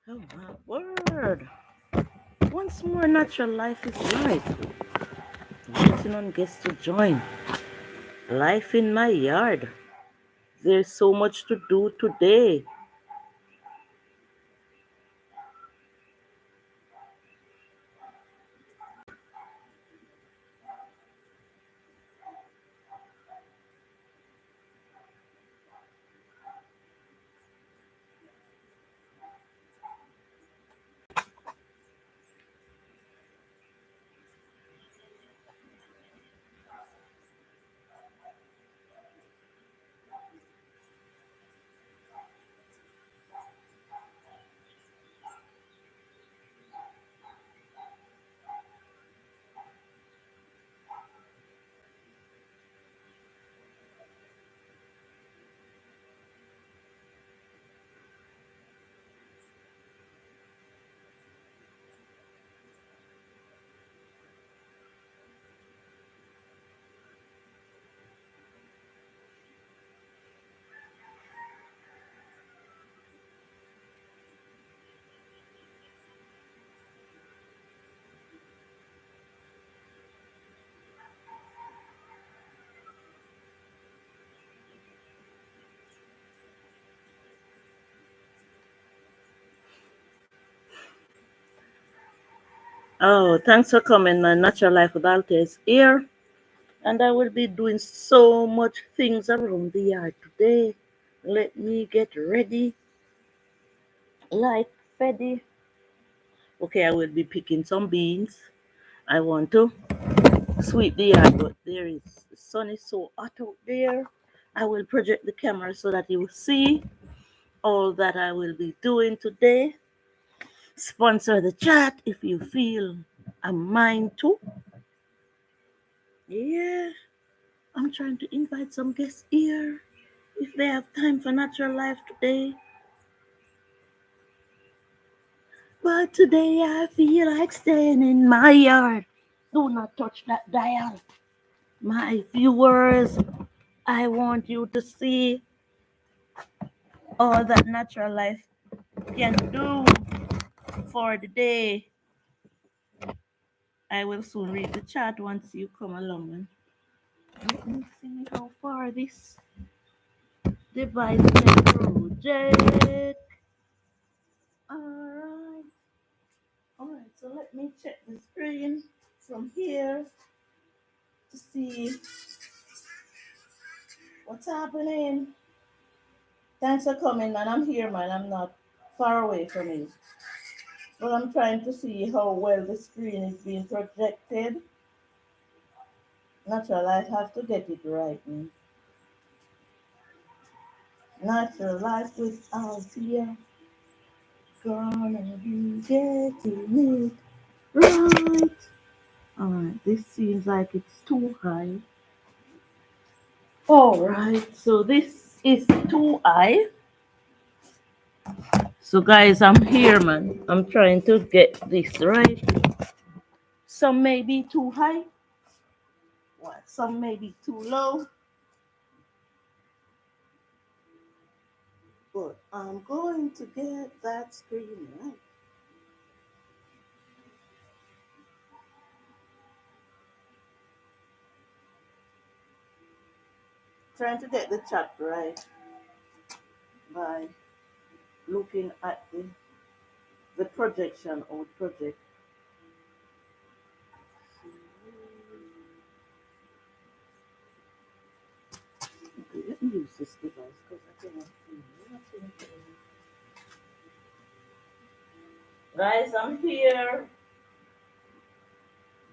Oh my word. Once more, natural life is life. Waiting on guests to join. Life in my yard. There's so much to do today. Oh, thanks for coming. My natural life with Alta is here. And I will be doing so much things around the yard today. Let me get ready like Freddy. Okay, I will be picking some beans. I want to sweep the yard, but the sun is so hot out there. I will project the camera so that you will see all that I will be doing today. Sponsor the chat if you feel a mind to. Yeah, I'm trying to invite some guests here if they have time for natural life today. But today I feel like staying in my yard. Do not touch that dial. My viewers, I want you to see all that natural life can do for the day. I will soon read the chat once you come along. Let me see how far this device can project. Alright. Alright, so let me check the screen from here to see what's happening. Thanks for coming, man. I'm here, man. I'm not far away from you. But I'm trying to see how well the screen is being projected. Natural, I have to get it right, man. Natural life with Althea. Gonna be getting it right. Alright, this seems like it's too high. Alright, so this is too high. So guys, I'm here, man. I'm trying to get this right. Some may be too high. What? Some may be too low. But I'm going to get that screen right. Trying to get the chat right by looking at the projection or project. Okay, let me use this device because I cannot see nothing. Guys, I'm here.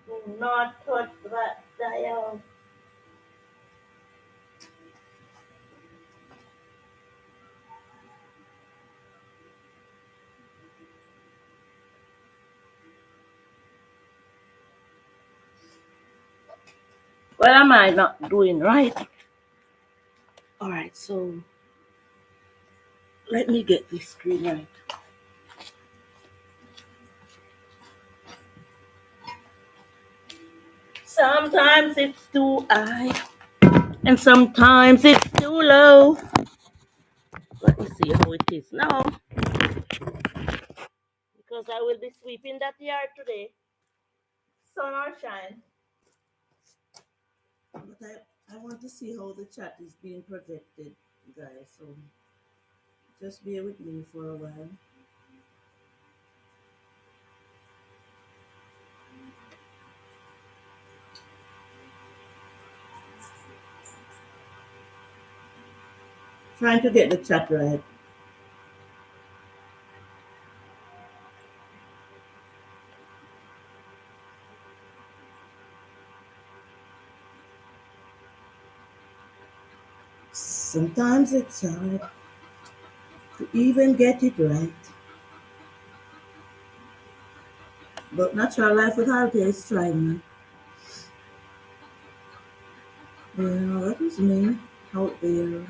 Do not touch that dial. What am I not doing right? Alright, so let me get this screen right. Sometimes it's too high and sometimes it's too low. Let me see how it is now. because I will be sweeping that yard today, sun or shine. But I want to see how the chat is being projected, guys. So just bear with me for a while. Trying to get the chat right. Sometimes it's hard to even get it right. But natural life without it is trying, man. Yeah, that is me out there.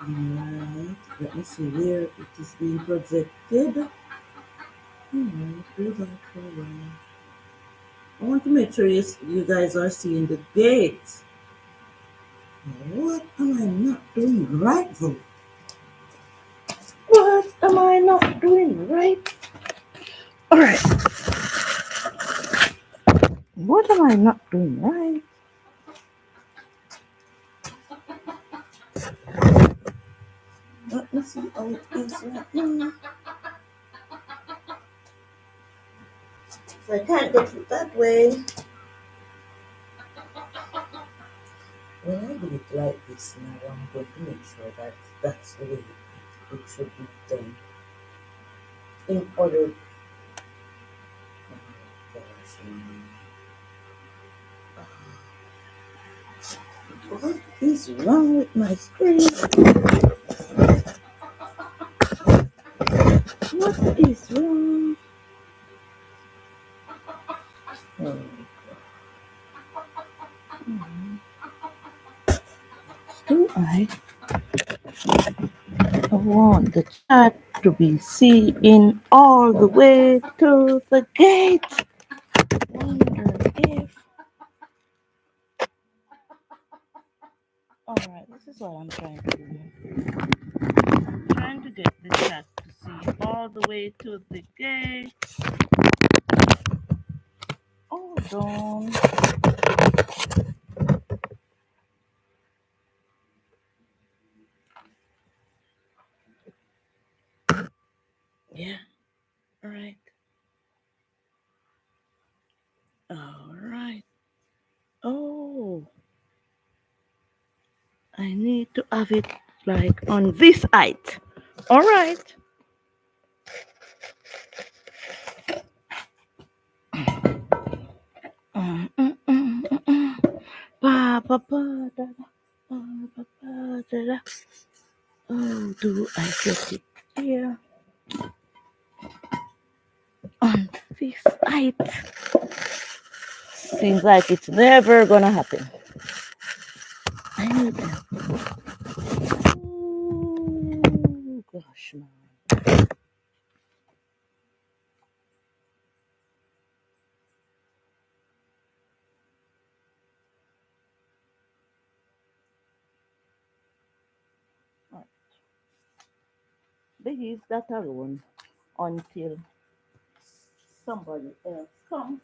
Alright, let me see where it is being projected. Alright, do that for a while. I want to make sure you guys are seeing the gate. What am I not doing right though? What am I not doing right? Alright, what am I not doing right? Let me see how it is right now. If I can't get it that way, when I do it like this now, I'm going to make sure that that's the way it should be done. In order. Oh, gosh, what is wrong with my screen? What is wrong? Oh. Do I want the chat to be seen all the way to the gate? Wonder if. Alright, this is what I'm trying to do. I'm trying to get the chat to see all the way to the gate. Hold on. Yeah, alright. Alright. Oh, I need to have it like on this height. Alright. Pa, pa, pa, da, da, pa, pa, pa, da, da. Oh, do I get it here on this height? Seems like it's never gonna happen. I need that. Oh, gosh, man. Right. Leave that alone until somebody else comes.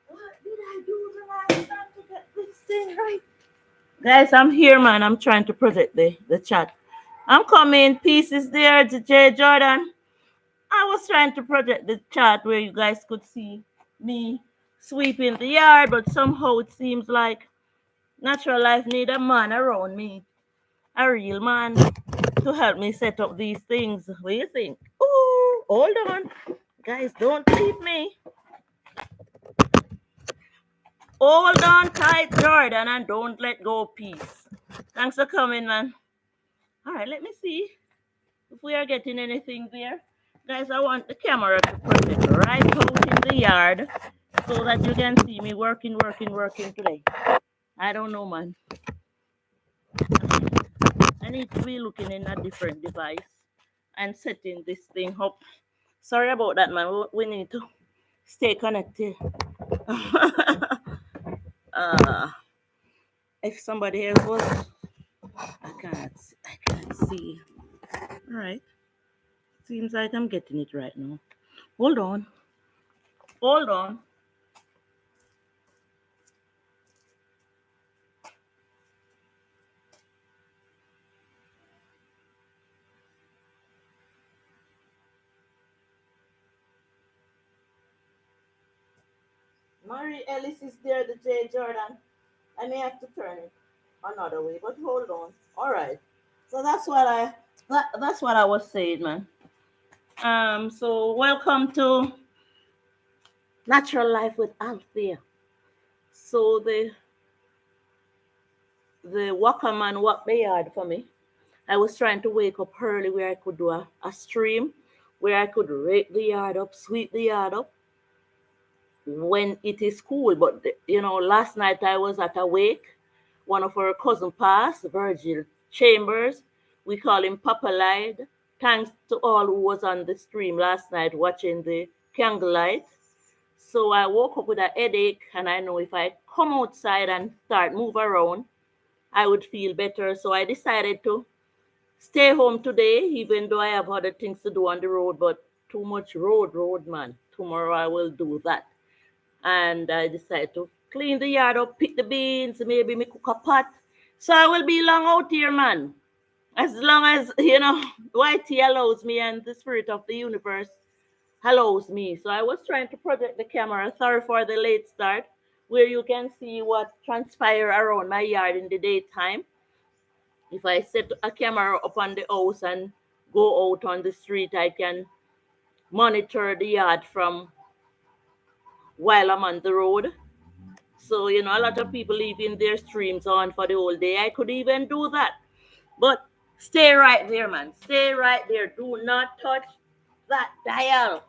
What did I do the last time to get this thing right? Guys, I'm here, man. I'm trying to project the chat. I'm coming. Peace is there, J. Jordan. I was trying to project the chat where you guys could see me sweeping the yard, but somehow it seems like natural life need a man around me, a real man, to help me set up these things. What do you think? Ooh, hold on. Guys, don't leave me. Hold on tight, Jordan, and don't let go, peace. Thanks for coming, man. All right, let me see if we are getting anything there. Guys, I want the camera to project right out in the yard so that you can see me working today. I don't know, man. I need to be looking in a different device and setting this thing up. Sorry about that, man. We need to stay connected. uh, If somebody else was, I can't see. All right. Seems like I'm getting it right now. Hold on. Hold on. Mary Ellis is there, the J. Jordan. I may have to turn it another way, but hold on. All right. So that's what I was saying, man. So welcome to Natural Life with Althea. So the walker man walked the yard for me. I was trying to wake up early where I could do a stream, where I could rake the yard up, sweep the yard up when it is cool. But last night I was at a wake. One of our cousin passed, Virgil Chambers. We call him Papa Light. Thanks to all who was on the stream last night watching the candlelight. So I woke up with a headache, and I know if I come outside and start move around, I would feel better. So I decided to stay home today, even though I have other things to do on the road. But too much road, man. Tomorrow I will do that. And I decided to clean the yard up, pick the beans, maybe me cook a pot. So I will be long out here, man. As long as, YT allows me and the spirit of the universe allows me. So I was trying to project the camera. Sorry for the late start, where you can see what transpire around my yard in the daytime. If I set a camera up on the house and go out on the street, I can monitor the yard from while I'm on the road. So, a lot of people leaving their streams on for the whole day. I could even do that. But stay right there, man. Stay right there. Do not touch that dial.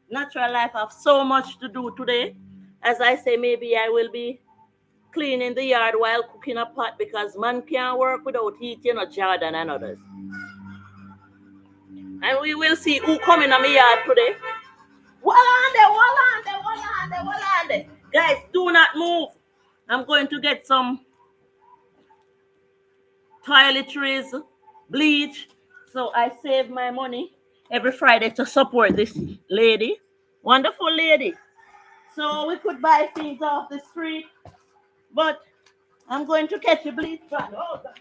Natural life have so much to do today. As I say, maybe I will be cleaning the yard while cooking a pot because man can't work without eating a Jordan and others. And we will see who coming on my yard today. Walande, Walande, Walande, Walande. Guys, do not move. I'm going to get some toiletries, bleach. So I save my money every Friday to support this lady. Wonderful lady. So we could buy things off the street, but I'm going to catch a bleach van. Oh, God.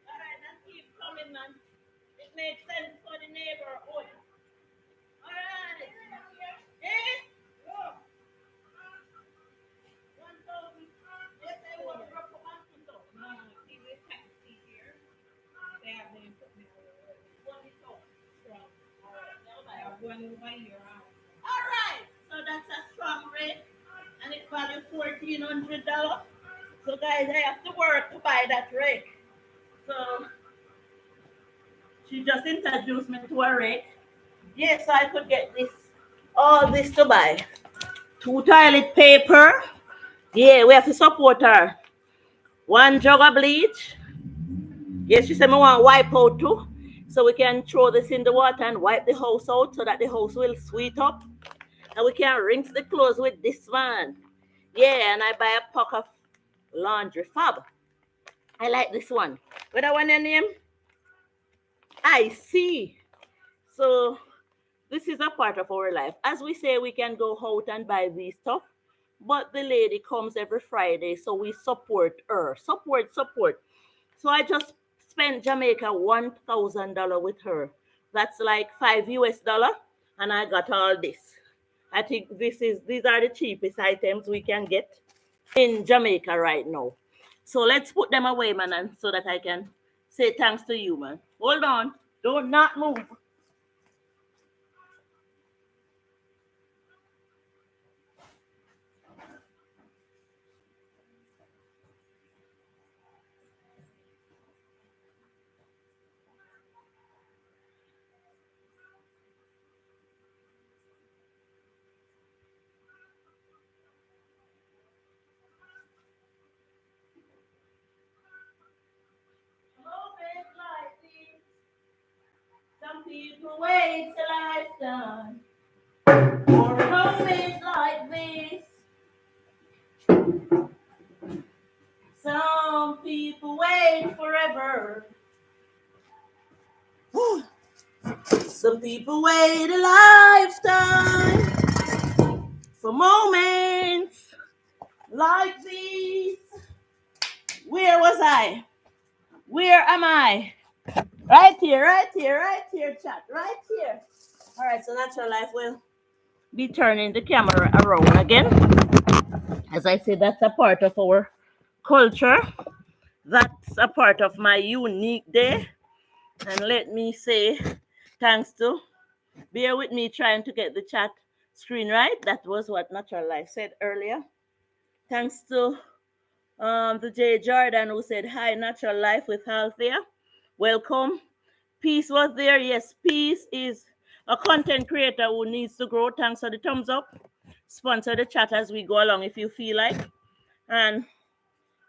All right, then keep coming, man. It makes sense for the neighborhood. All right. Eh? Oh, 1,000. Yes, I want to drop a mountain top. No, see this taxi here. They have been put me one is up. Strong. All right. I have one over here. All right. So that's a strong rate. And it values $1,400. So guys, I have to work to buy that rake. So she just introduced me to a rake. Yes, so I could get this, all this to buy. Two toilet paper. Yeah, we have to support her. One jug of bleach. Yes, she said we want wipe out too. So we can throw this in the water and wipe the house out so that the house will sweet up. And we can rinse the clothes with this one. Yeah, and I buy a pack of laundry fab. I like this one. What that one your name? I see. So this is a part of our life. As we say, we can go out and buy these stuff, but the lady comes every Friday, so we support her. Support. So I just spent Jamaica $1,000 with her. That's like $5 US, and I got all this. I think these are the cheapest items we can get in Jamaica right now. So let's put them away, man, and so that I can say thanks to you, man. Hold on. Do not move. Some people wait till lifetime for a moment like this. Some people wait forever. Some people wait a lifetime for moments like these. Where was I? Where am I? Right here, chat. Right here. All right, so Natural Life will be turning the camera around again. As I said, that's a part of our culture. That's a part of my unique day. And let me say thanks to, bear with me trying to get the chat screen right. That was what Natural Life said earlier. Thanks to the J. Jordan who said, hi, Natural Life with Althea. Welcome. Peace was there. Yes, Peace is a content creator who needs to grow. Thanks for the thumbs up. Sponsor the chat as we go along if you feel like. And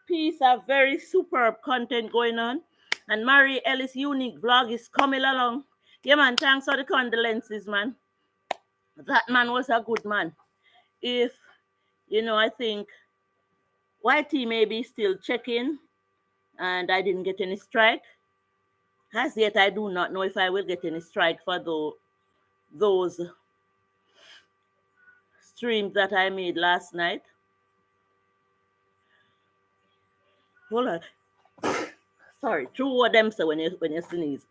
Peace have very superb content going on. And Mary Ellis Unique Vlog is coming along. Yeah, man, thanks for the condolences, man. That man was a good man. If, I think YT may be still checking and I didn't get any strike. As yet, I do not know if I will get any strike for those streams that I made last night. Hold on. Sorry, true what them say when you sneeze.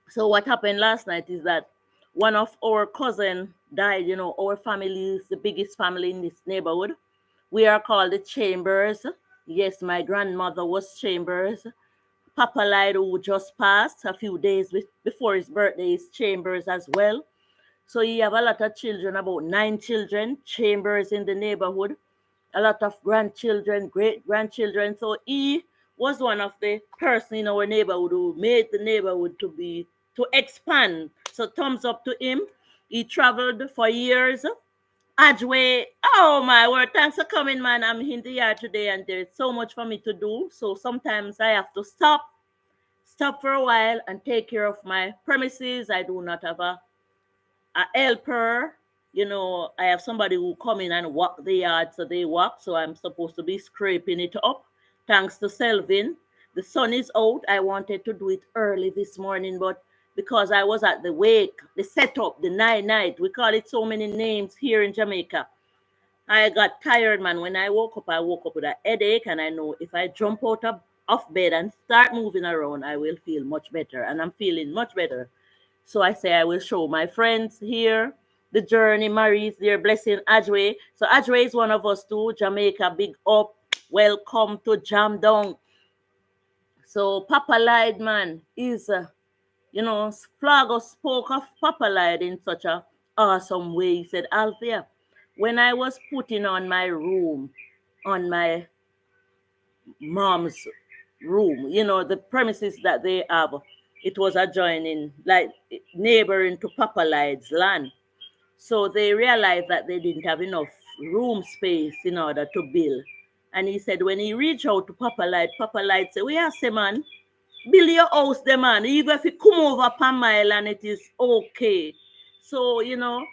So what happened last night is that one of our cousin died. Our family is the biggest family in this neighborhood. We are called the Chambers. Yes, my grandmother was Chambers. Papa Lido, who just passed a few days before his birthday, is Chambers as well. So he have a lot of children, about 9 children, Chambers in the neighborhood, a lot of grandchildren, great grandchildren. So he was one of the person in our neighborhood who made the neighborhood to expand. So thumbs up to him. He traveled for years. Ajwe, oh my word, thanks for coming, man. I'm in the yard today and there's so much for me to do. So sometimes I have to stop for a while and take care of my premises. I do not have a helper. I have somebody who come in and walk the yard, so they walk. So I'm supposed to be scraping it up. Thanks to Selvin. The sun is out. I wanted to do it early this morning, but because I was at the wake, the setup, the night, we call it so many names here in Jamaica. I got tired, man. When I woke up with a headache, and I know if I jump out of bed and start moving around, I will feel much better, and I'm feeling much better. So I say I will show my friends here the journey. Marie's there, blessing Ajwe. So Ajwe is one of us too. Jamaica, big up. Welcome to Jam Down. So Papa Lied, man, is, Flago spoke of Papa Lied in such a awesome way. He said, Althea, when I was putting on my room, on my mom's room. You know, the premises that they have, it was adjoining, like neighboring to Papa Light's land. So they realized that they didn't have enough room space in order to build. And he said when he reached out to Papa Light said, we are say man, build your house there man. Even if you come over per mile and it is okay. So, you know,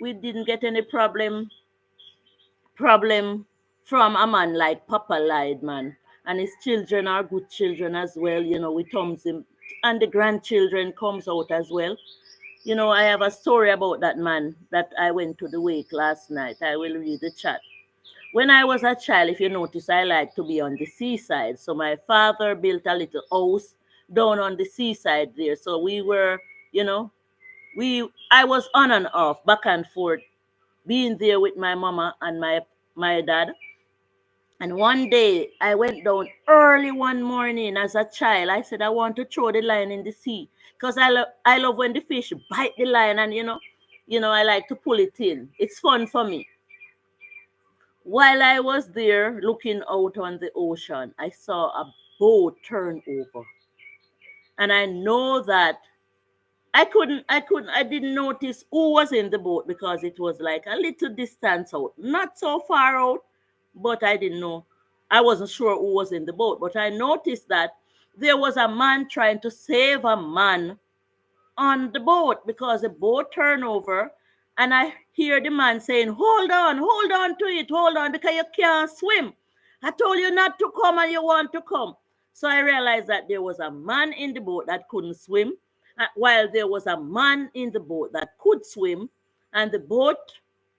we didn't get any problem from a man like Papa Light, man. And his children are good children as well, you know, we thumbs him. And the grandchildren comes out as well. You know, I have a story about that man that I went to the wake last night. I will read the chat. When I was a child, if you notice, I like to be on the seaside. So my father built a little house down on the seaside there. So we were, you know, I was on and off, back and forth, being there with my mama and my dad. And one day I went down early one morning as a child. I said I want to throw the line in the sea because I love when the fish bite the line and I like to pull it in. It's fun for me. While I was there looking out on the ocean, I saw a boat turn over. And I know that I didn't notice who was in the boat because it was like a little distance out. Not so far out, but I didn't know. I wasn't sure who was in the boat, but I noticed that there was a man trying to save a man on the boat because the boat turned over, and I hear the man saying, hold on to it, hold on, because you can't swim. I told you not to come and you want to come. So I realized that there was a man in the boat that couldn't swim, while there was a man in the boat that could swim, and the boat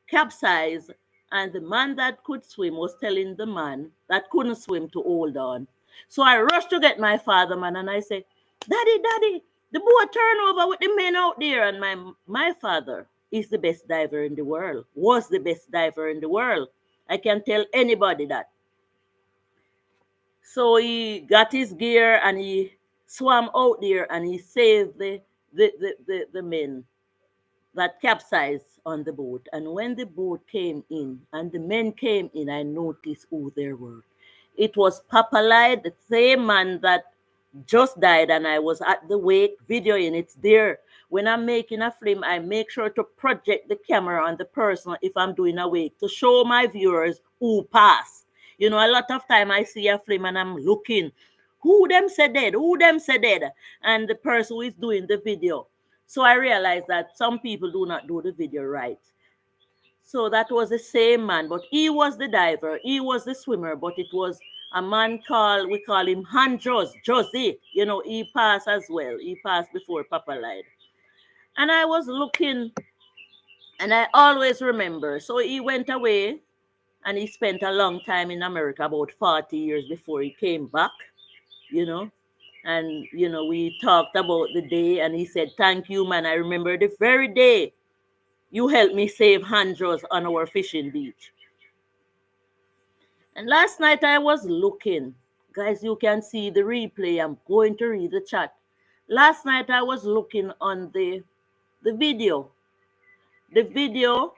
capsized, and the man that could swim was telling the man that couldn't swim to hold on. So I rushed to get my father, man, and I said, Daddy, the boat turned over with the men out there. And my father is the best diver in the world, was the best diver in the world. I can tell anybody that. So he got his gear and he swam out there and he saved the men that capsized on the boat. And when the boat came in and the men came in, I noticed who they were. It was Papa Light, the same man that just died, and I was at the wake videoing. It's there. When I'm making a film, I make sure to project the camera on the person if I'm doing a wake to show my viewers who passed. You know, a lot of time I see a film and I'm looking, who them said dead, and the person who is doing the video. So I realized that some people do not do the video right. So that was the same man, but he was the diver, he was the swimmer, but it was a man we call him Josie. You know, he passed as well. He passed before Papa Light. And I was looking, and I always remember. So he went away, and he spent a long time in America, about 40 years before he came back, you know. And, we talked about the day, and he said, thank you, man. I remember the very day you helped me save Handros on our fishing beach. And last night I was looking. Guys, you can see the replay. I'm going to read the chat. Last night I was looking on the video. The video,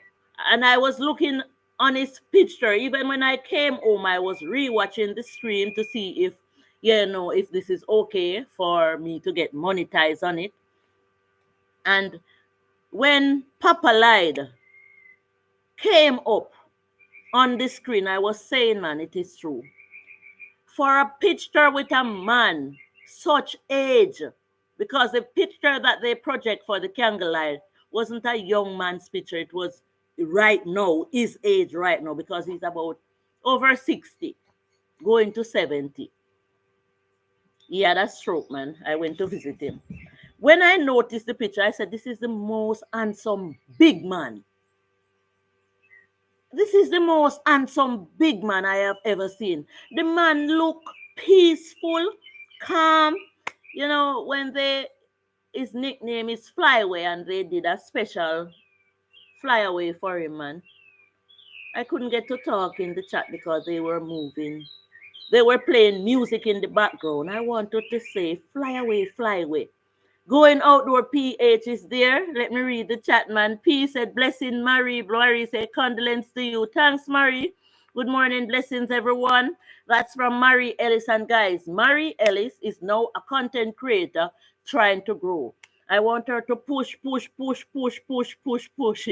and I was looking on his picture. Even when I came home, I was rewatching the stream to see if this is okay for me to get monetized on it. And when Papa Light came up on the screen, I was saying, man, it is true. For a picture with a man such age, because the picture that they project for the candlelight wasn't a young man's picture. It was right now, his age right now, because he's about over 60, going to 70. He had a stroke, man. I went to visit him. When I noticed the picture, I said, this is the most handsome big man. This is the most handsome big man I have ever seen. The man look peaceful, calm. You know, when his nickname is Flyaway, and they did a special flyaway for him, man. I couldn't get to talk in the chat because they were moving. They were playing music in the background. I wanted to say, fly away. Going outdoor PH is there. Let me read the chat, man. P said, blessing Marie. Marie said, condolence to you. Thanks, Marie. Good morning, blessings, everyone. That's from Mary Ellis. And guys, Mary Ellis is now a content creator trying to grow. I want her to push, push, push, push, push, push, push.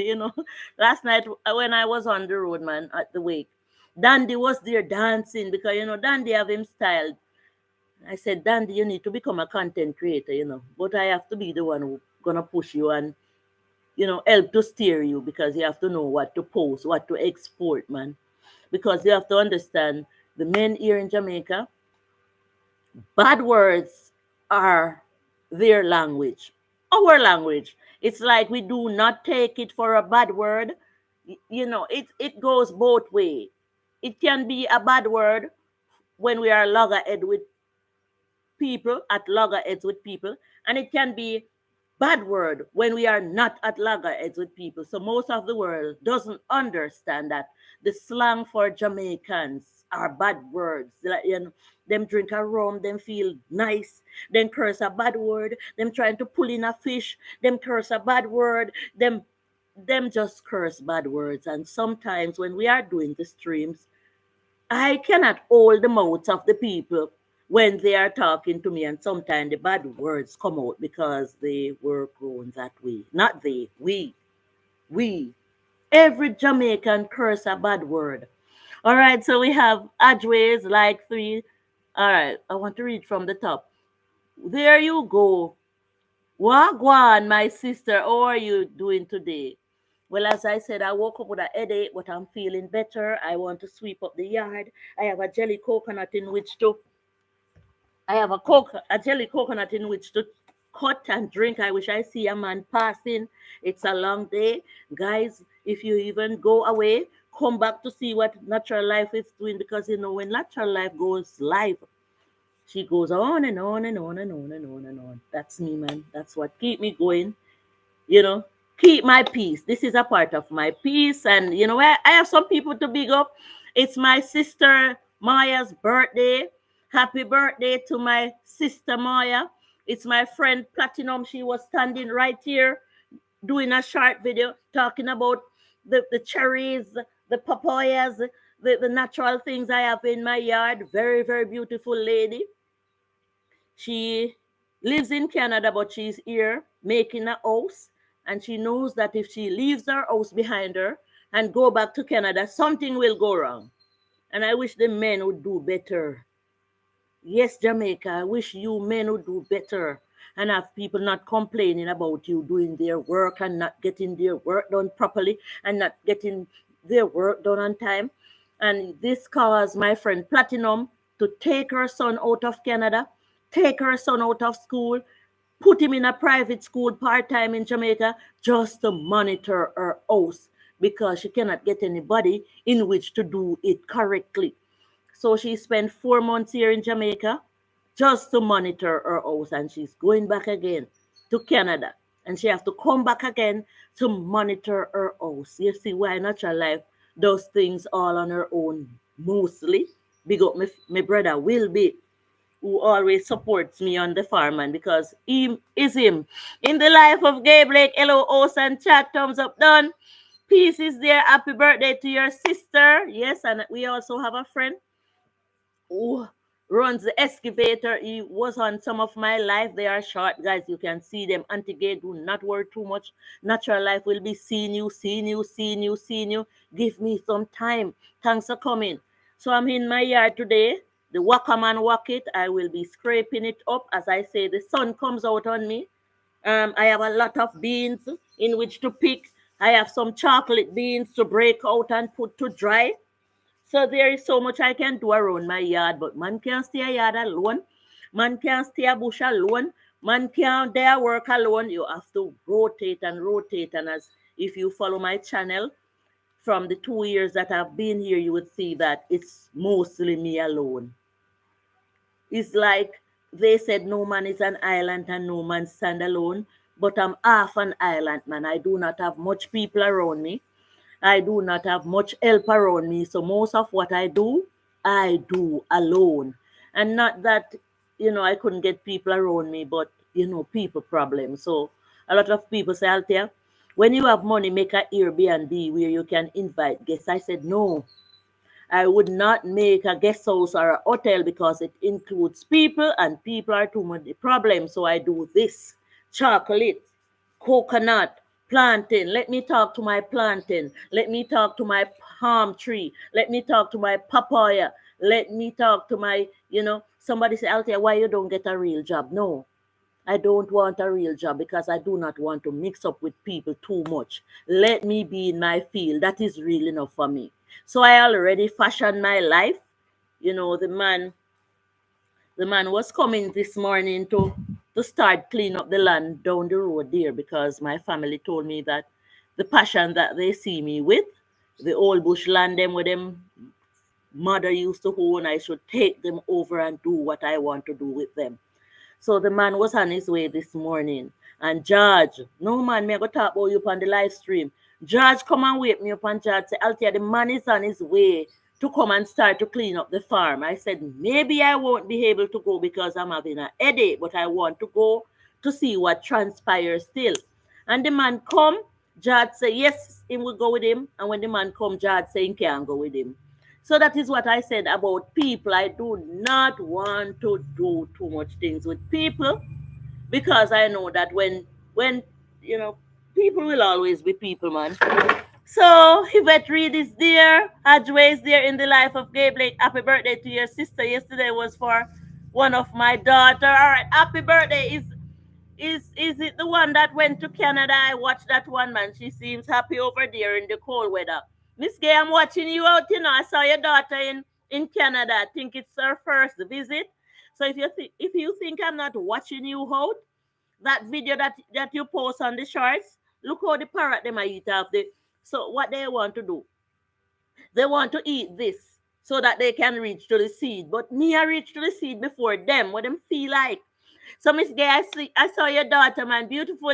Last night when I was on the road, man, at the wake, Dandy was there dancing because, Dandy have him styled. I said, Dandy, you need to become a content creator. But I have to be the one who gonna push you and, help to steer you because you have to know what to post, what to export, man. Because you have to understand the men here in Jamaica, bad words are their language, our language. It's like we do not take it for a bad word. It goes both way. It can be a bad word when we are loggerhead with people, at loggerheads with people, and it can be bad word when we are not at loggerheads with people. So most of the world doesn't understand that the slang for Jamaicans are bad words. Like, them drink a rum, them feel nice, then curse a bad word, them trying to pull in a fish, them curse a bad word, them just curse bad words. And sometimes when we are doing the streams, I cannot hold the mouths of the people when they are talking to me, and sometimes the bad words come out because they were grown that way. Not they, we. Every Jamaican curse a bad word. All right, so we have Adways like three. All right, I want to read from the top. There you go. Wagwan, my sister, how are you doing today? Well, as I said, I woke up with a headache, but I'm feeling better. I want to sweep up the yard. I have a jelly coconut in which to I have a jelly coconut in which to cut and drink. I wish I see a man passing. It's a long day. Guys, if you even go away, come back to see what natural life is doing because when natural life goes live, she goes on and on and on and on and on and on. That's me, man. That's what keep me going. You know, keep my peace. This is a part of my peace. And I have some people to big up. It's my sister Maya's birthday. Happy birthday to my sister Maya. It's my friend Platinum. She was standing right here doing a short video talking about the cherries, the papayas, the natural things I have in my yard. Very, very beautiful lady. She lives in Canada, but she's here making a house. And she knows that if she leaves her house behind her and go back to Canada, something will go wrong. And I wish the men would do better. Yes, Jamaica, I wish you men would do better and have people not complaining about you doing their work and not getting their work done properly and not getting their work done on time. And this caused my friend Platinum to take her son out of Canada, take her son out of school, put him in a private school part time in Jamaica just to monitor her house because she cannot get anybody in which to do it correctly. So she spent 4 months here in Jamaica just to monitor her house, and she's going back again to Canada. And she have to come back again to monitor her house. You see why Natural Life does things all on her own, mostly. Big up my brother Will Be, who always supports me on the farm, and because him is him. In the life of Gabe Lake, hello, host and chat, thumbs up done. Peace is there. Happy birthday to your sister. Yes, and we also have a friend who runs the excavator. He was on some of my life. They are short, guys. You can see them. Anti-gay, do not worry too much. Natural Life will be seeing you, seeing you, seeing you, seeing you. Give me some time. Thanks for coming. So I'm in my yard today. The Wakaman walk it. I will be scraping it up. As I say, the sun comes out on me. I have a lot of beans in which to pick. I have some chocolate beans to break out and put to dry. So there is so much I can do around my yard, but man can't stay a yard alone. Man can't stay a bush alone. Man can't there work alone. You have to rotate and rotate. And as if you follow my channel from the 2 years that I've been here, you would see that it's mostly me alone. It's like they said no man is an island and no man stand alone. But I'm half an island, man. I do not have much people around me. I do not have much help around me. So most of what I do alone. And not that, I couldn't get people around me, but, people problems. So a lot of people say, Althea, when you have money, make a Airbnb where you can invite guests. I said, no, I would not make a guest house or a hotel because it includes people and people are too much the problem. So I do this chocolate, coconut, plantain. Let me talk to my plantain. Let me talk to my palm tree. Let me talk to my papaya. Let me talk to my, somebody say, Althea, why you don't get a real job? No, I don't want a real job because I do not want to mix up with people too much. Let me be in my field. That is real enough for me. So I already fashioned my life. The man was coming this morning to start clean up the land down the road there because my family told me that the passion that they see me with, the old bush land them with them mother used to own, I should take them over and do what I want to do with them. So the man was on his way this morning. And George, no man, me I go talk about you on the live stream. George come and wake me up and George say, Althea, the man is on his way to come and start to clean up the farm. I said, maybe I won't be able to go because I'm having a headache, but I want to go to see what transpires still. And the man come, George say, yes, he will go with him. And when the man come, George say he can't go with him. So that is what I said about people. I do not want to do too much things with people because I know that when you know people will always be people, man. So Yvette Reed is there, Adjway is there in the life of Gay Blake. Happy birthday to your sister. Yesterday was for one of my daughter. All right, happy birthday. Is it the one that went to Canada? I watched that one, man. She seems happy over there in the cold weather. Miss Gay, I'm watching you out. I saw your daughter in Canada. I think it's her first visit. So if you think I'm not watching you out, that video that you post on the shorts, look how the parrot them I eat off the. So what they want to do? They want to eat this so that they can reach to the seed. But me, I reach to the seed before them. What them feel like? So, Miss Gay, I saw your daughter, man. Beautiful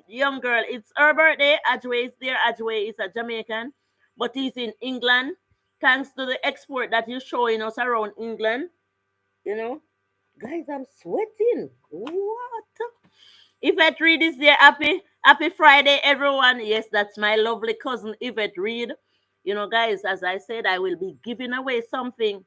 young girl. It's her birthday. Ajwe is there. Ajwe is a Jamaican, but he's in England. Thanks to the export that you're showing us around England. You know, guys, I'm sweating. What? Yvette Reed is there. Happy Friday, everyone. Yes, that's my lovely cousin, Yvette Reed. Guys, as I said, I will be giving away something.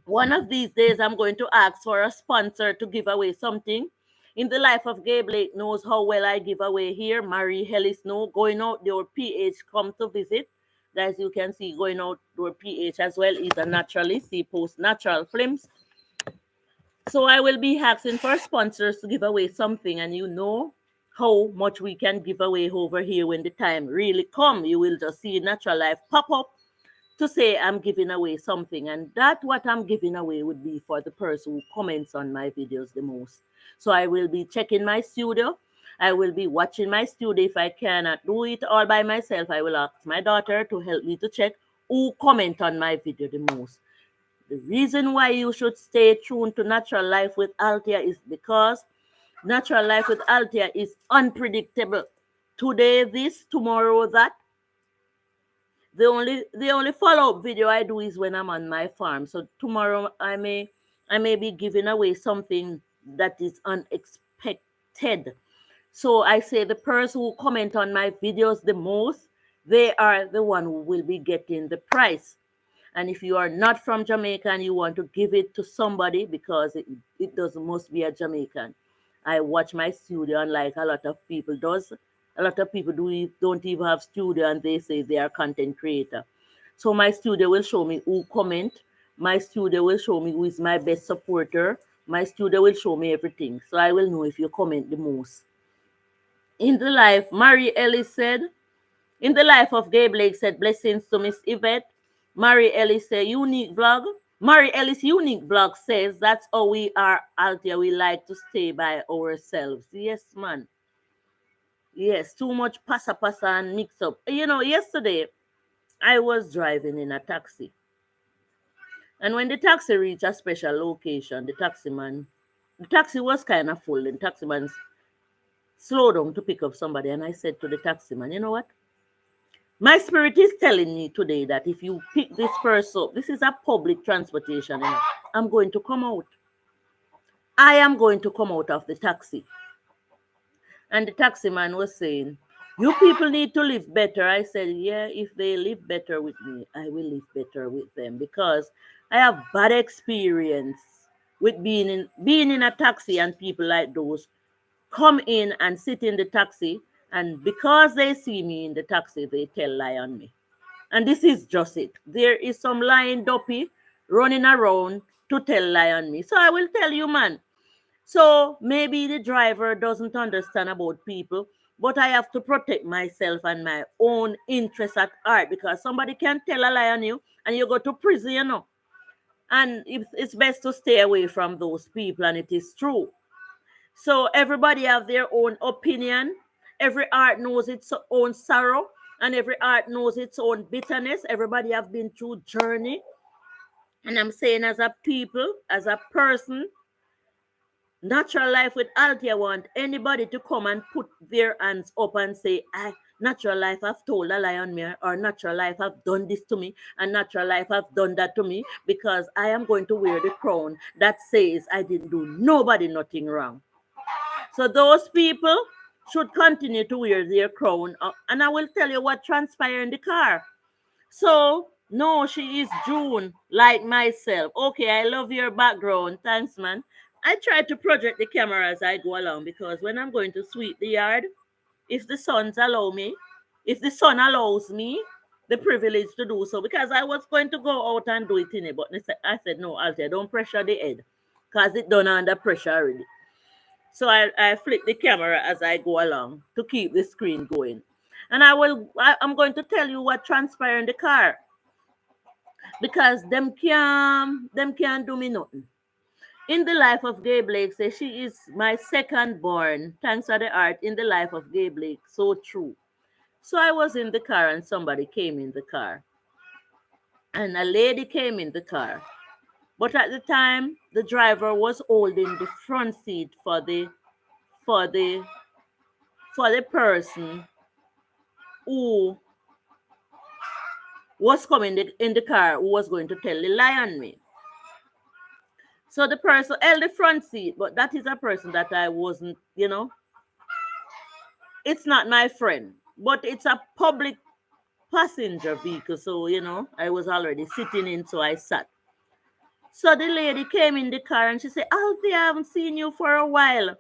One of these days, I'm going to ask for a sponsor to give away something. In the life of Gay Blake knows how well I give away here. Marie Ellis know going out your PH come to visit. Guys, you can see going out your PH as well. He's a naturalist. He posts natural films. So I will be asking for sponsors to give away something, and you know how much we can give away over here when the time really come. You will just see Natural Life pop up to say I'm giving away something, and that what I'm giving away would be for the person who comments on my videos the most. So I will be checking my studio. I will be watching my studio. If I cannot do it all by myself, I will ask my daughter to help me to check who comment on my video the most. The reason why you should stay tuned to Natural Life with Althea is because Natural Life with Althea is unpredictable. Today this, tomorrow that. The only follow-up video I do is when I'm on my farm. So tomorrow I may be giving away something that is unexpected. So I say the person who comment on my videos the most, they are the one who will be getting the prize. And if you are not from Jamaica and you want to give it to somebody because it doesn't must be a Jamaican. I watch my studio and like a lot of people does. A lot of people don't even have studio and they say they are content creator. So my studio will show me who comment. My studio will show me who is my best supporter. My studio will show me everything. So I will know if you comment the most. In the life, Mary Ellis said, in the life of Gay Blake said, blessings to Miss Yvette. Mary Ellis said, unique vlog. Mary Ellis unique vlog says, that's how we are out there. We like to stay by ourselves. Yes, man. Yes, too much passa and mix up. Yesterday I was driving in a taxi. And when the taxi reached a special location, the taxi was kind of full. And the taximan slowed down to pick up somebody. And I said to the taximan, you know what? My spirit is telling me today that if you pick this person up, this is a public transportation, I'm going to come out. I am going to come out of the taxi. And the taxi man was saying, You people need to live better. I said, yeah, if they live better with me, I will live better with them because I have bad experience with being in a taxi and people like those come in and sit in the taxi and because they see me in the taxi, they tell lie on me. And this is just it. There is some lying dopey running around to tell lie on me. So I will tell you, man, so maybe the driver doesn't understand about people, but I have to protect myself and my own interests at heart because somebody can tell a lie on you and you go to prison, you know. And it's best to stay away from those people, and it is true. So everybody have their own opinion. Every art knows its own sorrow, and every art knows its own bitterness. Everybody have been through journey, and I'm saying as a people, as a person, Natural Life with Alti, I want anybody to come and put their hands up and say, I Natural Life have told a lie on me, or Natural Life have done this to me, and Natural Life have done that to me, because I am going to wear the crown that says I didn't do nobody nothing wrong. So those people should continue to wear their crown. And I will tell you what transpired in the car. So, no, she is June, like myself. Okay, I love your background. Thanks, man. I try to project the camera as I go along because when I'm going to sweep the yard, if the sons allow me, if the sun allows me the privilege to do so, because I was going to go out and do it in it, but I said, no, Althea, don't pressure the head because it done under pressure already. So I flip the camera as I go along to keep the screen going. And I'm going to tell you what transpired in the car because them can't do me nothing. In the life of Gay Blake, say she is my second born, thanks to the art in the life of Gay Blake. So true. So I was in the car and somebody came in the car. And a lady came in the car. But at the time, the driver was holding the front seat for the for the person who was coming in the car who was going to tell the lie on me. So the person held the front seat, but that is a person that I wasn't. It's not my friend, but it's a public passenger vehicle. So, I was already sitting in, so I sat. So the lady came in the car and she said, Alfie, I haven't seen you for a while.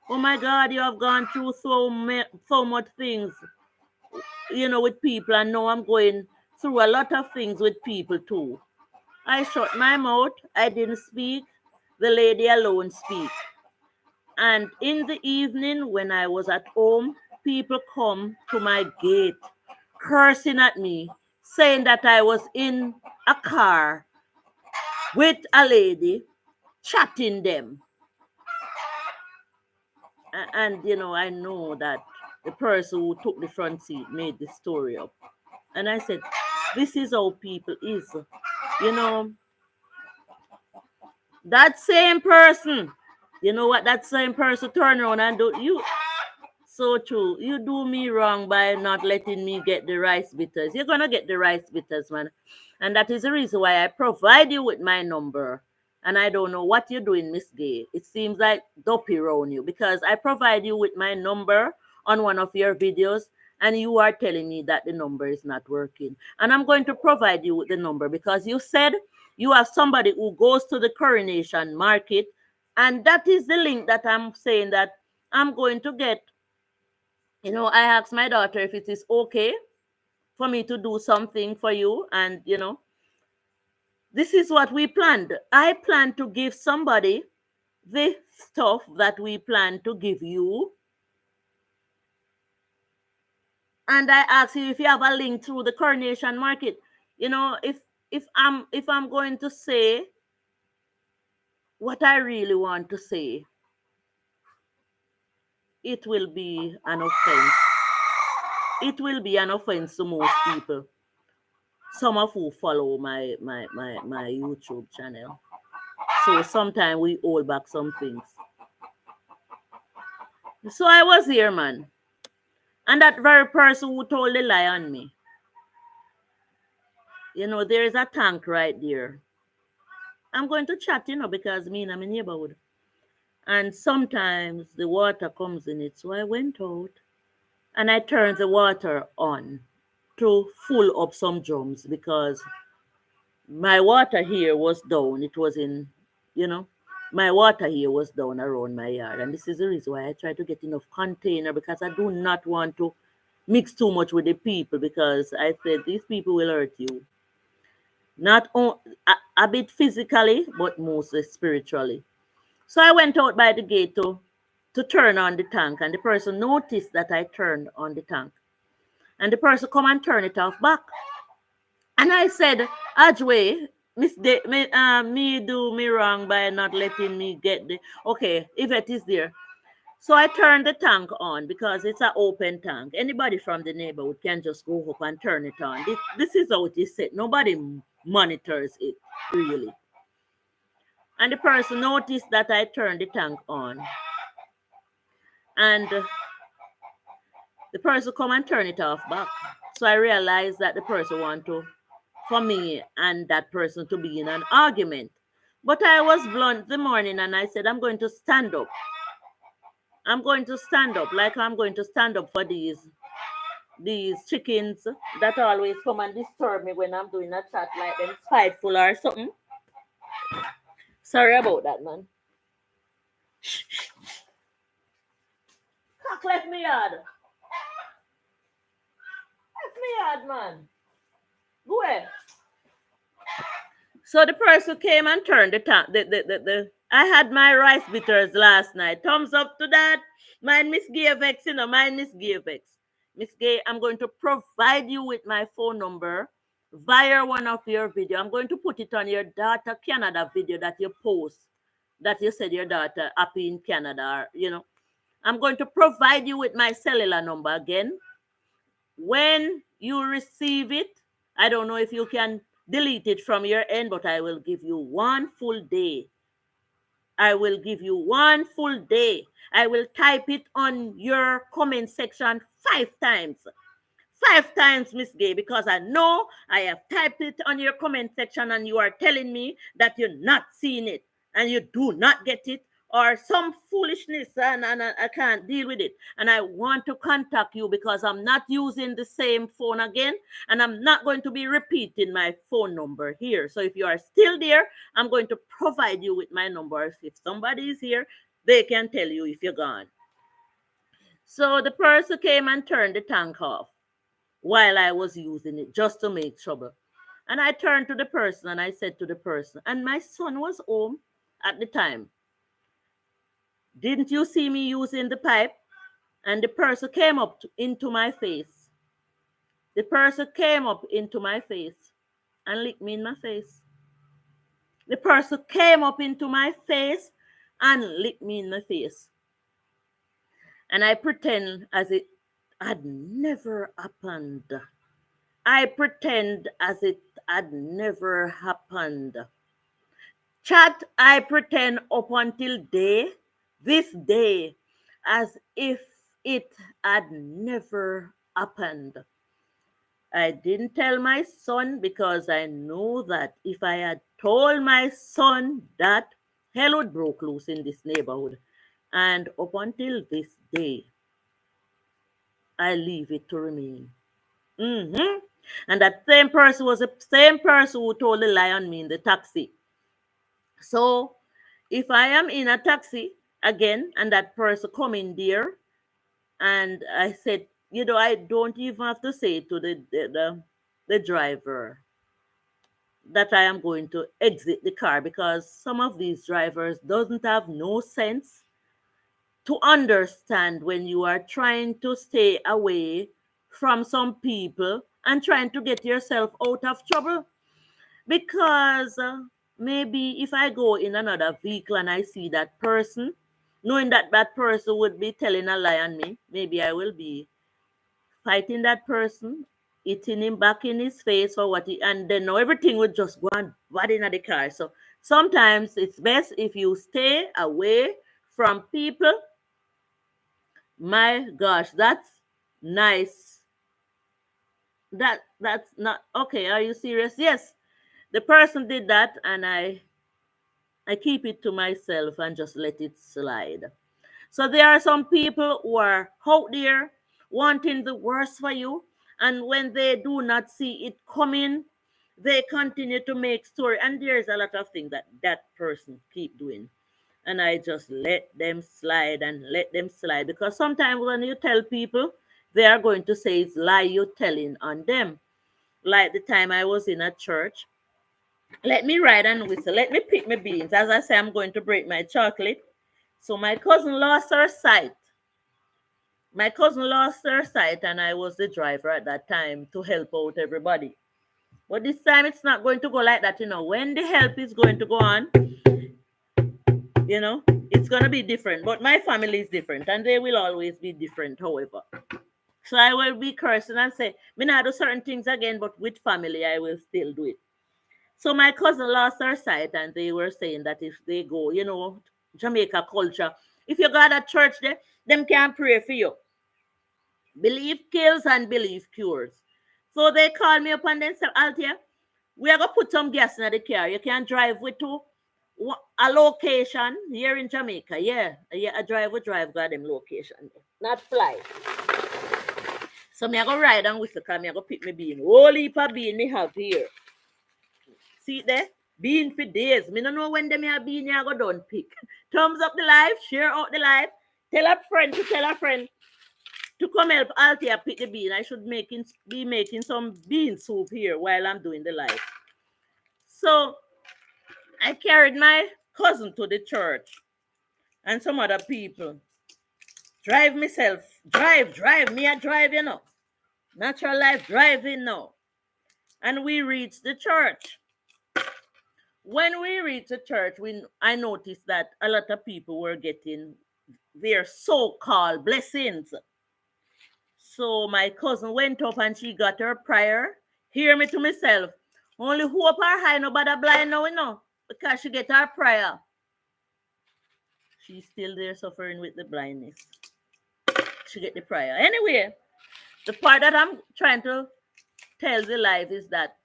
Oh my God, you have gone through so much things, with people. And now I'm going through a lot of things with people too. I shut my mouth. I didn't speak. The lady alone speak. And in the evening, when I was at home, people come to my gate cursing at me, saying that I was in a car with a lady, chatting them. And, I know that the person who took the front seat made the story up. And I said, this is how people is. You know, that same person, you know what that same person turn around and do? So true. You do me wrong by not letting me get the rice bitters. You're gonna get the rice bitters, man. And that is the reason why I provide you with my number. And I don't know what you're doing, Miss Gay. It seems like dopey around you because I provide you with my number on one of your videos, and you are telling me that the number is not working. And I'm going to provide you with the number because you said you have somebody who goes to the Coronation Market, and that is the link that I'm saying that I'm going to get. I asked my daughter if it is okay for me to do something for you. And, this is what we planned. I plan to give somebody the stuff that we plan to give you. And I asked you if you have a link through the Coronation Market. If I'm going to say what I really want to say, it will be an offense. It will be an offense to most people. Some of who follow my YouTube channel. So sometimes we hold back some things. So I was here, man. And that very person who told the lie on me, there's a tank right there. I'm going to chat, because me and I'm in the neighborhood. And sometimes the water comes in it. So I went out and I turned the water on to full up some drums because my water here was down. It was in, you know, my water here was down around my yard. And this is the reason why I try to get enough container because I do not want to mix too much with the people because I said these people will hurt you. Not a bit physically, but mostly spiritually. So I went out by the gate to turn on the tank, and the person noticed that I turned on the tank. And the person come and turn it off back. And I said, Ajwe, me do me wrong by not letting me get the okay, Yvette is there. So I turned the tank on because it's an open tank. Anybody from the neighborhood can just go up and turn it on. This is how it is set. Nobody monitors it really. And the person noticed that I turned the tank on. And the person come and turn it off back. So I realized that the person want to for me and that person to be in an argument. But I was blunt the morning and I said, I'm going to stand up. I'm going to stand up like I'm going to stand up for these chickens that always come and disturb me when I'm doing a chat like them spiteful or something. Sorry about that, man. Cock left me yard. Left me yard, man. Go ahead. So the person came and turned the tap. I had my rice bitters last night. Thumbs up to that. Mine Miss Gavex, mine Miss Gavex. Miss Gay, I'm going to provide you with my phone number via one of your video. I'm going to put it on your daughter Canada video that you post, that you said your daughter happy in Canada, I'm going to provide you with my cellular number again. When you receive it, I don't know if you can delete it from your end, but I will give you 1 full day. I will give you 1 full day. I will type it on your comment section 5 times. 5 times, Miss Gay, because I know I have typed it on your comment section and you are telling me that you're not seeing it and you do not get it or some foolishness and I can't deal with it. And I want to contact you because I'm not using the same phone again and I'm not going to be repeating my phone number here. So if you are still there, I'm going to provide you with my number. If somebody is here, they can tell you if you're gone. So the person came and turned the tank off while I was using it just to make trouble. And I turned to the person and I said to the person, and my son was home at the time, didn't you see me using the pipe? And the person came up into my face. The person came up into my face and licked me in my face. The person came up into my face and licked me in my face. And I pretend as it had never happened. I pretend as it had never happened. Chat, I pretend up until this day, as if it had never happened. I didn't tell my son because I know that if I had told my son that, hell would broke loose in this neighborhood. And up until this day, I leave it to remain. Mm-hmm. And that same person was the same person who told the lie on me in the taxi. So if I am in a taxi again and that person come in there and I said, I don't even have to say to the driver that I am going to exit the car because some of these drivers doesn't have no sense to understand when you are trying to stay away from some people and trying to get yourself out of trouble. Because maybe if I go in another vehicle and I see that person, knowing that that person would be telling a lie on me, maybe I will be fighting that person, hitting him back in his face for what he, and then now everything would just go on bad in the car. So sometimes it's best if you stay away from people. My gosh, that's nice. That's not okay. Are you serious? Yes, the person did that, and I keep it to myself and just let it slide. So there are some people who are out there wanting the worst for you. And when they do not see it coming, they continue to make story. And there's a lot of things that that person keep doing. And I just let them slide and let them slide. Because sometimes when you tell people, they are going to say it's lie you're telling on them. Like the time I was in a church, let me ride and whistle. Let me pick my beans. As I say, I'm going to break my chocolate. So my cousin lost her sight. My cousin lost her sight, and I was the driver at that time to help out everybody. But this time it's not going to go like that, you know. When the help is going to go on, you know, it's going to be different. But my family is different, and they will always be different, however. So I will be cursing and say, me not do certain things again, but with family, I will still do it. So my cousin lost her sight, and they were saying that if they go, you know, Jamaica culture, if you got a church there, them can pray for you. Belief kills and belief cures. So they called me up and then said, Althea, we are going to put some gas in the car. You can drive with to a location here in Jamaica. Yeah, yeah, a drive, got them location. Not fly. So me I go ride and whistle because me I go pick me bean. Whole heap of bean me have here. See it there? Bean for days. Me don't know when them have bean you go done pick. Thumbs up the live, share out the live. Tell a friend to tell a friend to come help Althea pick the bean. I should be making some bean soup here while I'm doing the live. So I carried my cousin to the church and some other people. Drive myself. Drive. Me a drive, you know. Natural life driving now. And we reached the church. When we reached the church, I noticed that a lot of people were getting their so-called blessings. So my cousin went up and she got her prayer. Hear me to myself. Only hope her high nobody blind now, you know, because she get her prayer. She's still there suffering with the blindness. She get the prayer. Anyway, the part that I'm trying to tell the life is that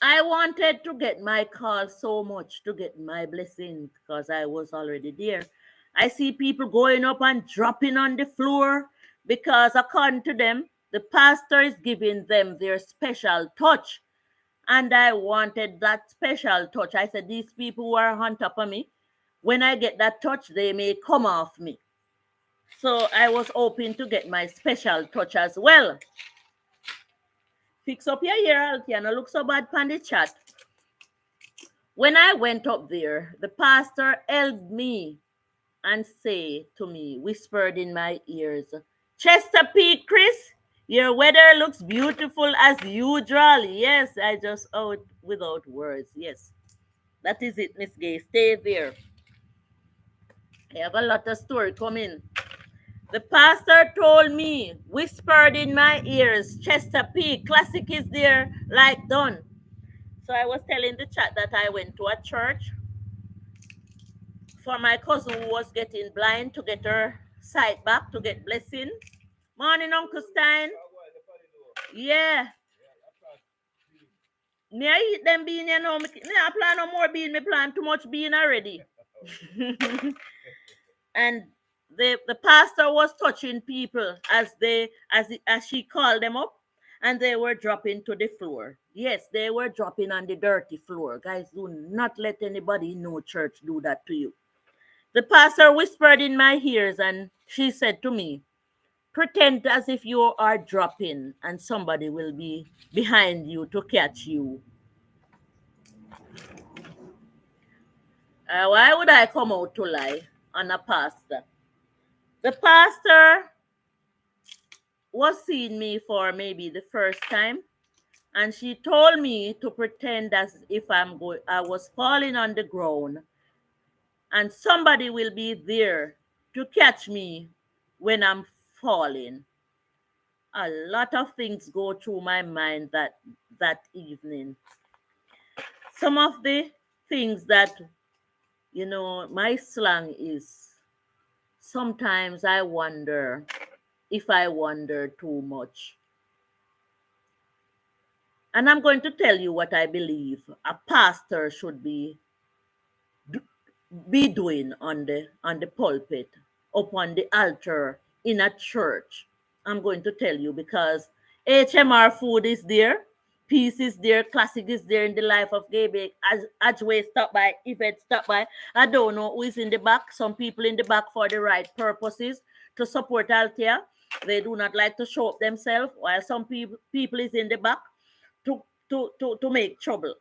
I wanted to get my call so much to get my blessing because I was already there. I see people going up and dropping on the floor because, according to them, the pastor is giving them their special touch. And I wanted that special touch. I said, these people who are on top of me, when I get that touch, they may come off me. So I was hoping to get my special touch as well. Fix up your ear, Althea, no look so bad on the chat. When I went up there, the pastor held me and say to me, whispered in my ears, Chesapeake, Chris, your weather looks beautiful as usual. Yes, I just out without words. Yes, that is it, Miss Gay. Stay there. I have a lot of story coming. The pastor told me, whispered in my ears, Chesapeake, classic is there, like done. So I was telling the chat that I went to a church for my cousin who was getting blind to get her sight back, to get blessing. Morning, Uncle Stein. Yeah. Me I eat them bean, you know. Me I plan no more bean. Me plan too much bean already. And the pastor was touching people as she called them up, and they were dropping to the floor. Yes, they were dropping on the dirty floor. Guys, do not let anybody in no church do that to you. The pastor whispered in my ears and she said to me, pretend as if you are dropping and somebody will be behind you to catch you. Why would I come out to lie on a pastor? The pastor was seeing me for maybe the first time, and she told me to pretend as if I was falling on the ground and somebody will be there to catch me when I'm falling. A lot of things go through my mind that evening. Some of the things that, you know, my slang is, sometimes I wonder if I wonder too much. And I'm going to tell you what I believe a pastor should be doing on the pulpit, upon the altar in a church. I'm going to tell you because HMR food is there, peace is there, classic is there in the life of Gabe. As Ajwe stop by, Yvette stop by. I don't know who is in the back. Some people in the back for the right purposes to support Althea. They do not like to show up themselves, while some people is in the back to to make trouble.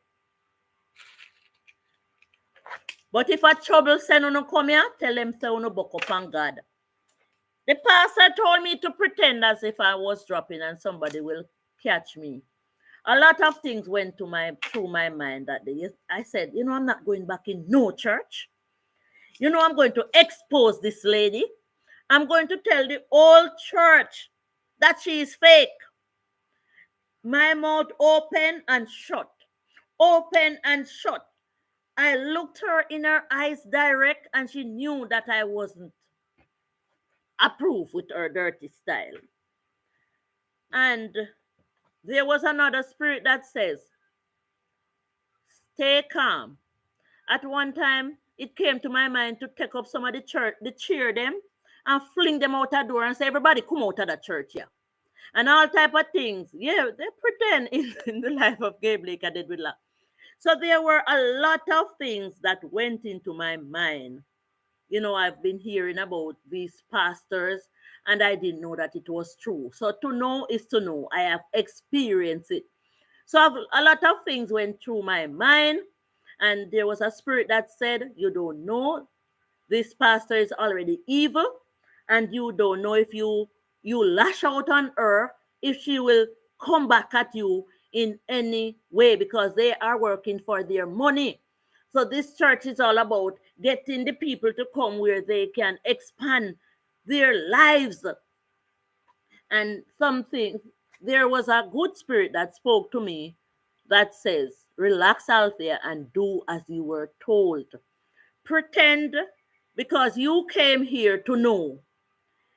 But if a trouble send on come here, tell them say on buck up on God. The pastor told me to pretend as if I was dropping and somebody will catch me. A lot of things went through my mind that day. I said, I'm not going back in no church. I'm going to expose this lady. I'm going to tell the whole church that she is fake. My mouth open and shut. Open and shut. I looked her in her eyes direct and she knew that I wasn't approved with her dirty style. And there was another spirit that says, stay calm. At one time, it came to my mind to take up some of the church, the cheer them, and fling them out the door and say, everybody come out of the church here. And all type of things. Yeah, they pretend in the life of Gabe Lake I did with that. So there were a lot of things that went into my mind. I've been hearing about these pastors and I didn't know that it was true. So to know is to know. I have experienced it. So a lot of things went through my mind. And there was a spirit that said, you don't know, this pastor is already evil. And you don't know if you lash out on her, if she will come back at you in any way, because they are working for their money. So this church is all about getting the people to come where they can expand their lives. And there was a good spirit that spoke to me that says, relax out there and do as you were told. Pretend because you came here to know.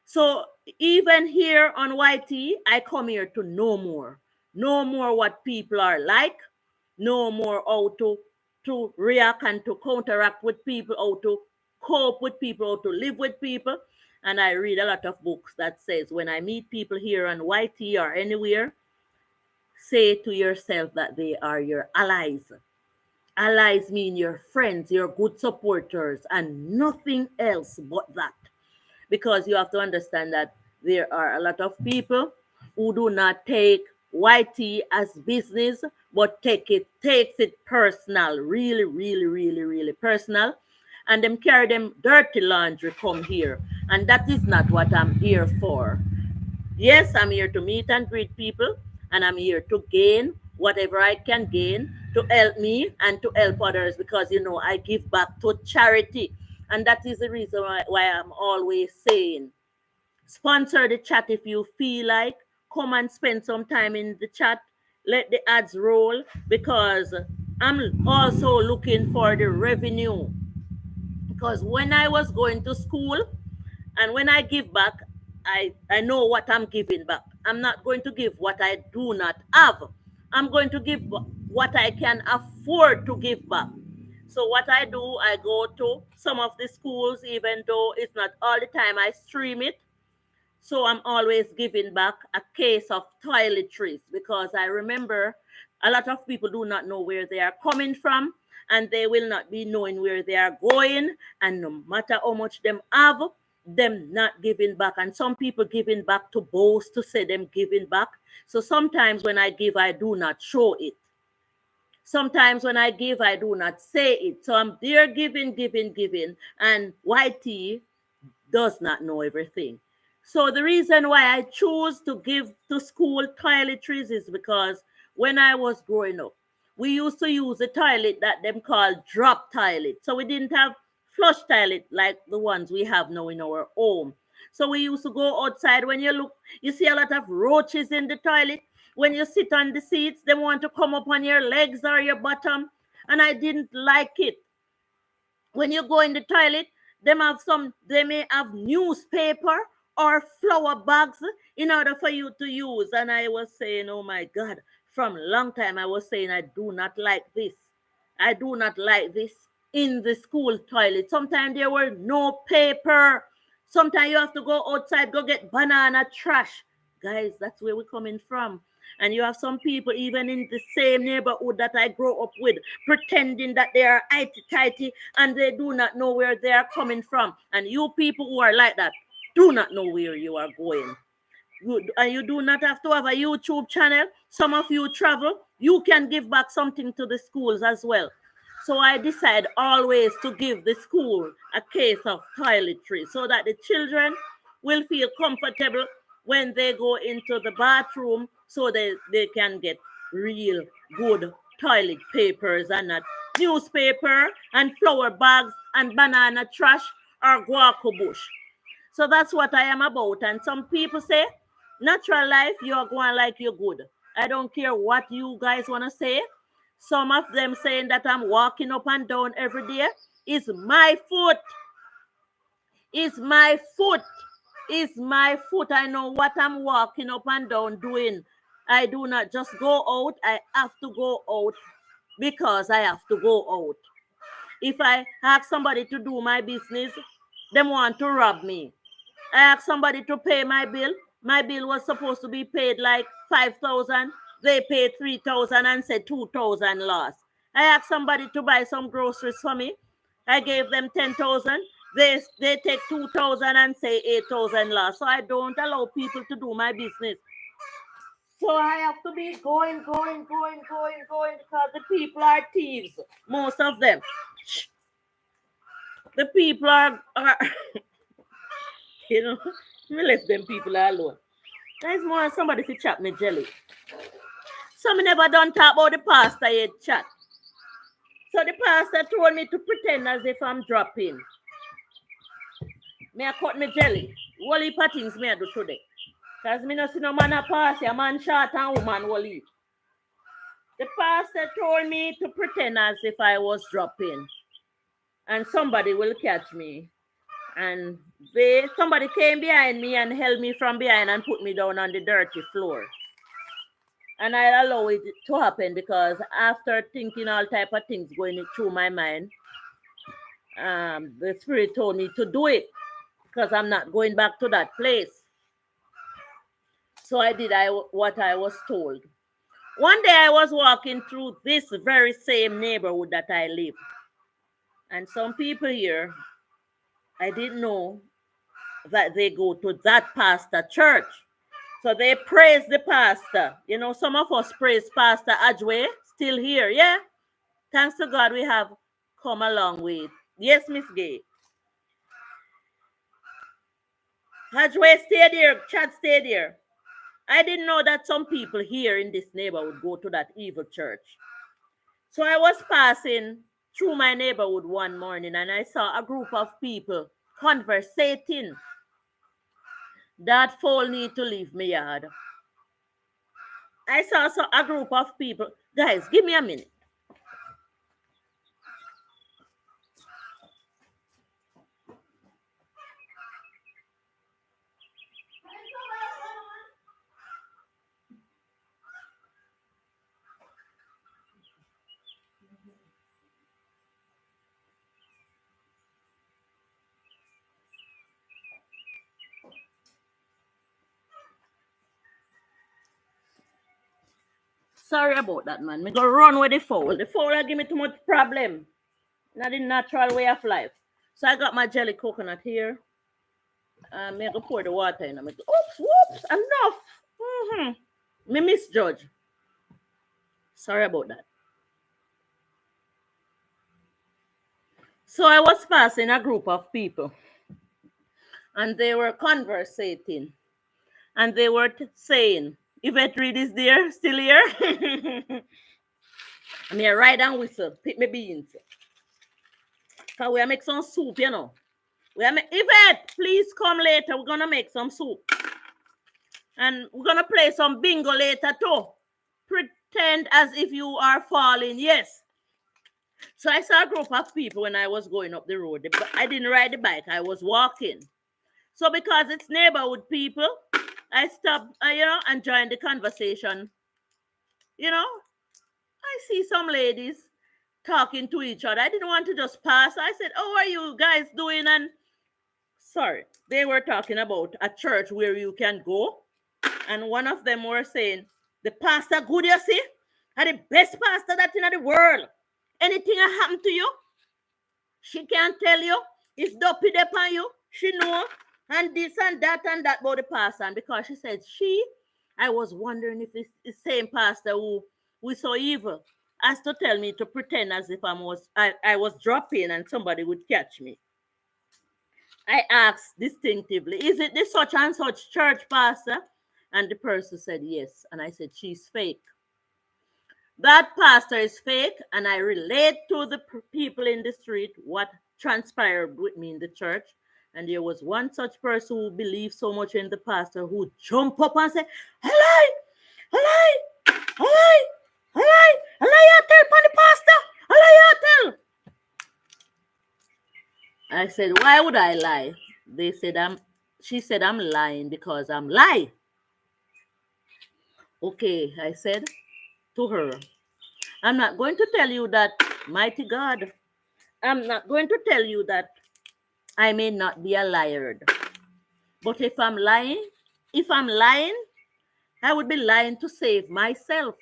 So even here on YT, I come here to know more. Know more what people are like. Know more how to react and to counteract with people, how to cope with people, how to live with people. And I read a lot of books that says when I meet people here on YT or anywhere, say to yourself that they are your allies. Allies mean your friends, your good supporters, and nothing else but that. Because you have to understand that there are a lot of people who do not take YT as business, but takes it personal, really, really, really, really personal. And them carry them dirty laundry come here. And that is not what I'm here for. Yes, I'm here to meet and greet people, and I'm here to gain whatever I can gain to help me and to help others because, I give back to charity. And that is the reason why I'm always saying, sponsor the chat if you feel like. Come and spend some time in the chat. Let the ads roll because I'm also looking for the revenue. Because when I was going to school, and when I give back, I know what I'm giving back. I'm not going to give what I do not have. I'm going to give what I can afford to give back. So what I do, I go to some of the schools, even though it's not all the time I stream it. So I'm always giving back a case of toiletries because I remember a lot of people do not know where they are coming from and they will not be knowing where they are going. And no matter how much them have, them not giving back. And some people giving back to boast to say them giving back. So sometimes when I give, I do not show it. Sometimes when I give, I do not say it. So I'm there giving, giving, giving. And YT does not know everything. So the reason why I choose to give to school toiletries is because when I was growing up, we used to use a toilet that them called drop toilet. So we didn't have flush toilet like the ones we have now in our home. So we used to go outside. When you look, you see a lot of roaches in the toilet. When you sit on the seats, they want to come up on your legs or your bottom. And I didn't like it. When you go in the toilet, they may have newspaper or flower bags in order for you to use. And I was saying, oh my God, from a long time I was saying I do not like this. I do not like this in the school toilet. Sometimes there were no paper. Sometimes you have to go outside, go get banana trash. Guys, that's where we're coming from. And you have some people, even in the same neighborhood that I grew up with, pretending that they are itty-tighty and they do not know where they are coming from. And you people who are like that do not know where you are going. And you do not have to have a YouTube channel. Some of you travel, you can give back something to the schools as well. So I decide always to give the school a case of toiletry so that the children will feel comfortable when they go into the bathroom so they can get real good toilet papers and not newspaper and flower bags and banana trash or guaco bush. So that's what I am about. And some people say, natural life, you're going like you're good. I don't care what you guys want to say. Some of them saying that I'm walking up and down every day. Is my foot. Is my foot. Is my foot. I know what I'm walking up and down doing. I do not just go out. I have to go out because I have to go out. If I ask somebody to do my business, they want to rob me. I asked somebody to pay my bill. My bill was supposed to be paid like 5,000. They paid 3,000 and said 2,000 loss. I asked somebody to buy some groceries for me. I gave them 10,000. They take 2,000 and say 8,000 loss. So I don't allow people to do my business. So I have to be going because the people are thieves. Most of them. The people are you know, me let them people alone. There's more somebody to chat me jelly. So me never done talk about the pastor yet chat. So the pastor told me to pretend as if I'm dropping. Me I cut me jelly. What heap of things me I do today. Because me no see no man a pass, a man short and woman will eat. The pastor told me to pretend as if I was dropping. And somebody will catch me. And somebody came behind me and held me from behind and put me down on the dirty floor. And I allow it to happen because after thinking all type of things going through my mind, the spirit told me to do it because I'm not going back to that place. So I did what I was told. One day I was walking through this very same neighborhood that I live. And some people here, I didn't know that they go to that pastor church. So they praise the pastor. You know, some of us praise Pastor Ajwe, still here, yeah? Thanks to God we have come a long way. Yes, Miss Gay. Ajwe stayed here, Chad stayed here. I didn't know that some people here in this neighborhood go to that evil church. So I was passing through my neighborhood one morning and I saw a group of people conversating. That fool need to leave me yard. I saw a group of people. Guys, give me a minute. Sorry about that, man. Me go run with the fowl. The fowl give me too much problem. Not the natural way of life. So I got my jelly coconut here. Me go pour the water in. Me go, oops, enough. Me misjudge. Sorry about that. So I was passing a group of people. And they were conversating. And they were saying, Yvette Reed is there, still here. I'm here ride and whistle, pick me beans. Because we make some soup, you know. Yvette, please come later. We're going to make some soup. And we're going to play some bingo later too. Pretend as if you are falling. Yes. So I saw a group of people when I was going up the road. I didn't ride the bike. I was walking. So because it's neighborhood people, I stopped, and joined the conversation. You know, I see some ladies talking to each other. I didn't want to just pass. I said, how are you guys doing? And sorry, they were talking about a church where you can go, and one of them were saying, the pastor good, you see, are the best pastor that's in the world. Anything that happened to you, she can tell you. If dopey upon you, she know. And this and that about the pastor. And because she said I was wondering if it's the same pastor who was so evil as to tell me to pretend as if I was dropping and somebody would catch me. I asked distinctively, is it this such and such church pastor? And the person said yes. And I said, she's fake. That pastor is fake, and I relate to the people in the street what transpired with me in the church. And there was one such person who believed so much in the pastor who jump up and say, "Hello, hello, hello, hello, hello, you tell upon the pastor, hello, you tell." I said, "Why would I lie?" They said, She said, "I'm lying because I'm lying." Okay, I said to her, I'm not going to tell you that, mighty God, I'm not going to tell you that I may not be a liar. But if I'm lying, I would be lying to save myself.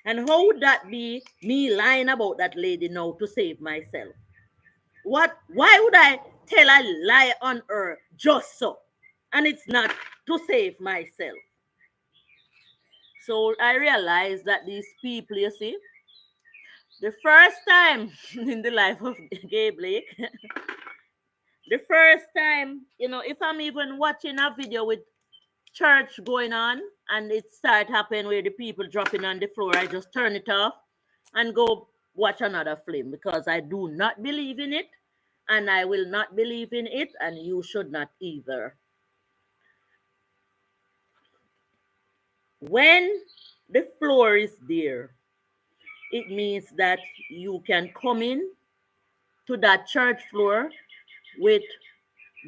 And how would that be me lying about that lady now to save myself? Why would I tell a lie on her just so? And it's not to save myself. So I realized that these people, you see, the first time in the life of Gay Blake, the first time, if I'm even watching a video with church going on and it start happening where the people dropping on the floor, I just turn it off and go watch another film because I do not believe in it and I will not believe in it, and you should not either. When the floor is there, it means that you can come in to that church floor with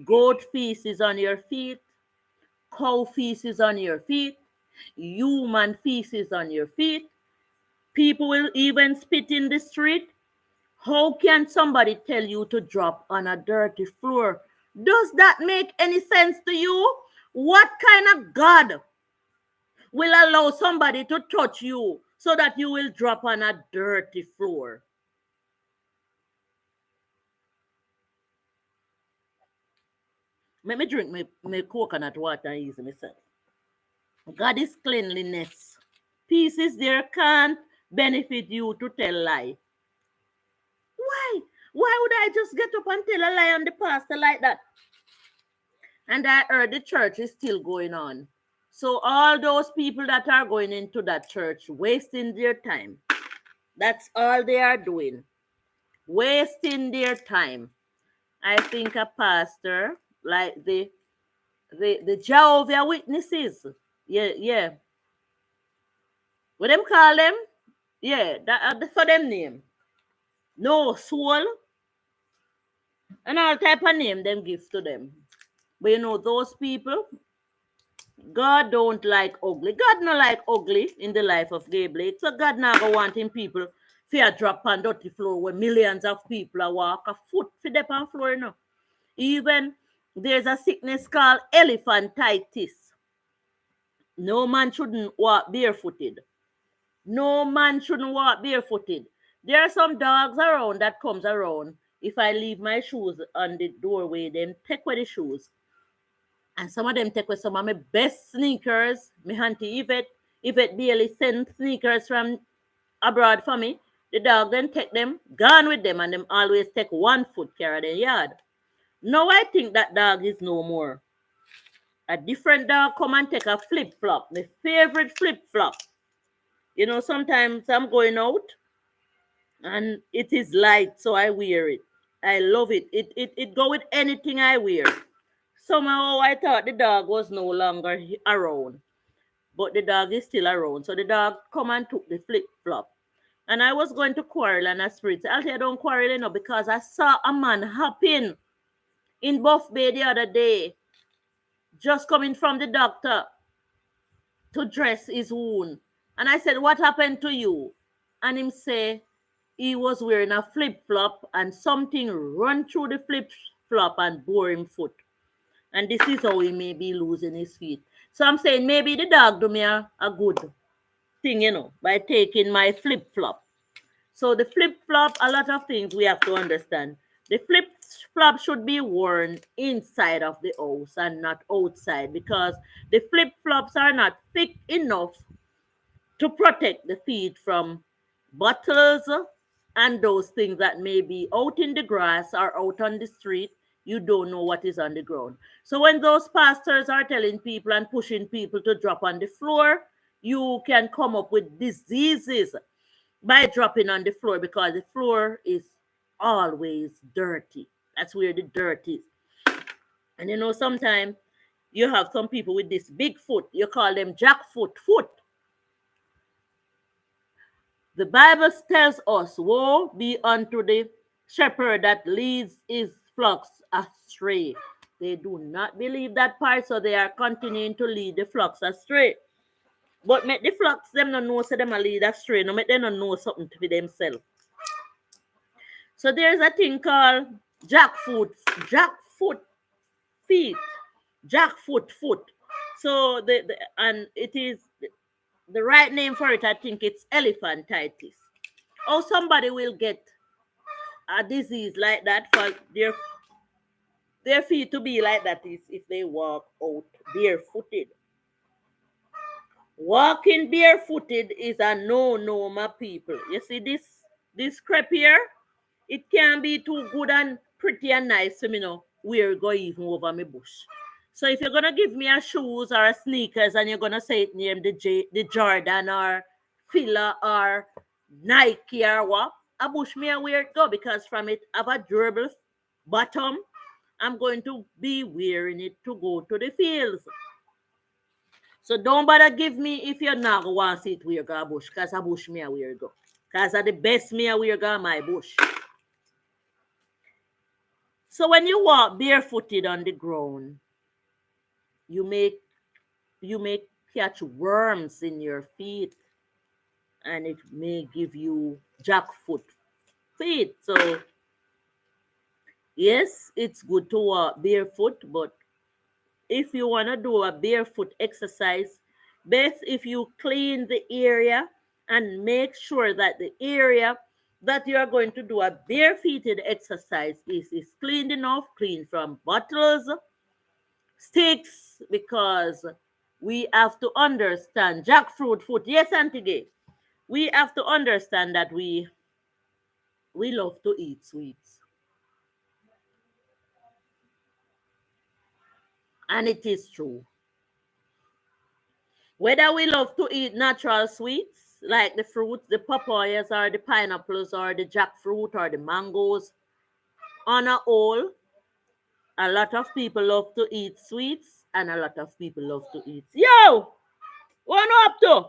goat feces on your feet, cow feces on your feet, human feces on your feet. People will even spit in the street. How can somebody tell you to drop on a dirty floor? Does that make any sense to you? What kind of God will allow somebody to touch you so that you will drop on a dirty floor? Let me drink my coconut water and ease myself. God is cleanliness. Peace is there can't benefit you to tell lie. Why? Why would I just get up and tell a lie on the pastor like that? And I heard the church is still going on. So all those people that are going into that church wasting their time. That's all they are doing. Wasting their time. I think a pastor like the Jehovah Witnesses. Yeah, yeah. What them call them? Yeah, that for them name. No soul and all type of name them give to them. But those people, God don't like ugly. God not like ugly in the life of Gay Blake. So God not go wanting people fear drop on dirty floor where millions of people are walk a foot for the on floor, Even there's a sickness called elephantitis. No man shouldn't walk barefooted. No man shouldn't walk barefooted. There are some dogs around that comes around. If I leave my shoes on the doorway, then take away the shoes. And some of them take away some of my best sneakers. My auntie Yvette Bailey sent sneakers from abroad for me. The dog then take them, gone with them, and them always take 1 foot carry the yard. Now I think that dog is no more. A different dog come and take a flip flop, my favorite flip flop. Sometimes I'm going out and it is light, so I wear it. I love it. It go with anything I wear. Somehow I thought the dog was no longer around, but the dog is still around. So the dog come and took the flip flop. And I was going to quarrel and a spirit. I'll tell you, I don't quarrel, because I saw a man hopping in Buff Bay the other day, just coming from the doctor to dress his wound. And I said, what happened to you? And him say, he was wearing a flip flop and something run through the flip flop and bore him foot. And this is how he may be losing his feet. So I'm saying maybe the dog do me a good thing, by taking my flip flop. So the flip flop, a lot of things we have to understand. The flip flop should be worn inside of the house and not outside, because the flip flops are not thick enough to protect the feet from bottles and those things that may be out in the grass or out on the street. You don't know what is on the ground. So when those pastors are telling people and pushing people to drop on the floor, you can come up with diseases by dropping on the floor, because the floor is always dirty. That's where the dirt is. And sometimes you have some people with this big foot. You call them jackfoot foot. The Bible tells us, woe be unto the shepherd that leads his flocks astray. They do not believe that part, so they are continuing to lead the flocks astray. But make the flocks them not know so them a lead astray. No make them not know something to be themselves. So there's a thing called jackfoot feet, jackfoot foot. So and it is the right name for it. I think it's elephantitis. Or somebody will get a disease like that for their feet to be like that is if they walk out barefooted. Walking barefooted is a no, my people. You see this crepe here? It can be too good and pretty and nice for me now. We're going even over my bush. So if you're gonna give me a shoes or a sneakers and you're gonna say it name the Jordan or Fila or Nike or what, a bush me and wear it go, because from it have a durable bottom. I'm going to be wearing it to go to the fields. So don't bother give me if you're not going to want to see it wear go a bush, because a bush me a wear go. Because the best me a wear go my bush. So when you walk barefooted on the ground, you may catch worms in your feet, and it may give you jackfoot feet. So yes, it's good to walk barefoot, but if you want to do a barefoot exercise, best if you clean the area and make sure that the area that you are going to do a barefooted exercise is cleaned enough, clean from bottles, sticks, because we have to understand jackfruit foot. Yes, Auntie Gay, we have to understand that we love to eat sweets, and it is true. Whether we love to eat natural sweets like the fruits, the papayas or the pineapples or the jackfruit or the mangoes, on a whole, a lot of people love to eat sweets and a lot of people love to eat. Yo! What up to?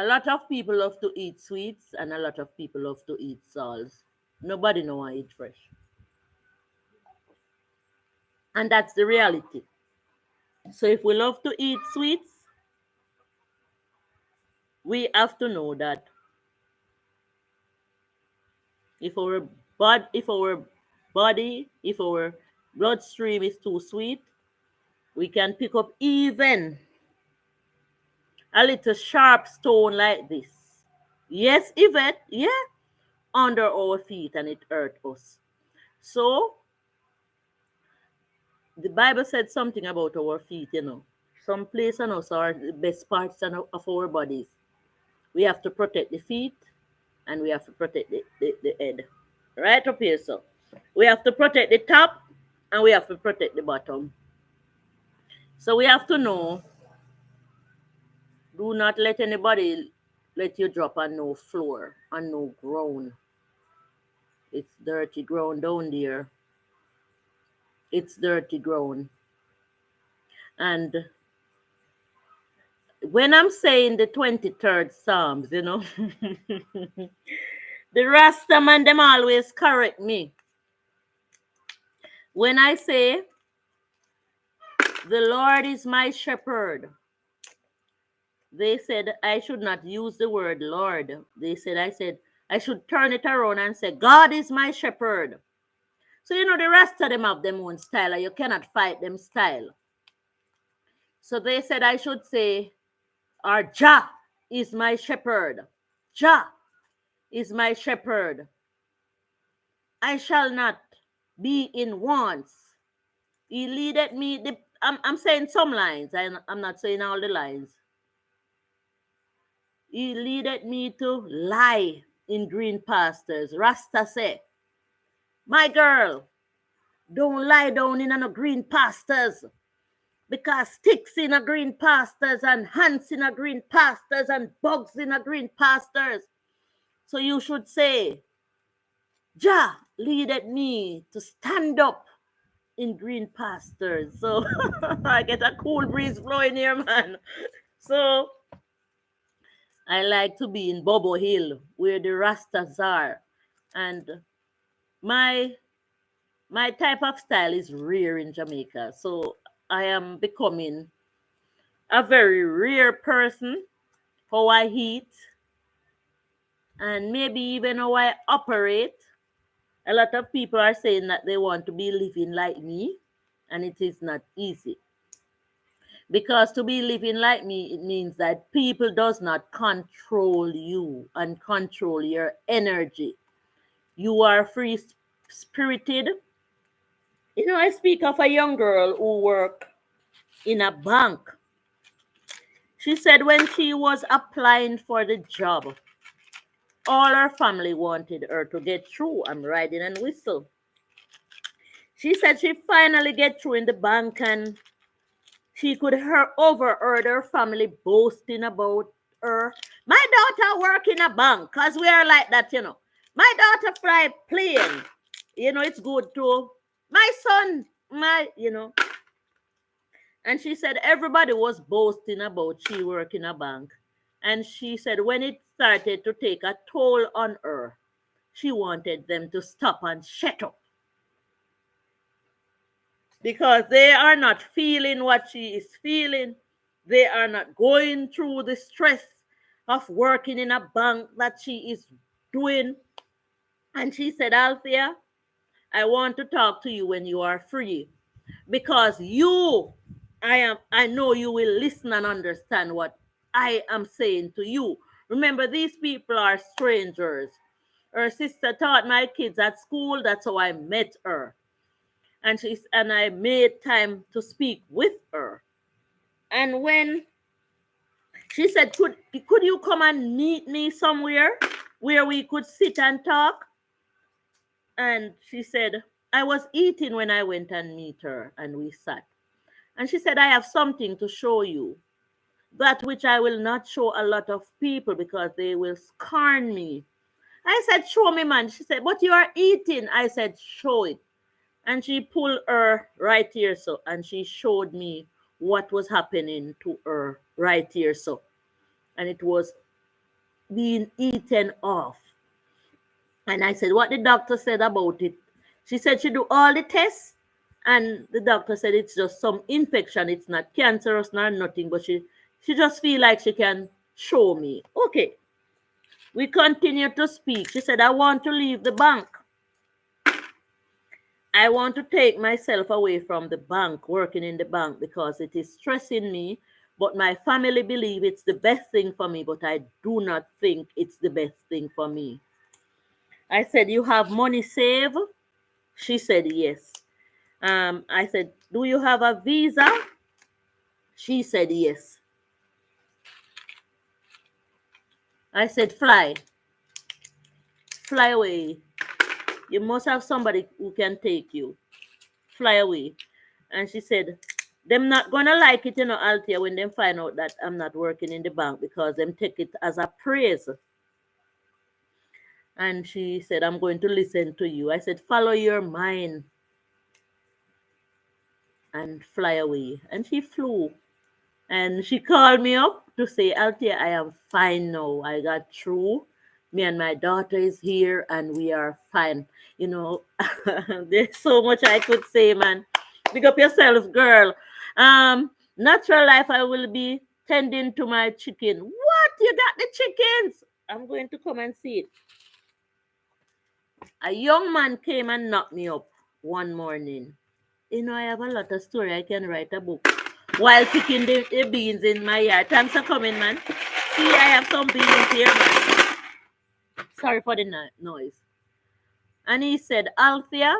A lot of people love to eat sweets and a lot of people love to eat salts. Nobody know I eat fresh. And that's the reality. So if we love to eat sweets, we have to know that if our body, if our bloodstream is too sweet, we can pick up even a little sharp stone like this. Yes, Yvette, yeah, under our feet, and it hurt us. So the Bible said something about our feet. Some place on us are the best parts of our bodies. We have to protect the feet and we have to protect the head. Right up here, so. We have to protect the top and we have to protect the bottom. So we have to know, do not let anybody let you drop on no floor, on no ground. It's dirty ground down there. It's dirty ground. And when I'm saying the 23rd Psalms, the Rasta man them always correct me. When I say, the Lord is my shepherd, they said I should not use the word Lord. I said I should turn it around and say, God is my shepherd. So, you know, the rest of them have their own style, and you cannot fight them style. So they said I should say, or Jah is my shepherd. Jah is my shepherd. I shall not be in wants. He leadeth me. I'm saying some lines. I'm not saying all the lines. He leadeth me to lie in green pastures. Rasta say, my girl, don't lie down in no green pastures. Because sticks in a green pastures and ants in a green pastures and bugs in a green pastures. So you should say, Jah leaded me to stand up in green pastures. So I get a cool breeze blowing here, man. So I like to be in Bobo Hill where the Rastas are. And my my type of style is rare in Jamaica. So I am becoming a very rare person, how I eat, and maybe even how I operate. A lot of people are saying that they want to be living like me, and it is not easy. Because to be living like me, it means that people does not control you and control your energy. You are free spirited. You know, I speak of a young girl who worked in a bank. She said when she was applying for the job, all her family wanted her to get through. I'm riding and whistle. She said she finally get through in the bank and she could overheard her family boasting about her. My daughter work in a bank, cause we are like that, you know. My daughter fly plane. You know, it's good too. My son, you know. And she said everybody was boasting about she work in a bank. And she said when it started to take a toll on her, she wanted them to stop and shut up. Because they are not feeling what she is feeling. They are not going through the stress of working in a bank that she is doing. And she said, Althea, I want to talk to you when you are free. Because I know you will listen and understand what I am saying to you. Remember, these people are strangers. Her sister taught my kids at school. That's how I met her. And I made time to speak with her. And when she said, could you come and meet me somewhere where we could sit and talk? And she said, I was eating when I went and meet her, and we sat. And she said, I have something to show you, that which I will not show a lot of people because they will scorn me. I said, show me, man. She said, but you are eating. I said, show it. And she pulled her right here, so, and she showed me what was happening to her right here, so. And it was being eaten off. And I said, what the doctor said about it? She said she do all the tests, and the doctor said it's just some infection. It's not cancerous nor nothing, but she just feel like she can show me. Okay. We continue to speak. She said, I want to leave the bank. I want to take myself away from the bank, working in the bank, because it is stressing me. But my family believe it's the best thing for me, but I do not think it's the best thing for me. I said, you have money saved? She said, yes. I said, do you have a visa? She said, yes. I said, fly. Fly away. You must have somebody who can take you. Fly away. And she said, them not gonna like it, Althea, when them find out that I'm not working in the bank because them take it as a praise. And she said, I'm going to listen to you. I said, follow your mind and fly away. And she flew. And she called me up to say, Althea, I am fine now. I got through. Me and my daughter is here and we are fine. There's so much I could say, man. Pick up yourself, girl. Natural life, I will be tending to my chicken. What? You got the chickens? I'm going to come and see it. A young man came and knocked me up one morning. You know, I have a lot of story. I can write a book while picking the beans in my yard. Thanks for coming, man. See, I have some beans here, man. Sorry for the noise. And he said, Althea,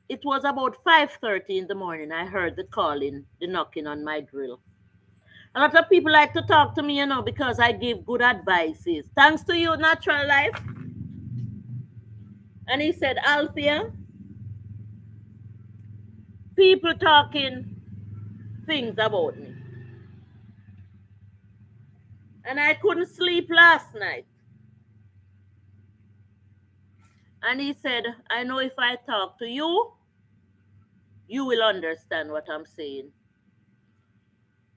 it was about 5:30 in the morning. I heard the calling, the knocking on my grill. A lot of people like to talk to me, you know, because I give good advices. Thanks to you, Natural Life. And he said, Althea, people talking things about me. And I couldn't sleep last night. And he said, I know if I talk to you, you will understand what I'm saying.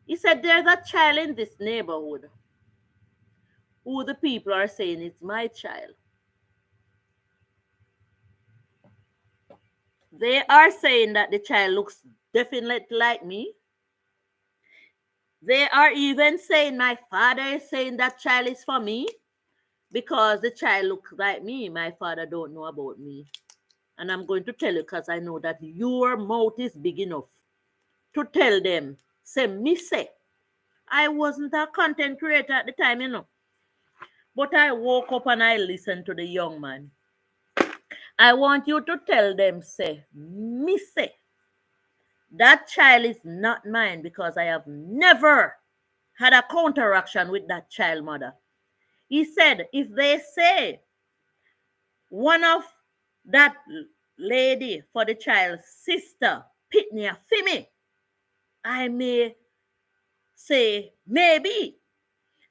He said, there's a child in this neighborhood who the people are saying it's my child. They are saying that the child looks definitely like me. They are even saying my father is saying that child is for me because the child looks like me. My father don't know about me. And I'm going to tell you because I know that your mouth is big enough to tell them, say, me say, I wasn't a content creator at the time, you know. But I woke up and I listened to the young man. I want you to tell them, say, me say, that child is not mine because I have never had a counteraction with that child mother. He said, if they say one of that lady for the child's sister, Pitney Fimi, I may say maybe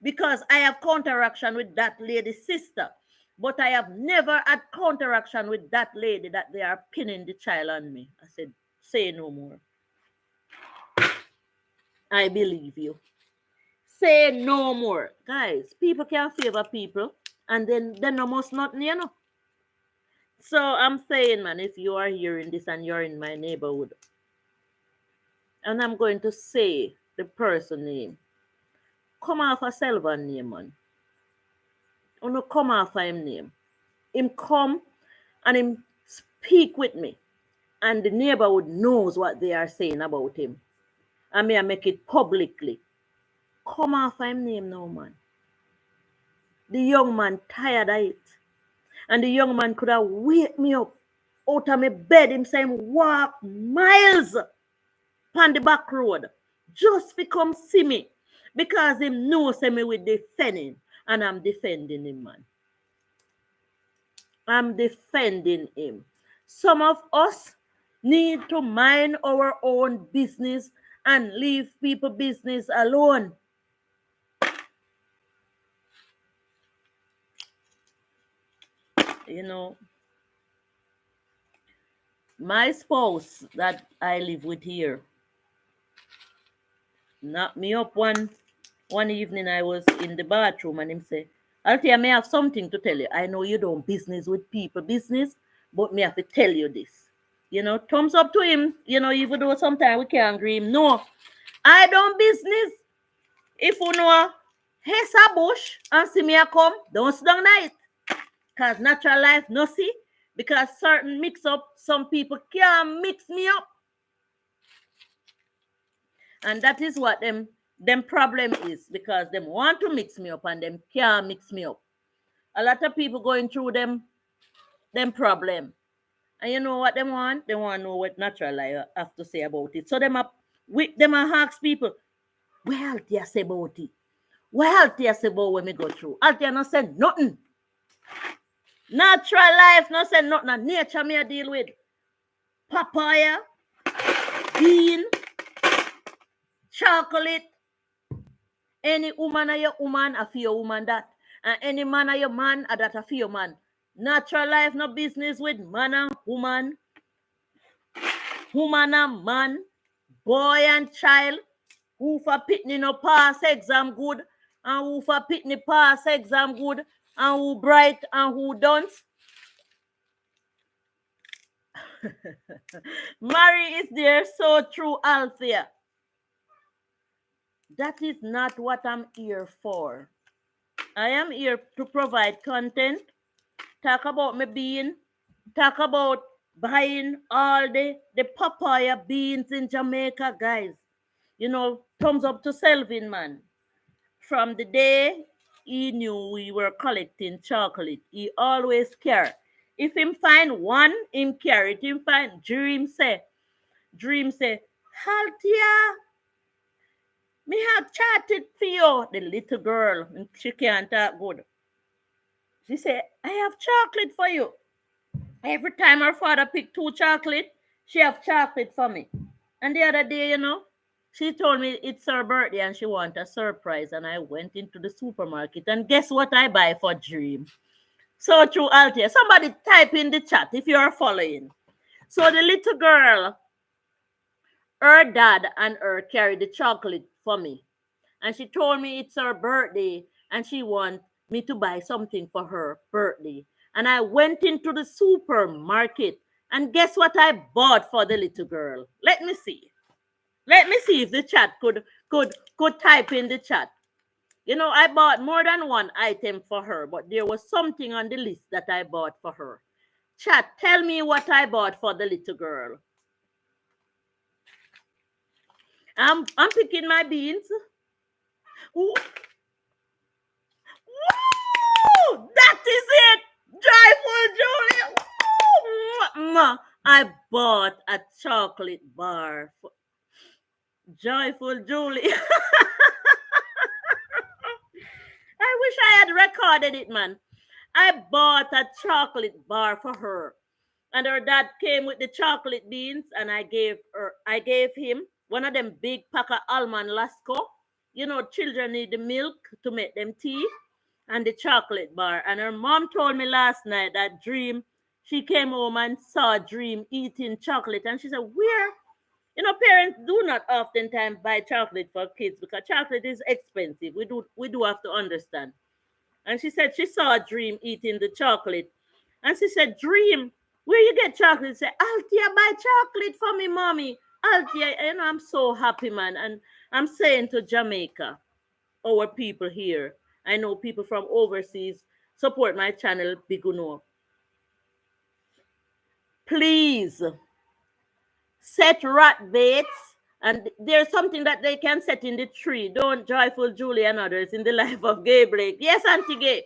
because I have counteraction with that lady's sister. But I have never had counteraction with that lady that they are pinning the child on me. I said, say no more. I believe you. Say no more. Guys, people can favor people and then they no must nothing, you know. So I'm saying, man, if you are hearing this and you're in my neighborhood, and I'm going to say the person name, come off a Selvan name, man. Or no come off him name. Him come and him speak with me. And the neighborhood knows what they are saying about him. And me I make it publicly. Come off him name now, man. The young man tired of it. And the young man could have wake me up out of my bed. Him saying walk miles on the back road just to come see me. Because him knows me with defending. And I'm defending him, man. I'm defending him. Some of us need to mind our own business and leave people business alone. You know, my spouse that I live with here knocked me up one evening. I was in the bathroom and him say, Althea, I may have something to tell you. I know you don't business with people business, but me have to tell you this. You know, thumbs up to him. You know, even though sometimes we can't agree him. No, I don't business. If you know Hesa bush and see me a come, don't sit down night. Because natural life no see. Because certain mix up, some people can't mix me up. And that is what them problem is. Because them want to mix me up and them can't mix me up. A lot of people going through them problem. And you know what them want? They want to know what natural life have to say about it. So them ask people, what else do you say about it? What else do you say about when we go through? Althea not said nothing. Natural life not say nothing. Nature me I deal with. Papaya, bean, chocolate. Any woman are your woman, a for your woman that. And any man are your man, a that a for your man. Natural life no business with man and woman. Woman and man. Boy and child. Who for pitney no pass exam good. And who for pitney pass exam good. And who bright and who don't. Mary is there, so true, Althea. That is not what I'm here for. I am here to provide content, talk about me being, talk about buying all the papaya beans in Jamaica, guys. You know, thumbs up to Selvin, man. From the day he knew we were collecting chocolate, he always care. If him find one, him carry it. Him find Dream say, Haltia, me have chatted for you. The little girl, she can't talk good. She said, I have chocolate for you. Every time her father pick two chocolate, she have chocolate for me. And the other day, you know, she told me it's her birthday and she want a surprise. And I went into the supermarket and guess what I buy for Dream? So true, Altia. Somebody type in the chat if you are following. So the little girl, her dad and her carried the chocolate for me. And she told me it's her birthday and she want me to buy something for her birthday. And I went into the supermarket and guess what I bought for the little girl? Let me see. Let me see if the chat could type in the chat. You know, I bought more than one item for her, but there was something on the list that I bought for her. Chat, tell me what I bought for the little girl. I'm picking my beans. Ooh, woo! That is it! Joyful Julie! Woo! I bought a chocolate bar for Joyful Julie. I wish I had recorded it, man. I bought a chocolate bar for her. And her dad came with the chocolate beans and I gave him one of them big pack of almond lasco. You know, children need the milk to make them tea and the chocolate bar. And her mom told me last night that Dream, she came home and saw Dream eating chocolate. And she said, where? You know, parents do not oftentimes buy chocolate for kids because chocolate is expensive. We do have to understand. And she said she saw Dream eating the chocolate. And she said, Dream, where you get chocolate? She said, Altia, buy chocolate for me, mommy. Altia, you know, I'm so happy, man. And I'm saying to Jamaica, our people here, I know people from overseas support my channel, Biguno. Please set rat baits. And there's something that they can set in the tree. Don't Joyful Julie and others in the life of Gay Blake. Yes, Auntie Gay.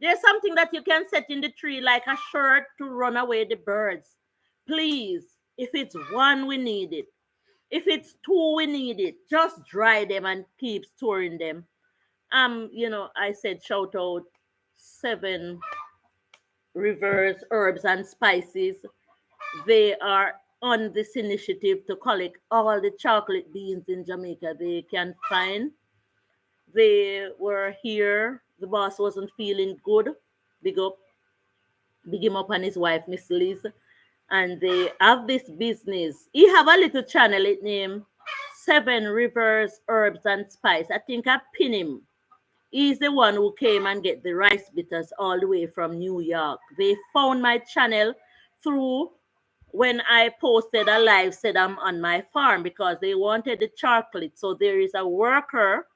There's something that you can set in the tree like a shirt to run away the birds. Please, if it's one, we need it. If it's two, we need it. Just dry them and keep storing them. You know, I said shout out 7 Rivers Herbs and Spices. They are on this initiative to collect all the chocolate beans in Jamaica they can find. They were here. The boss wasn't feeling good. Big up Big him up and his wife, Miss Liz. And they have this business. He have a little channel, it named 7 Rivers Herbs and Spice. I think I pin him. He's the one who came and get the rice bitters all the way from New York. They found my channel through when I posted a live said I'm on my farm because they wanted the chocolate. So there is a worker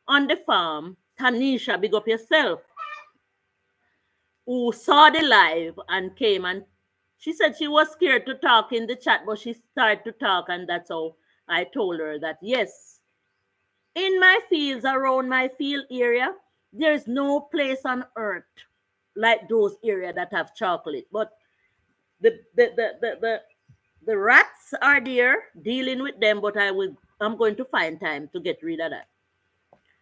on the farm, Tanisha, big up yourself, who saw the live and came and she said she was scared to talk in the chat, but she started to talk, and that's how I told her that yes, in my fields around my field area, there's no place on earth like those areas that have chocolate. But the rats are there dealing with them, but I'm going to find time to get rid of that.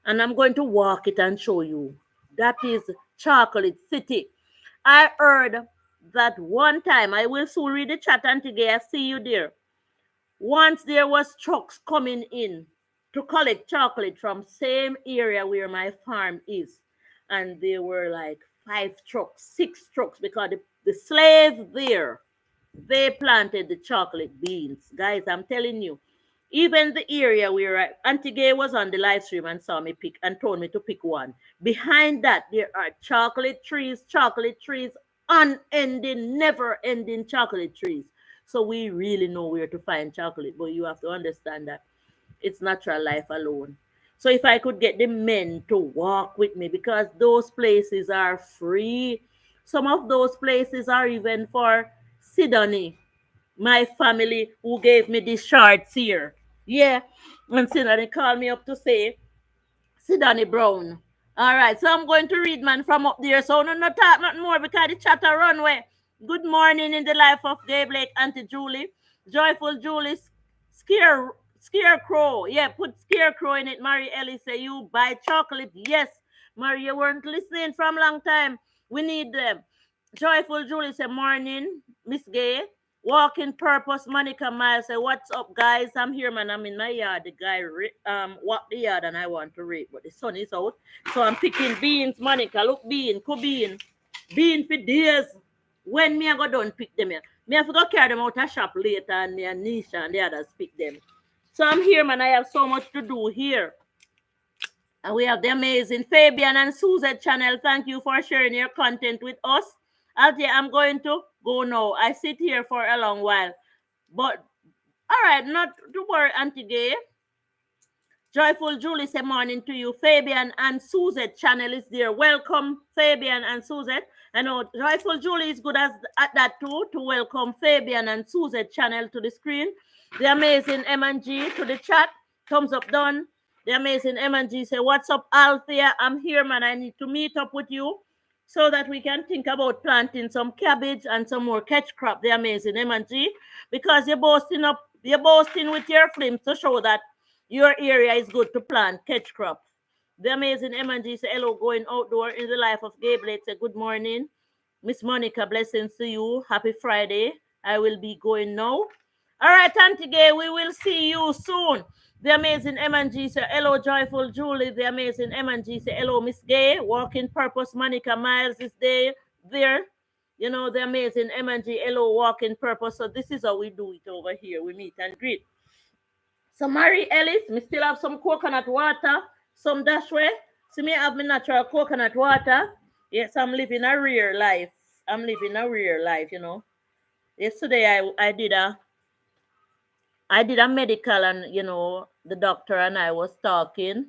And I'm going to walk it and show you. That is Chocolate City. I heard that one time, I will soon read the chat and today I see you there. Once there was trucks coming in to collect chocolate from same area where my farm is. And there were like 5 trucks, 6 trucks, because the slaves there, they planted the chocolate beans. Guys, I'm telling you, even the area where Auntie Gay was on the live stream and saw me pick and told me to pick one. Behind that, there are chocolate trees, unending, never ending chocolate trees. So we really know where to find chocolate, but you have to understand that it's natural life alone. So if I could get the men to walk with me, because those places are free. Some of those places are even for Sidonie, my family who gave me these shorts here. Yeah. And Sidonie called me up to say, Sidonie Brown. All right, so I'm going to read, man, from up there. So no, not talk nothing more because the chatter run way. Good morning in the life of Gay Blake, Auntie Julie. Joyful Julie, Scarecrow. Yeah, put Scarecrow in it. Mary Ellie say, you buy chocolate. Yes, Mary, you weren't listening from long time. We need them. Joyful Julie say, morning, Miss Gay. Walking purpose, Monica Miles say, what's up, guys? I'm here, man. I'm in my yard. The guy walked the yard and I want to read, but the sun is out. So I'm picking beans, Monica. Look, bean, bean for days. When me I go done pick them here. Me have to go carry them out of shop later and Nisha and the others pick them. So I'm here, man. I have so much to do here. And we have the amazing Fabian and Susan channel. Thank you for sharing your content with us. Althea, I'm going to go now. I sit here for a long while. But, all right, not to worry, Auntie Gay. Joyful Julie, say morning to you. Fabian and Suzette channel is there. Welcome, Fabian and Suzette. I know Joyful Julie is good at that too, to welcome Fabian and Suzette channel to the screen. The amazing M&G to the chat. Thumbs up done. The amazing M&G say, what's up, Althea? I'm here, man. I need to meet up with you so that we can think about planting some cabbage and some more catch crop. The amazing M&G, because you're boasting with your flames to show that your area is good to plant catch crops. The amazing M&G say, hello, going outdoor in the life of Gabe Blake. Say, good morning. Miss Monica, blessings to you. Happy Friday. I will be going now. All right, Auntie Gay, we will see you soon. The amazing M&G say, hello, Joyful Julie. The amazing M&G say, hello, Miss Gay. Walking Purpose, Monica Miles is there. You know, the amazing M&G, hello, Walking Purpose. So this is how we do it over here. We meet and greet. So Mary Ellis, me still have some coconut water, some dashway. See me have my natural coconut water. Yes, I'm living a rare life. I'm living a rare life, you know. Yesterday I did a medical, and you know, the doctor and I was talking,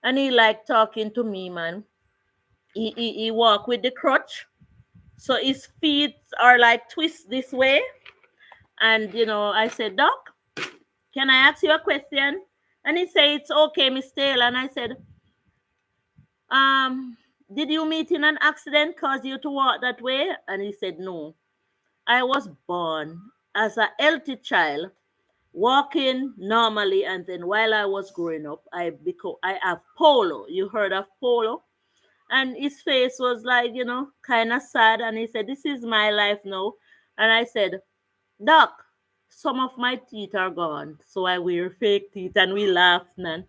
and he liked talking to me, man. He walk with the crutch. So his feet are like twist this way. And you know, I said, Doc, can I ask you a question? And he said, it's okay, Miss Taylor. And I said, did you meet in an accident cause you to walk that way? And he said, no. I was born as a healthy child, walking normally, and then while I was growing up, I have polo. You heard of polo? And his face was like, you know, kind of sad. And he said, this is my life now. And I said, Doc, some of my teeth are gone, so I wear fake teeth. And we laughed, man.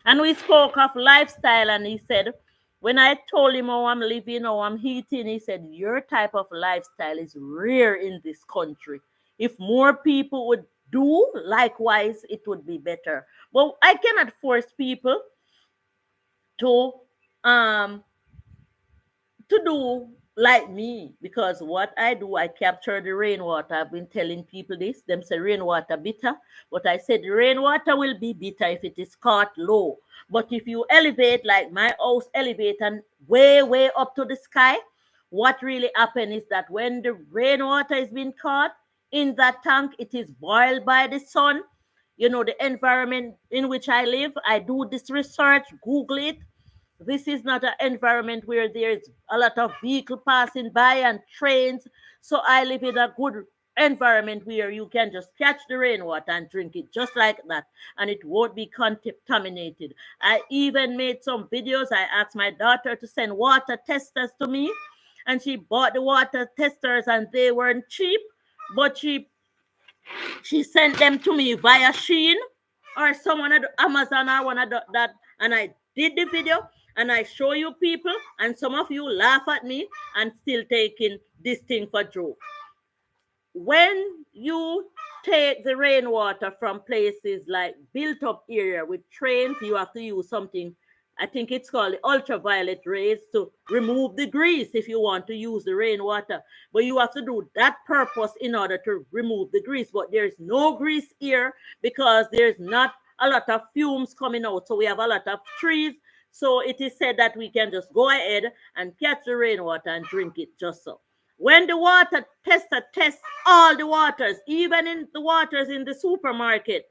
And we spoke of lifestyle, and he said, when I told him how I'm living, how I'm eating, he said, your type of lifestyle is rare in this country. If more people would do likewise, it would be better. But I cannot force people to um do like me, because what I do, I capture the rainwater. I've been telling people this. Them say rainwater bitter, but I said the rainwater will be bitter if it is caught low. But if you elevate, like my house elevate and way up to the sky, what really happens is that when the rainwater is being caught in that tank, it is boiled by the sun. You know, the environment in which I live, I do this research, Google it. This is not an environment where there's a lot of vehicle passing by and trains. So I live in a good environment where you can just catch the rainwater and drink it just like that, and it won't be contaminated. I even made some videos. I asked my daughter to send water testers to me, and she bought the water testers, and they weren't cheap, but she sent them to me via Shein or someone at Amazon or one of that, and I did the video and I show you people, and some of you laugh at me and still taking this thing for joke. When you take the rainwater from places like built up area with trains, you have to use something, I think it's called the ultraviolet rays, to remove the grease if you want to use the rainwater. But you have to do that purpose in order to remove the grease. But there's no grease here because there's not a lot of fumes coming out. So we have a lot of trees. So it is said that we can just go ahead and catch the rainwater and drink it just so. When the water tester tests all the waters, even in the waters in the supermarket,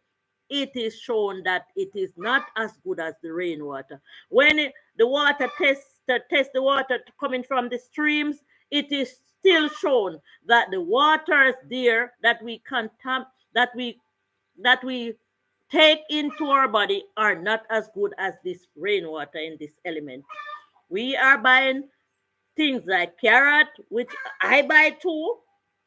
it is shown that it is not as good as the rainwater. When the water tester tests the water coming from the streams, it is still shown that the waters there that we that we take into our body are not as good as this rainwater in this element. We are buying things like carrot, which I buy too,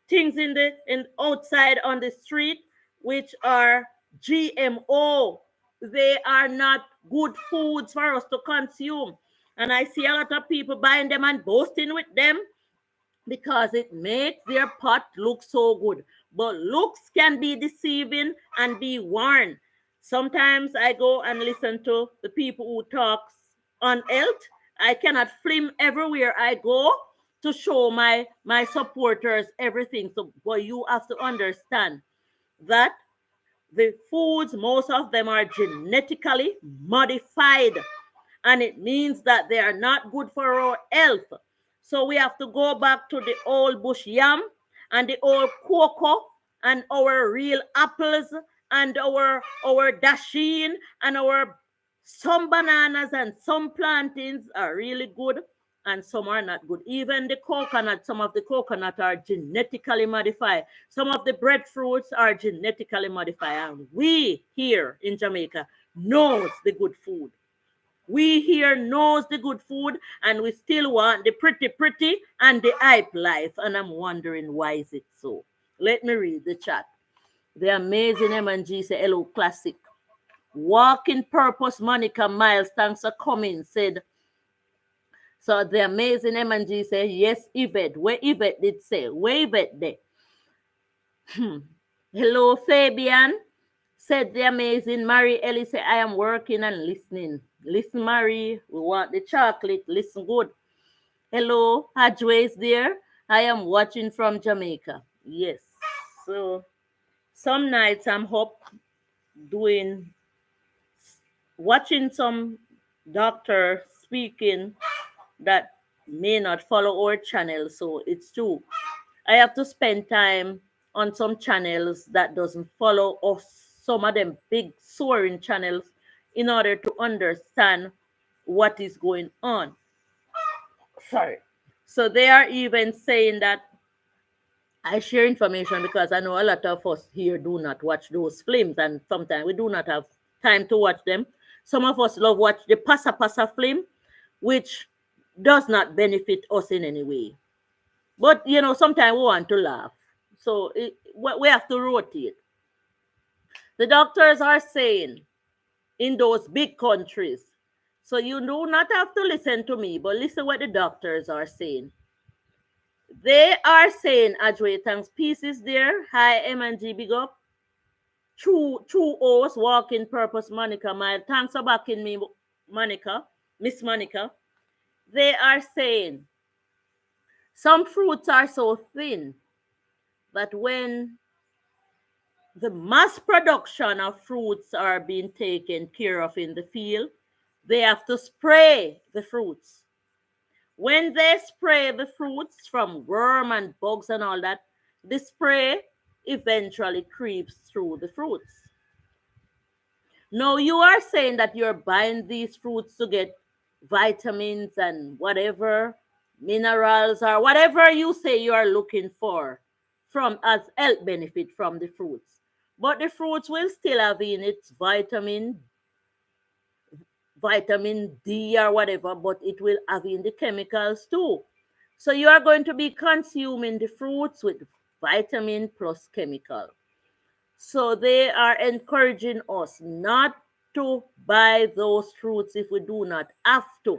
things in outside on the street, which are GMO. They are not good foods for us to consume. And I see a lot of people buying them and boasting with them because it makes their pot look so good. But looks can be deceiving and be warned. Sometimes I go and listen to the people who talks on health. I cannot film everywhere I go to show my supporters everything. So, but you have to understand that the foods, most of them are genetically modified, and it means that they are not good for our health. So we have to go back to the old bush yam and the old cocoa and our real apples and our dasheen and our some bananas and some plantains are really good and some are not good. Even the coconut, some of the coconut are genetically modified. Some of the breadfruits are genetically modified. And we here in Jamaica knows the good food. We here knows the good food and we still want the pretty and the hype life. And I'm wondering why is it so? Let me read the chat. The amazing M&G say hello classic. Walking purpose Monica Miles, thanks for coming, said. So the amazing M&G say yes, Yvette. Where Yvette did say? Where Yvette there? Hello Fabian. Said the amazing Mary Ellie say, I am working and listening. Listen, Mary, we want the chocolate. Listen good. Hello, Hajwe is there. I am watching from Jamaica. Yes. So some nights I'm up doing watching some doctor speaking that may not follow our channel. So it's true. I have to spend time on some channels that doesn't follow us, some of them big soaring channels, in order to understand what is going on. Sorry. So they are even saying that I share information because I know a lot of us here do not watch those films and sometimes we do not have time to watch them. Some of us love watch the Pasa Pasa film, which does not benefit us in any way. But you know, sometimes we want to laugh. So we have to rotate. The doctors are saying in those big countries. So you do not have to listen to me, but listen what the doctors are saying. They are saying, Ajwe, thanks, peace is there. Hi, M&G, big up. True O's, walking purpose, Monica, my thanks for backing me, Monica, Miss Monica. They are saying some fruits are so thin that when the mass production of fruits are being taken care of in the field, they have to spray the fruits. When they spray the fruits from worm and bugs and all that, the spray eventually creeps through the fruits. Now you are saying that you're buying these fruits to get vitamins and whatever minerals or whatever you say you are looking for from as health benefit from the fruits. But the fruits will still have in it vitamin D or whatever, but it will have in the chemicals too. So you are going to be consuming the fruits with vitamin plus chemical. So they are encouraging us not to buy those fruits if we do not have to,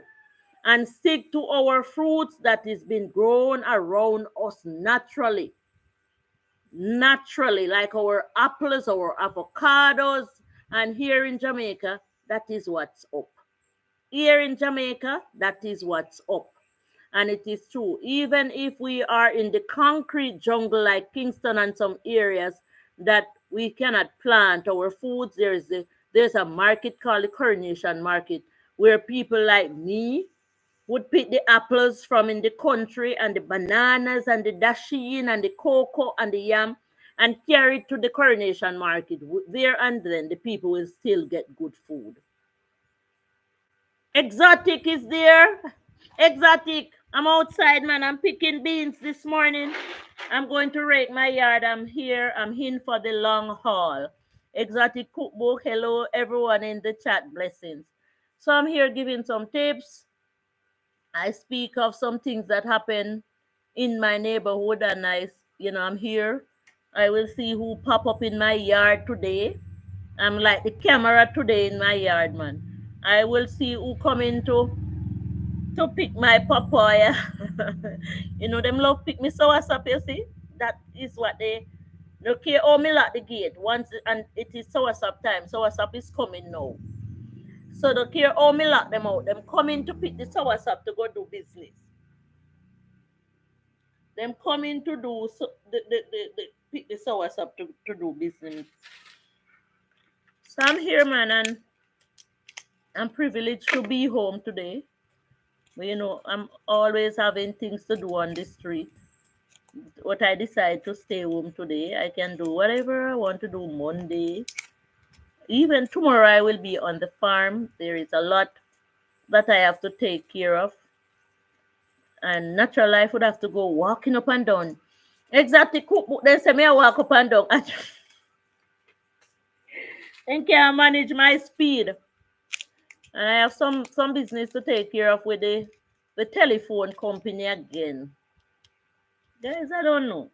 and stick to our fruits that is been grown around us naturally. Naturally, like our apples, our avocados, and here in Jamaica, that is what's up. Here in Jamaica, that is what's up. And it is true. Even if we are in the concrete jungle like Kingston and some areas that we cannot plant our foods, there's a market called the Coronation Market where people like me would pick the apples from in the country and the bananas and the dasheen and the cocoa and the yam and carry it to the Coronation Market. There and then the people will still get good food. Exotic is there. Exotic. I'm outside, man. I'm picking beans this morning. I'm going to rake my yard. I'm here. I'm in for the long haul. Exotic cookbook. Hello, everyone in the chat. Blessings. So I'm here giving some tips. I speak of some things that happen in my neighborhood, and I'm here. I will see who pop up in my yard today. I'm like the camera today in my yard, man. I will see who come in to pick my papaya. Them love pick me sour sap, you see? That is what they care. Oh, me lock the gate once, and it is sour sap time. Sour sap is coming now. So they care. Oh, me lock them out. Them coming to pick the sour sap to go do business. Them coming to do the pick the sour sap to do business. So I'm here, man, and I'm privileged to be home today. But, I'm always having things to do on the street. What I decide to stay home today, I can do whatever I want to do Monday. Even tomorrow, I will be on the farm. There is a lot that I have to take care of. And natural life would have to go walking up and down. Exactly, cookbook. They say me I walk up and down. And can't manage my speed. And I have some business to take care of with the telephone company again. Guys, I don't know.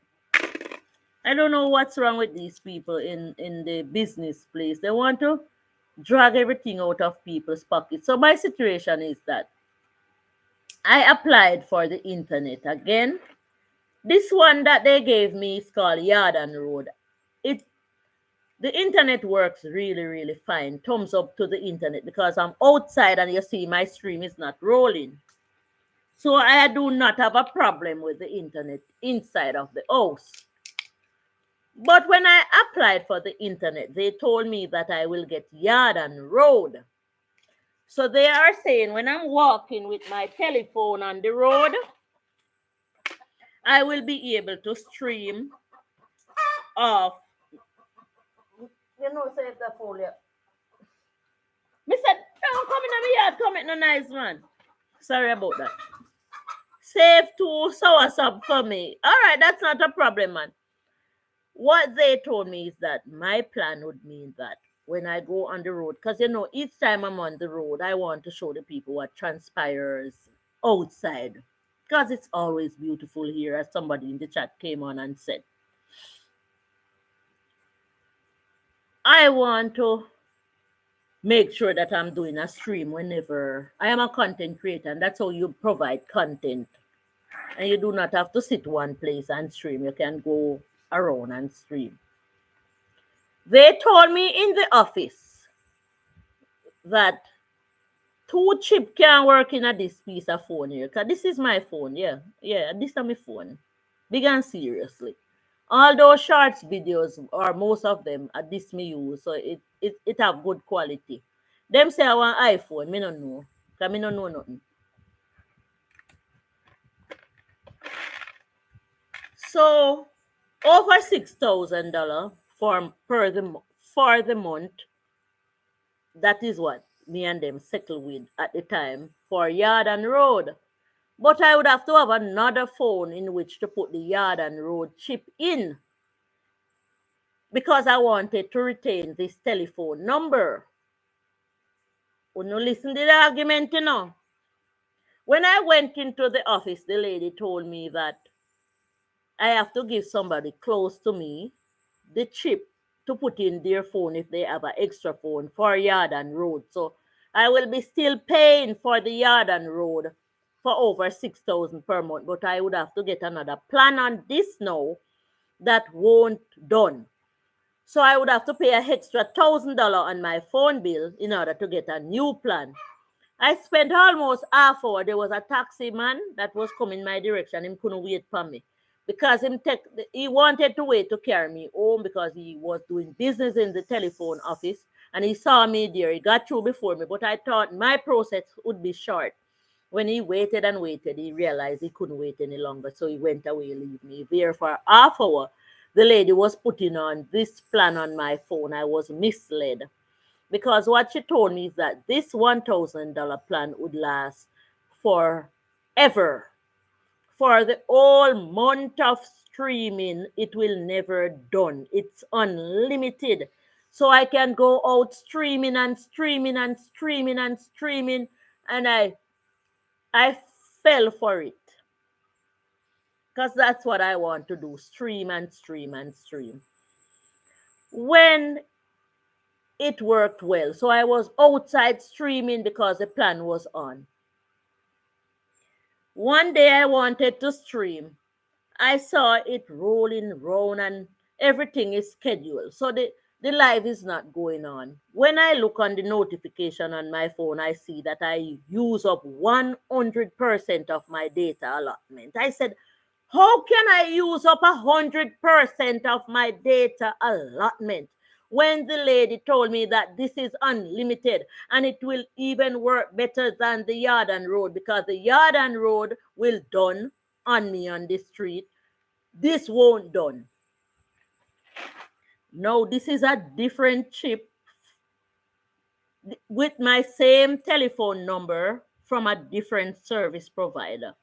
I don't know what's wrong with these people in the business place. They want to drag everything out of people's pockets. So my situation is that I applied for the internet again. This one that they gave me is called Yard and Road. The internet works really, really fine. Thumbs up to the internet because I'm outside and you see my stream is not rolling. So I do not have a problem with the internet inside of the house. But when I applied for the internet, they told me that I will get Yard and Road. So they are saying when I'm walking with my telephone on the road, I will be able to stream off. Save the folio. Me said, don't come in my yard, come in no nice man. Sorry about that. Save 2 sour sub for me. All right, that's not a problem, man. What they told me is that my plan would mean that when I go on the road, because each time I'm on the road, I want to show the people what transpires outside. Because it's always beautiful here, as somebody in the chat came on and said. I want to make sure that I'm doing a stream whenever I am a content creator, and that's how you provide content. And you do not have to sit one place and stream. You can go around and stream. They told me in the office that 2 chip can work in this piece of phone here. Because this is my phone, yeah. Yeah, this is my phone. Big and seriously. All those shorts videos, or most of them, are this me use. So it have good quality. Them say I want iPhone. Me don't know. Because me don't know nothing. So over $6,000 for the month. That is what me and them settled with at the time for Yard and Road. But I would have to have another phone in which to put the Yard and Road chip in because I wanted to retain this telephone number. Listen to the argument, When I went into the office, the lady told me that I have to give somebody close to me the chip to put in their phone if they have an extra phone for Yard and Road. So I will be still paying for the Yard and Road for over $6,000 per month, but I would have to get another plan on this now that won't done. So I would have to pay an extra $1,000 on my phone bill in order to get a new plan. I spent almost half hour. There was a taxi man that was coming my direction. He couldn't wait for me because he wanted to wait to carry me home because he was doing business in the telephone office and he saw me there. He got through before me, but I thought my process would be short. When he waited and waited, he realized he couldn't wait any longer, so he went away, leave me there for half hour. The lady was putting on this plan on my phone. I was misled because what she told me is that this $1,000 plan would last forever. For the whole month of streaming, it will never done. It's unlimited. So I can go out streaming and streaming and streaming and streaming, and I fell for it because that's what I want to do, stream and stream and stream. When it worked well, so I was outside streaming because the plan was on. One day I wanted to stream. I saw it rolling round and everything is scheduled. So the live is not going on. When I look on the notification on my phone, I see that I use up 100% of my data allotment. I said, how can I use up 100% of my data allotment? When the lady told me that this is unlimited and it will even work better than the yard and road, because the yard and road will done on me on the street. This won't done. No, this is a different chip with my same telephone number from a different service provider.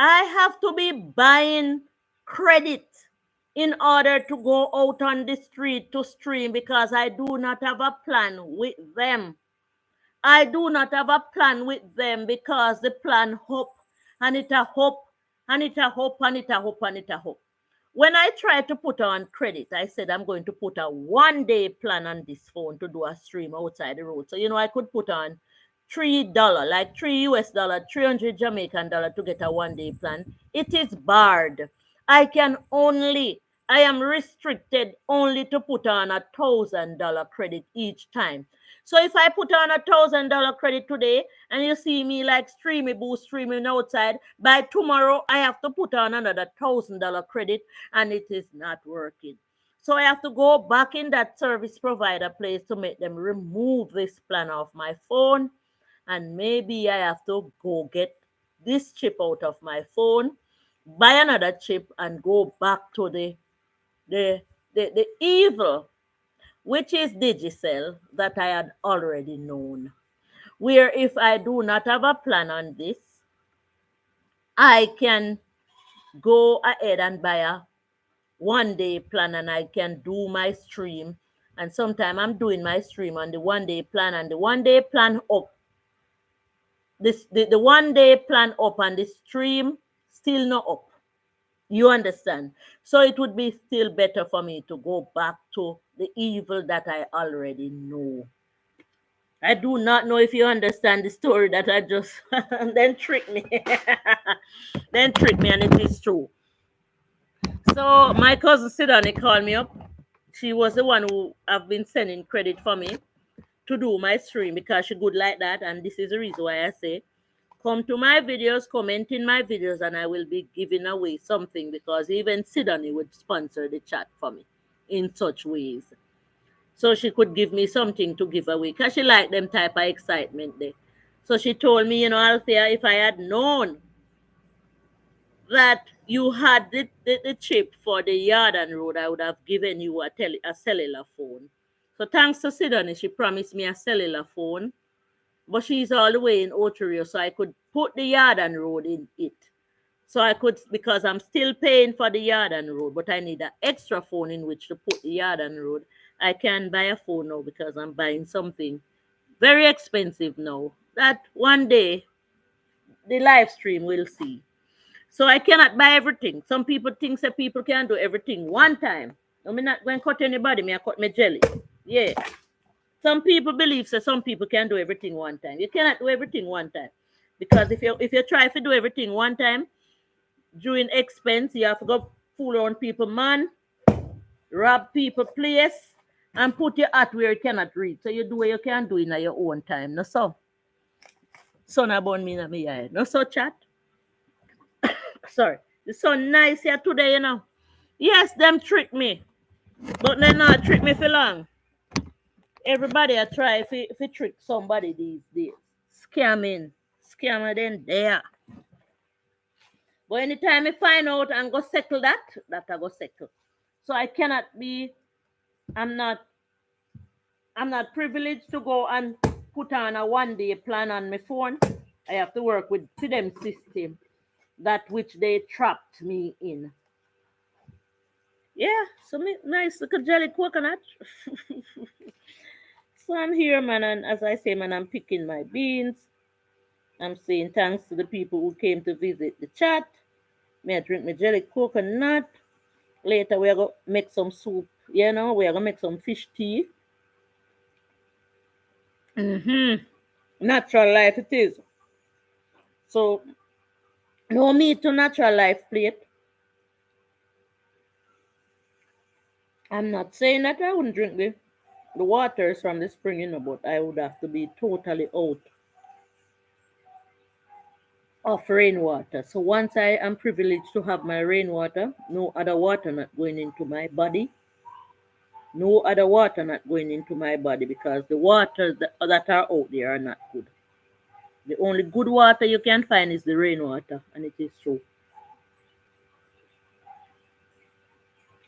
I have to be buying credit in order to go out on the street to stream because I do not have a plan with them. I do not have a plan with them because the plan hop and it a hop and it a hop and it a hop and it a hop. When I tried to put on credit, I said I'm going to put a 1 day plan on this phone to do a stream outside the road. So, I could put on $3, like $3 US, 300 Jamaican dollar to get a 1 day plan. It is barred. I am restricted only to put on $1,000 credit each time. So if I put on $1,000 credit today and you see me like streaming outside, by tomorrow I have to put on another $1,000 credit and it is not working. So I have to go back in that service provider place to make them remove this plan off my phone. And maybe I have to go get this chip out of my phone, buy another chip, and go back to the evil, which is Digicel, that I had already known. Where if I do not have a plan on this, I can go ahead and buy a 1 day plan and I can do my stream. And sometimes I'm doing my stream on the 1 day plan, and the 1 day plan up. The 1 day plan up and the stream still not up. You understand? So it would be still better for me to go back to the evil that I already know. I do not know if you understand the story that I just then trick me. Then trick me, and it is true. So my cousin Sidani called me up. She was the one who have been sending credit for me to do my stream because she good like that. And this is the reason why I say come to my videos, comment in my videos, and I will be giving away something because even Sidani would sponsor the chat for me in such ways. So she could give me something to give away because she liked them type of excitement there. So she told me, Althea, if I had known that you had the chip for the yard and road, I would have given you a cellular phone. So thanks to Sidani, she promised me a cellular phone, but she's all the way in Ontario, so I could put the yard and road in it. So I could, because I'm still paying for the yard and road, but I need an extra phone in which to put the yard and road. I can buy a phone now because I'm buying something very expensive now that one day the live stream will see. So I cannot buy everything. Some people think that people can do everything one time. I'm not going to cut anybody, I cut my jelly. Yeah. Some people believe that some people can do everything one time. You cannot do everything one time. Because if you try to do everything one time, during expense, you have to go fool around people, man, rob people place, and put your hat where you cannot reach. So you do what you can do in your own time. No so. Sun about me in my eye. No so chat. Sorry. The sun nice here today, Yes, them trick me. But they not trick me for long. Everybody I try if you trick somebody these days. Scamming. Scammer then there. But anytime I find out and go settle that I go settle. So I cannot be, I'm not I'm not privileged to go and put on a 1 day plan on my phone. I have to work with them system, that which they trapped me in. Yeah, so nice little jelly coconut. So I'm here, man, and as I say, man, I'm picking my beans. I'm saying thanks to the people who came to visit the chat. May I drink my jelly coconut. Later we're gonna make some soup. We're gonna make some fish tea. Natural life it is. So no meat to natural life plate. I'm not saying that I wouldn't drink the waters from the spring, but I would have to be totally out of rainwater. So once I am privileged to have my rainwater, no other water not going into my body. No other water not going into my body, because the waters that are out there are not good. The only good water you can find is the rainwater, and it is true.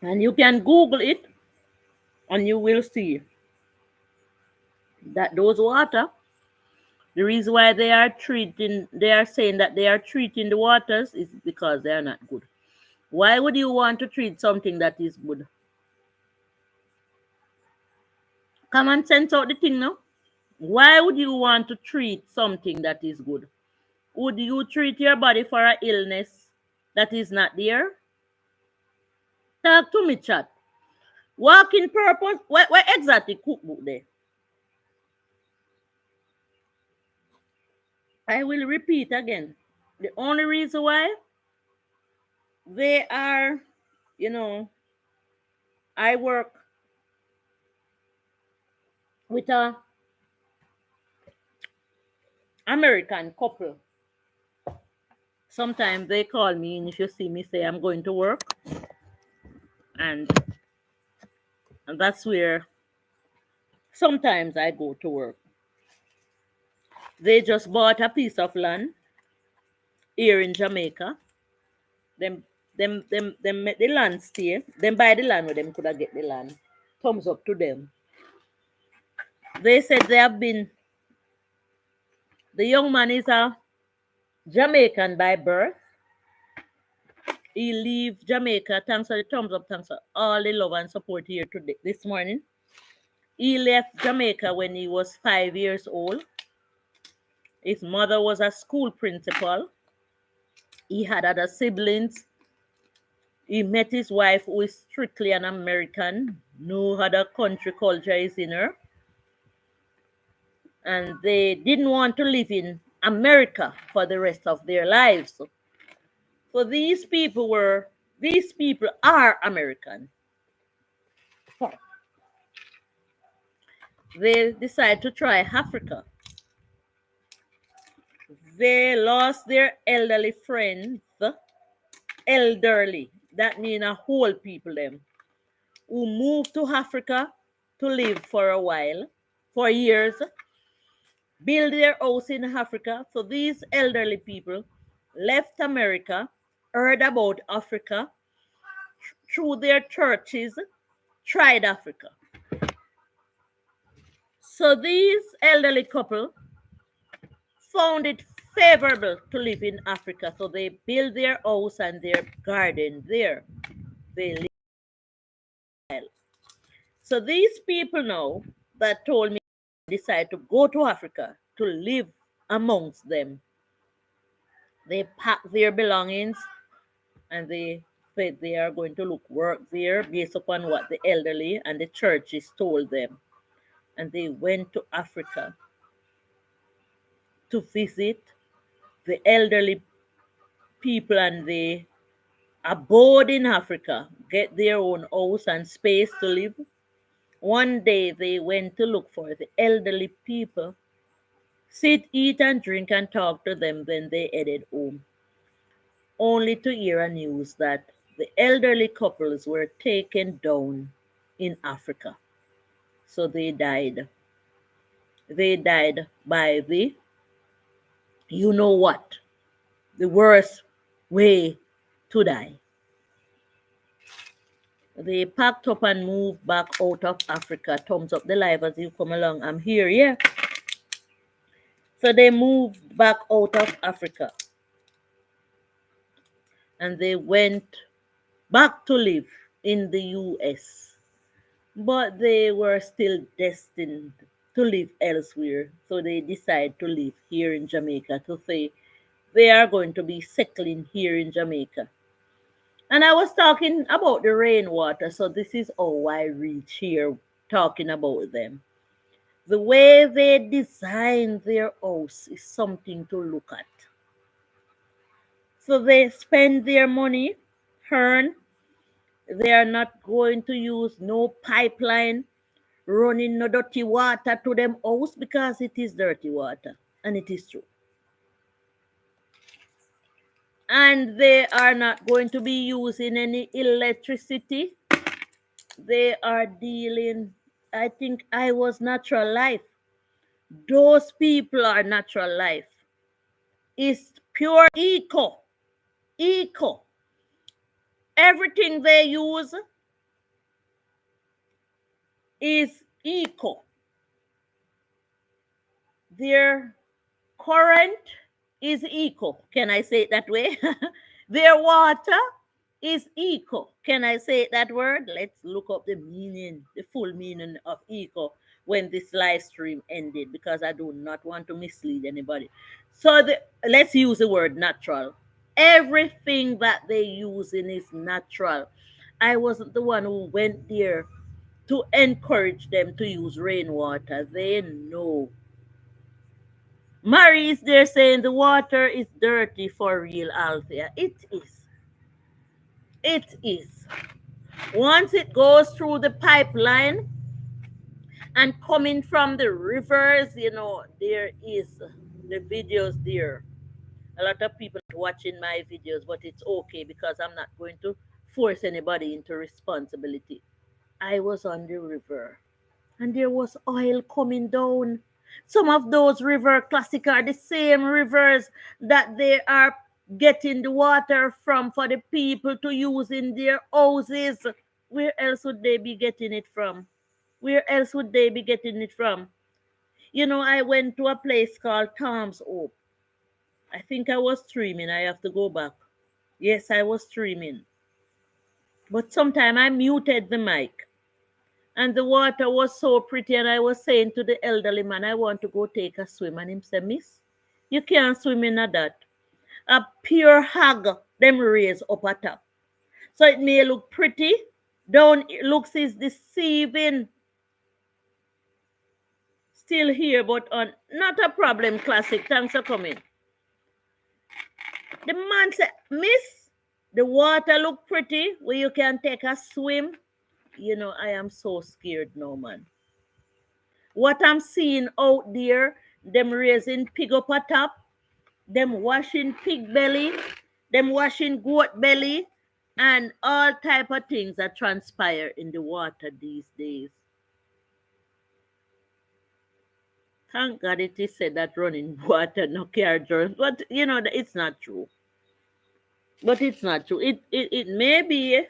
And you can Google it, and you will see that those water, the reason why they are saying that they are treating the waters is because they are not good. Why would you want to treat something that is good? Come and sense out the thing now. Why would you want to treat something that is good? Would you treat your body for an illness that is not there? Talk to me, chat. Walking purpose. Where exactly cookbook there? I will repeat again. The only reason why they are, I work with a American couple. Sometimes they call me, and if you see me say I'm going to work, and that's where sometimes I go to work. They just bought a piece of land here in Jamaica. Them make the land stay. Them buy the land where them could have get the land. Thumbs up to them. They said they have been, the young man is a Jamaican by birth. He leave Jamaica. Thanks for the thumbs up. Thanks for all the love and support here today this morning. He left Jamaica when he was 5 years old. His mother was a school principal. He had other siblings. He met his wife, who is strictly an American. No other country culture is in her. And they didn't want to live in America for the rest of their lives. So these people are American. They decided to try Africa. They lost their elderly friends, elderly, that means a whole people them, who moved to Africa to live for a while, for years, build their house in Africa. So these elderly people left America, heard about Africa, through their churches, tried Africa. So these elderly couple found it favorable to live in Africa. So they built their house and their garden there. They live. So these people now that told me decide to go to Africa to live amongst them. They packed their belongings and they said they are going to look work there based upon what the elderly and the churches told them. And they went to Africa to visit the elderly people, and they abode in Africa, get their own house and space to live. One day they went to look for the elderly people, sit, eat, and drink, and talk to them. Then they headed home, only to hear a news that the elderly couples were taken down in Africa. So they died. They died by the you know what? The worst way to die. They packed up and moved back out of Africa. Thumbs up the live as you come along. I'm here, yeah. So they moved back out of Africa and they went back to live in the US. But they were still destined to live elsewhere. So they decided to live here in Jamaica to say they are going to be settling here in Jamaica. And I was talking about the rainwater. So this is how I reach here talking about them. The way they design their house is something to look at. So they spend their money, earn. They are not going to use no pipeline running no dirty water to them house because it is dirty water. And it is true. And they are not going to be using any electricity. They are dealing, I think I was natural life. Those people are natural life. It's pure eco. Eco. Everything they use is eco. Their current is eco. Can I say it that way? Their water is eco. Can I say that word? Let's look up the meaning, the full meaning of eco when this live stream ended because I do not want to mislead anybody. So let's use the word natural. Everything that they using is natural. I wasn't the one who went there to encourage them to use rainwater. They know. Mary is there saying the water is dirty for real, Althea. It is. It is. Once it goes through the pipeline and coming from the rivers, there is the videos there. A lot of people are watching my videos, but it's okay because I'm not going to force anybody into responsibility. I was on the river and there was oil coming down. Some of those river classic are the same rivers that they are getting the water from for the people to use in their houses. Where else would they be getting it from? Where else would they be getting it from? I went to a place called Tom's Hope. I think I was streaming. I have to go back. Yes, I was streaming. But sometime I muted the mic. And the water was so pretty, and I was saying to the elderly man, I want to go take a swim. And him said, Miss, you can't swim in that. A pure hog, them rays up at top. So it may look pretty, down it looks is deceiving. Still here, but on not a problem, classic. Thanks for coming. The man said, Miss, the water look pretty, where you can take a swim. I am so scared now, man. What I'm seeing out there, them raising pig up a top, them washing pig belly, them washing goat belly, and all type of things that transpire in the water these days. Thank God it is said that running water no care germs, but it's not true. But it's not true. It may be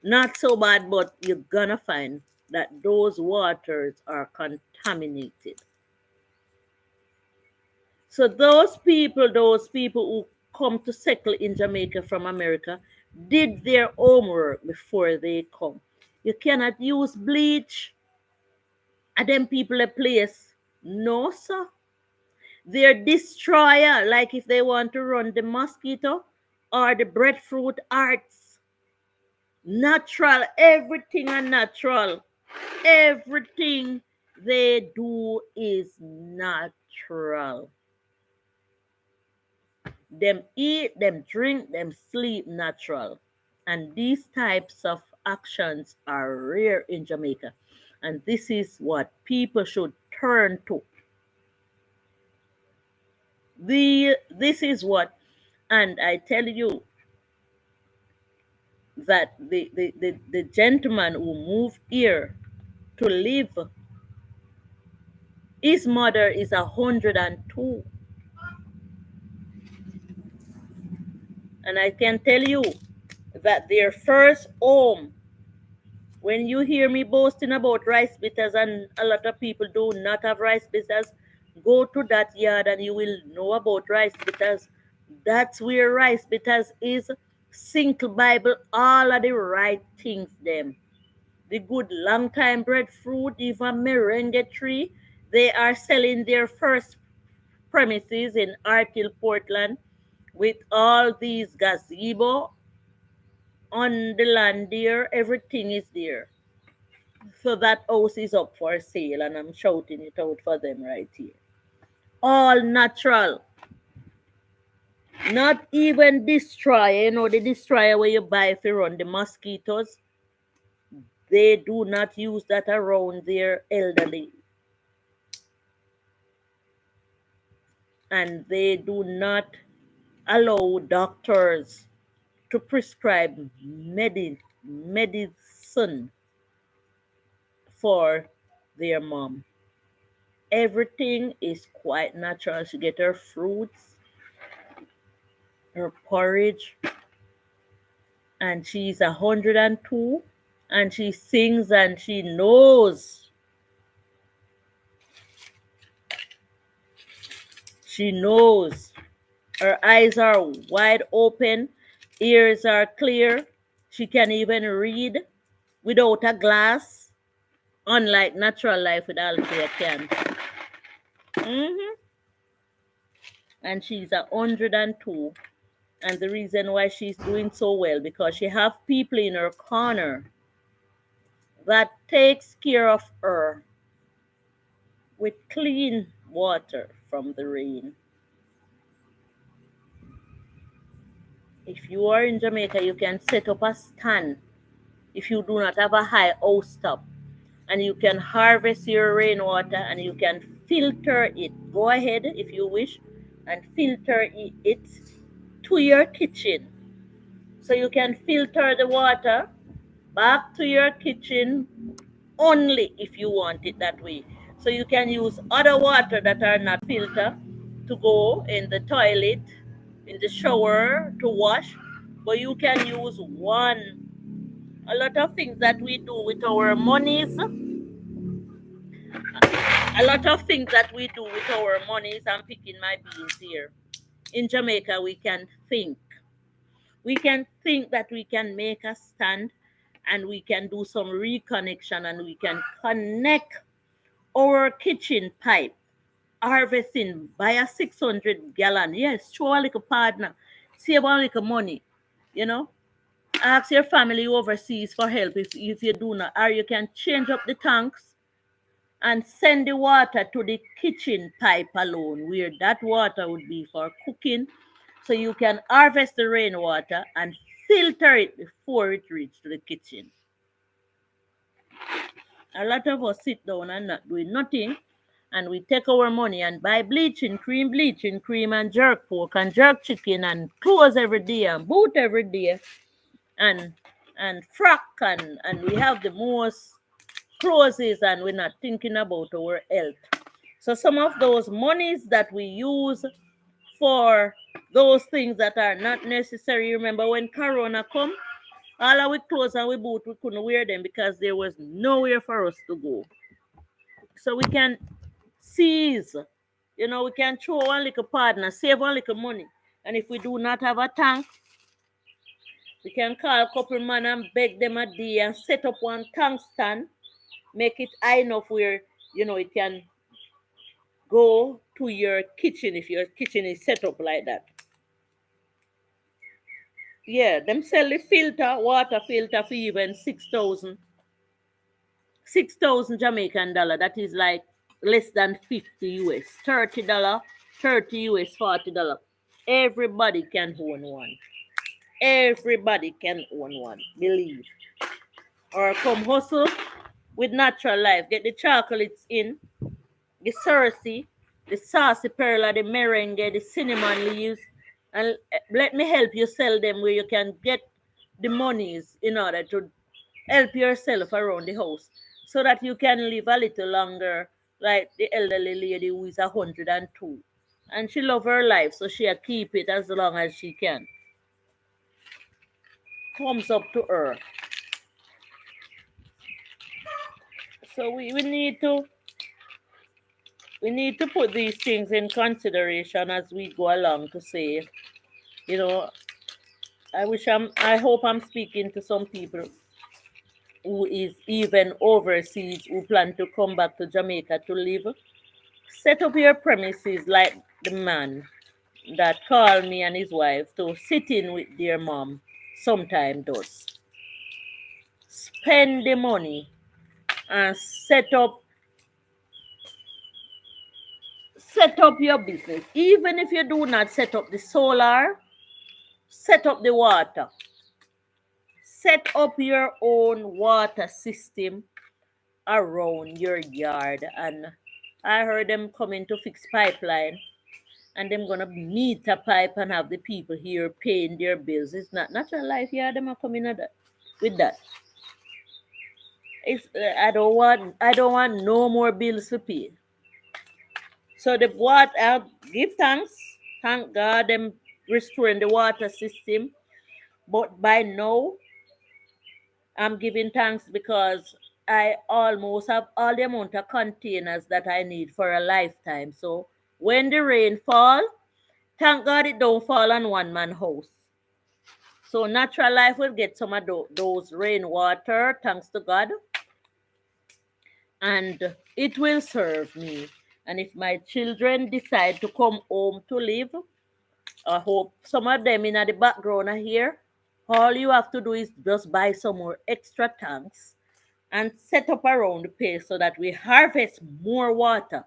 not so bad, but you're gonna find that those waters are contaminated. So those people who come to settle in Jamaica from America did their homework before they come. You cannot use bleach at them people a place. No, sir. They're destroyer, like if they want to run the mosquito or the breadfruit arts. Natural, everything are natural. Everything they do is natural. Them eat, them drink, them sleep natural. And these types of actions are rare in Jamaica. And this is what people should turn to. This is what, and I tell you that the gentleman who moved here to live, his mother is 102. And I can tell you that their first home, when you hear me boasting about rice bitters, and a lot of people do not have rice bitters, go to that yard and you will know about rice bitters. That's where rice bitters is. Sync Bible, all of the right things them. The good long time breadfruit, even merengue tree, they are selling their first premises in Artil, Portland, with all these gazebo on the land there. Everything is there. So that house is up for sale, and I'm shouting it out for them right here. All natural. Not even destroyer, the destroyer where you buy if you run the mosquitoes. They do not use that around their elderly. And they do not allow doctors to prescribe medicine for their mom. Everything is quite natural. She get her fruits, her porridge, and she's 102, and she sings and she knows. She knows. Her eyes are wide open, ears are clear. She can even read without a glass, unlike natural life with Althea can. hmm And she's 102. And the reason why she's doing so well, because she have people in her corner that takes care of her with clean water from the rain. If you are in Jamaica, you can set up a stand if you do not have a high house top, and you can harvest your rainwater and you can filter it. Go ahead if you wish and filter it to your kitchen. So you can filter the water back to your kitchen only if you want it that way. So you can use other water that are not filtered to go in the toilet, in the shower to wash, but you can use one. A lot of things that we do with our monies, a lot of things that we do with our monies, I'm picking my beans here. In Jamaica, we can think. We can think that we can make a stand and we can do some reconnection and we can connect our kitchen pipe harvesting by a 600 gallon. Yes, show a little partner, save a little money, you know. Ask your family overseas for help if you do not, or you can change up the tanks and send the water to the kitchen pipe alone, where that water would be for cooking. So you can harvest the rainwater and filter it before it reaches to the kitchen. A lot of us sit down and not doing nothing, and we take our money and buy bleaching cream, and jerk pork and jerk chicken and clothes every day and boot every day and frock and we have the most clothes and we're not thinking about our health. So some of those monies that we use for those things that are not necessary. Remember when Corona come, all our clothes and we boot we couldn't wear them because there was nowhere for us to go. So we can seize, we can throw one little partner, save one little money. And if we do not have a tank, we can call a couple man and beg them a day and set up one tank stand, make it high enough where it can go to your kitchen if your kitchen is set up like that. Yeah, them sell the water filter for even 6,000 Jamaican dollar. That is like less than 50 US. $30, 30 US, $40. Everybody can own one. Everybody can own one. Believe. Or come hustle with natural life. Get the chocolates in, the sursi, the saucy perla, the merengue, the cinnamon leaves, and let me help you sell them where you can get the monies in order to help yourself around the house so that you can live a little longer like the elderly lady who is 102. And she love her life, so she'll keep it as long as she can. thumbs up to her. So we need to put these things in consideration as we go along to say, you know, I hope I'm speaking to some people who is even overseas who plan to come back to Jamaica to live. Set up your premises like the man that called me and his wife to sit in with their mom sometime does. Spend the money and set up your business. Even if you do not set up the solar, set up the water. Set up your own water system around your yard. And I heard them coming to fix pipeline and them gonna meet a pipe and have the people here paying their bills. It's not natural life here. Them are coming at that, with that. It's I don't want no more bills to pay. So the water give thanks. Thank God them restoring the water system. But by now I'm giving thanks because I almost have all the amount of containers that I need for a lifetime. So when the rain fall, thank God it don't fall on one man house. So natural life will get some of those rainwater, thanks to God, and it will serve me. And if my children decide to come home to live, I hope some of them in the background are here. All you have to do is just buy some more extra tanks and set up around the place so that we harvest more water.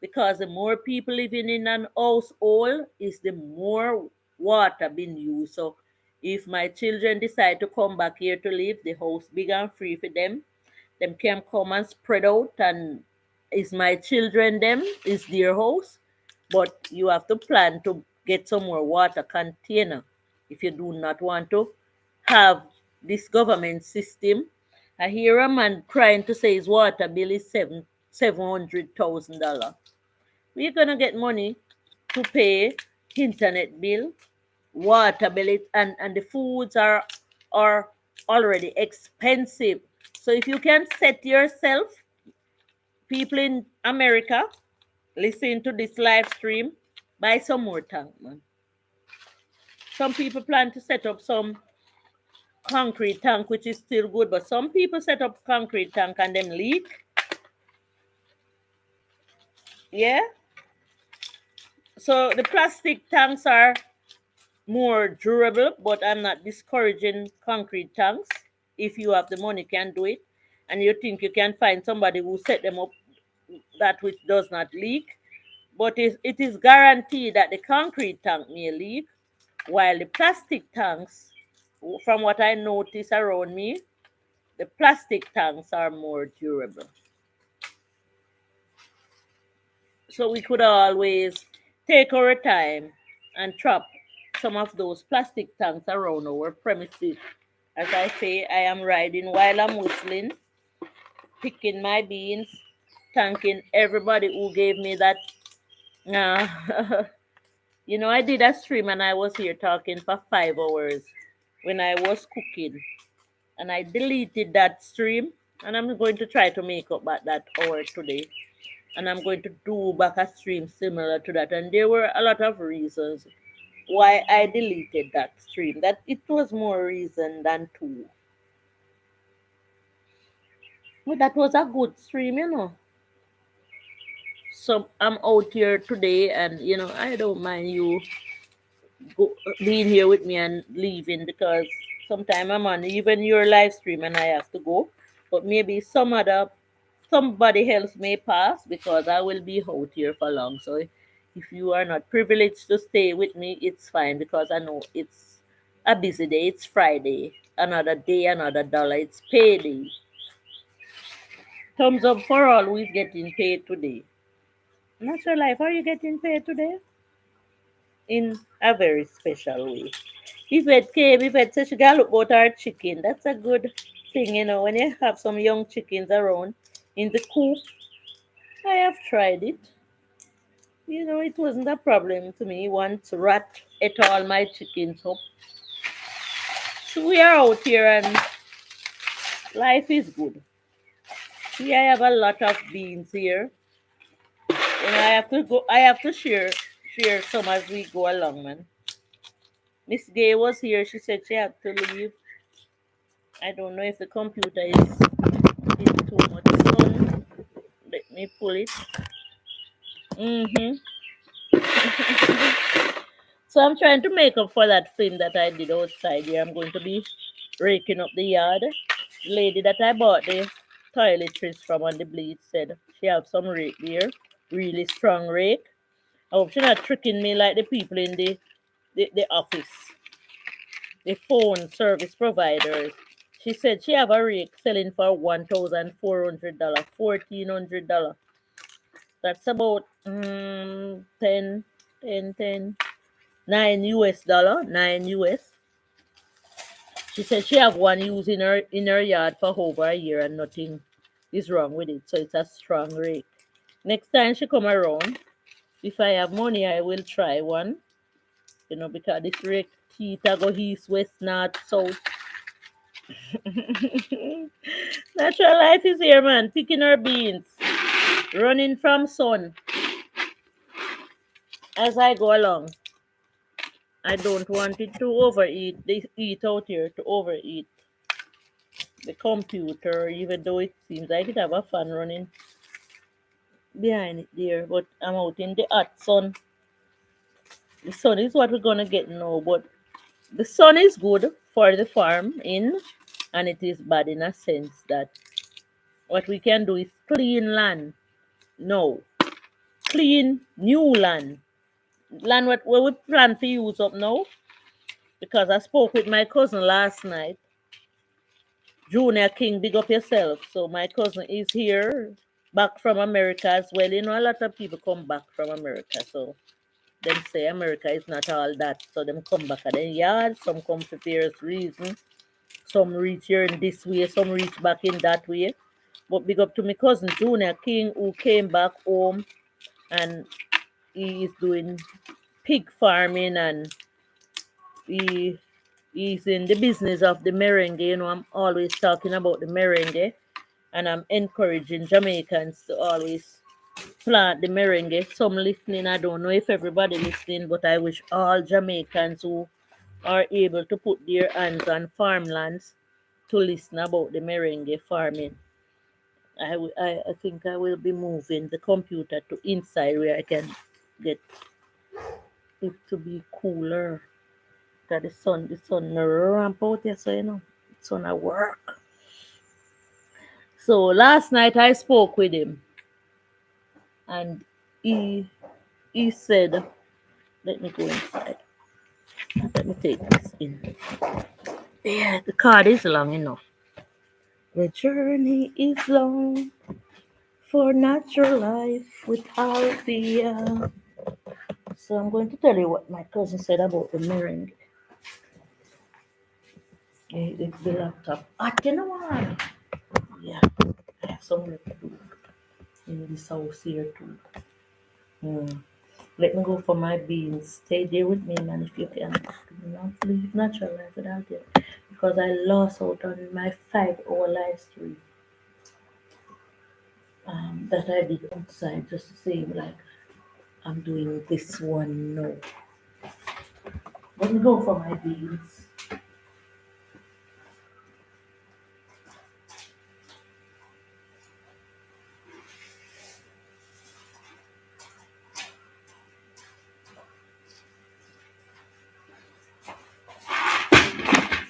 Because the more people living in an household is the more water being used. So if my children decide to come back here to live, the house big and free for them. Them can come and spread out and is my children them is their house. But you have to plan to get some more water container if you do not want to have this government system. I hear a man crying to say his water bill is $700,000. We're gonna get money to pay internet bill, water bill, and the foods are already expensive. So if you can set yourself, people in America, listen to this live stream, buy some more tank, man. Some people plan to set up some concrete tank, which is still good, but some people set up concrete tank and them leak. Yeah. So the plastic tanks are more durable, but I'm not discouraging concrete tanks. If you have the money, can do it, and you think you can find somebody who set them up that which does not leak. But it is guaranteed that the concrete tank may leak, while the plastic tanks, from what I notice around me, the plastic tanks are more durable. So we could always take our time and trap some of those plastic tanks around our premises. As I say, I am riding while I'm whistling, picking my beans, thanking everybody who gave me that. I did a stream and I was here talking for 5 hours when I was cooking, and I deleted that stream, and I'm going to try to make up back that hour today. And I'm going to do back a stream similar to that. And there were a lot of reasons why I deleted that stream. That it was more reason than two. But that was a good stream. So I'm out here today, and I don't mind you being here with me and leaving, because sometime I'm on even your live stream and I have to go. But maybe somebody else may pass, because I will be out here for long. So if you are not privileged to stay with me, it's fine, because I know it's a busy day. It's Friday. Another day, another dollar. It's payday. Thumbs up for all who is getting paid today. Natural life, are you getting paid today? In a very special way. Yvette said she got look about her chicken. That's a good thing, when you have some young chickens around in the coop. I have tried it. It wasn't a problem to me once rat ate all my chickens up. So we are out here and life is good. See, I have a lot of beans here. And I have to share some as we go along, man. Miss Gay was here, she said she had to leave. I don't know if the computer is in too much sun. Let me pull it. Mm-hmm. So I'm trying to make up for that film that I did outside here. I'm going to be raking up the yard. The lady that I bought the toiletries from on the bleach said she have some rake there, really strong rake. I hope she's not tricking me like the people in the office, the phone service providers. She said she have a rake selling for $1,400, $1,400. That's about 10, 9 US dollar, 9 US. She said she have one used in her yard for over a year and nothing is wrong with it. So it's a strong rake. Next time she come around, if I have money, I will try one. Because this rake teeth I go east, west, north, south. Natural life is here, man. Picking our beans, running from sun as I go along. I don't want it to overeat. They eat out here to overeat the computer, even though it seems like it have a fan running behind it there. But I'm out in the hot sun. The sun is what we're gonna get now, but the sun is good for the farm in, and it is bad in a sense that what we can do is clean land. No, clean new land. Land what we plan to use up now. Because I spoke with my cousin last night. Junior King, big up yourself. So my cousin is here, back from America as well. A lot of people come back from America. So them say America is not all that. So them come back at the yard. Some come for various reasons. Some reach here in this way. Some reach back in that way. But big up to my cousin Junior King who came back home and he is doing pig farming and he is in the business of the merengue. I'm always talking about the merengue and I'm encouraging Jamaicans to always plant the merengue. Some listening, I don't know if everybody listening, but I wish all Jamaicans who are able to put their hands on farmlands to listen about the merengue farming. I think I will be moving the computer to inside where I can get it to be cooler. That the sun ramp out here, so it's on a work. So last night I spoke with him and he he said, let me go inside. Let me take this in. Yeah, the card is long enough. The journey is long for natural life without fear. So I'm going to tell you what my cousin said about the meringue. The laptop. You know what? Yeah, I have some work to do in this house here too. Hmm. Let me go for my beans. Stay there with me, man, if you can. Do not leave natural life without it. Because I lost out on my 5 hour live stream that I did outside just to say, like, I'm doing this one now. Let me go for my beans.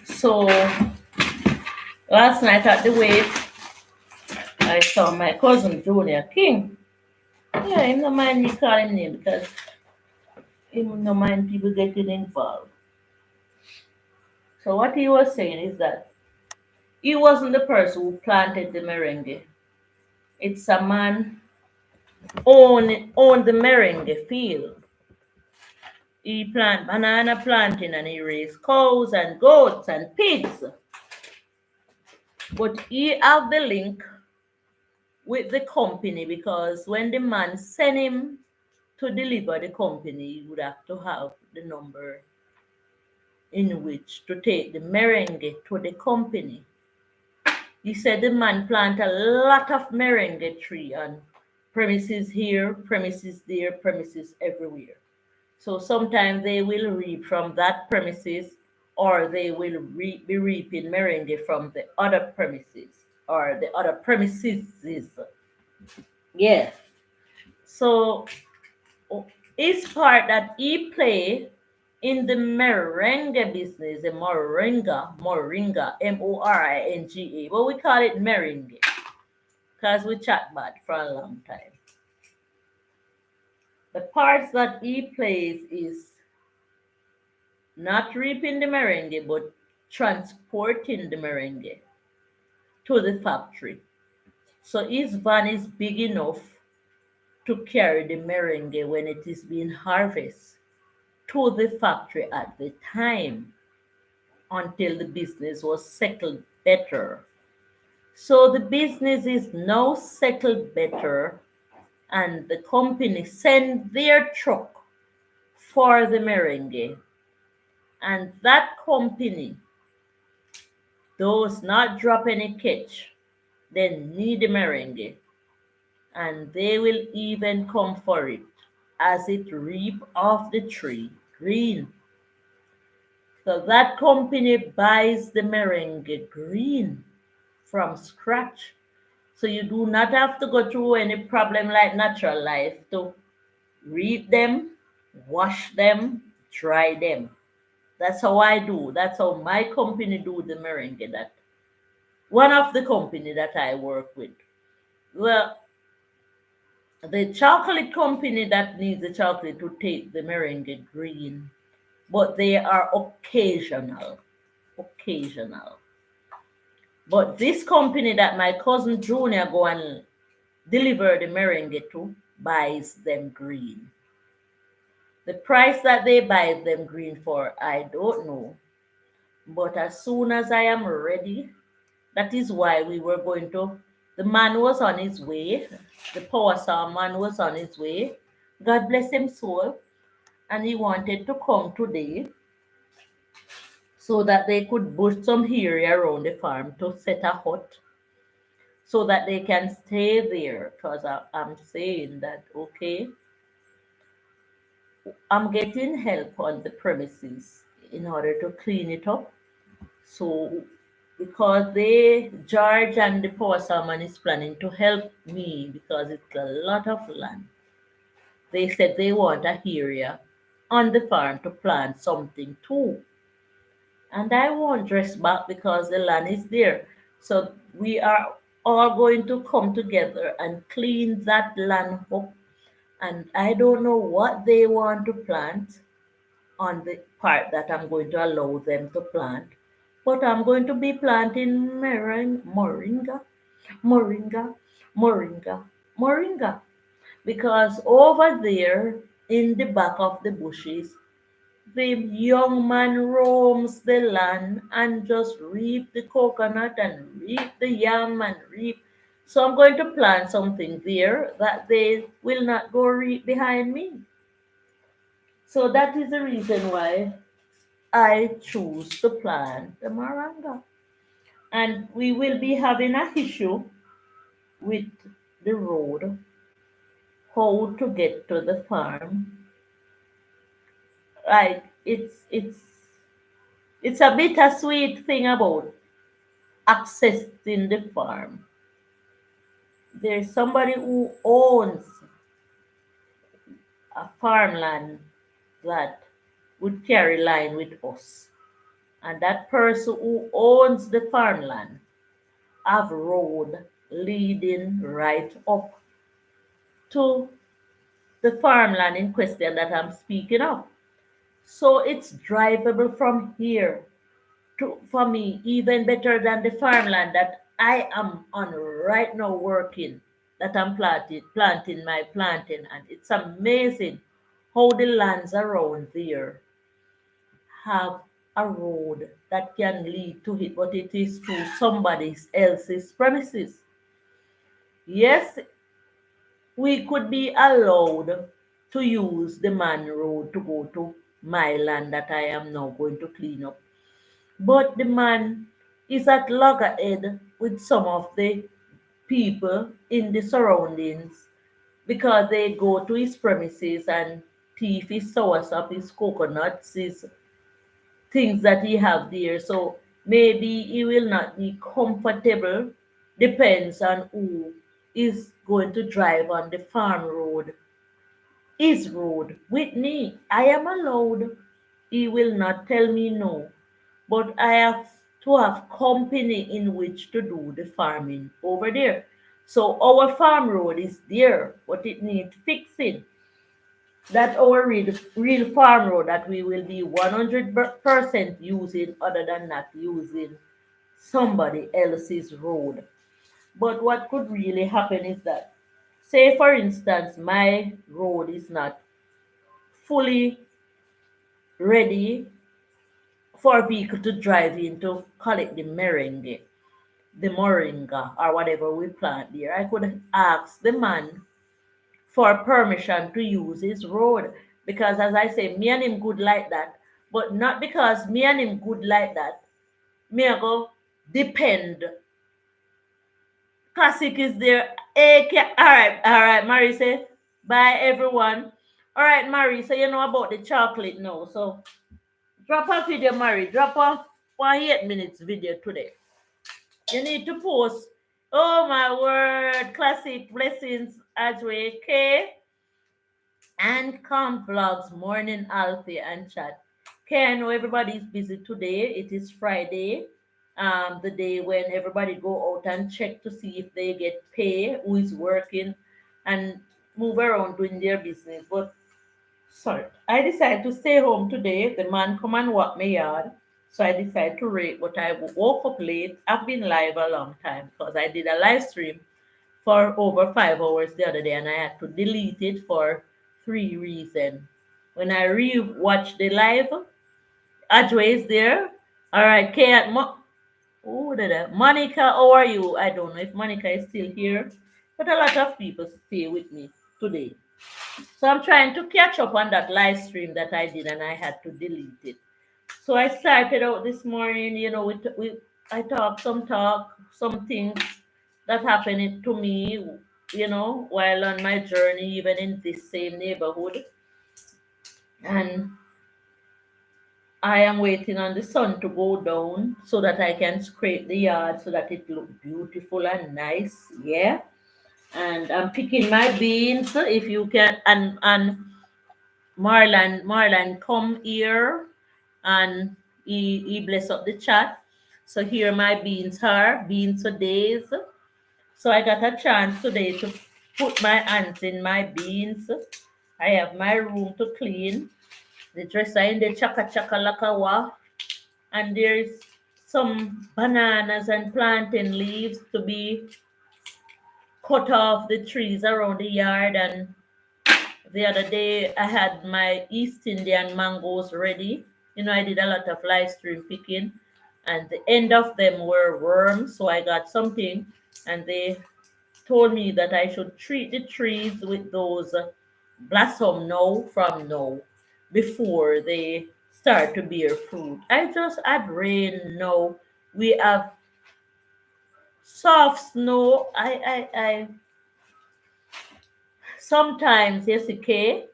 So, last night at the wake, I saw my cousin Junior King. Yeah, him no mind me call him name because him no mind people getting involved. So what he was saying is that he wasn't the person who planted the merengue. It's a man own the merengue field. He plant banana planting and he raise cows and goats and pigs. But he have the link with the company because when the man send him to deliver the company, he would have to have the number in which to take the merengue to the company. He said the man plant a lot of merengue tree on premises here, premises there, premises everywhere. So sometimes they will reap from that premises, or they will be reaping merengue from the other premises or the other premises. Yeah. So his part that he play in the merengue business, the moringa, Moringa, but we call it merengue because we chat bad for a long time. The parts that he plays is not reaping the merengue, but transporting the merengue to the factory. So his van is big enough to carry the merengue when it is being harvested to the factory at the time until the business was settled better. So the business is now settled better, and the company send their truck for the merengue, and that company does not drop any catch. They need the merengue, and they will even come for it as it reap off the tree green. So that company buys the merengue green from scratch. So you do not have to go through any problem like natural life to reap them, wash them, dry them. That's how I do. That's how my company do the merengue. That one of the company that I work with. Well, the chocolate company that needs the chocolate to take the merengue green, but they are occasional. Occasional. But this company that my cousin Junior go and deliver the merengue to buys them green. The price that they buy them green for, I don't know. But as soon as I am ready, that is why we were going to. The man was on his way. The power saw man was on his way. God bless him soul. And he wanted to come today so that they could bush some area around the farm to set a hut so that they can stay there. Because I'm saying that, okay, I'm getting help on the premises in order to clean it up. So, because they, George and the power salmon is planning to help me because it's a lot of land. They said they want a area on the farm to plant something too. And I won't dress back because the land is there. So we are all going to come together and clean that land up. And I don't know what they want to plant on the part that I'm going to allow them to plant. But I'm going to be planting moringa, moringa, moringa, moringa. Because over there in the back of the bushes, the young man roams the land and just reap the coconut and reap the yam and reap. So I'm going to plant something there that they will not go reap behind me. So that is the reason why I choose to plant the moringa. And we will be having a issue with the road, how to get to the farm. Like it's a bittersweet thing about accessing the farm. There's somebody who owns a farmland that would carry line with us. And that person who owns the farmland have road leading right up to the farmland in question that I'm speaking of. So it's drivable from here to for me even better than the farmland that I am on right now working, that I'm planting my planting, and it's amazing how the lands around there have a road that can lead to it, but it is through somebody else's premises. Yes, we could be allowed to use the man road to go to my land that I am now going to clean up. But the man is at loggerhead with some of the people in the surroundings because they go to his premises and thief his soursop, his coconuts, his things that he have there. So maybe he will not be comfortable. Depends on who is going to drive on the farm road. His road with me. I am allowed. He will not tell me no. But I have to have company in which to do the farming over there. So our farm road is there, but it needs fixing. That our real farm road that we will be 100% using other than not using somebody else's road. But what could really happen is that, say for instance, my road is not fully ready for a vehicle to drive in to collect the moringa or whatever we plant there. I could ask the man for permission to use his road because, as I say, me and him good like that. But not because me and him good like that. Me I go depend. Classic is there. All right, Mary say bye everyone. All right, Mary, so you know about the chocolate now. So drop a video, Mary. Drop off 8 minutes video today. You need to post. Oh my word, classic blessings as we okay. And come vlogs, morning Alfie and chat. Okay, I know everybody's busy today. It is Friday, the day when everybody go out and check to see if they get pay, who is working, and move around doing their business. But sorry, I decided to stay home today. The man come and walk my yard, so I decided to rate. But I woke up late. I've been live a long time because I did a live stream for over 5 hours the other day, and I had to delete it for three reasons. When I re-watched the live, Ajwa is there. All right, Kay, Monica, how are you? I don't know if Monica is still here, but a lot of people stay with me today. So I'm trying to catch up on that live stream that I did, and I had to delete it. So I started out this morning, I talk, some things that happened to me, while on my journey, even in this same neighborhood. And I am waiting on the sun to go down so that I can scrape the yard so that it look beautiful and nice. Yeah. And I'm picking my beans if you can and Marlon come here and he bless up the chat. So here my beans are, beans for days. So I got a chance today to put my hands in my beans. I have my room to clean. The dresser in the chaka chaka lakawa. And there's some bananas and plantain leaves to be cut off the trees around the yard. And the other day I had my East Indian mangoes ready. I did a lot of live stream picking, and the end of them were worms. So I got something, and they told me that I should treat the trees with those blossom now from now before they start to bear fruit. I just had rain now. We have soft snow. I sometimes, yes, okay.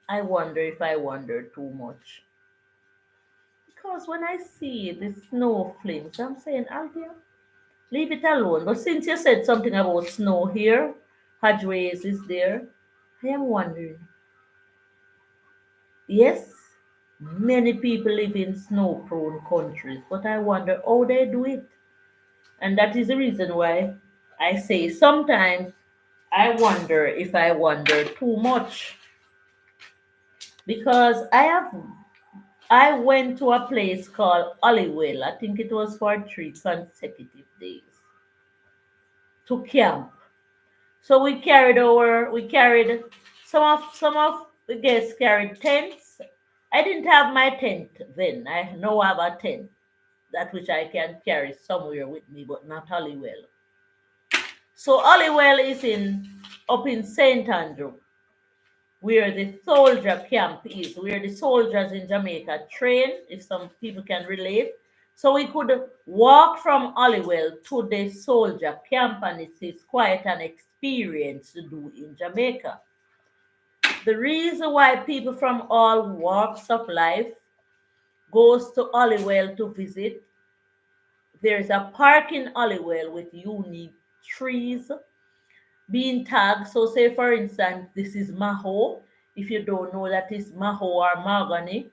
I wonder if I wonder too much. Because when I see the snow flakes, I'm saying, Althea, leave it alone. But since you said something about snow here, Hadways is there, I am wondering. Yes, many people live in snow prone countries, but I wonder how they do it. And that is the reason why I say sometimes I wonder if I wonder too much. Because I went to a place called Hollywell. I think it was for 3 consecutive days to camp. So we carried some of the guests carried tents. I didn't have my tent then. I now have a tent, that which I can carry somewhere with me, but not Hollywell. So Hollywell is in up in St. Andrew. where the soldier camp is, where the soldiers in Jamaica train, if some people can relate. So we could walk from Hollywell to the soldier camp, and it is quite an experience to do in Jamaica. The reason why people from all walks of life goes to Hollywell to visit, there's a park in Hollywell with unique trees being tagged. So say for instance, this is Maho. If you don't know that is Maho or mahogany,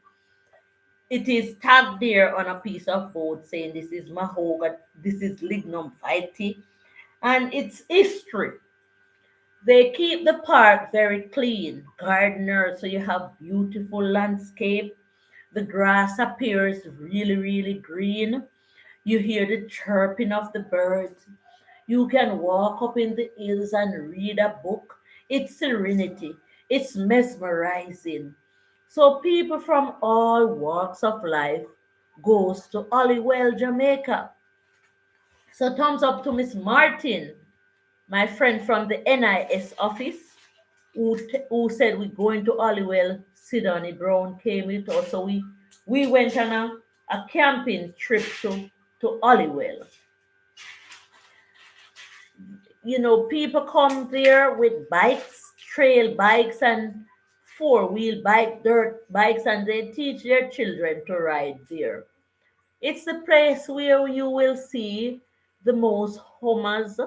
it is tagged there on a piece of board saying this is mahogany, this is lignum vitae, and it's history. They keep the park very clean, gardeners, so you have beautiful landscape. The grass appears really, really green. You hear the chirping of the birds. You can walk up in the hills and read a book. It's serenity. It's mesmerizing. So people from all walks of life goes to Hollywell, Jamaica. So thumbs up to Miss Martin, my friend from the NIS office, who said we're going to Hollywell. Sidney Brown came with us. So we went on a camping trip to Hollywell. You know, people come there with bikes, trail bikes, and four-wheel bike, dirt bikes, and they teach their children to ride there. It's the place where you will see the most Hummers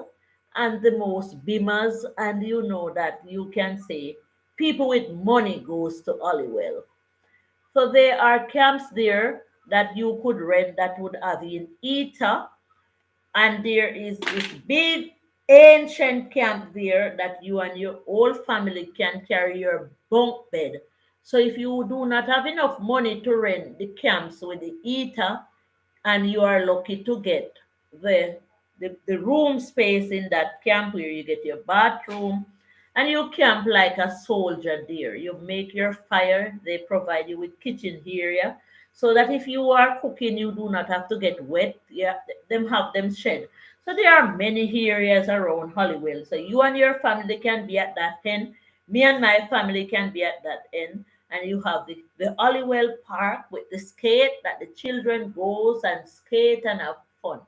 and the most Beamers, and you know that you can say people with money goes to Hollywell. So there are camps there that you could rent that would have an eater, and there is this big ancient camp there that you and your whole family can carry your bunk bed. So if you do not have enough money to rent the camps with the eater, and you are lucky to get the room space in that camp where you get your bathroom, and you camp like a soldier there. You make your fire, they provide you with kitchen area, so that if you are cooking you do not have to get wet. Yeah, them have them shed. So there are many areas around Hollywell, so you and your family can be at that end, me and my family can be at that end, and you have the Hollywell Park with the skate that the children goes and skate and have fun.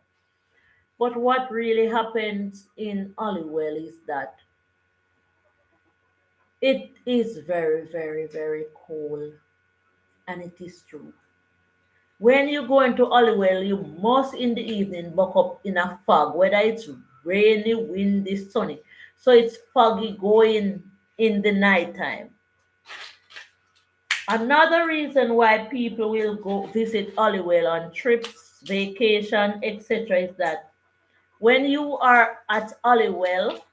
But what really happens in Hollywell is that it is very, very, very cold, and it is true. When you go into Hollywell, you must in the evening buck up in a fog, whether it's rainy, windy, sunny. So it's foggy going in the nighttime. Another reason why people will go visit Hollywell on trips, vacation, etc., is that when you are at Hollywell,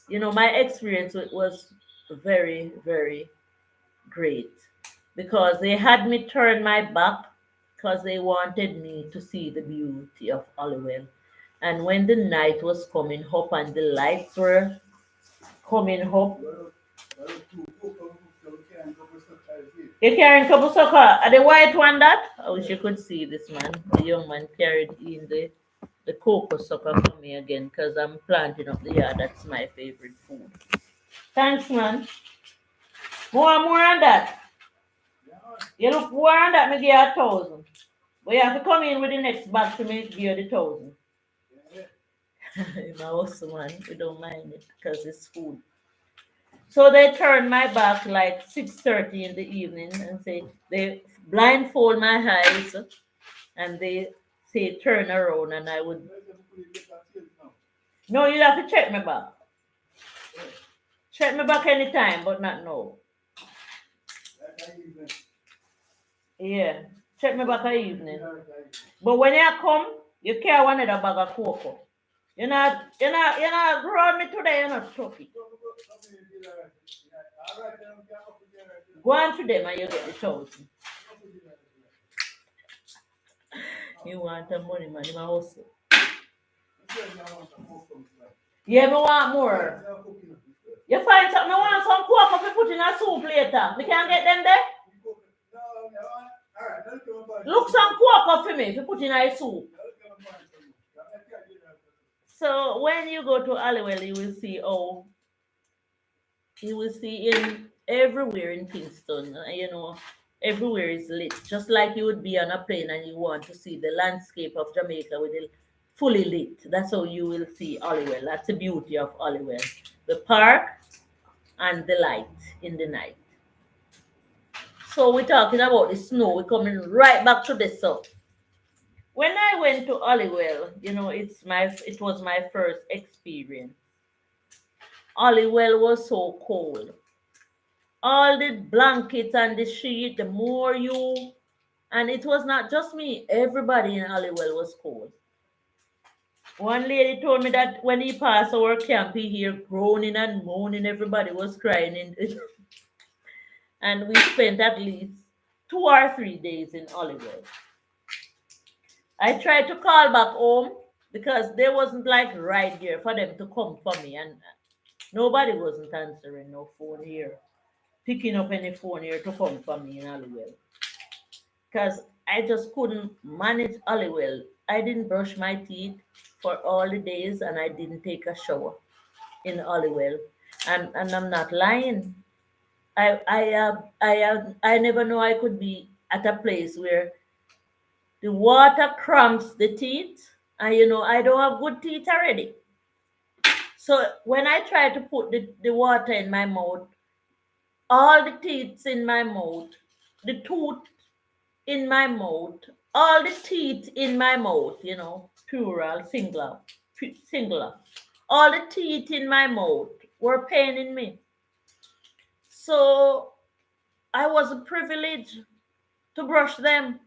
you know, my experience was very, very great because they had me turn my back because they wanted me to see the beauty of Hollywell. And when the night was coming up and the lights were coming up, you carrying couple sucker. Are the white one that? I wish you could see this man. The young man carried in the cocoa sucker for me again because I'm planting up the yard. That's my favorite food. Thanks, man. More on that. You look more on that, me give you 1,000. But you have to come in with the next bag to me give you the 1,000. My awesome man, we don't mind it because it's food. So they turn my back like 6:30 in the evening and say they blindfold my eyes and they say turn around and I would. No, you have to check my back. Check my back anytime, but not now. Yeah, check my back at evening. But when you come, you carry one other bag of cocoa. You're not grown me today, you're not trophy. Go on to them and you get the 1,000. You want the money, man, you must hustle. Yeah, me want more. You find something, I want some cocoa to put in a soup later. We can get them there? Look some cocoa for me if you put in a soup. So when you go to Hollywell, you will see in everywhere in Kingston. Everywhere is lit. Just like you would be on a plane and you want to see the landscape of Jamaica with it fully lit. That's how you will see Holywell. That's the beauty of Holywell. The park and the light in the night. So we're talking about the snow. We're coming right back to this. So when I went to Holywell, it was my first experience. Holywell was so cold. All the blankets and the sheet, the more you, and it was not just me, everybody in Holywell was cold. One lady told me that when he passed our camp, he hear groaning and moaning, everybody was crying. And we spent at least 2 or 3 days in Holywell. I tried to call back home because they wasn't like right there for them to come for me, and nobody wasn't answering no phone here, picking up any phone here to come for me in Holywell. Because I just couldn't manage Holywell. I didn't brush my teeth for all the days and I didn't take a shower in Holywell. And I'm not lying. I never know I could be at a place where the water cramps the teeth, and I don't have good teeth already. So when I try to put the water in my mouth, all the teeth in my mouth, the tooth in my mouth, all the teeth in my mouth, plural, singular. All the teeth in my mouth were paining me. So I was privileged to brush them.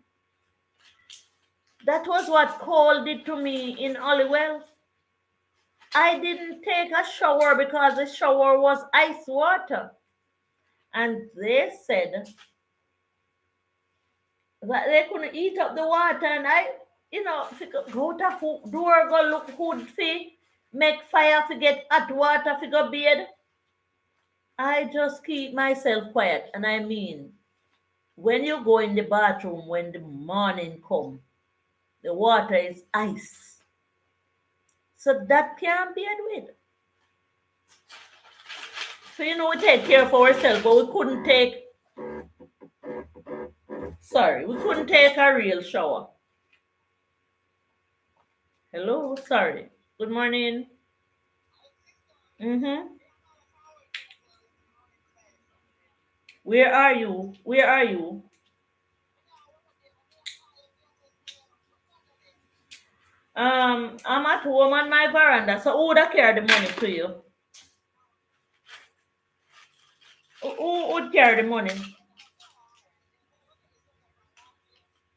That was what cold did to me in Holywell. I didn't take a shower because the shower was ice water. And they said that they couldn't eat up the water. And I, if you go to door, go look hood fi, make fire to get hot water to go bed. I just keep myself quiet. And I mean, when you go in the bathroom, when the morning come, the water is ice. So that can't be with. So, we take care of ourselves, but we couldn't take a real shower. Hello, sorry. Good morning. Where are you? Where are you? I'm at home on my veranda. So who would carry the money to you? Who would carry the money?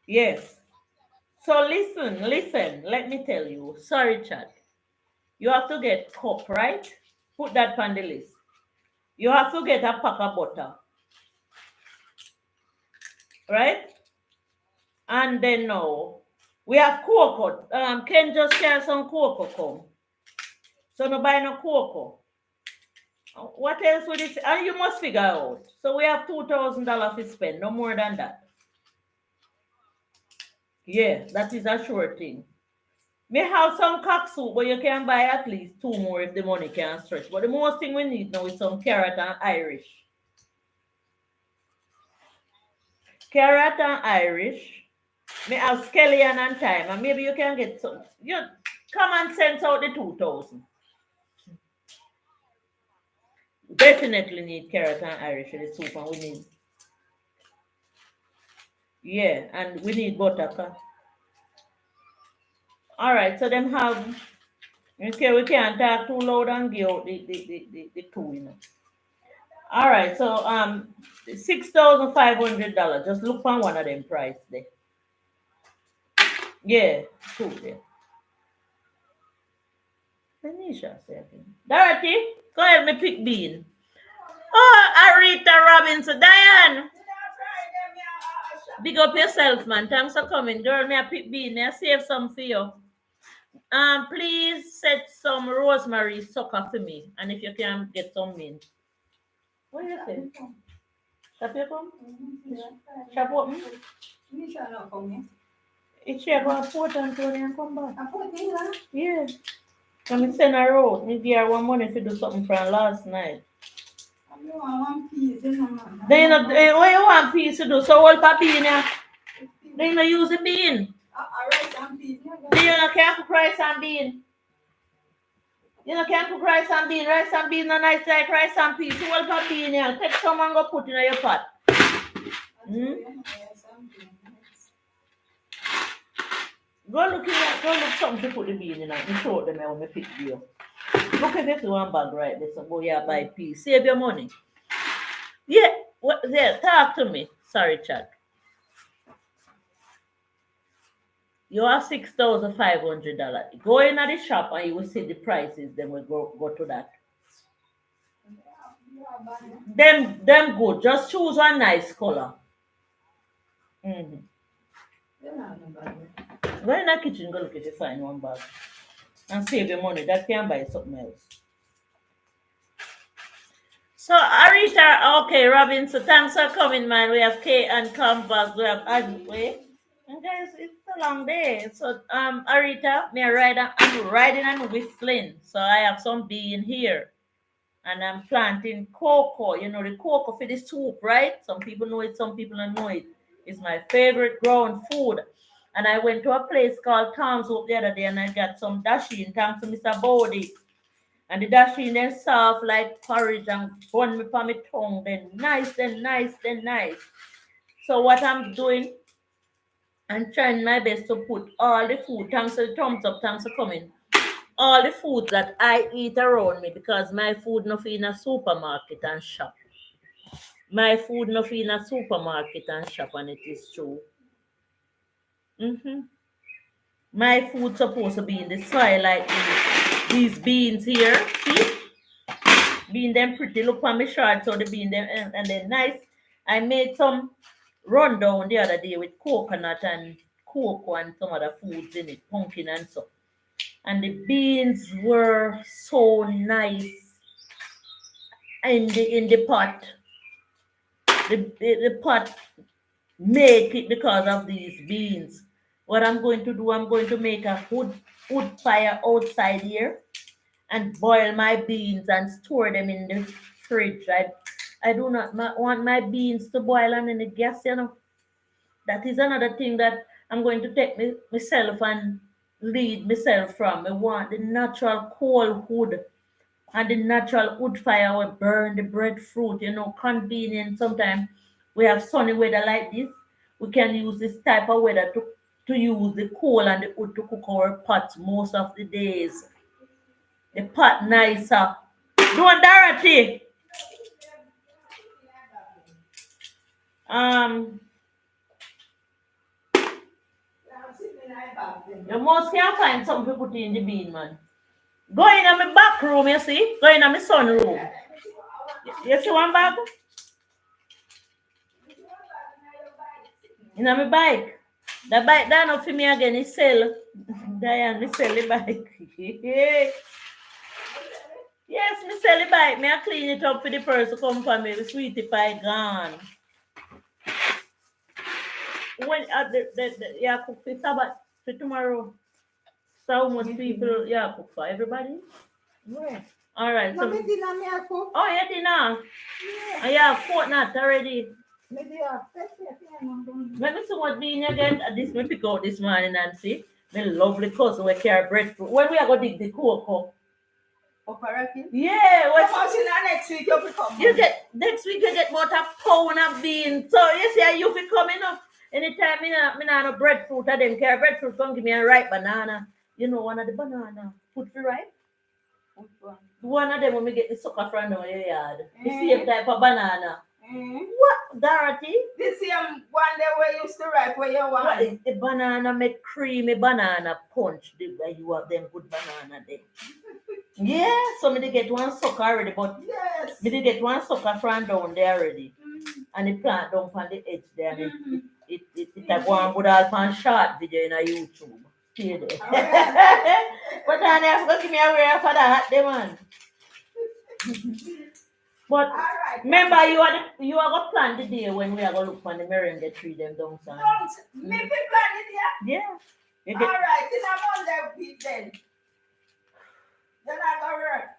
Yes. So listen, let me tell you. Sorry, chat. You have to get cup, right? Put that on the list. You have to get a pack of butter. Right? And then now, we have cocoa. Ken just carry some cocoa come. So no buy no cocoa. What else would it? And you must figure out. So we have $2,000 to spend, no more than that. Yeah, that is a sure thing. May have some cock soup, but you can buy at least 2 more if the money can stretch. But the most thing we need now is some carrot and Irish. Carrot and Irish. May have scallion and thyme, and maybe you can get some. You come and send out the 2,000. Definitely need carrot and Irish in the soup, and we need. Yeah, and we need butter. All right, so them have. Okay, we can't talk too loud and give out the two. All right, so $6,500. Just look for one of them price there. Yeah, two there. Tanisha second. Dorothy, go ahead me pick bean. Oh, Arita Robinson, Diane. Big up yourself, man. Thanks for coming, girl. Me a pick bean. I save some for you. Please set some rosemary sucker for me, and if you can get some mint. What do you think? Shop you come? Shop open? It's here go to Port Antonio and come back. Yeah. Let me send her out. Me give her one money to do something for her last night. You want one piece, you know, man. Then you know, what you want piece to do? So what for bean yeah? Then you know use the bean. Rice and peas. Then you know can't cook rice and bean. You know can't cook rice and bean. Rice and bean no nice like rice and peas. So what for bean yeah? Take some and go put in your pot. Go look something to put the bean in and show them when we pick you. Look if you want bag right there, so go here buy peas. Save your money. Yeah, what there, talk to me. Sorry, Chad. You have $6,500. Go in at the shop and you will see the prices, then we'll go to that. Them good. Just choose one nice color. Mm-hmm. Go in the kitchen, go look if you find one bag. And save your money. That can buy something else. So Arita, okay, Robin, so thanks for coming, man. We have Kay and Canvas, we have Adway. And guys, it's a long day. So Arita, I'm riding and whistling. So I have some bean here. And I'm planting cocoa. You know the cocoa for the soup, right? Some people know it, some people don't know it. It's my favorite ground food. And I went to a place called Tom's Hope the other day and I got some dasheen, thanks to Mr. Bodie. And the dasheen then soft like porridge and bun me on my tongue. Then nice, then nice, then nice. So what I'm doing, I'm trying my best to put all the food, thanks to the thumbs up, thanks for coming. All the food that I eat around me because my food not in a supermarket and shop. My food not in a supermarket and shop, and it is true. My food supposed to be in the soil like these beans here. See? Bean them pretty. Look on my short, so the bean them and then nice. I made some rundown the other day with coconut and cocoa and some other foods in it, pumpkin and so. And the beans were so nice in the pot. The pot make it because of these beans. What I'm going to do, I'm going to make a wood fire outside here and boil my beans and store them in the fridge. I do not want my beans to boil and in the gas, you know. That is another thing that I'm going to take myself and lead myself from. I want the natural coal wood and the natural wood fire will burn the breadfruit, you know, convenient. Sometimes we have sunny weather like this. We can use this type of weather to use the coal and the wood to cook our pots most of the days. The pot nicer. Don't Dorothy. Um you must can find something to put in the bean, man. Go in my back room, you see? Go in my son room. You see one bag? In my bike. The bike down up for me again, he sell. Diane, me sell the bike. Yes, me sell the bike. Me I clean it up for the person come for me. The sweetie pie gone. When yeah, cook for Sabbath for tomorrow. So much people, yeah, cook for everybody. Where? All right. So, Mommy dinner me a cook. oh, yeah, dinner. Yeah. Yeah, fortnight already. Maybe a pepper. Let me see what bean again. This me pick out this morning and see. My lovely cousin we carry breadfruit. When we are going to dig the cocoa? Operating? Yeah. Come on, next week you come. You get next week you get about a pound of beans. So you see you be coming up. Anytime me not no breadfruit, I them carry breadfruit, come give me a ripe banana. You know one of the banana. Put the ripe. One of them when we get the sucker from your yard. The same type of banana. What, Dorothy? The same one day where you used to ripe where you want. What is the banana make creamy banana punch? Where you have them good banana there. Yeah, so me dey get one sucker already, but yes, me dey get one sucker from down there already. And the plant down on the edge there. And it a go and good all on short video in a YouTube. See there. But I have to give me a way for that, the man. But remember, you are gonna plan the day when we are gonna look for the meringue tree them downstairs. Don't me plan it here. Yeah. All right, then I'm on that week then. Then I go work.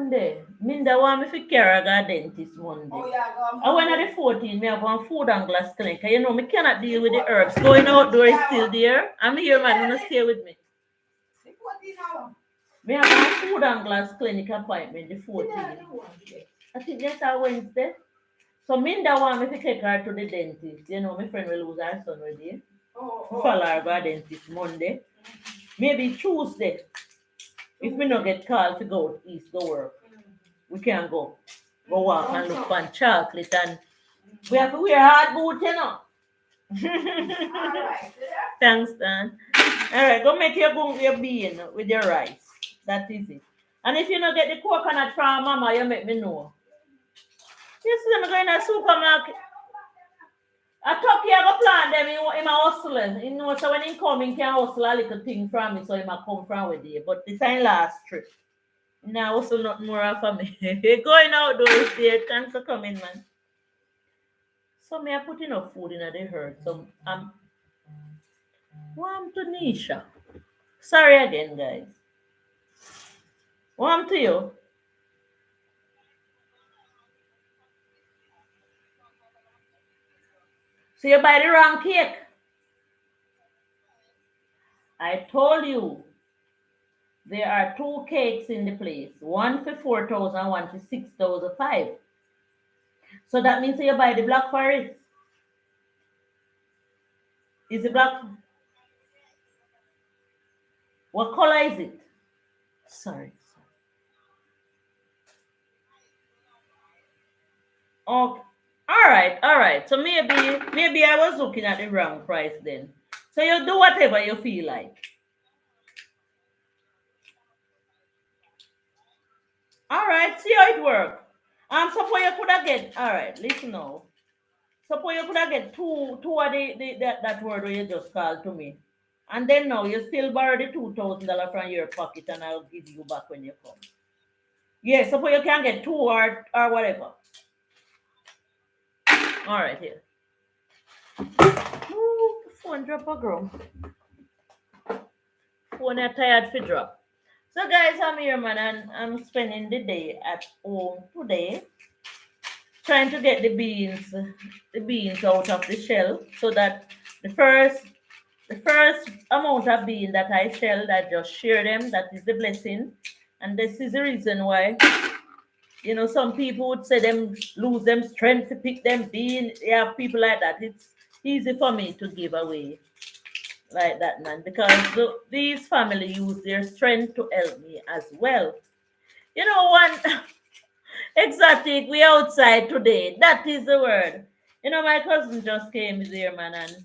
Monday. Minda want me to carry a dentist Monday. Oh, yeah, go I went at the 14th, me have one food and glass clinic. You know, me cannot deal with the herbs. Going outdoor is still there. I'm here, man. Gonna stay with me. The 14 hour. Me have one food and glass clinic appointment the 14th. I think that's a Wednesday. So Minda want me to take her to the dentist. You know, my friend will lose her son already. Follow her go dentist Monday. Maybe Tuesday. If we not get called to go east, go work, we can go walk and look for chocolate, and we have to wear hard boots, you know. Thanks, Dan. All right, go make your bean with your rice. That is it. And if you not get the coconut from Mama, you make me know. You see them going to the supermarket. A turkey I go plant them in my hustling. You know, so when he come, he can hustle a little thing from me, so he might come from with you. But this ain't last trip. Now hustle not more for me. Going outdoors there, thanks for coming, man. So me I put enough food in the herd. So warm to Nisha. Sorry again, guys. Warm to you. So you buy the wrong cake. I told you there are two cakes in the place. One for 4,000, one for 6,005. So that means you buy the Black Forest. Is the black? What color is it? Sorry. Okay. All right. So maybe I was looking at the wrong price then. So you do whatever you feel like. All right, see how it works. Suppose you could have get. All right, listen now. Suppose you could have get two of that word where you just called to me, and then now you still borrow the $2,000 from your pocket, and I'll give you back when you come. Yeah, suppose you can get two or whatever. All right, here. Ooh, phone drop a girl. Phone are tired for drop. So guys, I'm here, man, and I'm spending the day at home today, trying to get the beans out of the shell, so that the first amount of bean that I shelled, I just share them. That is the blessing, and this is the reason why. You know, some people would say them lose them strength to pick them bean. You have people like that. It's easy for me to give away like that, man, because these family use their strength to help me as well. You know, one exotic, we outside today. That is the word. You know, my cousin just came here, man, and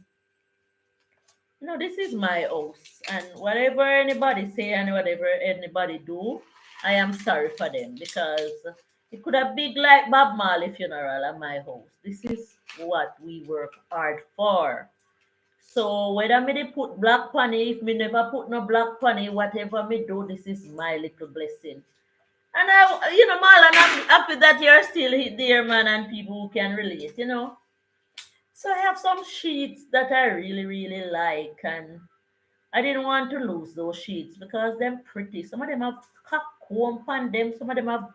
you know, this is my house, and whatever anybody say and whatever anybody do, I am sorry for them, because it could have been like Bob Marley funeral at my house. This is what we work hard for. So whether me they put black penny, if me never put no black penny, whatever me do, this is my little blessing. And Marlon, I'm happy that you're still there, man, and people who can relate, you know. So I have some sheets that I really, really like, and I didn't want to lose those sheets because they're pretty. Some of them have cockcomb on them, some of them have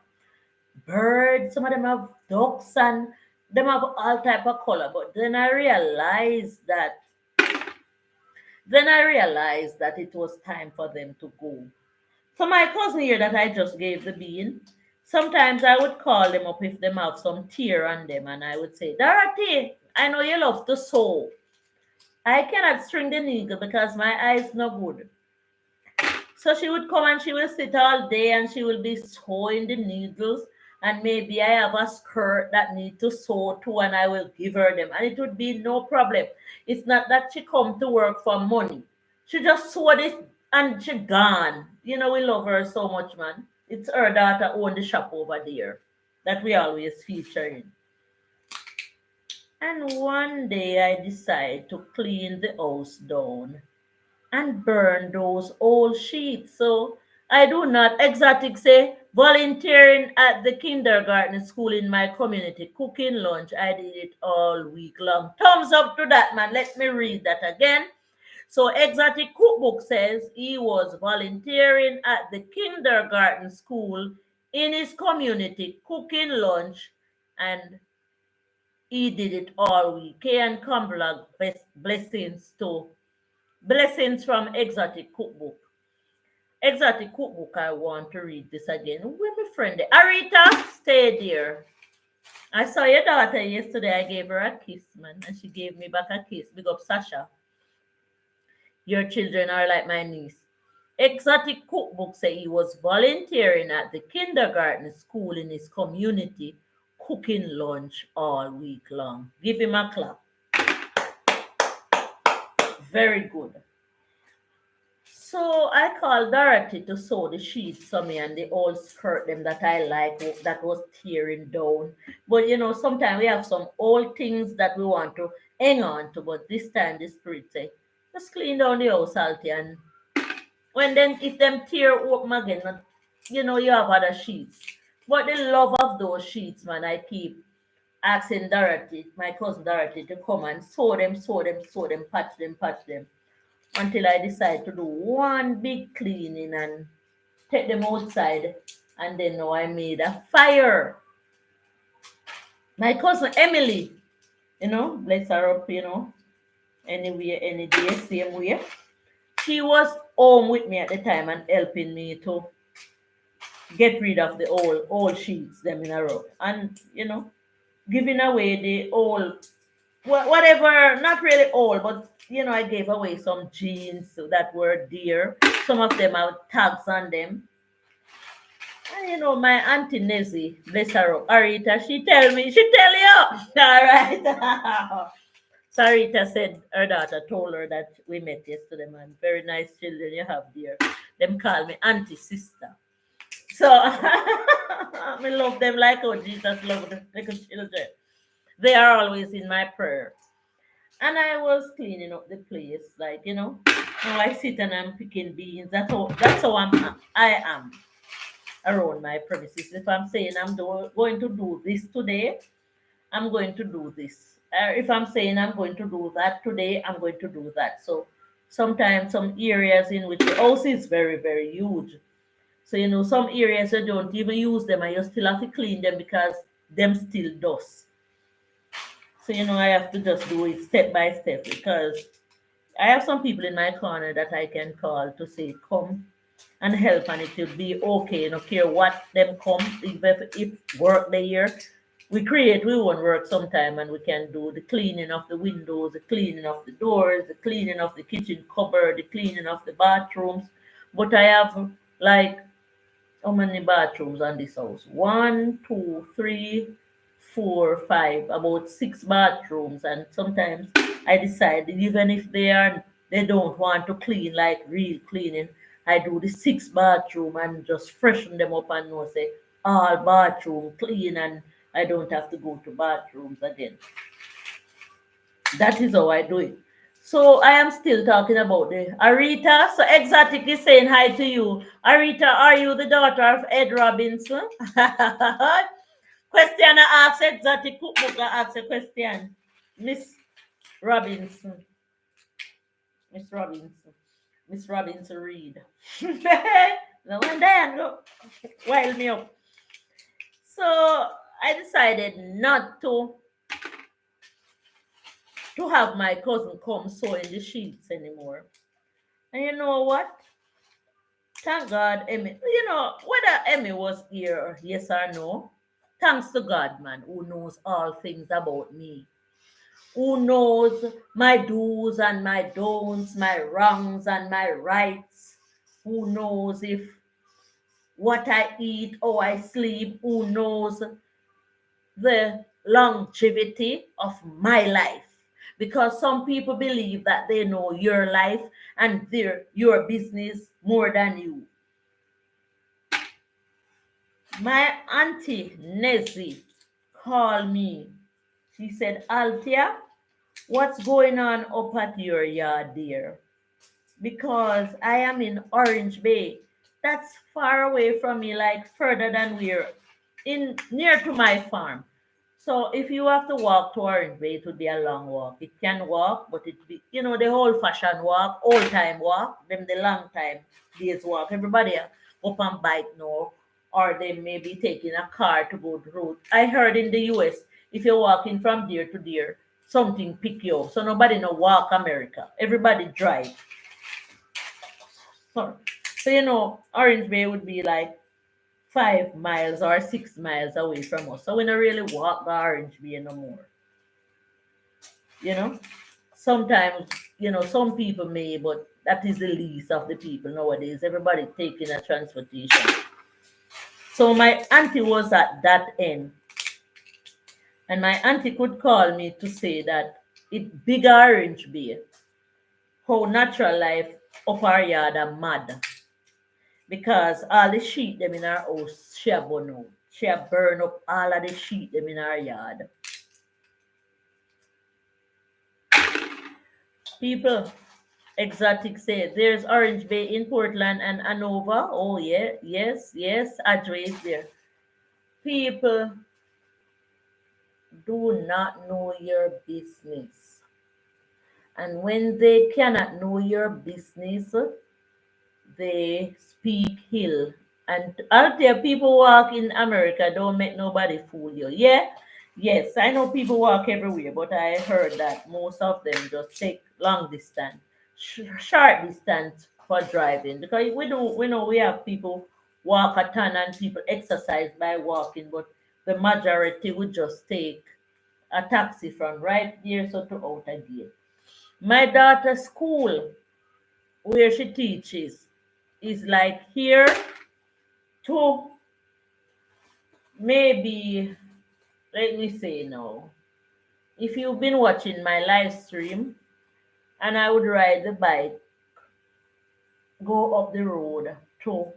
birds, some of them have ducks, and them have all type of color. But then I realized that it was time for them to go. So my cousin here that I just gave the bean, sometimes I would call them up if them have some tear on them, and I would say, Dorothy, I know you love to sew. I cannot string the needle because my eyes no good. So she would come and she will sit all day and she will be sewing the needles. And maybe I have a skirt that need to sew too, and I will give her them. And it would be no problem. It's not that she come to work for money. She just sew this and she gone. You know, we love her so much, man. It's her daughter own the shop over there that we always feature in. And one day I decide to clean the house down and burn those old sheets. So I do not exotic say volunteering at the kindergarten school in my community, cooking lunch. I did it all week long. Thumbs up to that, man. Let me read that again. So Exotic Cookbook says he was volunteering at the kindergarten school in his community cooking lunch, and he did it all week. He and Kamblog blessings to blessings from Exotic Cookbook. Exotic Cookbook, I want to read this again. With my friend Arita, stay there. I saw your daughter yesterday. I gave her a kiss, man, and she gave me back a kiss. Big up Sasha. Your children are like my niece. Exotic Cookbook say he was volunteering at the kindergarten school in his community, cooking lunch all week long. Give him a clap. Very good. So I called Dorothy to sew the sheets for me and the old skirt them that I like that was tearing down. But sometimes we have some old things that we want to hang on to, but this time the spirit say, just clean down the house, Alti, and when then if them tear open again, you have other sheets. But the love of those sheets, man, I keep asking Dorothy, my cousin Dorothy, to come and sew them, sew them, sew them, patch them, until I decide to do one big cleaning and take them outside. And then now I made a fire. My cousin Emily, bless her up, anyway, any day, same way. She was home with me at the time and helping me to get rid of the old sheets them in a row, and giving away the old whatever, not really old, but I gave away some jeans that were dear. Some of them have tags on them. And my auntie Nezzy, bless her up, Arita, she tell you. All right. Sarita said her daughter told her that we met yesterday, man. Very nice children you have there. Them call me auntie sister. So I love them like how Jesus loved the little children. They are always in my prayer. And I was cleaning up the place, like now I sit and I'm picking beans. That's how I am around my premises. If I'm saying going to do this today, I'm going to do this. If I'm saying I'm going to do that today, I'm going to do that. So sometimes some areas in which the house is very, very huge. So some areas you don't even use them and you still have to clean them because them still dust. So I have to just do it step by step because I have some people in my corner that I can call to say come and help, and it will be okay. No care what them come, if work they here, we create we own work sometime, and we can do the cleaning of the windows, the cleaning of the doors, the cleaning of the kitchen cupboard, the cleaning of the bathrooms. But I have like how many bathrooms on this house? One, two, three, four, five, about six bathrooms. And sometimes I decide even if they don't want to clean like real cleaning, I do the six bathroom and just freshen them up and know say all bathroom clean and I don't have to go to bathrooms again. That is how I do it. So I am still talking about the Arita. So Exotic is saying hi to you. Arita, are you the daughter of Ed Robinson? Question I ask Exotic Cookbook I ask a question. Miss Robinson. Miss Robinson. Miss Robinson Reed. No one then look. Wild me up. So I decided not to have my cousin come sewing the sheets anymore. And you know what? Thank God, Emmy. Whether Emmy was here, yes or no, thanks to God, man, who knows all things about me, who knows my do's and my don'ts, my wrongs and my rights, who knows if what I eat or I sleep, who knows the longevity of my life. Because some people believe that they know your life and your business more than you. My auntie Nezzy called me. She said, Althea, what's going on up at your yard there? Because I am in Orange Bay. That's far away from me, like further than we're in near to my farm. So if you have to walk to Orange Bay, it would be a long walk. It can walk, but it be the old fashioned walk, old time walk, them the long time days walk. Everybody up on bike now or they may be taking a car to go to road. I heard in the US, if you're walking from there to there, something pick you up. So nobody no walk America. Everybody drive. So Orange Bay would be like 5 miles or 6 miles away from us. So we don't really walk the Orange Bay no more. You know? Sometimes, some people may, but that is the least of the people nowadays. Everybody taking a transportation. So my auntie was at that end, and my auntie could call me to say that it big Orange Bay, how natural life up our yard are mad. Because all the sheet them in our house, she a burn out. She a burn up all of the sheet them in our yard. People, Exotic say there's Orange Bay in Portland and Anova. Oh yeah, yes, yes, address there. People do not know your business. And when they cannot know your business, they speak ill. And out there, people walk in America, don't make nobody fool you. Yeah, yes, I know people walk everywhere, but I heard that most of them just take long distance, short distance for driving. Because we know we have people walk a ton and people exercise by walking, but the majority would just take a taxi from right there so to outer gate. My daughter's school, where she teaches, is like here to maybe, let me say now, if you've been watching my live stream and I would ride the bike, go up the road to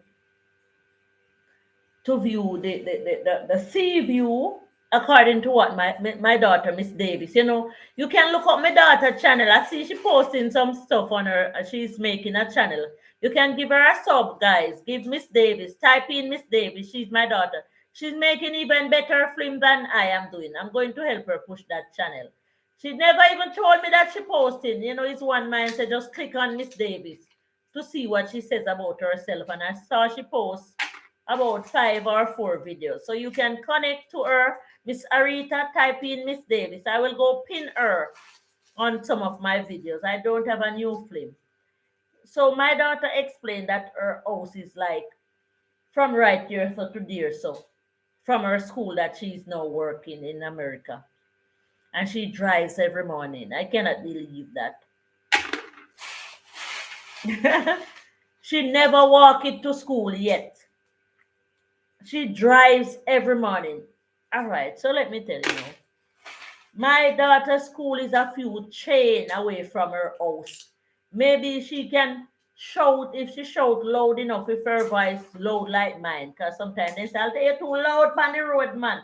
view the sea view according to what my daughter Miss Davis, you can look up my daughter channel. I see she posting some stuff on her. She's making a channel. You can give her a sub, guys. Give Miss Davis, type in Miss Davis. She's my daughter. She's making even better film than I am doing. I'm going to help her push that channel. She never even told me that she posting. It's one man said just click on Miss Davis to see what she says about herself, and I saw she posts about 5 or 4 videos. So you can connect to her. Miss Arita, type in Miss Davis. I will go pin her on some of my videos. I don't have a new film. So my daughter explained that her house is like from right here so to there, so from her school that she's now working in America. And she drives every morning. I cannot believe that. She never walked it to school yet. She drives every morning. All right, so let me tell you. My daughter's school is a few chain away from her house. Maybe she can shout if she shout loud enough if her voice loud like mine. Because sometimes they say, you're too loud on the road, man.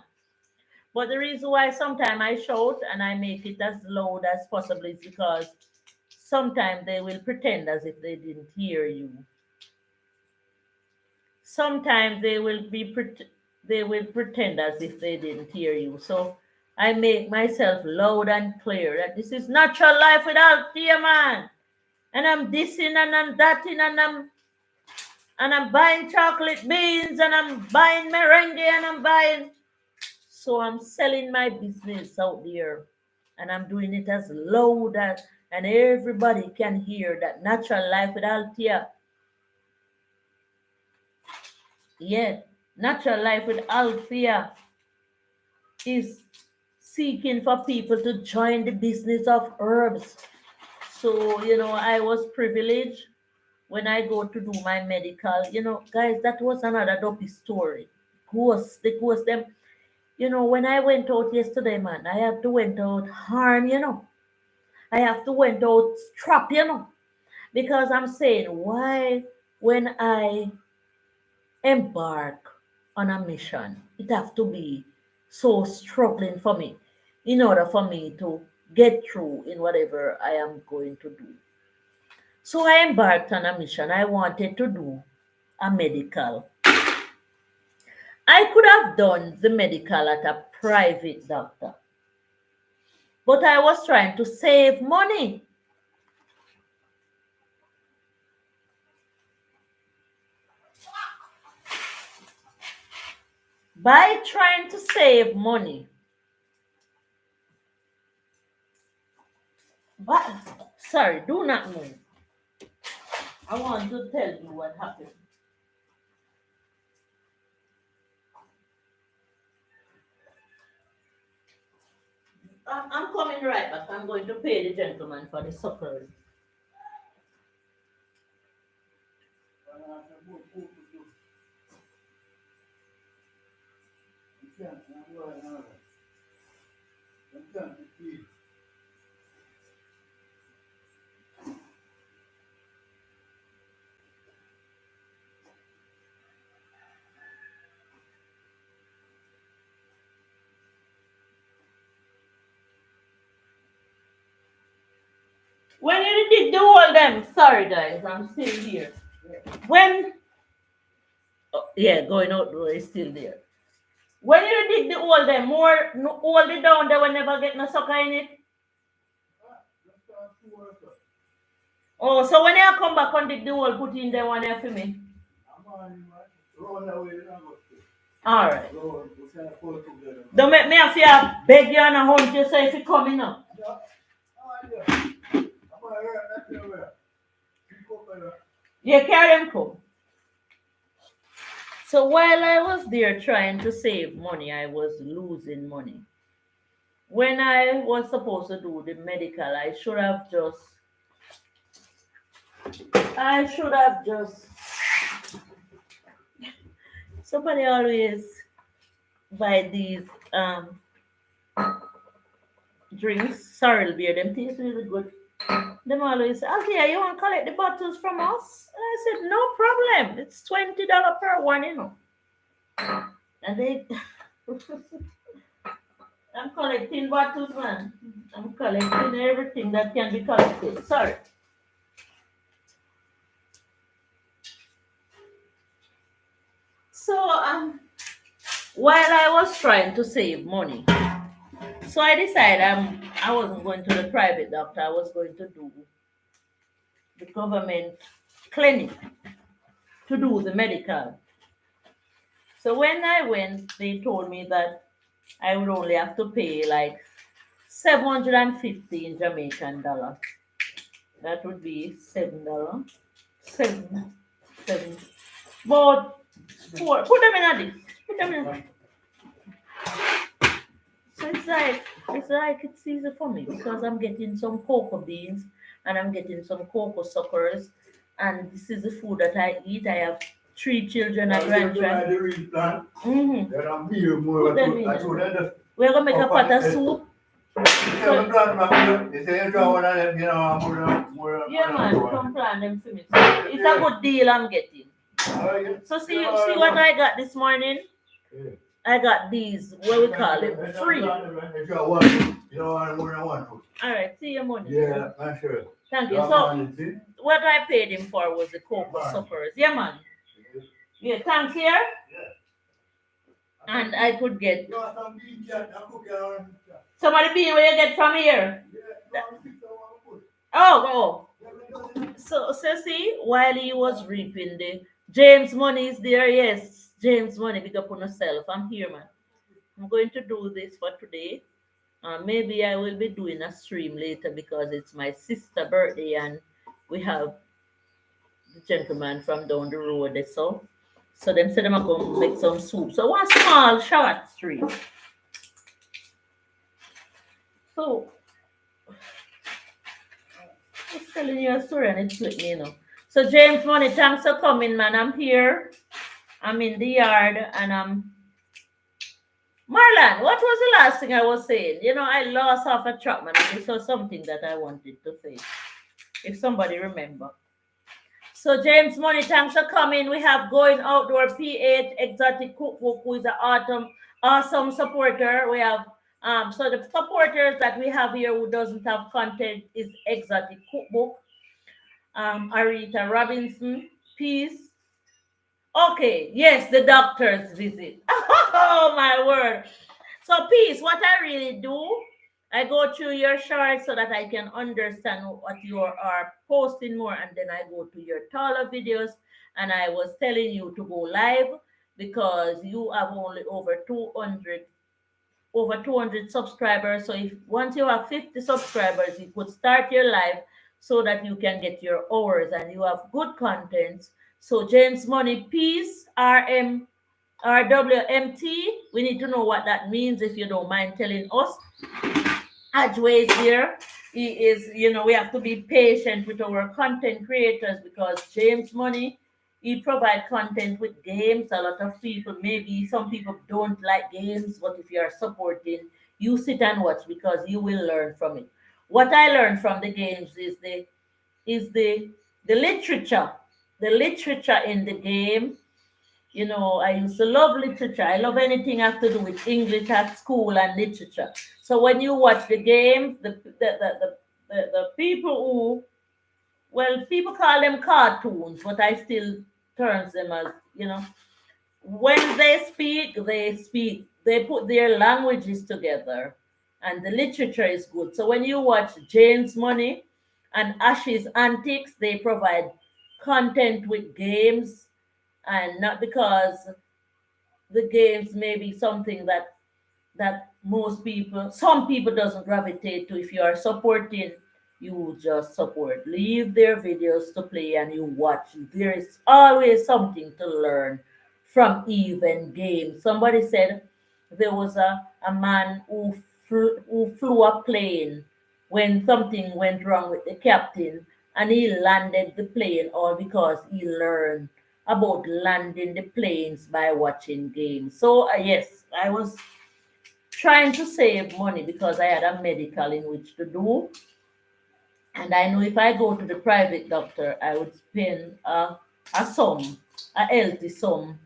But the reason why sometimes I shout and I make it as loud as possible is because sometimes they will pretend as if they didn't hear you. Sometimes they will pretend as if they didn't hear you. So I make myself loud and clear that this is natural life without fear, man. And I'm dissing and I'm thatting and I'm buying chocolate beans and I'm buying merengue and I'm buying. So I'm selling my business out there and I'm doing it as loud as and everybody can hear that natural life without fear. Yeah, natural life with Althea is seeking for people to join the business of herbs. So, I was privileged when I go to do my medical. Guys, that was another dopey story. The ghost, them. When I went out yesterday, man, I have to went out harm. I have to went out strap. Because I'm saying, why when I embark on a mission, it have to be so struggling for me in order for me to get through in whatever I am going to do. So I embarked on a mission. I wanted to do a medical. I could have done the medical at a private doctor, but I was trying to save money. By trying to save money, but sorry, do not move. I want to tell you what happened. I'm coming right back. I'm going to pay the gentleman for the supper. When you did do all them, sorry guys, I'm still here. When, oh, yeah, going out door is still there. When you dig the hole, them more hold it down, they will never get no sucker in it. Oh, so when you come back and dig the hole, put in the one here for me. All right. Don't make me have to beg you and a hunt you say if you coming up. You carry them come. So while I was there trying to save money, I was losing money. When I was supposed to do the medical, I should have just somebody always buy these drinks, sorrel beer, them taste really good. Them always say, okay, you want to collect the bottles from us? And I said, no problem. It's $20 per one, you know. And they I'm collecting bottles, man. I'm collecting everything that can be collected. Sorry. So while I was trying to save money, so I decided I wasn't going to the private doctor. I was going to do the government clinic to do the medical. So when I went, they told me that I would only have to pay like 750 in Jamaican dollar. That would be $7. Seven, seven. But four. Put them in a this. Put them in. So it's easy for me because I'm getting some cocoa beans and I'm getting some cocoa suckers, and this is the food that I eat. I have three children and grandchildren. Mm-hmm. Put them in. We're gonna make a pot of soup. So, yeah, man, come plan them for me. So it's a good deal I'm getting. So see what I got this morning? I got these, what we call it, free. All right, see your money. Yeah, I'm sure. Thank you. So what I paid him for was the cocoa suppers. Yeah, man. Yeah, thanks here. And I could get some of the bean where you get from here. Oh. So see, while he was reaping the James money is there, yes. James money, big up on yourself. I'm here, man. I'm going to do this for today. Maybe I will be doing a stream later because it's my sister's birthday and we have the gentleman from down the road. So them said them are going to make some soup. So one small short stream. So I'm telling you a story and it's with me, you know. So James Money, thanks for coming, man. I'm here. I'm in the yard and I'm Marlon, what was the last thing I was saying? You know, I lost half a track, man. And this was something that I wanted to say. If somebody remember. So James Money, thanks for coming. We have Going Outdoor P8 Exotic Cookbook, who is an awesome supporter. We have so the supporters that we have here who doesn't have content is Exotic Cookbook. Arita Robinson, Peace. Okay, yes, the doctor's visit. Oh my word. So Peace, what I really do, I go through your shorts so that I can understand what you are posting more, and then I go to your taller videos, and I was telling you to go live because you have only over 200 subscribers. So if once you have 50 subscribers, you could start your live so that you can get your hours and you have good content. So James Money Peace RM RWMT, we need to know what that means if you don't mind telling us. Ajway is here. He is, we have to be patient with our content creators because James Money, he provide content with games. A lot of people, maybe some people don't like games, but if you are supporting, you sit and watch because you will learn from it. What I learned from the games is the literature, the literature in the game. I used to love literature. I love anything have to do with English at school and literature. So when you watch the game, the people who, well, people call them cartoons, but I still terms them as, when they speak, they put their languages together and the literature is good. So when you watch Jane's Money and Ash's Antics, they provide content with games, and not because the games may be something that some people doesn't gravitate to. If you are supporting, you just support, leave their videos to play and you watch. There is always something to learn from even games. Somebody said there was a man who flew a plane when something went wrong with the captain, and he landed the plane all because he learned about landing the planes by watching games. So yes, I was trying to save money because I had a medical in which to do. And I know if I go to the private doctor, I would spend a sum, a healthy sum.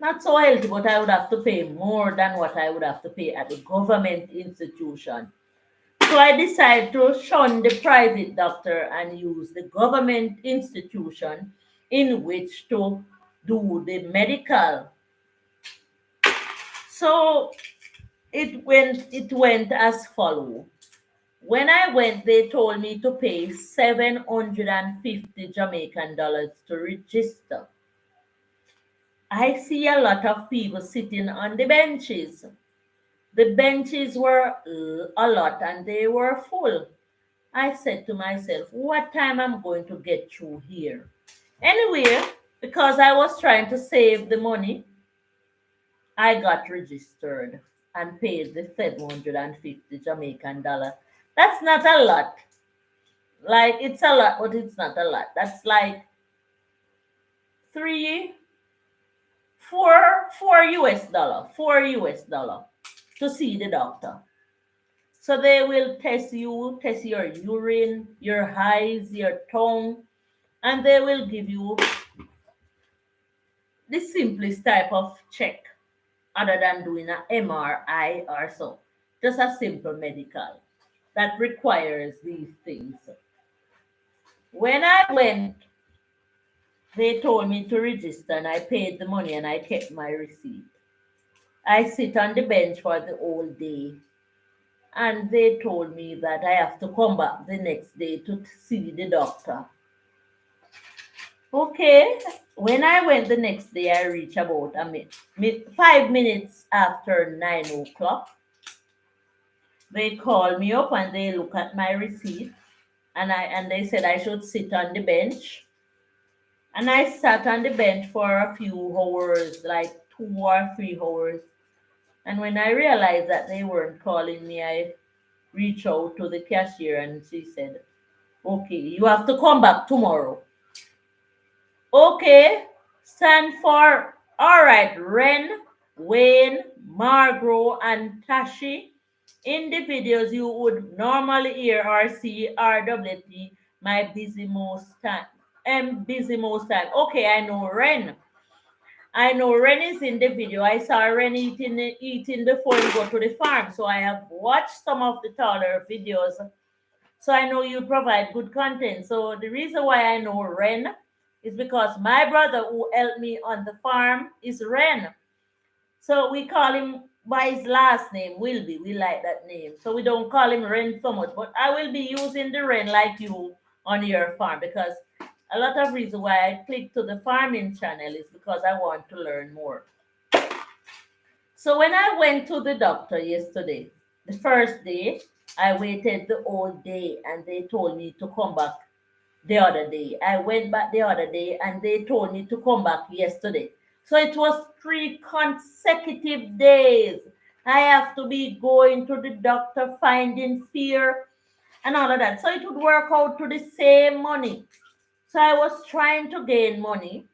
Not so healthy, but I would have to pay more than what I would have to pay at the government institution. So I decided to shun the private doctor and use the government institution in which to do the medical. So it went as follow. When I went, they told me to pay 750 Jamaican dollars to register. I see a lot of people sitting on the benches. The benches were a lot and they were full. I said to myself, what time I'm going to get through here? Anyway, because I was trying to save the money, I got registered and paid the 750 Jamaican dollar. That's not a lot. Like, it's a lot, but it's not a lot. That's like three, four US dollar to see the doctor. So they will test your urine, your eyes, your tongue, and they will give you the simplest type of check other than doing an MRI or so. Just a simple medical that requires these things. When I went, they told me to register and I paid the money and I kept my receipt. I sit on the bench for the whole day and they told me that I have to come back the next day to see the doctor. Okay, when I went the next day, I reached about 5 minutes after 9 o'clock. They called me up and they look at my receipt and they said I should sit on the bench. And I sat on the bench for a few hours, like 2 or 3 hours. And when I realized that they weren't calling me, I reached out to the cashier and she said, okay, you have to come back tomorrow. Okay, stand for, all right, Ren, Wayne, Margot, and Tashi. In the videos you would normally hear or see RWT, my busy most time. I'm busy most time. Okay, I know Ren. I know Ren is in the video. I saw Ren eating before you go to the farm. So I have watched some of the taller videos. So I know you provide good content. So the reason why I know Ren is because my brother who helped me on the farm is Ren. So we call him by his last name, Wilby. We like that name. So we don't call him Ren so much. But I will be using the Ren like you on your farm because A lot of reason why I clicked to the farming channel is because I want to learn more. So when I went to the doctor yesterday, the first day, I waited the whole day and they told me to come back the other day. I went back the other day and they told me to come back yesterday. So it was 3 consecutive days. I have to be going to the doctor, finding fear and all of that. So it would work out to the same money. So I was trying to gain money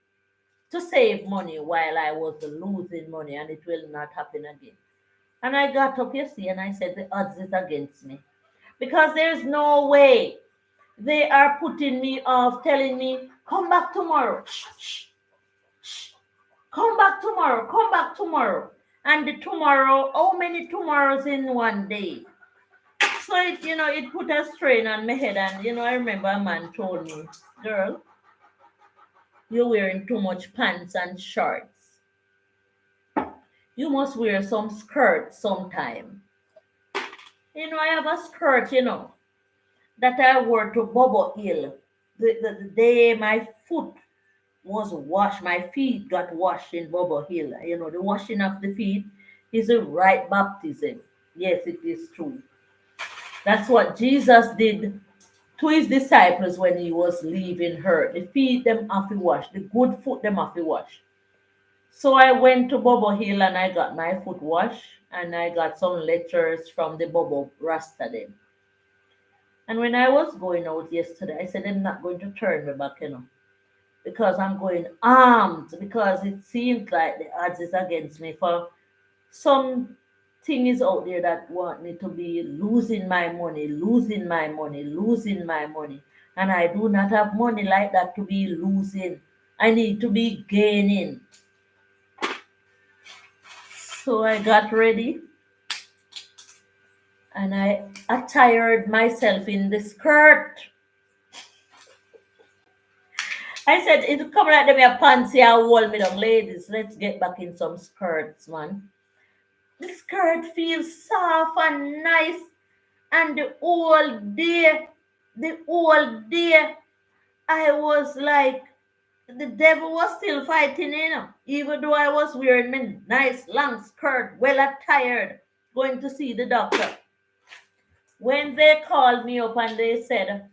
to save money while I was losing money, and it will not happen again. And I got up yesterday and I said, the odds is against me. Because there's no way they are putting me off, telling me, come back tomorrow. Shh, shh, shh. Come back tomorrow. Come back tomorrow. And the tomorrow, how many tomorrows in one day? So it put a strain on my head. And I remember a man told me, girl, you're wearing too much pants and shorts. You must wear some skirts sometime. I have a skirt, that I wore to Bobo Hill. The day my foot was washed, my feet got washed in Bobo Hill. The washing of the feet is a right baptism. Yes, it is true. That's what Jesus did to his disciples when he was leaving her. The feet them have to wash, the good foot them have to wash. So I went to Bobo Hill and I got my foot washed and I got some letters from the Bobo Rasta them. And when I was going out yesterday, I said I'm not going to turn me back, because I'm going armed, because it seems like the odds is against me. For some thing is out there that want me to be losing my money, losing my money, losing my money. And I do not have money like that to be losing. I need to be gaining. So I got ready and I attired myself in the skirt. I said, it come like them your pants here, hold me down. Ladies, let's get back in some skirts, man. The skirt feels soft and nice. And the whole day, I was like, the devil was still fighting, even though I was wearing my nice long skirt, well attired, going to see the doctor. When they called me up and they said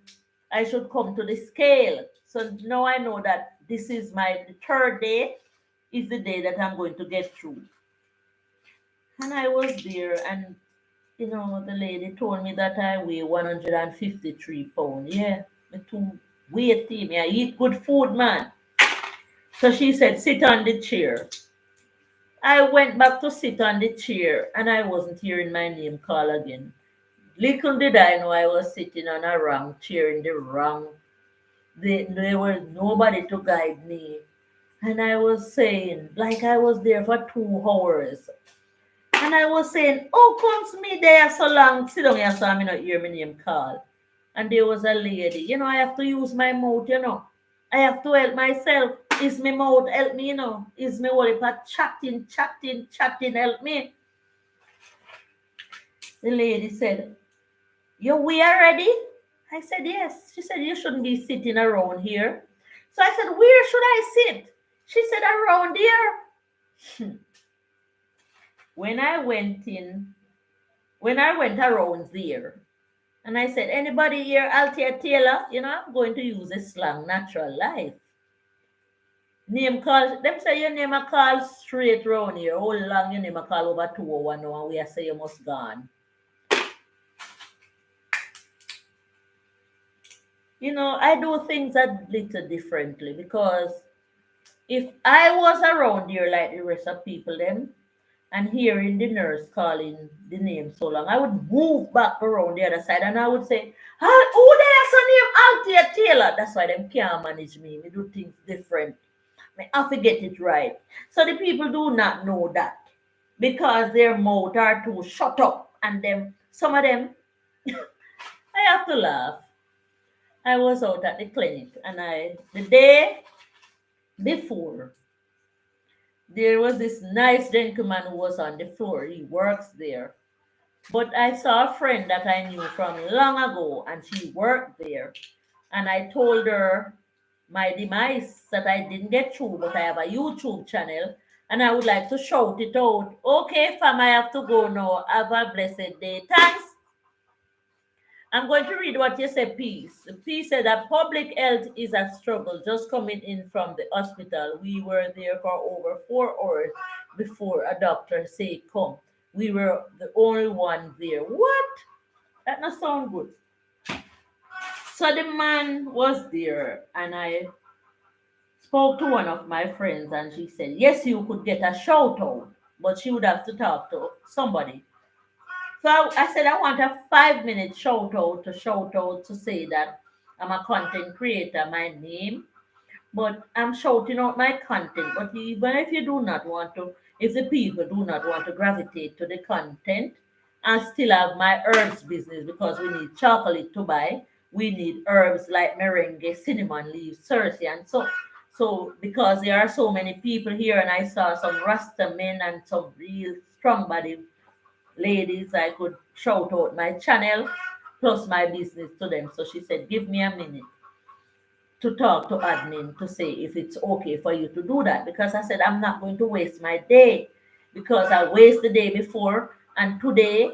I should come to the scale, so now I know that this is the third day is the day that I'm going to get through. And I was there, and the lady told me that I weigh 153 pounds. Yeah, me too weighty. Me I eat good food, man. So she said, sit on the chair. I went back to sit on the chair, and I wasn't hearing my name call again. Little did I know I was sitting on a wrong chair in the wrong. There was nobody to guide me. And I was saying, like I was there for 2 hours. And I was saying, oh, comes me there so long, sit down here so I'm not hear my name call. And there was a lady, I have to use my mouth. I have to help myself. Is my mouth help me, Is my whole chatting, chatting, chatting help me? The lady said, we are ready? I said, yes. She said, you shouldn't be sitting around here. So I said, where should I sit? She said, around here. When I went around there, and I said, anybody here, Althea Taylor? I'm going to use a slang, natural life. Name call, them say your name a call straight round here. How long your name a call over 201 now, and we are say you must gone. I do things a little differently because if I was around here like the rest of people them and hearing the nurse calling the name so long, I would move back around the other side and I would say, who there's a name Althea Taylor? That's why them can't manage me. We do things different. I forget it right. So the people do not know that because their mouth are too shut up and some of them I have to laugh. I was out at the clinic and the day before, there was this nice gentleman who was on the floor. He works there. But I saw a friend that I knew from long ago and she worked there. And I told her my demise that I didn't get through, but I have a YouTube channel and I would like to shout it out. Okay, fam, I have to go now. Have a blessed day. Thanks. I'm going to read what you said, Peace. Peace said that public health is a struggle. Just coming in from the hospital, we were there for over 4 hours before a doctor said, come. We were the only one there. What? That not sound good. So the man was there, and I spoke to one of my friends, and she said, yes, you could get a shout out, but she would have to talk to somebody. So I said, I want a 5 minute shout out to say that I'm a content creator, my name, but I'm shouting out my content. But even if you do not want to, if the people do not want to gravitate to the content, I still have my herbs business because we need chocolate to buy. We need herbs like merengue, cinnamon leaves, cerci, and so because there are so many people here, and I saw some Rasta men and some real strong body ladies, I could shout out my channel plus my business to them. So she said, give me a minute to talk to admin to say if it's okay for you to do that. Because I said, I'm not going to waste my day because I waste the day before and today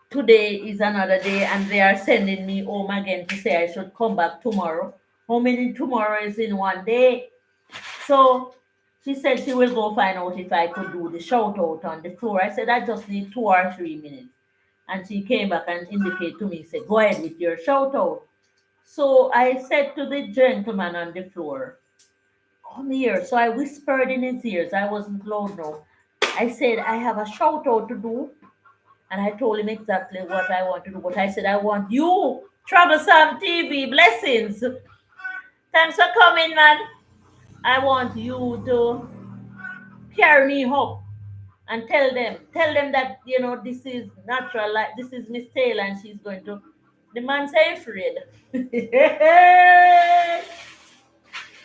is another day and they are sending me home again to say I should come back tomorrow. How many tomorrow is in one day? So she said she will go find out if I could do the shout out on the floor. I said I just need 2 or 3 minutes. And she came back and indicated to me, said, go ahead with your shout out. So I said to the gentleman on the floor, come here. So I whispered in his ears. I wasn't loud now. I said, I have a shout out to do. And I told him exactly what I want to do. But I said, I want you, Troublesome TV, blessings. Thanks for coming, man. I want you to carry me up and tell them that this is natural, like this is Miss Taylor and she's going to. The man say afraid.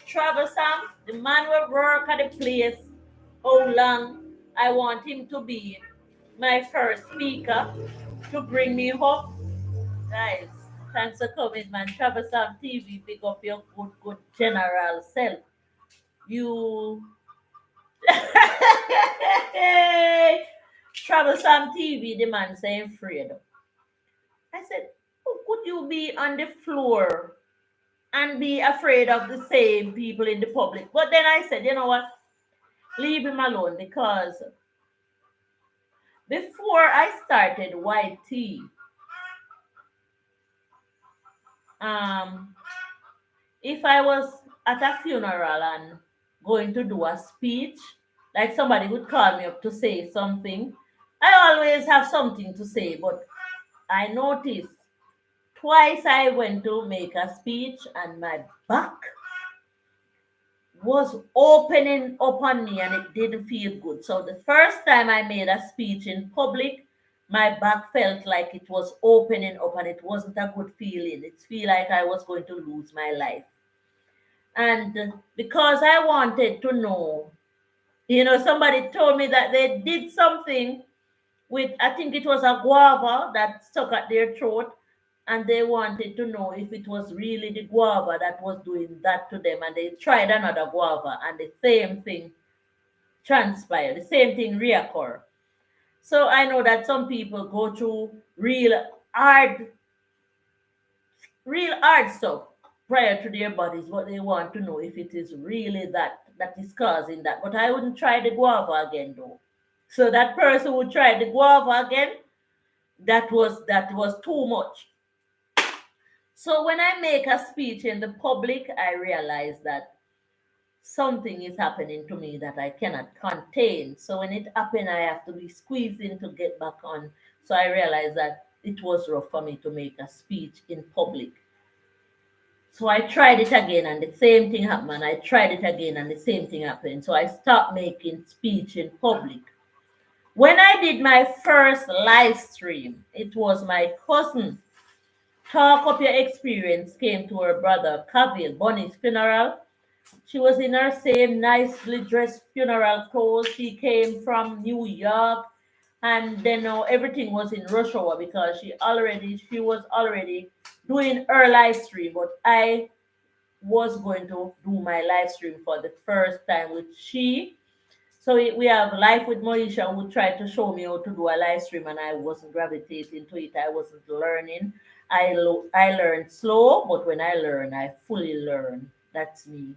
Troublesome, the man will work at the place. How long I want him to be my first speaker to bring me up, guys. Thanks for coming, man. Troublesome TV, pick up your good general self. You Troublesome TV, the man saying afraid. I said, how could you be on the floor and be afraid of the same people in the public? But then I said, you know what? Leave him alone because before I started YT, if I was at a funeral and going to do a speech, like somebody would call me up to say something, I always have something to say, but I noticed twice I went to make a speech and my back was opening up on me and it didn't feel good. So the first time I made a speech in public, my back felt like it was opening up and it wasn't a good feeling. It felt like I was going to lose my life. And because I wanted to know, somebody told me that they did something with, I think it was a guava that stuck at their throat, and they wanted to know if it was really the guava that was doing that to them. And they tried another guava, and the same thing transpired, the same thing reoccurred. So I know that some people go through hard, real hard stuff prior to their bodies, but they want to know if it is really that is causing that. But I wouldn't try the guava again, though. So that person who tried the guava again, that was too much. So when I make a speech in the public, I realize that something is happening to me that I cannot contain. So when it happened, I have to be squeezing to get back on. So I realized that it was rough for me to make a speech in public. So I tried it again and the same thing happened. And I tried it again and the same thing happened. So I stopped making speech in public. When I did my first live stream, it was my cousin. Talk of your experience came to her brother, Kavil, Bonnie's funeral. She was in her same nicely dressed funeral clothes. She came from New York, and then everything was in rush hour because she was already doing her live stream. But I was going to do my live stream for the first time with she. So we have Life with Moisha who tried to show me how to do a live stream, and I wasn't gravitating to it. I wasn't learning. I learned slow, but when I learn, I fully learn. That's me.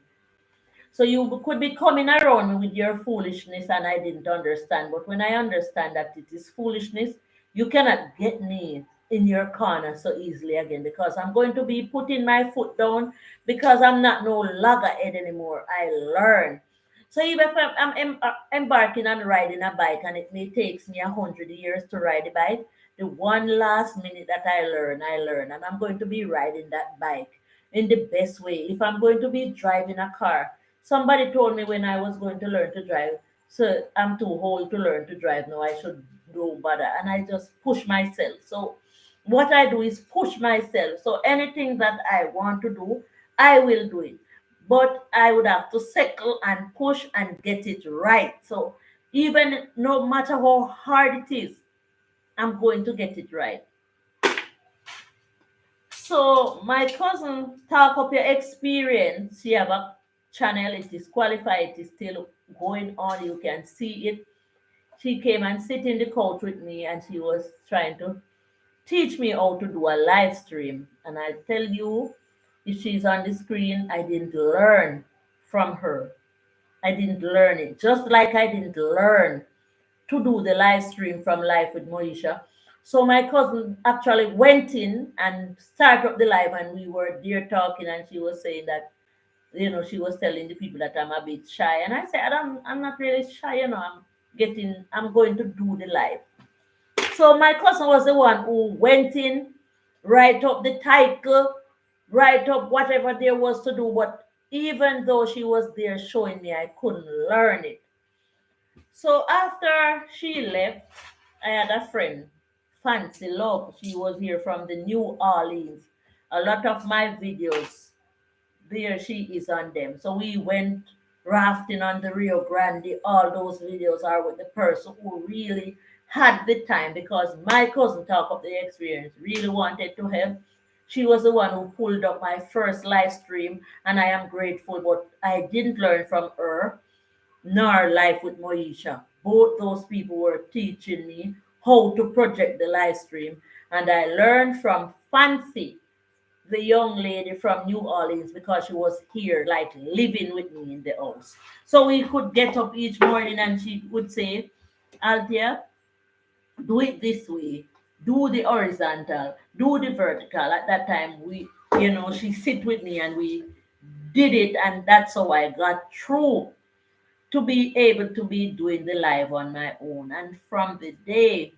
So you could be coming around me with your foolishness, and I didn't understand. But when I understand that it is foolishness, you cannot get me in your corner so easily again, because I'm going to be putting my foot down, because I'm not no loggerhead anymore. I learn. So even if I'm embarking on riding a bike and it may takes me 100 years to ride a bike, the one last minute that I learn, and I'm going to be riding that bike in the best way. If I'm going to be driving a car, somebody told me when I was going to learn to drive, so I'm too old to learn to drive now, I should do better. And I just push myself. So what I do is push myself. So anything that I want to do, I will do it. But I would have to settle and push and get it right. So even no matter how hard it is, I'm going to get it right. So my cousin talk up your experience. She have a channel. It is qualified. It is still going on. You can see it. She came and sit in the couch with me, and she was trying to teach me how to do a live stream. And I tell you, if she's on the screen, I didn't learn from her. I didn't learn it. Just like I didn't learn to do the live stream from Life with Moisha. So my cousin actually went in and started up the live, and we were there talking, and she was saying that, she was telling the people that I'm a bit shy. And I said, I'm not really shy, I'm going to do the live. So my cousin was the one who went in, write up the title, write up whatever there was to do. But even though she was there showing me, I couldn't learn it. So after she left, I had a friend, Fancy Love. She was here from the New Orleans. A lot of my videos, there she is on them. So we went rafting on the Rio Grande. All those videos are with the person who really had the time, because my cousin talk of the experience, really wanted to help. She was the one who pulled up my first live stream, and I am grateful, but I didn't learn from her nor Life with Moisha. Both those people were teaching me how to project the live stream. And I learned from Fancy, the young lady from New Orleans, because she was here, like living with me in the house. So we could get up each morning and she would say, Althea, do it this way, do the horizontal, do the vertical. At that time, she sit with me and we did it, and that's how I got through to be able to be doing the live on my own. And from the day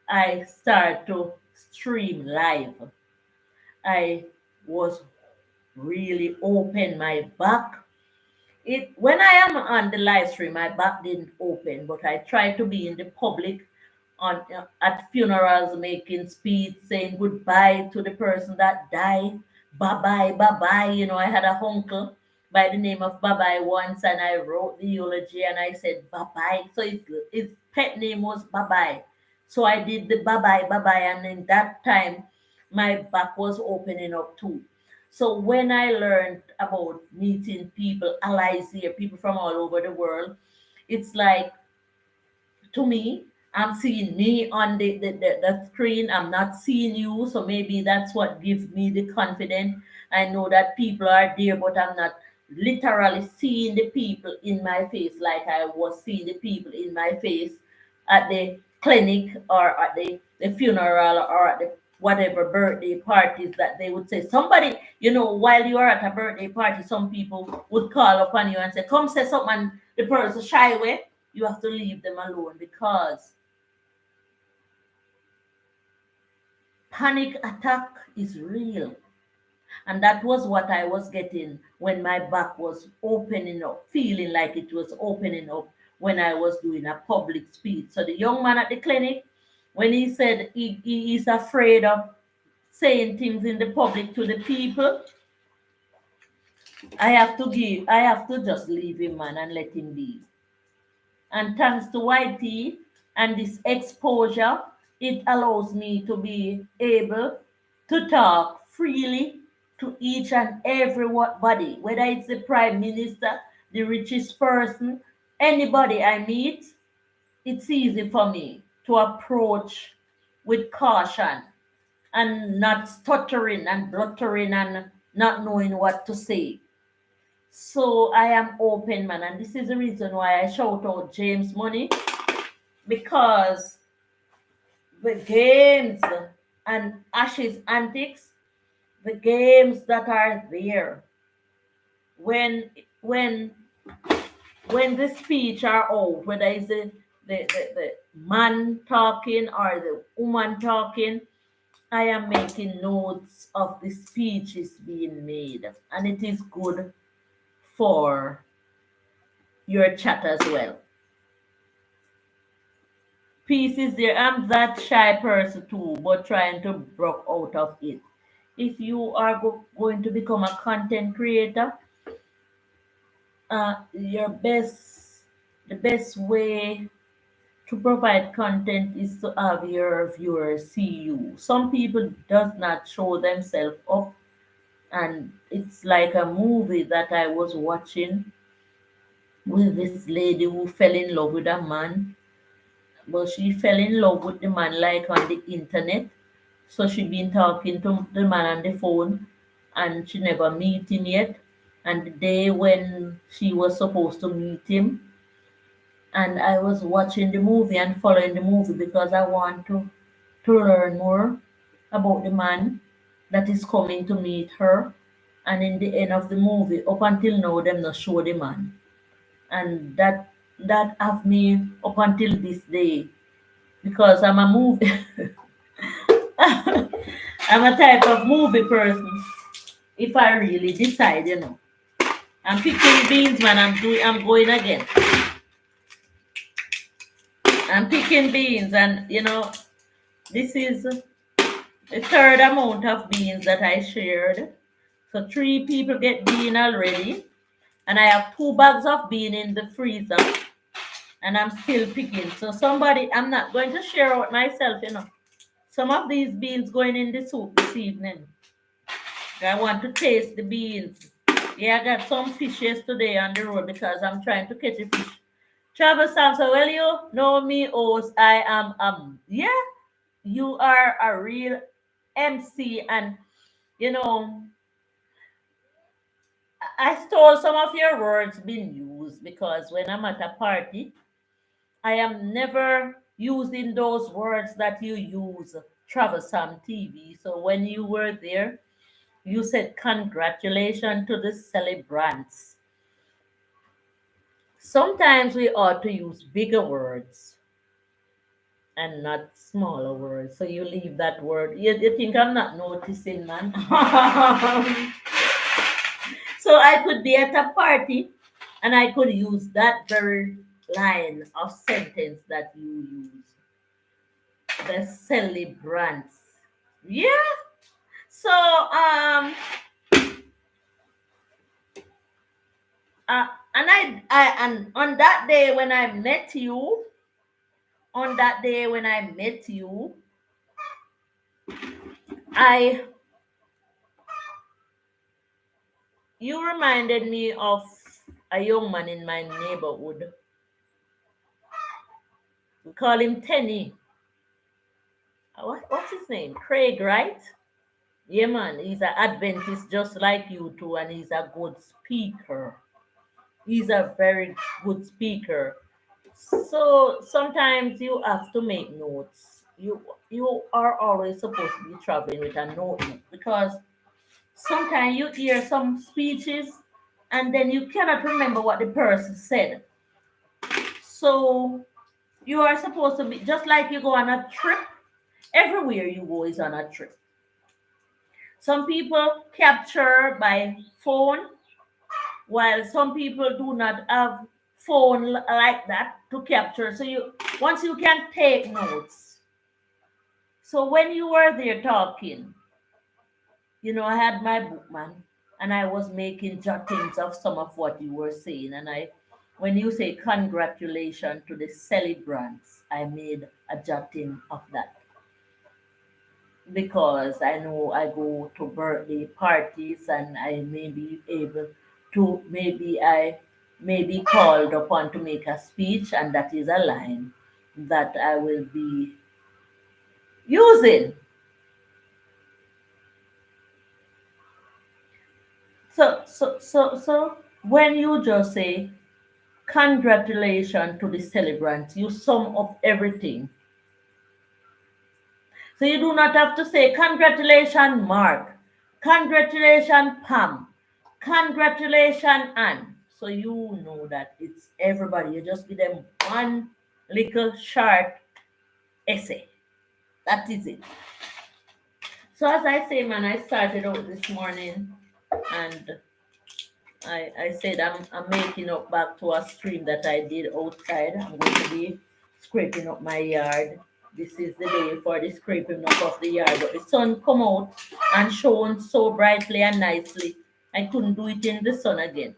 I started to stream live, I was really open my back. It when I am on the live stream, my back didn't open, but I try to be in the public on at funerals, making speech, saying goodbye to the person that died. Bye bye, bye bye. I had a uncle by the name of Bye bye once, and I wrote the eulogy and I said bye bye. So his pet name was Bye bye. So I did the bye bye, and in that time, my back was opening up too. So when I learned about meeting people, allies here, people from all over the world, it's like, to me, I'm seeing me on the screen. I'm not seeing you. So maybe that's what gives me the confidence. I know that people are there, but I'm not literally seeing the people in my face like I was seeing the people in my face at the clinic or at the funeral or at the whatever birthday parties that they would say. Somebody, while you are at a birthday party, some people would call upon you and say, come say something, and the person shy away. You have to leave them alone, because panic attack is real. And that was what I was getting when my back was opening up, feeling like it was opening up when I was doing a public speech. So the young man at the clinic, when he said he is afraid of saying things in the public to the people, I have to just leave him, man, and let him be. And thanks to YT and this exposure, it allows me to be able to talk freely to each and everybody, whether it's the prime minister, the richest person, anybody I meet, it's easy for me to approach with caution and not stuttering and bluttering and not knowing what to say. So I am open, man, and this is the reason why I shout out James Money, because the games and Ashes antics, the games that are there when when when the speech are out, whether it's the man talking or the woman talking, I am making notes of the speeches being made, and it is good for your chat as well. Peace is there. I'm that shy person too, but trying to break out of it. If you are going to become a content creator, your the best way to provide content is to have your viewers see you. Some people does not show themselves up, and it's like a movie that I was watching with this lady who fell in love with a man, but she fell in love with the man like on the internet. So she been talking to the man on the phone, and she never meet him yet. And the day when she was supposed to meet him, and I was watching the movie and following the movie because I want to learn more about the man that is coming to meet her. And in the end of the movie, up until now, them not show the man, and that have me up until this day, because I'm a movie. I'm a type of movie person. If I really decide, I'm picking beans, man. I'm going again. I'm picking beans, and this is the third amount of beans that I shared. So three people get bean already, and I have 2 bags of bean in the freezer, and I'm still picking. So somebody, I'm not going to share out myself. Some of these beans going in the soup this evening. I want to taste the beans. Yeah, I got some fish yesterday on the road because I'm trying to catch a fish. Travel Sam, so well, you know me, host. I am yeah, you are a real MC, and you know I stole some of your words being used, because when I'm at a party, I am never using those words that you use, Travel Sam TV. So when you were there, you said congratulations to the celebrants. Sometimes we ought to use bigger words and not smaller words. So you leave that word. You think I'm not noticing, man? So I could be at a party and I could use that very line of sentence that you use. The celebrants. Yeah. So and on that day when I met you, I you reminded me of a young man in my neighborhood. We call him Tenny. What's his name? Craig, right? Yeah, man. He's an Adventist just like you too, and he's a good speaker. He's a very good speaker. So sometimes you have to make notes. You are always supposed to be traveling with a notebook, because sometimes you hear some speeches and then you cannot remember what the person said. So you are supposed to be just like you go on a trip. Everywhere you go is on a trip. Some people capture by phone, while some people do not have phone like that to capture. So once you can take notes. So when you were there talking, I had my book, man, and I was making jottings of some of what you were saying. And when you say congratulations to the celebrants, I made a jotting of that. because I know I go to birthday parties and I may be able to, maybe I may be called upon to make a speech, and that is a line that I will be using. So when you just say congratulations to the celebrant, you sum up everything. So you do not have to say congratulations, Mark, congratulations, Pam, congratulations, Anne. So you know that it's everybody. You just give them one little short essay. That is it. So as I say, man, I started out this morning and I said I'm making up back to a stream that I did outside. I'm going to be scraping up my yard. This is the day for the scraping up of the yard. But the sun come out and shone so brightly and nicely. I couldn't do it in the sun again.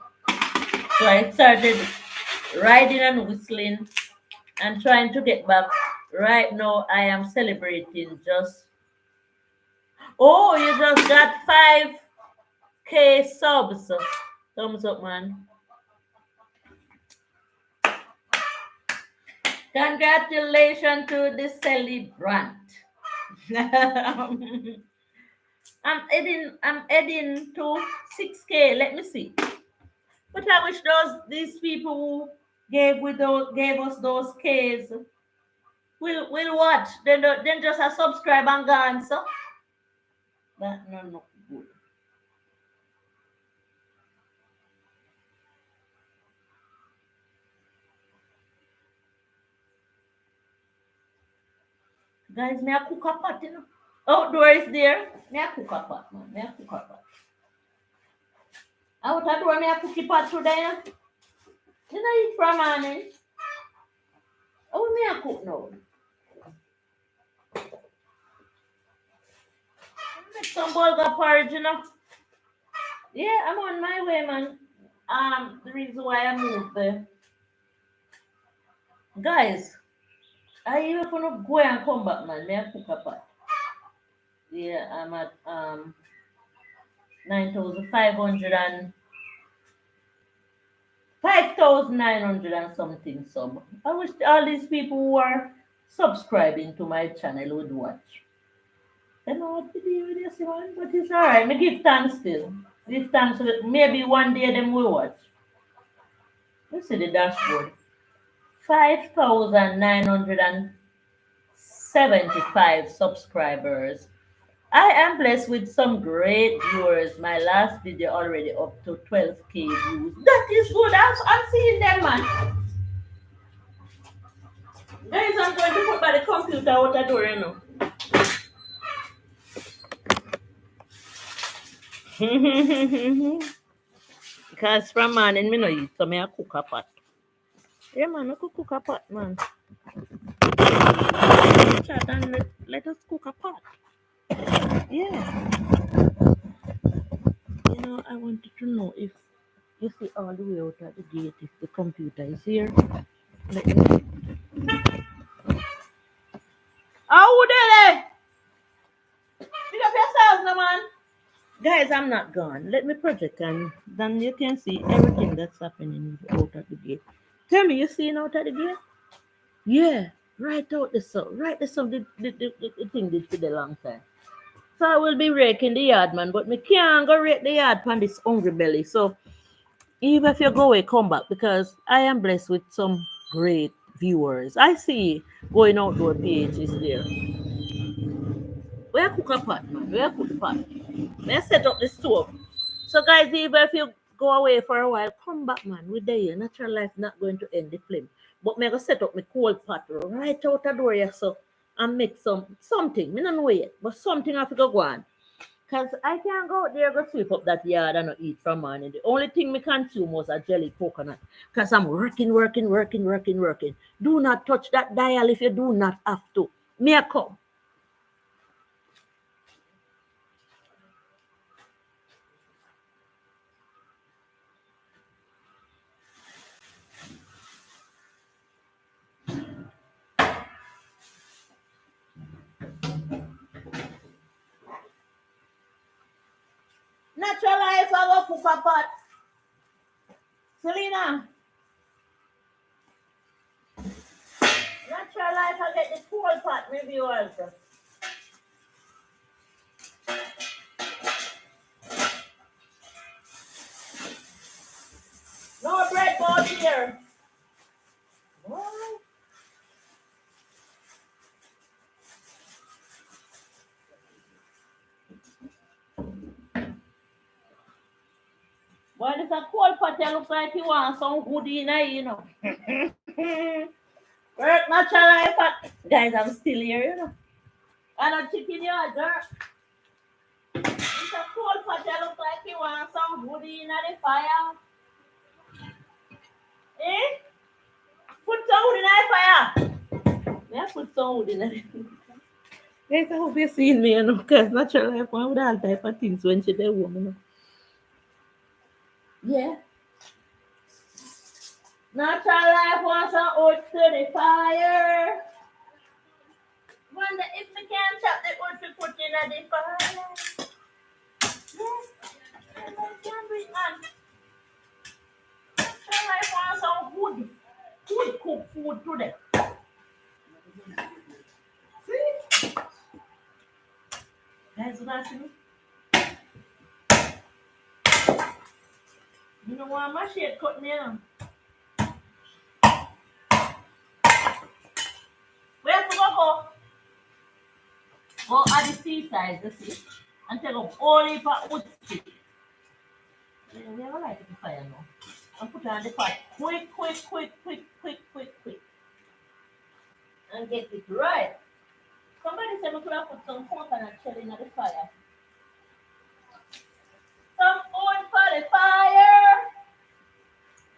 So I started riding and whistling and trying to get back. Right now I am celebrating just, oh, you just got 5K subs. Thumbs up, man. Congratulations to the celebrant. I'm heading to 6K. Let me see. But I wish these people who gave us those Ks will watch. Then just a subscribe and gone, so that no good. Guys, may I cook a pot, you know? Outdoor is there. May I cook a pot, man. May I cook a pot. Outdoor, may I cook a pot today? You know, eat from morning. Oh, may I cook now? Make some bulgur porridge, you know. Yeah, I'm on my way, man. The reason why I moved there. Guys, I even gonna go and come back, man. May I cook a pot? Yeah, I'm at 9,500 and 5,900 and something sub. I wish all these people who are subscribing to my channel would watch. I don't know what to do with this one, but it's alright. Me give thanks still. Give thanks. Maybe one day them will watch. Let's see the dashboard. 5,975 subscribers. I am blessed with some great viewers. My last video already up to 12K views. That is good. I'm seeing them, man. Guys, I'm going to put by the computer out the door, you know. Because from morning, me no eat, so me a cook a pot. Yeah, man, I cook a pot, man. Chat and let us cook a pot. Yeah. You know, I wanted to know if you see all the way out at the gate, if the computer is here. Let me see. Oh, Dele! Pick up yourselves, no, man. Guys, I'm not gone. Let me project and then you can see everything that's happening out at the gate. Tell me, you seeing out at the gate? Yeah, right out the sun. Right the sun, the thing did for the long time. So I will be raking the yard, man, but me can't go rake the yard on this hungry belly. So even if you go away, come back because I am blessed with some great viewers. I see going outdoor PH is there. Where cook a pot, man? Where cook the pot? Let's set up the stove. So guys, even if you go away for a while, come back, man. We're there. Natural life not going to end the flame. But me go set up my cold pot right out the door here, so and make something. Me don't know yet, but something I have to go on. Cause I can't go out there go sweep up that yard and not eat from morning. The only thing me consume was a jelly coconut. Cause I'm working. Do not touch that dial if you do not have to. Me a come. Natural life, I go cook a pot. Selena, natural life, I get the cold pot, maybe also. No bread board here. What? Well, it's a cold pot, it looks like you want some good in it, you know. Work natural life. Guys, I'm still here, you know. I don't chicken yard, girl. It's a cold pot, it looks like you want some good in the fire. Eh? Put some wood in the fire. May I put some wood in it? Guys, I hope you seen me, you know, because natural life one with all type of things when she there woman. You know. Yeah. Natural life wants some wood to the fire. Wonder if we can chop the wood to put in the fire. Yes. I can breathe, man. Natural life wants some wood. Wood cook food today. See? Guys, what I see? You know why my shit cut me on? Where to go? Go at the seaside, you see? And take up all the wood stick. You never like the fire now. And put it on the pot. Quick, quick, quick, quick, quick, quick, quick. And get it right. Somebody said we could have put some coconut shell in the fire. Some oil for the fire.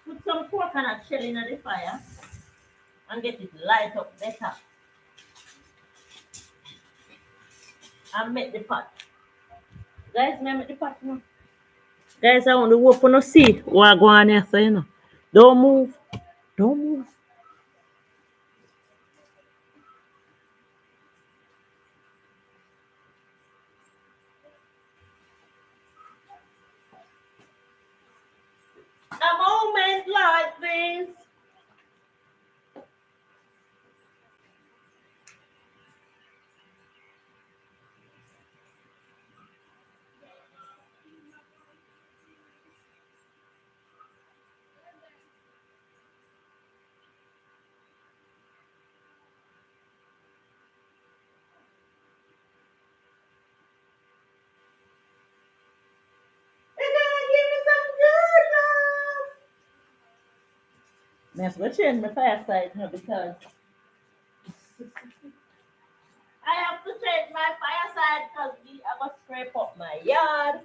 Put some coconut shell in the fire. And get it light up better. And make the pot. Guys, may I make the pot now? Guys, I want to open to see what going on here, so you know. Don't move. Don't move. A moment like this. It's gonna give me some good love. That's what change my fireside now because I have to change my fireside because we have to scrape up my yard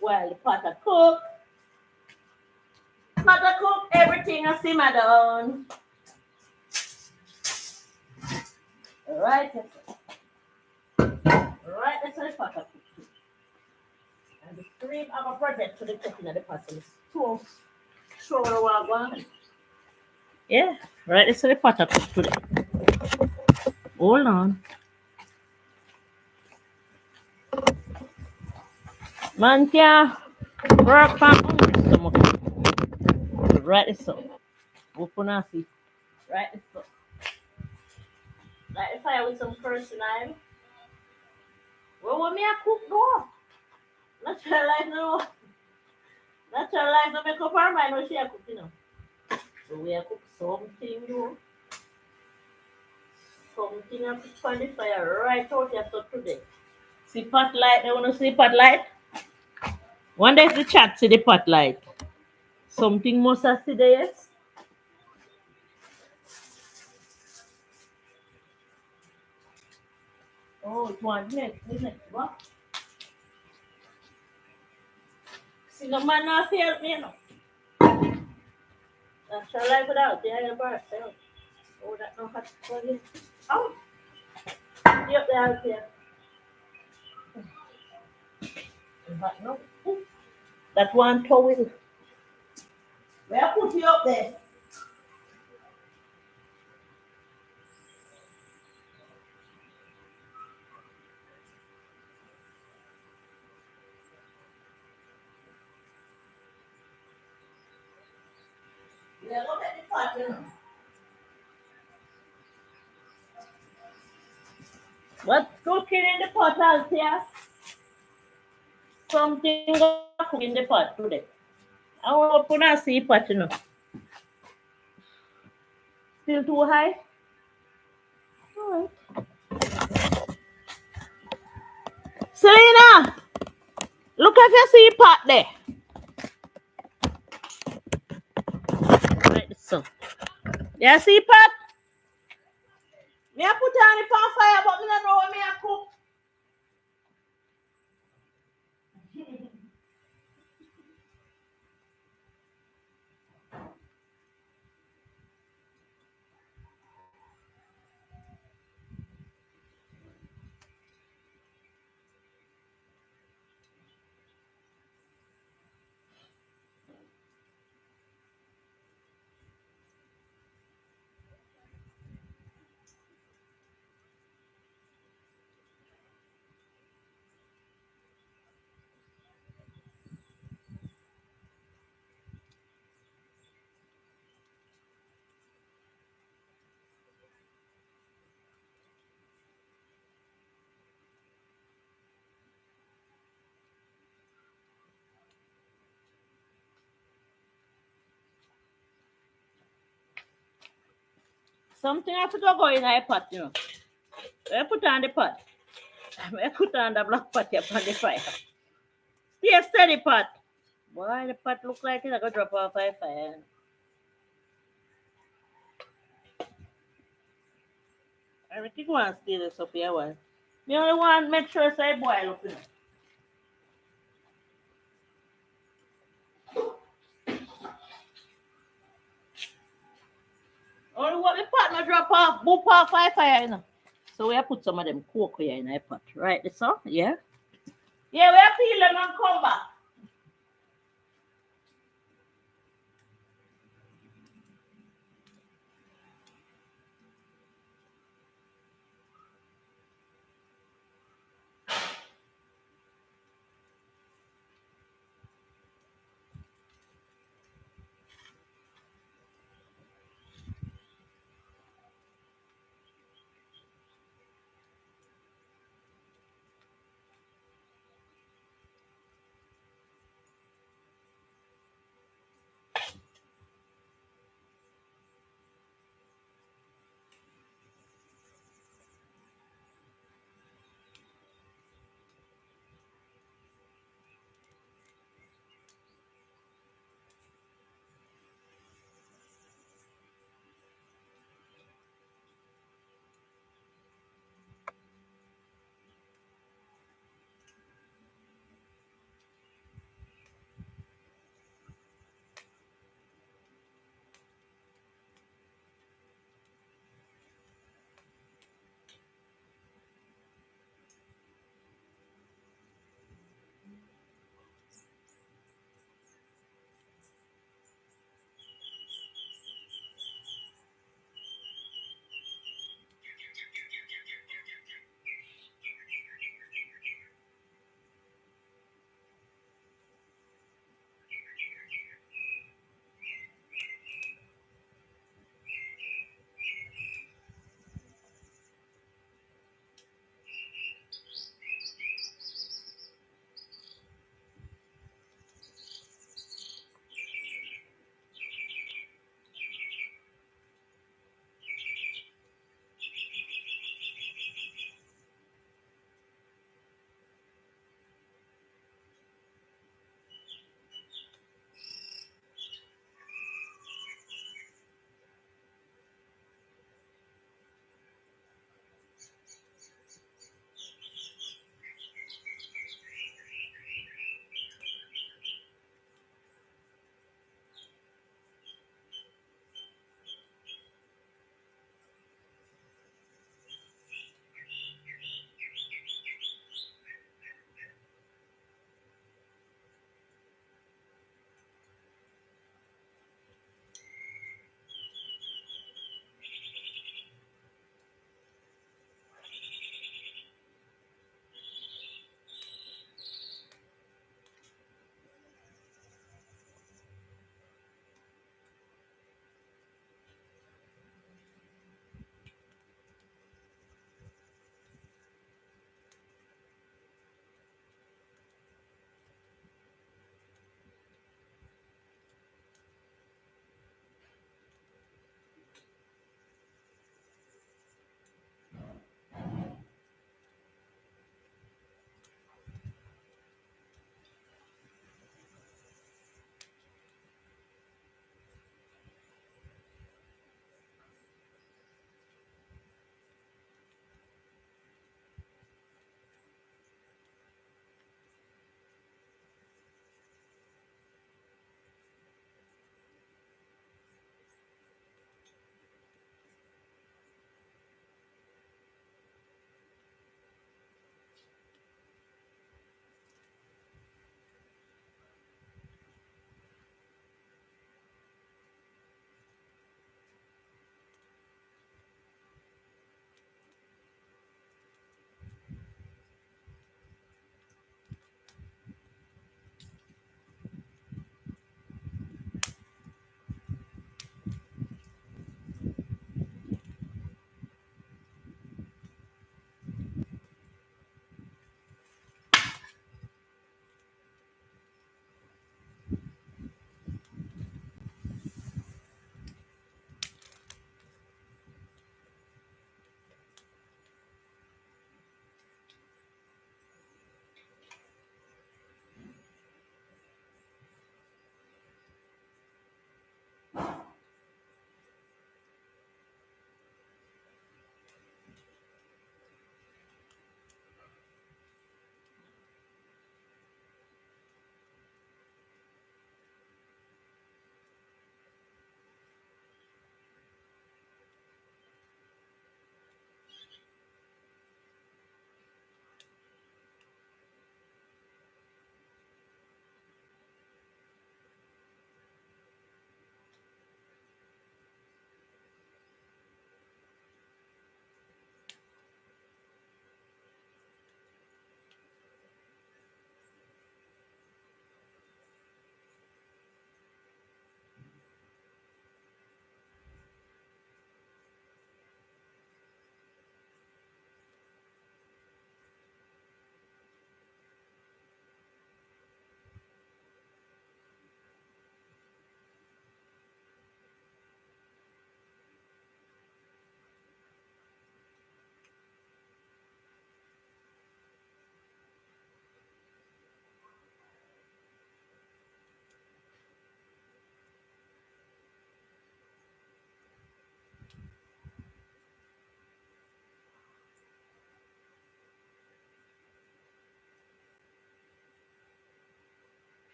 while the pot a cook. Pot a cook, everything a simmer down. Right, right, that's how the pot a cook. And the stream of a project to the cooking of the pot is too sure what one. Yeah, right, that's how the pot a cook today. Hold on. Man can work on hungry stomach. Right this up. Open and see. Right this up. Like the fire with some first lime. Well, what me I cook no? Natural life no. Natural life no make up her mind what she a cook, you know. So we a cook something, you. Something I put on the fire right out here so today. See pot light, they wanna see pot light? One day the chat see the pot light. Something must have see there, yes? Oh, it one next, what? See the man not help me, you know. Natural life without the iron bar. Oh, that no hot for you. Oh, yep, there, there. Hot no. That one towel. Where I put you up there? Yeah, look at the pot, you know. What's cooking in the pot, Althea? Something gonna cook in the pot today. I will open and see pot, you know. Still too high? Alright. Selena, look if you see pot there. Right, so. You see pot? Me I put on the pan fire, but me don't know what me I cook. Something I forgot go in a pot, you know. I put on the pot. I put on the black pot here on the fire. Stay steady pot. Boy, the pot look like it's gonna drop off by fire. Everything wants to stay this up here, well. Me only want to make sure it's boil up, you know. Only what the pot not drop off, boop off by fire, you know. So we have put some of them coke here in a pot, right? This all? Yeah? Yeah, we have peel them and come back.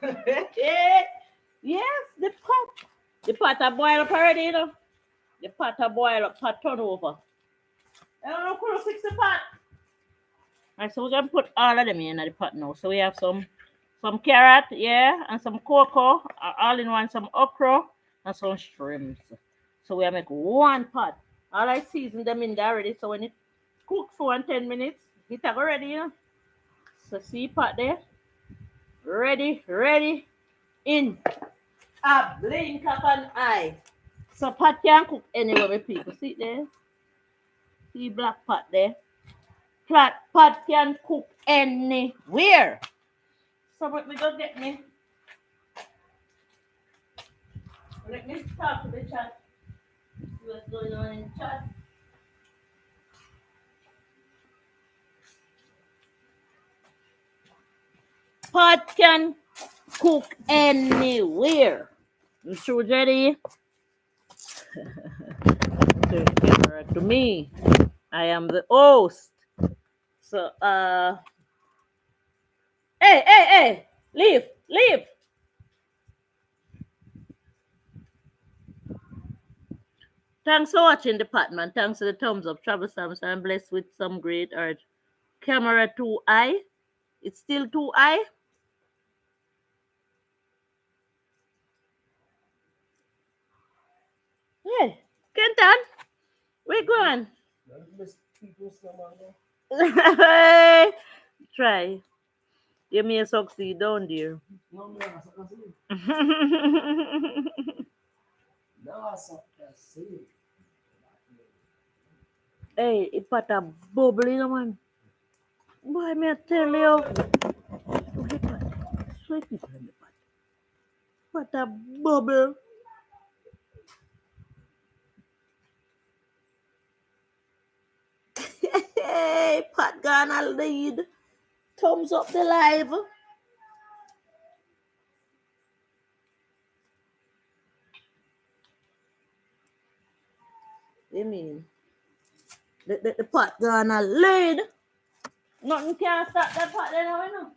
Yes, the pot. The pot a boil up already, you know. The pot a boil up, pot turn over. I don't know, could fix the pot. Alright, so we're gonna put all of them in the pot now. So we have some carrot, yeah, and some cocoa, all in one, some okra, and some shrimps. So we make one pot. All I season them in there already. So when it cooks for 10 minutes, it have already, you know. So see pot there, ready, in a blink of an eye. So pot can cook anywhere, my people. See there, see black pot there. Pot can cook anywhere. So let me go get me. Let me talk to the chat. See what's going on in chat. Pot can cook anywhere. You sure, Jetty? Turn the camera to me. I am the host. So, hey, leave. Thanks for watching the pot, man. Thanks for the thumbs up. Travel Sam, so I'm blessed with some great art. Camera 2i. It's still 2i. Hey, Kenton, where you going? Try. You may succeed down there. No, me not succeed. No, I succeed. Hey, it put a bubble in man. Boy, me I tell you. Sweet people in the pot. What a bubble. Hey, pot gonna lead. Thumbs up the live. You mean the pot gonna lead? Nothing can stop that pot there now, you know.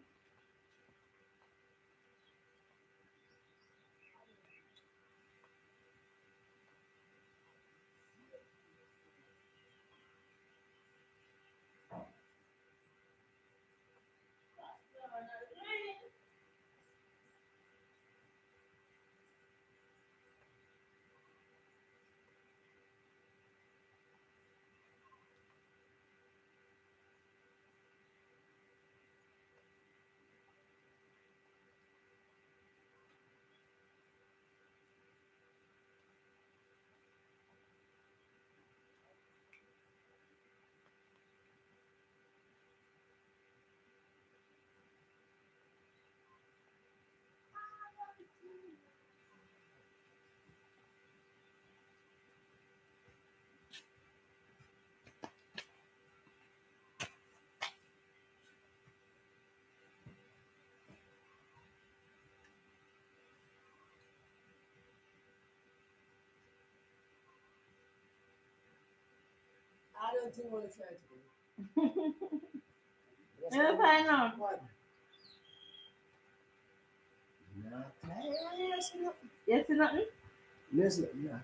I don't think what it's trying to do. You find out. Yes, nothing. Listen, yeah.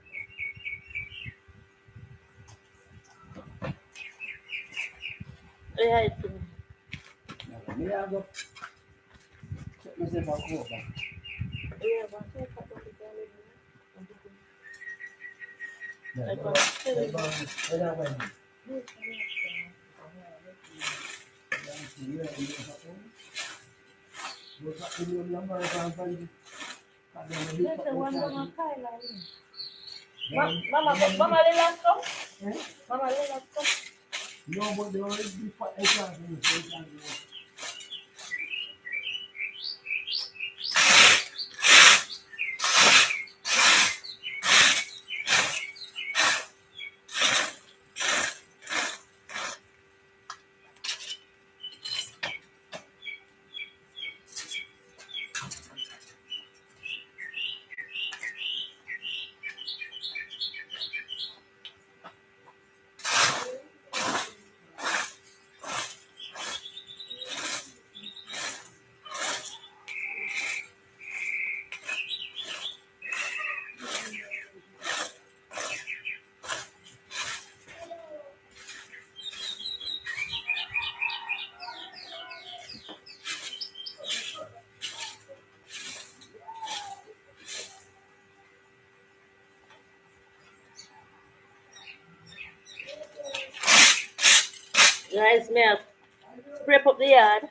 Yeah, it's Me I go check myself out over. yeah, but I can't Yeah, got Mama, let's go. Mama, let's go. No, but they already be put a chance in the face. Guys, may I scrape up the yard?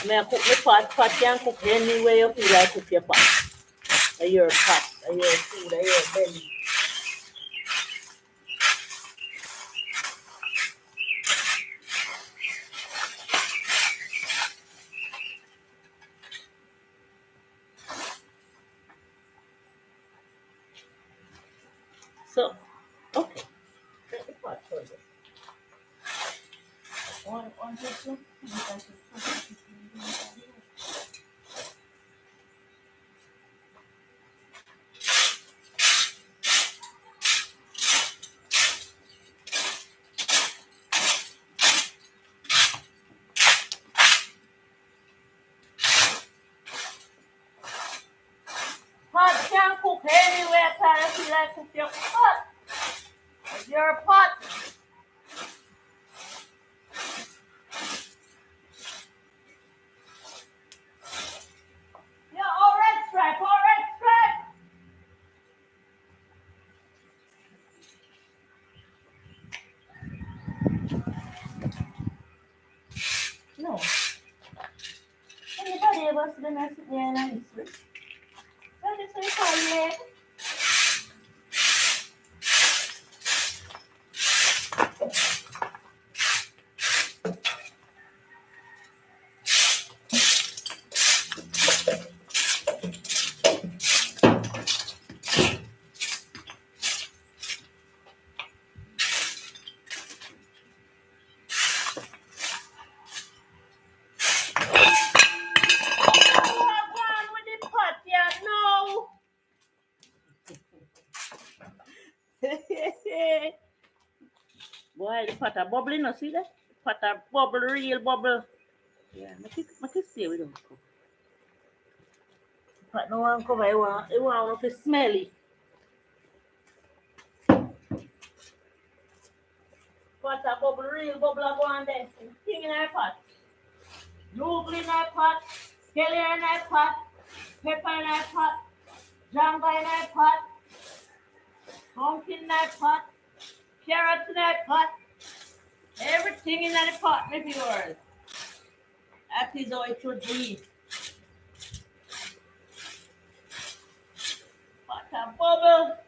May I cook my pot? Pot can cook any way you feel like cook your pot. Or your pot, or your food, or your belly. So, okay. Set the pot first. One, two. Pot can cook anywhere, time you feel like cook your pot. Or your pot. Yeah, all red stripe, all red stripe. No. Anybody ever sit there and sit there and listen? What is it called? One with the pot, yeah, no. Boy, the pot a bubbling, you see that? Pot a bubble, real bubble. Yeah, make it see we don't cook. Pot no one cover, it want to smelly. Pot a bubble, real bubble a go on there. Thing in our pot. Noodle in our pot. Scallion in our pot. Pepper in our pot. Janga in our pot. Pumpkin in our pot. Carrots in our pot. Everything in the pot, my viewers. That is how it should be. Pot a bubble.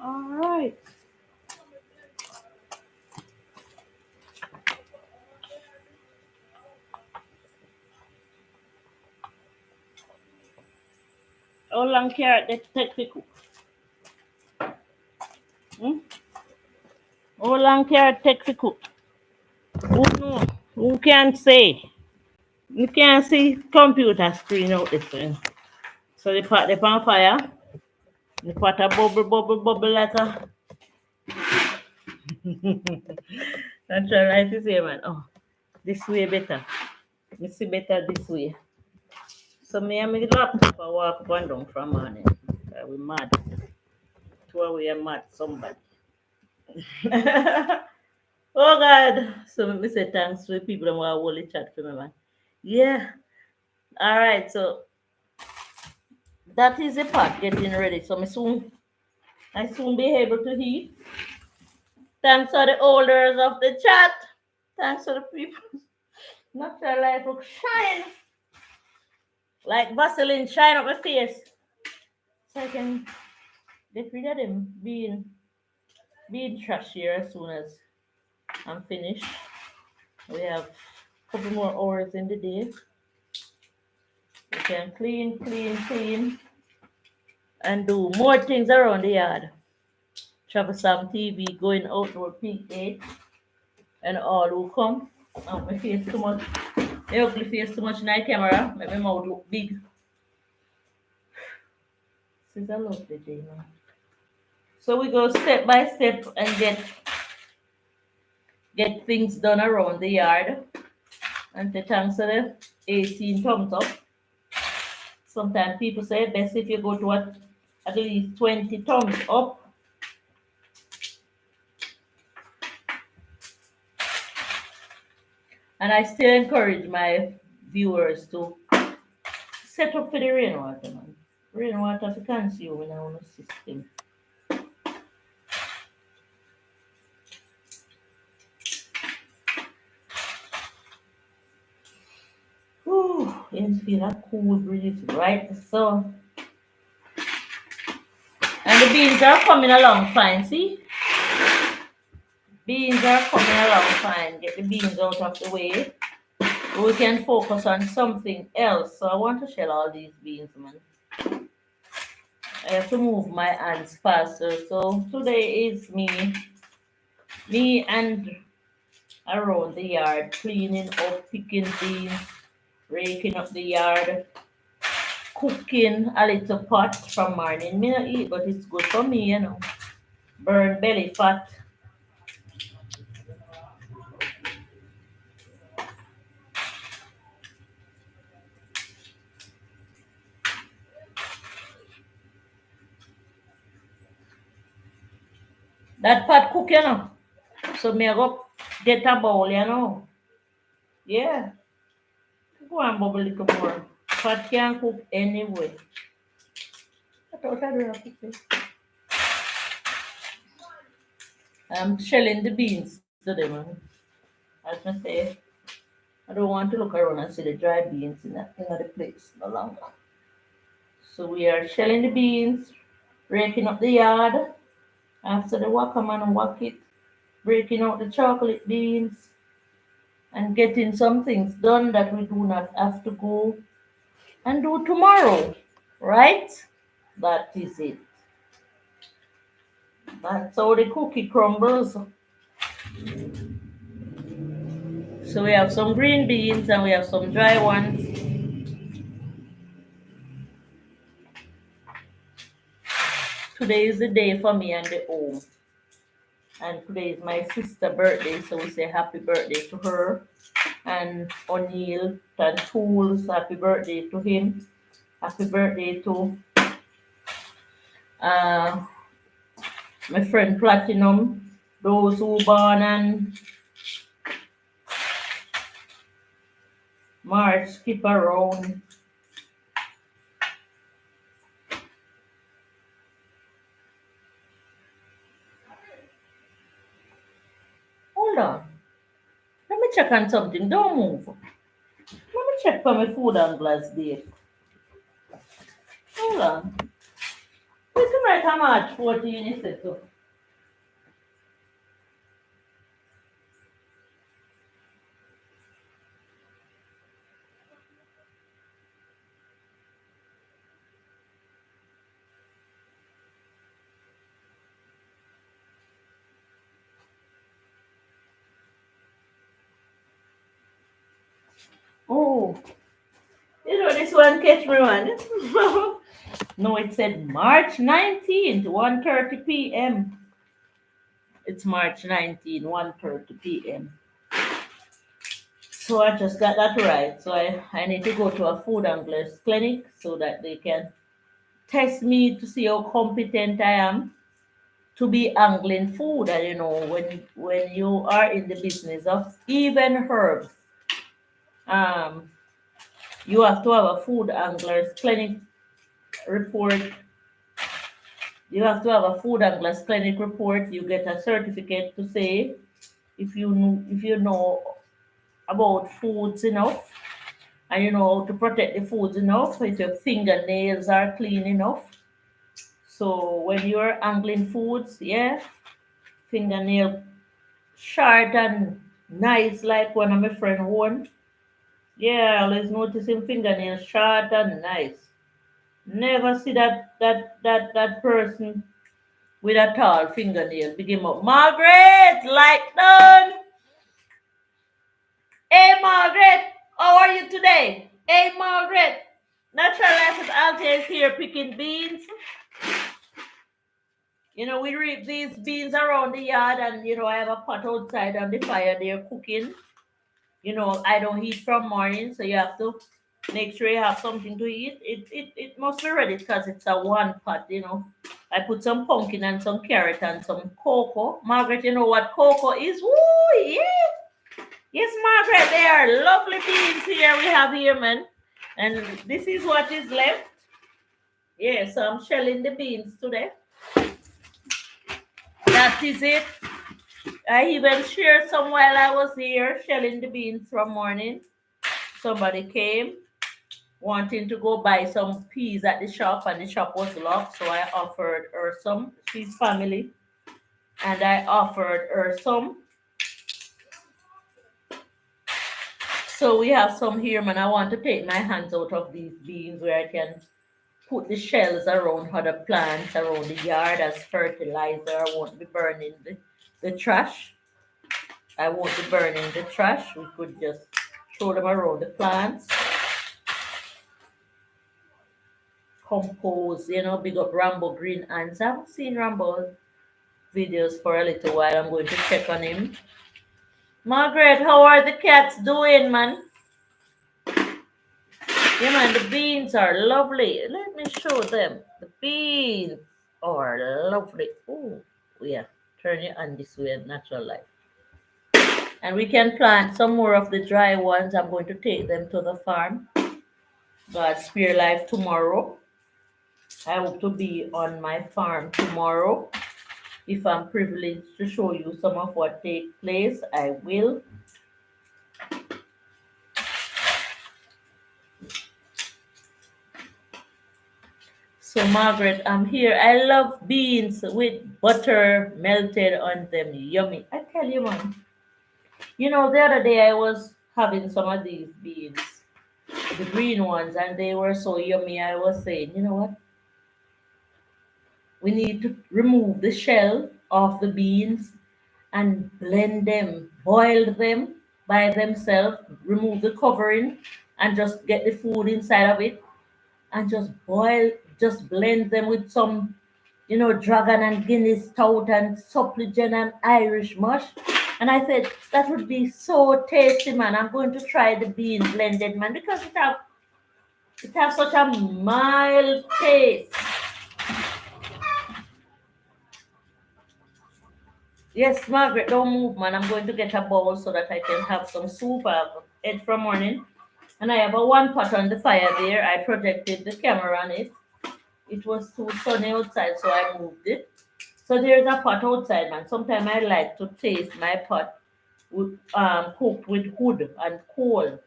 All right. How long carrot they take to cook? Hmm? How long carrot take to cook? Who know? Who can say? You can't see computer screen out this thing. So the pot they on fire. The pot a bubble, bubble, bubble like a. Natural life is here, man. Oh, this way better. Me see better this way. So me and my laptop I walk up and down from morning. We mad. Two we are mad somebody. Oh God. So me say thanks to the people that want to chat for me, man. Yeah. All right. So that is the pot getting ready. So I soon be able to eat. Thanks for the holders of the chat. Thanks for the people. Natural life look shine. Like Vaseline shine up my face. So I can get rid of them being trashy as soon as I'm finished. We have a couple more hours in the day. We can clean, clean, clean, and do more things around the yard. Travel some TV, going outdoor peak date, and all who come. Oh, my face too much. My ugly face too much in the camera. Make my mouth look big. This is a lovely day, man. So we go step by step and get things done around the yard. And the thanks to the 18 thumbs up. Sometimes people say best if you go to at least 20 thumbs up. And I still encourage my viewers to set up for the rainwater, man. Rainwater to consume in our system. Whew, you feel a cool breeze, right? So, and the beans are coming along fine, see? Beans are coming along fine. Get the beans out of the way. We can focus on something else. So I want to shell all these beans, man. I have to move my hands faster. So today is me and around the yard, cleaning up, picking beans, raking up the yard, cooking a little pot from morning. Me not eat, but it's good for me, you know. Burn belly fat. That pot cook, you know. So me I go get a bowl, you know. Yeah. Go and bubble a little more. Pot can cook anyway. I thought I do cook it. I'm shelling the beans today, man. As I say, I don't want to look around and see the dry beans in the place no longer. So we are shelling the beans, breaking up the yard. After the wakaman whack it, breaking out the chocolate beans, and getting some things done that we do not have to go and do tomorrow. Right? That is it. That's how the cookie crumbles. So we have some green beans and we have some dry ones. Today is the day for me and the home. And today is my sister's birthday, so we say happy birthday to her. And O'Neill and Tools, happy birthday to him. Happy birthday to uh, my friend Platinum. Those who born on March, skip around. Hold on. Let me check on something. Don't move. Let me check for my food and glass date. Hold on. We can write a March 14, you said so. Oh, you know this one catch me one. No, it said March 19th, 1:30 p.m. It's March 19th, 1:30 p.m. So I just got that right. So I need to go to a food angler's clinic so that they can test me to see how competent I am to be angling food. And you know, when you are in the business of even herbs, um, you have to have a food angler's clinic report. You have to have a food angler's clinic report. You get a certificate to say if you know about foods enough and you know how to protect the foods enough, if your fingernails are clean enough. So when you're angling foods, yeah, fingernail short and nice like one of my friend one. Yeah, I always notice him fingernails short and nice. Never see that person with a tall fingernail. Big him up. Margaret, like done. Hey Margaret, how are you today? Hey Margaret, Natural Life with Alta is here picking beans. You know, we reap these beans around the yard, and you know, I have a pot outside on the fire. They're cooking. You know, I don't eat from morning, so you have to make sure you have something to eat. It must be ready because it's a one pot. You know, I put some pumpkin and some carrot and some cocoa. Margaret, you know what cocoa is? Woo, yeah. Yes, Margaret, they are lovely beans here we have here, man. And this is what is left. Yeah, so I'm shelling the beans today. That is it. I even shared some while I was here shelling the beans from morning. Somebody came wanting to go buy some peas at the shop, and the shop was locked. So I offered her some. She's family. And I offered her some. So we have some here, man. I want to take my hands out of these beans where I can put the shells around other plants around the yard as fertilizer. I won't be burning the trash. I won't be burning the trash. We could just throw them around the plants. Compose, you know, big up Rambo Green Ants. I haven't seen Rambo videos for a little while. I'm going to check on him. Margaret, how are the cats doing, man? Yeah, man, the beans are lovely. Let me show them. The beans are lovely. Oh, yeah. Turn it on this way, Natural Life. And we can plant some more of the dry ones. I'm going to take them to the farm. God spare life tomorrow. I hope to be on my farm tomorrow. If I'm privileged to show you some of what takes place, I will. So Margaret, I'm here. I love beans with butter melted on them. Yummy. I tell you, man. You know, the other day I was having some of these beans, the green ones, and they were so yummy. I was saying, you know what? We need to remove the shell of the beans and blend them, boil them by themselves, remove the covering, and just get the food inside of it and just boil, just blend them with some, you know, dragon and Guinness stout and suppligent and Irish mush. And I said that would be so tasty, man. I'm going to try the bean blended, man, because it has such a mild taste. Yes, Margaret, don't move, man. I'm going to get a bowl so that I can have some soup. I've ate from morning. And I have a one pot on the fire there. I projected the camera on it. It was too sunny outside, so I moved it. So there's a pot outside, man. Sometimes I like to taste my pot with, cooked with wood and coal.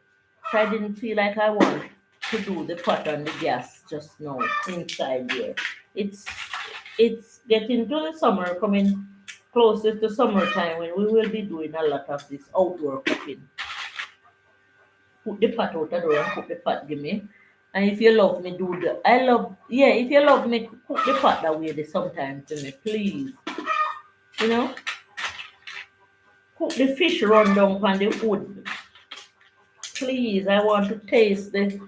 So I didn't feel like I want to do the pot on the gas just now inside there. It's it's getting to the summer, coming closer to summertime when we will be doing a lot of this outdoor cooking. Put the pot out the door and cook the pot, give me. And if you love me, do the. I love, yeah, if you love me, cook the pot that way sometimes to me, please. You know, cook the fish run down on the wood. Please, I want to taste the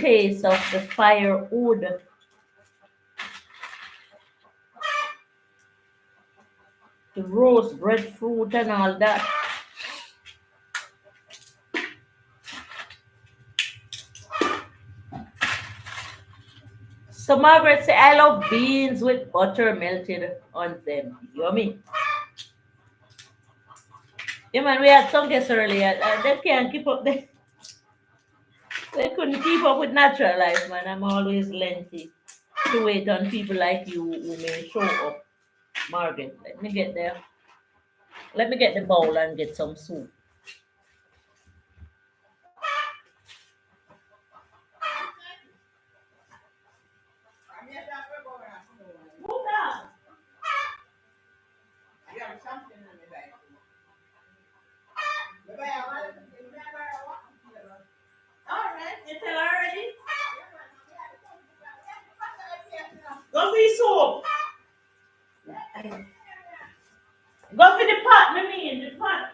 taste of the firewood. The roast breadfruit and all that. So Margaret say, I love beans with butter melted on them. Yummy. Yeah, man, we had some guests earlier. They can't keep up. They couldn't keep up with natural life, man. I'm always lengthy to wait on people like you who may show up. Margaret, let me get there. Let me get the bowl and get some soup. I'm here that we're going to Move down. I got something in the bag. Maybe I want to remember what All right, you tell already. Go for your soup. Go for the pot, me mean the pot.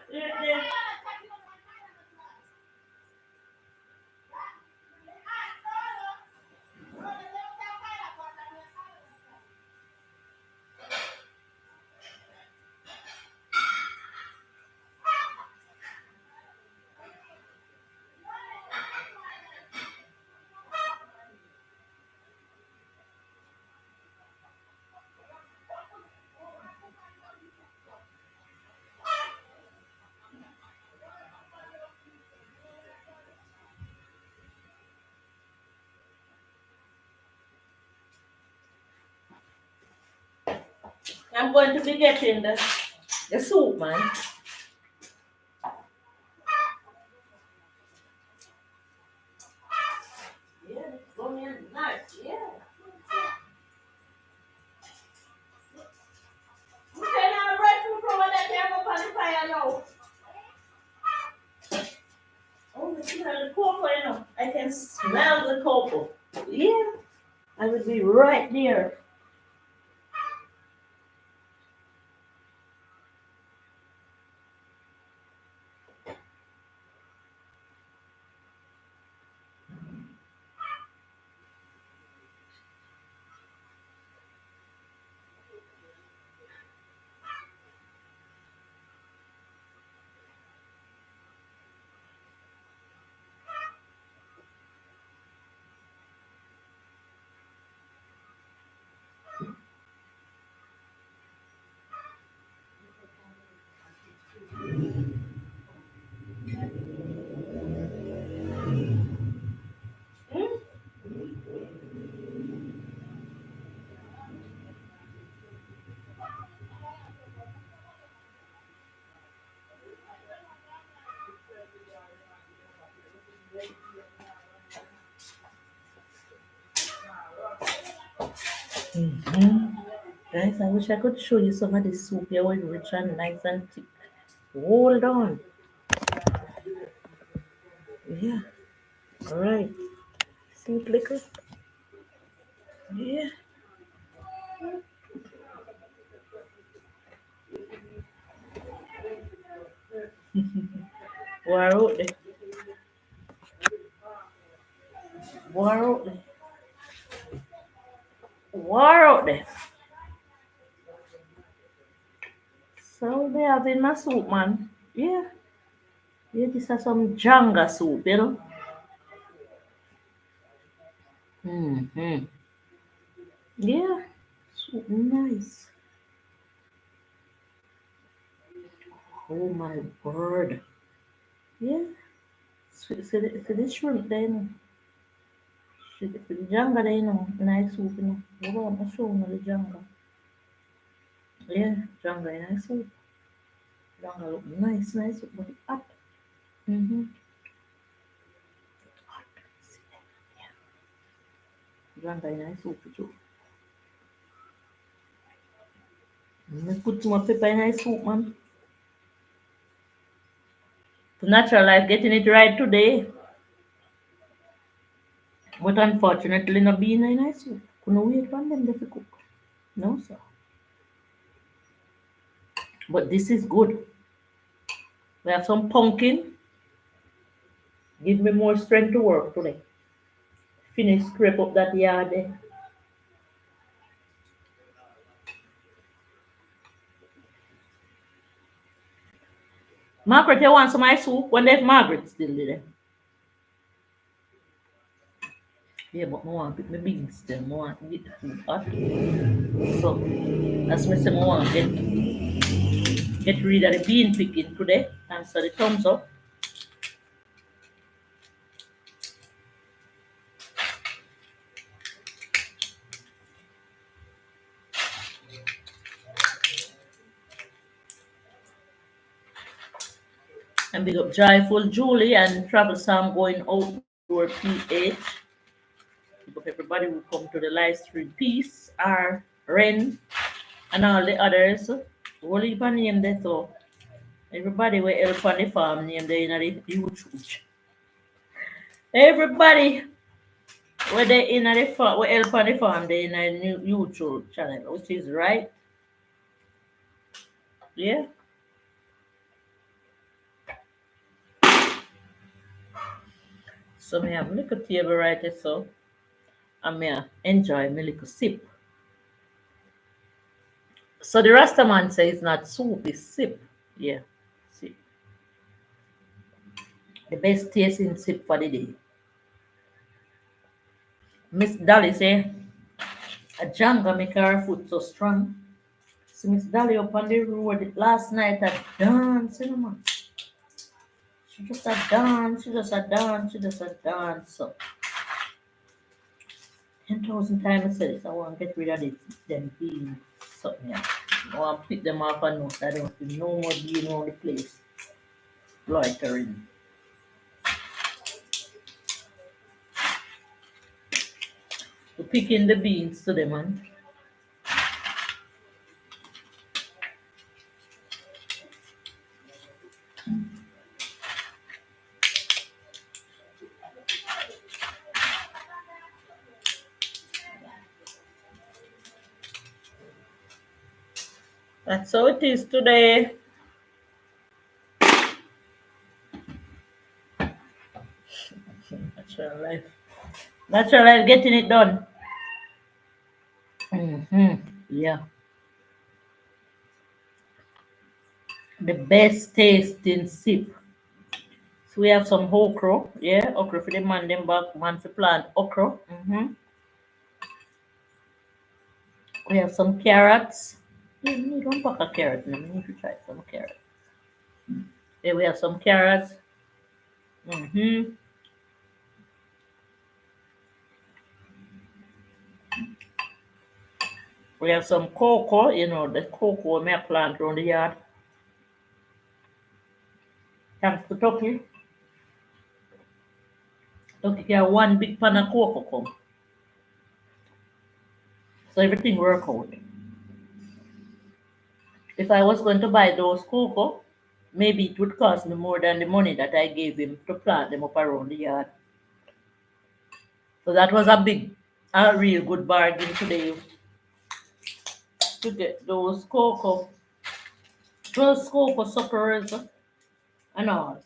I'm going to be getting the soup, man. Yeah, it's going in nice. Yeah. Okay, now the breadfruit over there, they have up on the fire now. Oh, the smell the cocoa, you know. I can smell the cocoa. Yeah, I will be right there. Hmm? Mm-hmm. Guys, I wish I could show you some of this soup here with rich and nice and thick. Hold on. Yeah. All right. Soup liquor. Yeah. War out there. War out there. War out there. So they having my soup, man. Yeah. Yeah, this is some janga soup, you know. Mm-hmm. Yeah. Soup nice. Oh my word. Yeah. So this shrimp then. The janga they know. Nice soup, you know. You want to show me the janga. Yeah, janga nice soup. Janga look nice, nice soup, but hot. Mm-hmm. Hot. Janga nice soup too. Me put some more pepper in my soup, man. The natural life getting it right today. But unfortunately, no bean in my soup. Couldn't wait for them to cook. No, sir. But this is good. We have some pumpkin. Give me more strength to work today. Finish scrape up that yard there. Margaret, you want some of my soup? When there's Margaret still there. Yeah, but I want to pick my beans still. I want to get the food hot. So that's why I say I want to get rid of the bean picking today. And so the thumbs up. And big up Joyful Julie and Troublesome going outdoor PH. Big up everybody who come to the live stream. Peace, R, Ren, and all the others. We'll leave a name there so everybody will help on the farm name there in the YouTube. Everybody where they in the farm, we help on the farm there in the YouTube channel, which is right. Yeah. So me have a little table right there so and me enjoy my little sip. So the Rastaman says it's not soup, it's sip. Yeah. Sip. The best tasting sip for the day. Miss Dolly say a Janga make her foot so strong. So Miss Dolly up on the road last night at dance, you know, man. She just a dance, she just a dance, she just a dance. So 10,000 times I said it, I want to get rid of this, them beans. So yeah. I want to pick them off and note. I don't feel no more being on the place. Loitering. To pick in the beans to them, man. That's how it is today. Natural life. Natural life getting it done. Yeah. The best tasting sip. So we have some okra. Yeah, okra for the man them back. Man for plant okra. We have some carrots. Yeah, we need one pack of carrots. We need to try some carrots. Yeah, we have some carrots. Mm-hmm. We have some cocoa, you know, the cocoa may plant around the yard. Thanks to Turkey. Turkey get one big pan of cocoa come. So everything work out. If I was going to buy those cocoa, maybe it would cost me more than the money that I gave him to plant them up around the yard. So that was a real good bargain today to get those cocoa suckers and all.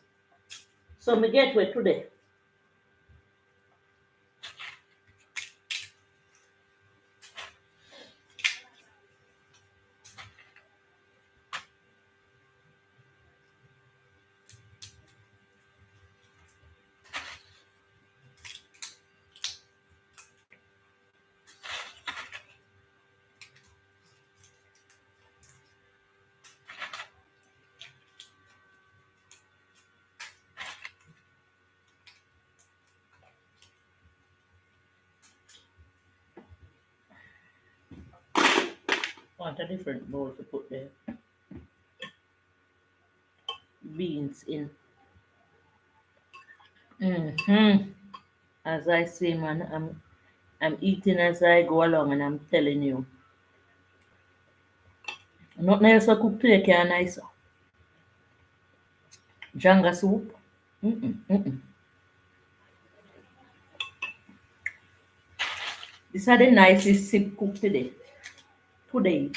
So me get with today. Want a different bowl to put the beans in. As I say, man, I'm eating as I go along, and I'm telling you, Nothing else I cook today can nicer. Janga soup. Mm-mm. This are the nicest soup cooked today. Today.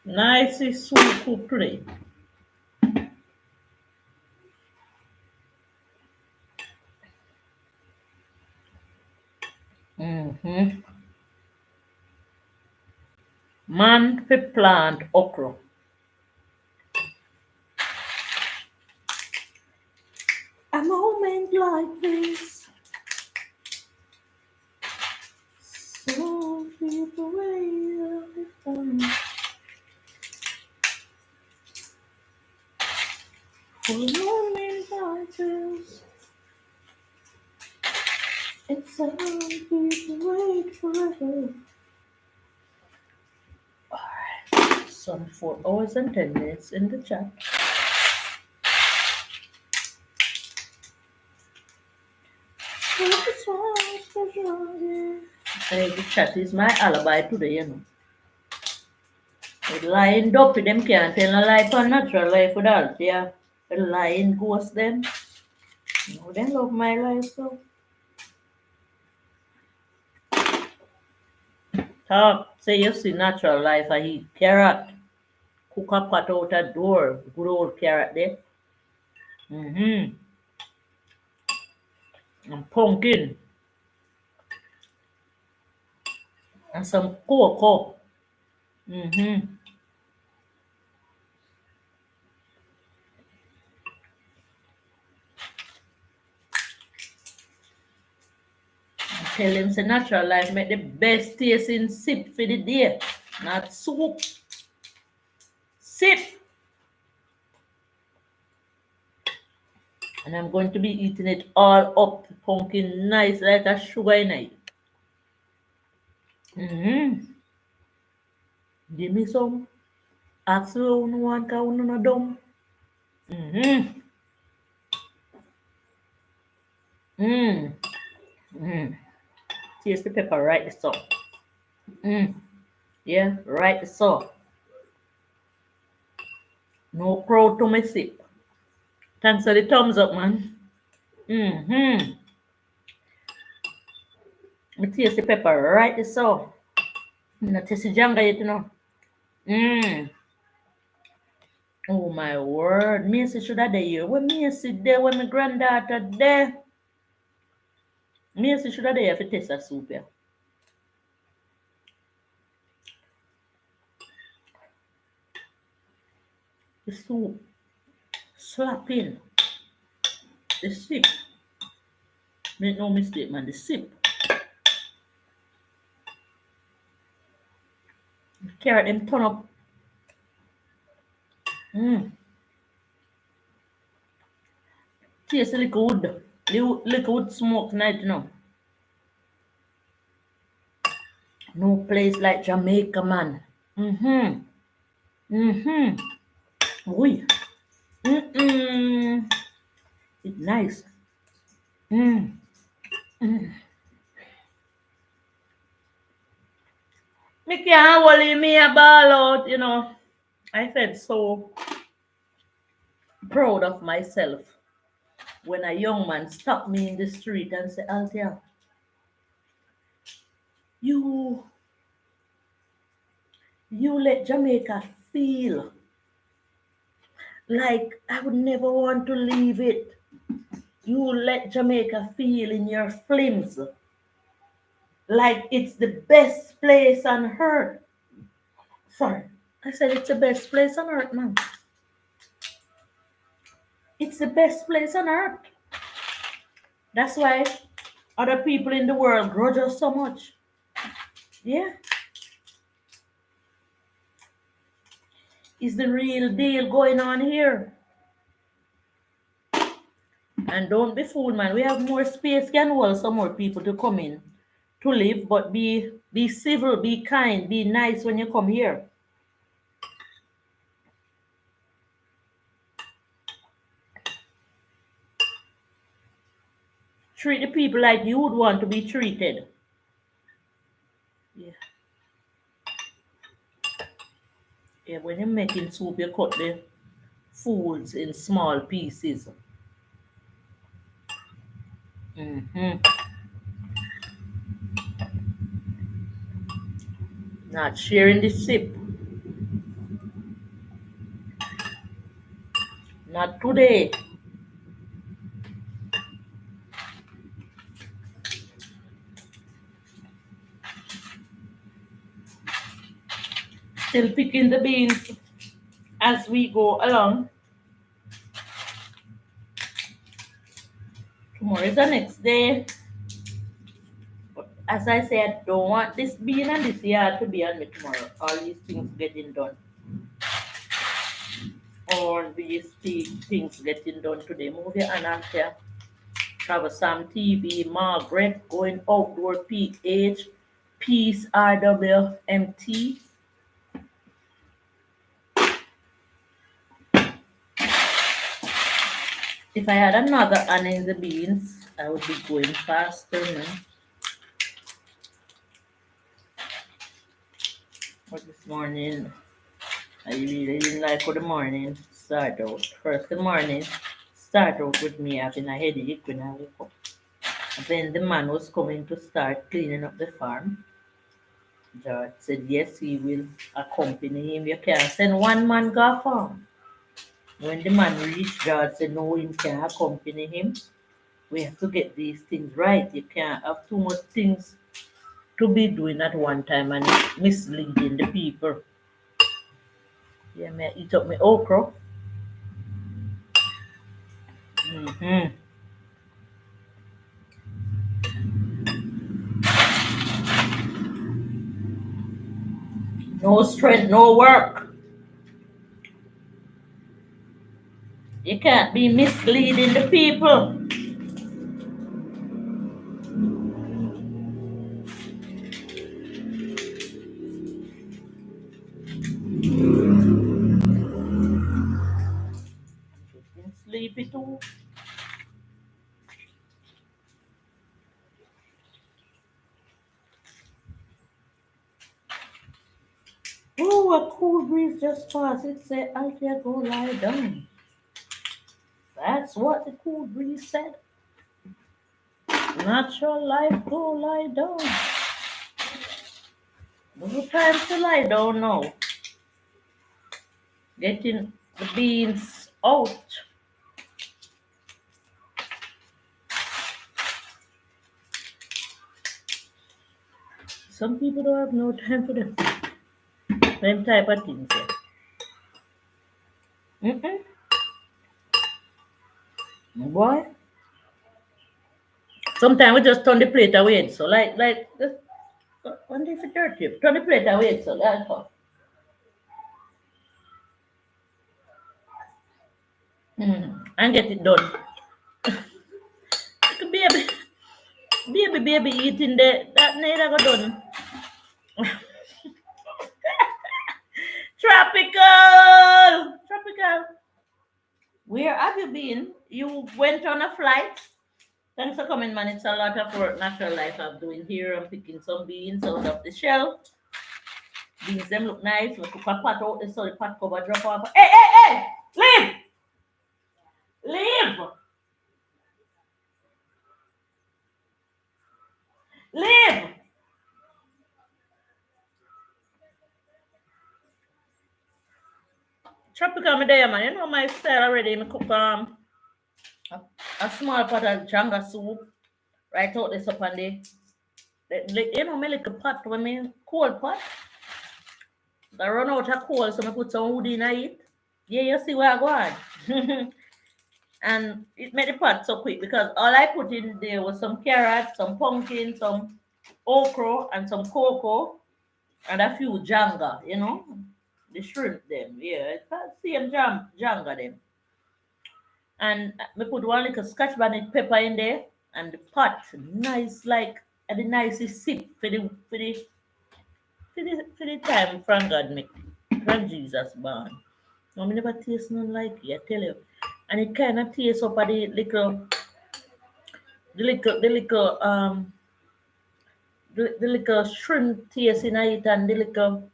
Nicest soup cooked today. Mm-hmm. Man fi plant okra. A moment like this. So people wait for a moment like this. It's so people wait forever. Some 4 hours and 10 minutes in the chat. Hey, the chat is my alibi today, you know. The lying dopey them can't tell a lie for natural life without yeah. The lying ghost them. No, they love my life so. Talk, say you see natural life I eat carrot. Cook a pot out a door. Good old carrot there. Mm-hmm. And pumpkin. And some cocoa. Mm-hmm. Tell him say natural life make the best tasting sip for the day. Not soup. Sip. And I'm going to be eating it all up. Pumpkin nice like a sugar in it. Mm-hmm. Give me some. Ask you no one can no dumb. Mm-hmm. Mm. Mm. Taste the pepper right so. Mm. Yeah, right so. No crowd to my sip. Thanks for the thumbs up, man. Mm-hmm. I taste the pepper right so. I taste the janga yet, you know. Mm. Oh my word. Macy should have there. When Macy there, when my granddaughter there. Macy should have there if it taste a soup, yeah. The soup. Slapping. The sip. Make no mistake, man. The sip. Carrot them turn up. Mm. Taste a little wood. Little wood smoke night, you know. No place like Jamaica, man. Mm-hmm. Mm-hmm. Oi. Mm-mm. It's nice. Mm. Mm. Me can't hold me a ball out, you know. I felt so proud of myself when a young man stopped me in the street and said, Althea, you let Jamaica feel like I would never want to leave it. You let Jamaica feel in your flims like it's the best place on earth. Sorry, I said it's the best place on earth, man. It's the best place on earth. That's why Other people in the world grudge us so much. Yeah. Is the real deal going on here? And don't be fooled, man. We have more space can hold some more people to come in to live, but be civil, be kind, be nice when you come here. Treat the people like you would want to be treated. Yeah. Yeah, when you're making soup, you cut the foods in small pieces. Hmm. Not sharing the sip. Not today. Still picking the beans as we go along. Tomorrow is the next day. But as I said, I don't want this bean and this yard to be on me tomorrow. All these things getting done. All these things getting done today. Move your hand here. Travel Sam TV, Margaret, going outdoor PH, Peace RWMT. If I had another hand in the beans, I would be going faster, man. But this morning, I really didn't like how the morning start out. First, the morning start out with me having a headache when I woke up. And then the man was coming to start cleaning up the farm. George said yes, he will accompany him. You can't send one man go farm. When the man reached, George said no, he can't accompany him. We have to get these things right. You can't have too much things to be doing at one time and misleading the people. Yeah, me eat up my okra. Hmm. No strength, no work. You can't be misleading the people. Getting sleepy too. Oh, a cool breeze just passed. It said, Althea, go lie down. That's what the cool breeze said. Natural life, go lie down. No time to lie down now. Getting the beans out. Some people don't have no time for them type of things. Mm-mm. Boy, sometimes we just turn the plate away. So like just one day for dirty. Turn the plate away. So that's all. And get it done. Baby, baby eating that neither go done. Tropical. Where have you been? You went on a flight? Thanks for coming, man. It's a lot of work, natural life I'm doing here. I'm picking some beans out of the shell. Beans them look nice. We cook a pot out the so the pot cover drop off. Hey! Leave! Leave! Leave! Tropical me there, man. You know my style already. Me cook a small pot of janga soup. Right out this up on you know, my little pot when me cold pot. I run out of coal, so I put some wood in it. Yeah, you see where I go on. And it made the pot so quick because all I put in there was some carrots, some pumpkin, some okra, and some cocoa, and a few janga, the shrimp them. Yeah, it's the same janga them. And we put one little scotch bonnet pepper in there, and the pot nice like the nicest sip for the time from God make from Jesus born. No, me never taste none like it, I tell you. And it kind of tastes up at the little shrimp taste in it and the little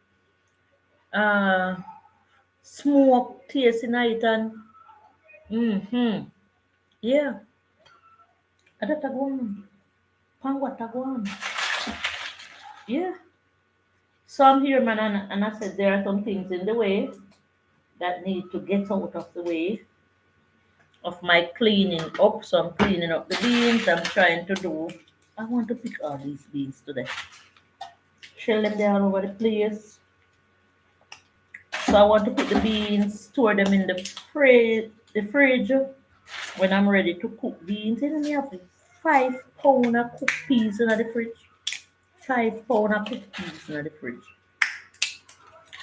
uh smoke taste in it and yeah, I don't go on. Pan what I go on. Yeah. So I'm here, man, and I said there are some things in the way that need to get out of the way of my cleaning up. So I'm cleaning up the beans. I'm trying to do. I want to pick all these beans today. Shell them there all over the place. So I want to put the beans, store them in the fridge when I'm ready to cook beans. And then you have 5 pound of cooked peas in the fridge. 5 pound of cooked peas in the fridge.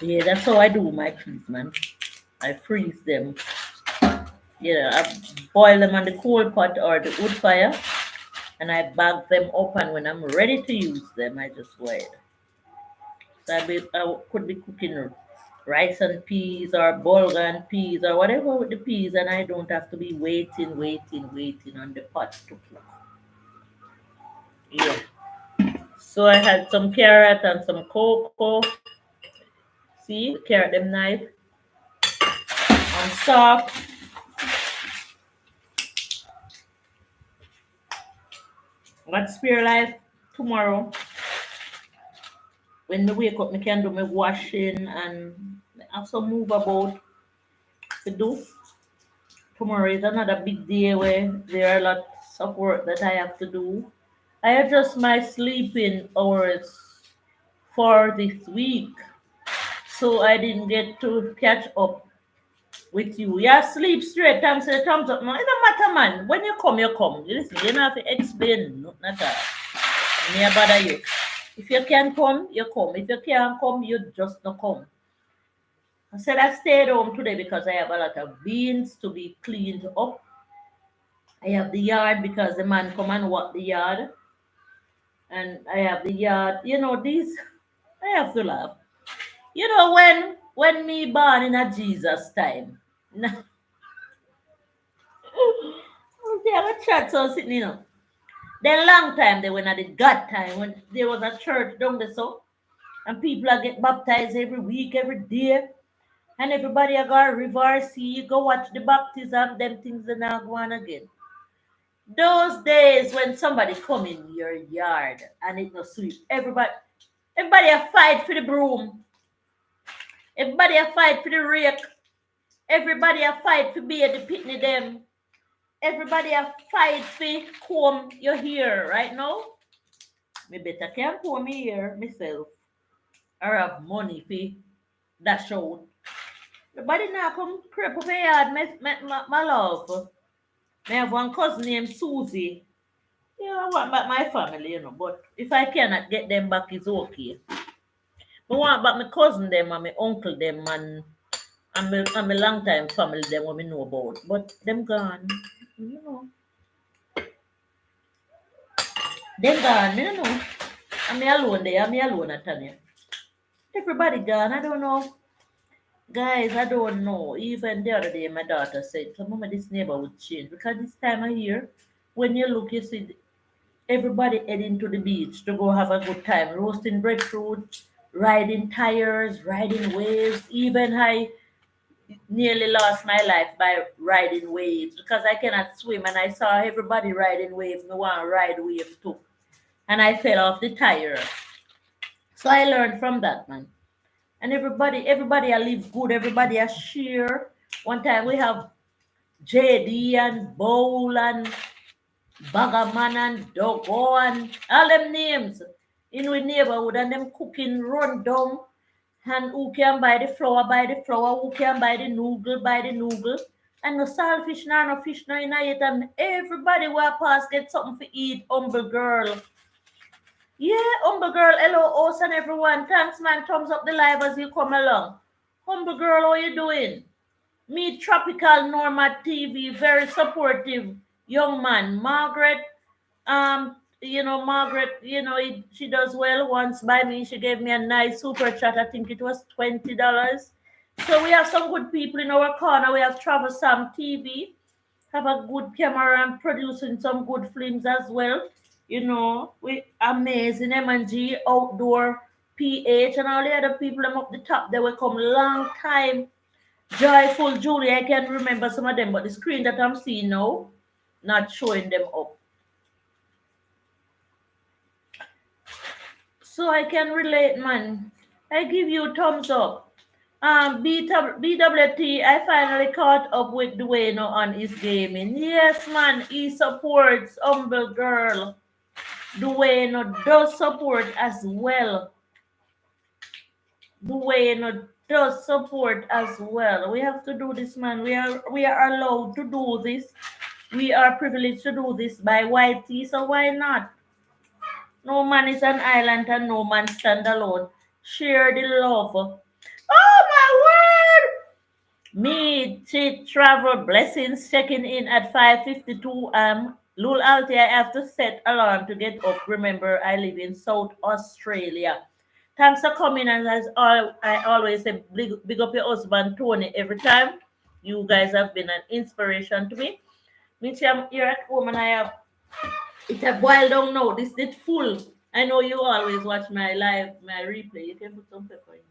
Yeah, that's how I do my peas, man. I freeze them. Yeah, I boil them on the coal pot or the wood fire, and I bag them up. And when I'm ready to use them, I just go ahead. So I could be cooking rice and peas or bulgur and peas or whatever with the peas, and I don't have to be waiting on the pot to cook. Yeah. So I had some carrot and some cocoa. See, the carrot them knife and soft. Got spare life tomorrow. When I wake up, I can do my washing and I have some move about to do. Tomorrow is another big day where there are lots of work that I have to do. I adjust my sleeping hours for this week, so I didn't get to catch up with you. Yeah, sleep straight. Time say thumbs up. No, it don't matter, man. When you come, you come. You listen, you don't have to explain nothing at all. Me bother you. If you can come, you come. If you can't come, you just not come. I said I stayed home today because I have a lot of beans to be cleaned up. I have the yard because the man come and walk the yard. And I have the yard. These I have to laugh. When me born in a Jesus time. They have a church so sitting. Then long time they went at the God time when there was a church down there so and people are get baptized every week, every day. And everybody are go river sea, go watch the baptism, them things are now go on again. Those days when somebody come in your yard and it no sweep, everybody a fight for the broom, everybody a fight for the rake, everybody a fight for be the pitney them, everybody a fight for comb your hair right now. Me better can comb my hair myself or have money for dash out. Everybody now come creep up your yard, my love. I have one cousin named Susie. I want back my family. But if I cannot get them back, it's okay. I want back my cousin them and my uncle them and my long time family them what me know about. But them gone. You know. Them gone, me don't know. I'm me alone there. I'm me alone at Tanya. Everybody gone. I don't know. Guys, I don't know. Even the other day, my daughter said, so Mama, this neighborhood change. Because this time of year, when you look, you see everybody heading to the beach to go have a good time, roasting breadfruit, riding tires, riding waves. Even I nearly lost my life by riding waves because I cannot swim and I saw everybody riding waves. Me want to ride wave too. And I fell off the tire. So I learned from that, man. And everybody I live good, everybody I share. One time we have JD and Bowl and Bagaman and Dogo and all them names in our neighborhood and them cooking run down. And who can buy the flour, who can buy the noodle, And no saltfish, no fish, no in it. And everybody will pass get something to eat. Humble girl. Yeah, Humble girl. Hello, host and everyone. Thanks, man. Thumbs up the live as you come along. Humble girl, how you doing? Meet Tropical Norma TV, very supportive young man. Margaret, Margaret, she does well. Once by me, she gave me a nice super chat. I think it was $20. So we have some good people in our corner. We have Travel Sam TV, have a good camera and producing some good films as well. We amazing M&G Outdoor PH and all the other people them up the top. They will come long time. Joyful Julie, I can remember some of them, but the screen that I'm seeing now, not showing them up. So I can relate, man. I give you thumbs up. BWT, I finally caught up with Dwayne on his gaming. Yes, man, he supports Humble Girl. Dwayne does support as well. Dwayne does support as well. We have to do this, man. We are allowed to do this. We are privileged to do this by YT, so why not? No man is an island and no man stand alone. Share the love. Oh my word! Me, cheat, travel, blessings, checking in at 5:52 Lul Alti, I have to set alarm to get up. Remember, I live in South Australia. Thanks for coming, and I always say, big up your husband, Tony, every time. You guys have been an inspiration to me. Mitch, I'm here at home and I have it have boiled down now. This is full. I know you always watch my replay. You can put some pepper in it.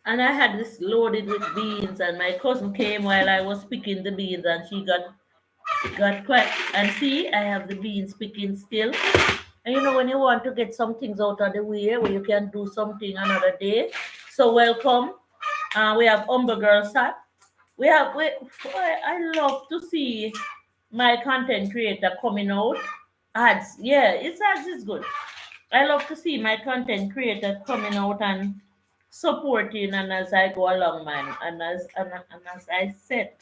And I had this loaded with beans, and my cousin came while I was picking the beans, and she got quite. And see, I have the beans picking still. And when you want to get some things out of the way, where you can do something another day. So welcome. We have Humble Girl Sat. I love to see my content creator coming out. Ads, yeah, ads is good. I love to see my content creator coming out and supporting, and as I go along, man. And as I said,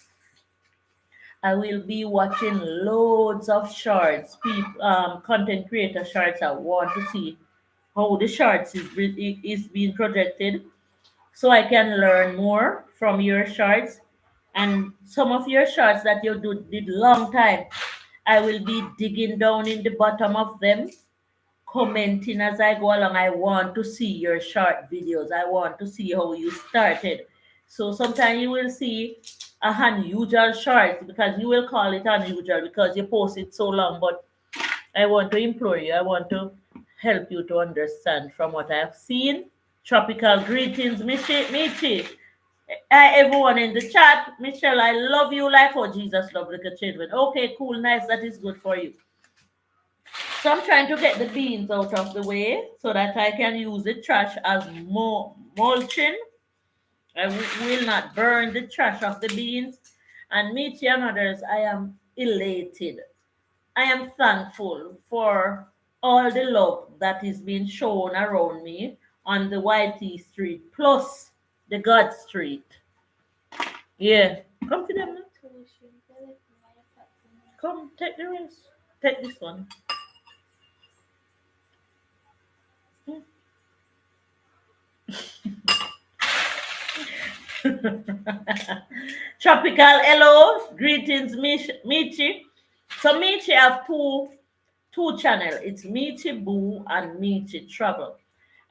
I will be watching loads of shorts, content creator shorts. I want to see how the shorts is being projected, so I can learn more from your shorts and some of your shorts that you did long time. I will be digging down in the bottom of them, commenting as I go along. I want to see your short videos. I want to see how you started. So sometimes you will see a unusual short, because you will call it unusual because you post it so long. But I want to implore you, I want to help you to understand from what I have seen. Tropical greetings, Michi. Everyone in the chat, Michelle, I love you like how Jesus loved little children. Okay, cool, nice, that is good for you. So I'm trying to get the beans out of the way so that I can use the trash as mulching. I will not burn the trash of the beans. And Michi and others, I am elated. I am thankful for all the love that is being shown around me on the YT Street, plus the God Street. Yeah. Come to them now. Come, take the rest. Take this one. Tropical, hello. Greetings, Michi. So Michi have two channel. It's Michi Boo and Michi Travel.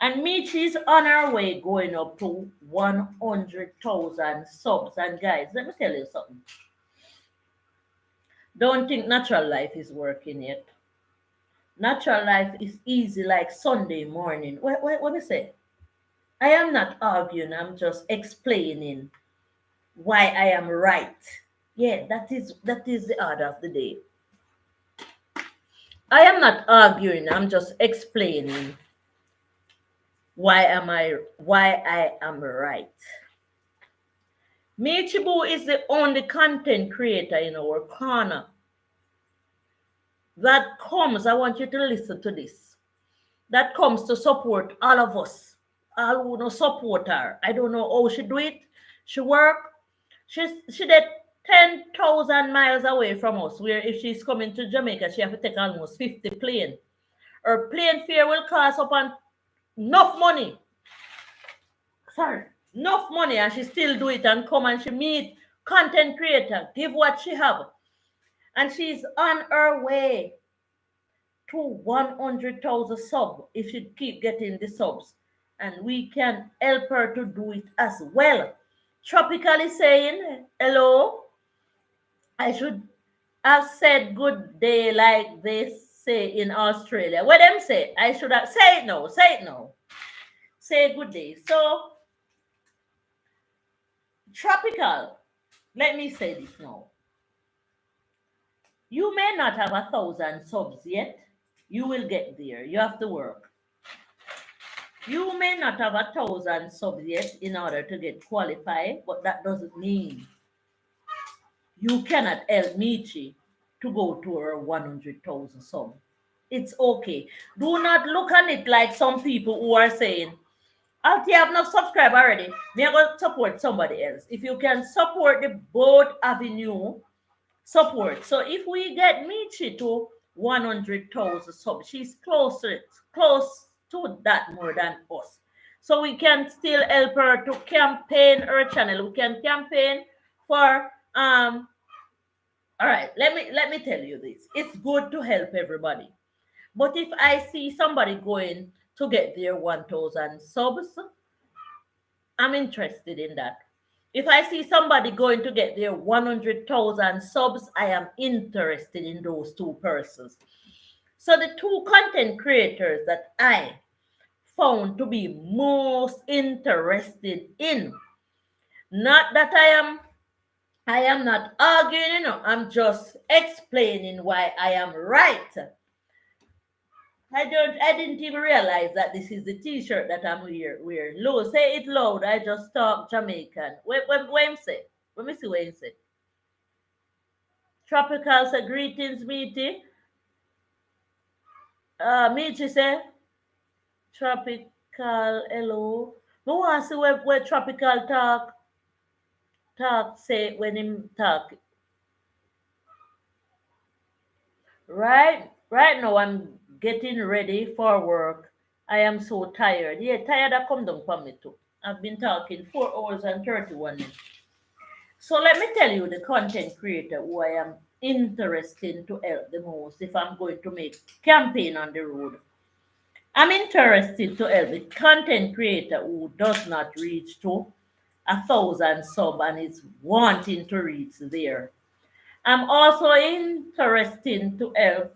And Michi is on our way going up to 100,000 subs. And guys, let me tell you something. Don't think natural life is working yet. Natural life is easy like Sunday morning. What me say? I am not arguing, I'm just explaining why I am right. Yeah, that is the order of the day. I am not arguing, I'm just explaining why I am right. Michibu is the only content creator in our corner that comes. I want you to listen to this. That comes to support all of us all who no support her. I don't know how she do it. She work. She did 10,000 miles away from us. Where if she's coming to Jamaica, she have to take almost 50 plane. Her plane fare will cost upon enough money. Sorry, enough money, and she still do it and come and she meet content creator, give what she have, and she's on her way to 100,000 sub if she keep getting the subs, and we can help her to do it as well. Tropically saying hello. I should have said good day like they say in Australia. What them say? I should have say it now. Say it now. Say good day. So tropical. Let me say this now. You may not have 1,000 subs yet. You will get there. You have to work. You may not have 1,000 subs yet in order to get qualified, but that doesn't mean you cannot help Michi to go to her 100,000 sub. It's okay. Do not look on it like some people who are saying, Alti have not subscribed already. Me are going to support somebody else. If you can support the both avenue, support. So if we get Michi to 100,000 subs, she's close to that more than us. So we can still help her to campaign her channel. We can campaign for all right, let me tell you this. It's good to help everybody. But if I see somebody going to get their 1,000 subs, I'm interested in that. If I see somebody going to get their 100,000 subs, I am interested in those two persons. So the two content creators that I found to be most interested in, not that I am not arguing, I'm just explaining why I am right. I didn't even realize that this is the t-shirt that I'm wearing. Low, say it loud. I just talk Jamaican. What him say? Let me see what him say. Tropical say greetings, Meaty. Meaty say tropical hello. I want to see where tropical talk say when him talk. Right now I'm getting ready for work. I am so tired. Yeah, tired I come down for me too. I've been talking 4 hours and 31 minutes. So let me tell you the content creator who I am interested to help the most if I'm going to make campaign on the road. I'm interested to help the content creator who does not reach to 1,000 sub and is wanting to reach there. I'm also interested to help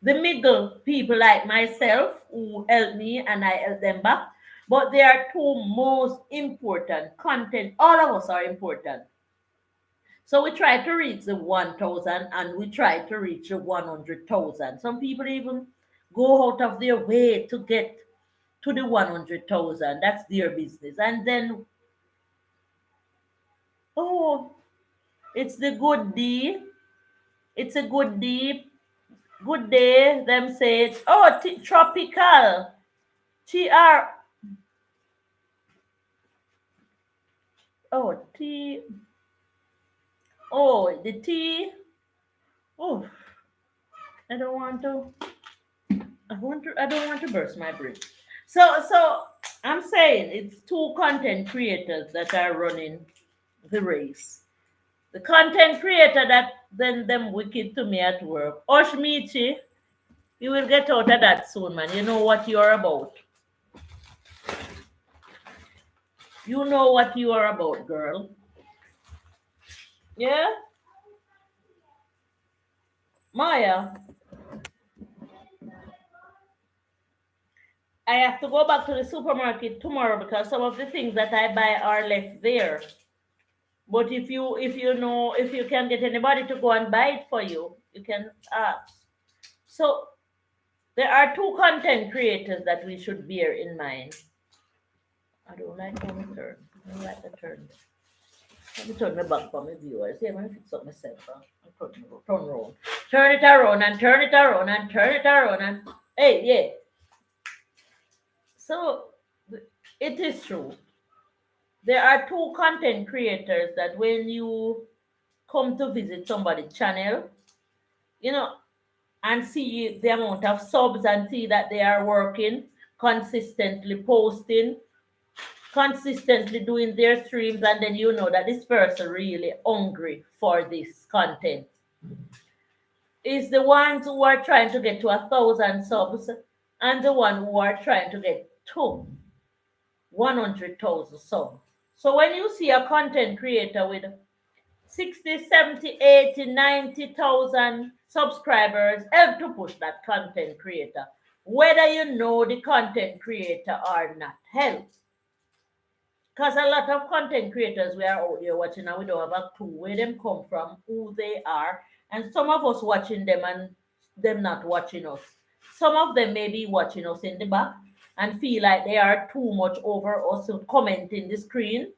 the middle people like myself who help me and I help them back. But there are two most important content. All of us are important. So we try to reach the 1,000 and we try to reach the 100,000. Some people even go out of their way to get to the 100,000. That's their business. And then, oh, it's the good D. It's a good D. Good day. Them say it. Oh, tropical. TR. Oh, T. Oh, the T. Oh, I don't want to. I don't want to burst my brain. So I'm saying it's two content creators that are running the race. The content creator that then them wicked to me at work. Oshmichi, you will get out of that soon, man. You know what you're about. You know what you are about, girl. Yeah? Maya, I have to go back to the supermarket tomorrow because some of the things that I buy are left there. But if you can get anybody to go and buy it for you, you can ask. So there are two content creators that we should bear in mind. I don't like how we turn. I don't like the turn. Let me turn my back for my viewers. Yeah, I'm going to fix up myself. Turn around. Turn it around and turn it around and turn it around and hey, yeah. So It is true. There are two content creators that when you come to visit somebody's channel, you know, and see the amount of subs and see that they are working, consistently posting, consistently doing their streams, and then you know that this person really hungry for this content. Is the ones who are trying to get to 1,000 subs and the one who are trying to get to 100,000 subs. So when you see a content creator with 60, 70, 80, 90,000 subscribers, help to push that content creator. Whether you know the content creator or not, help. Because a lot of content creators we are out there watching and we don't have a clue where them come from, who they are. And some of us watching them and them not watching us. Some of them may be watching us in the back and feel like they are too much over us to comment in the screen.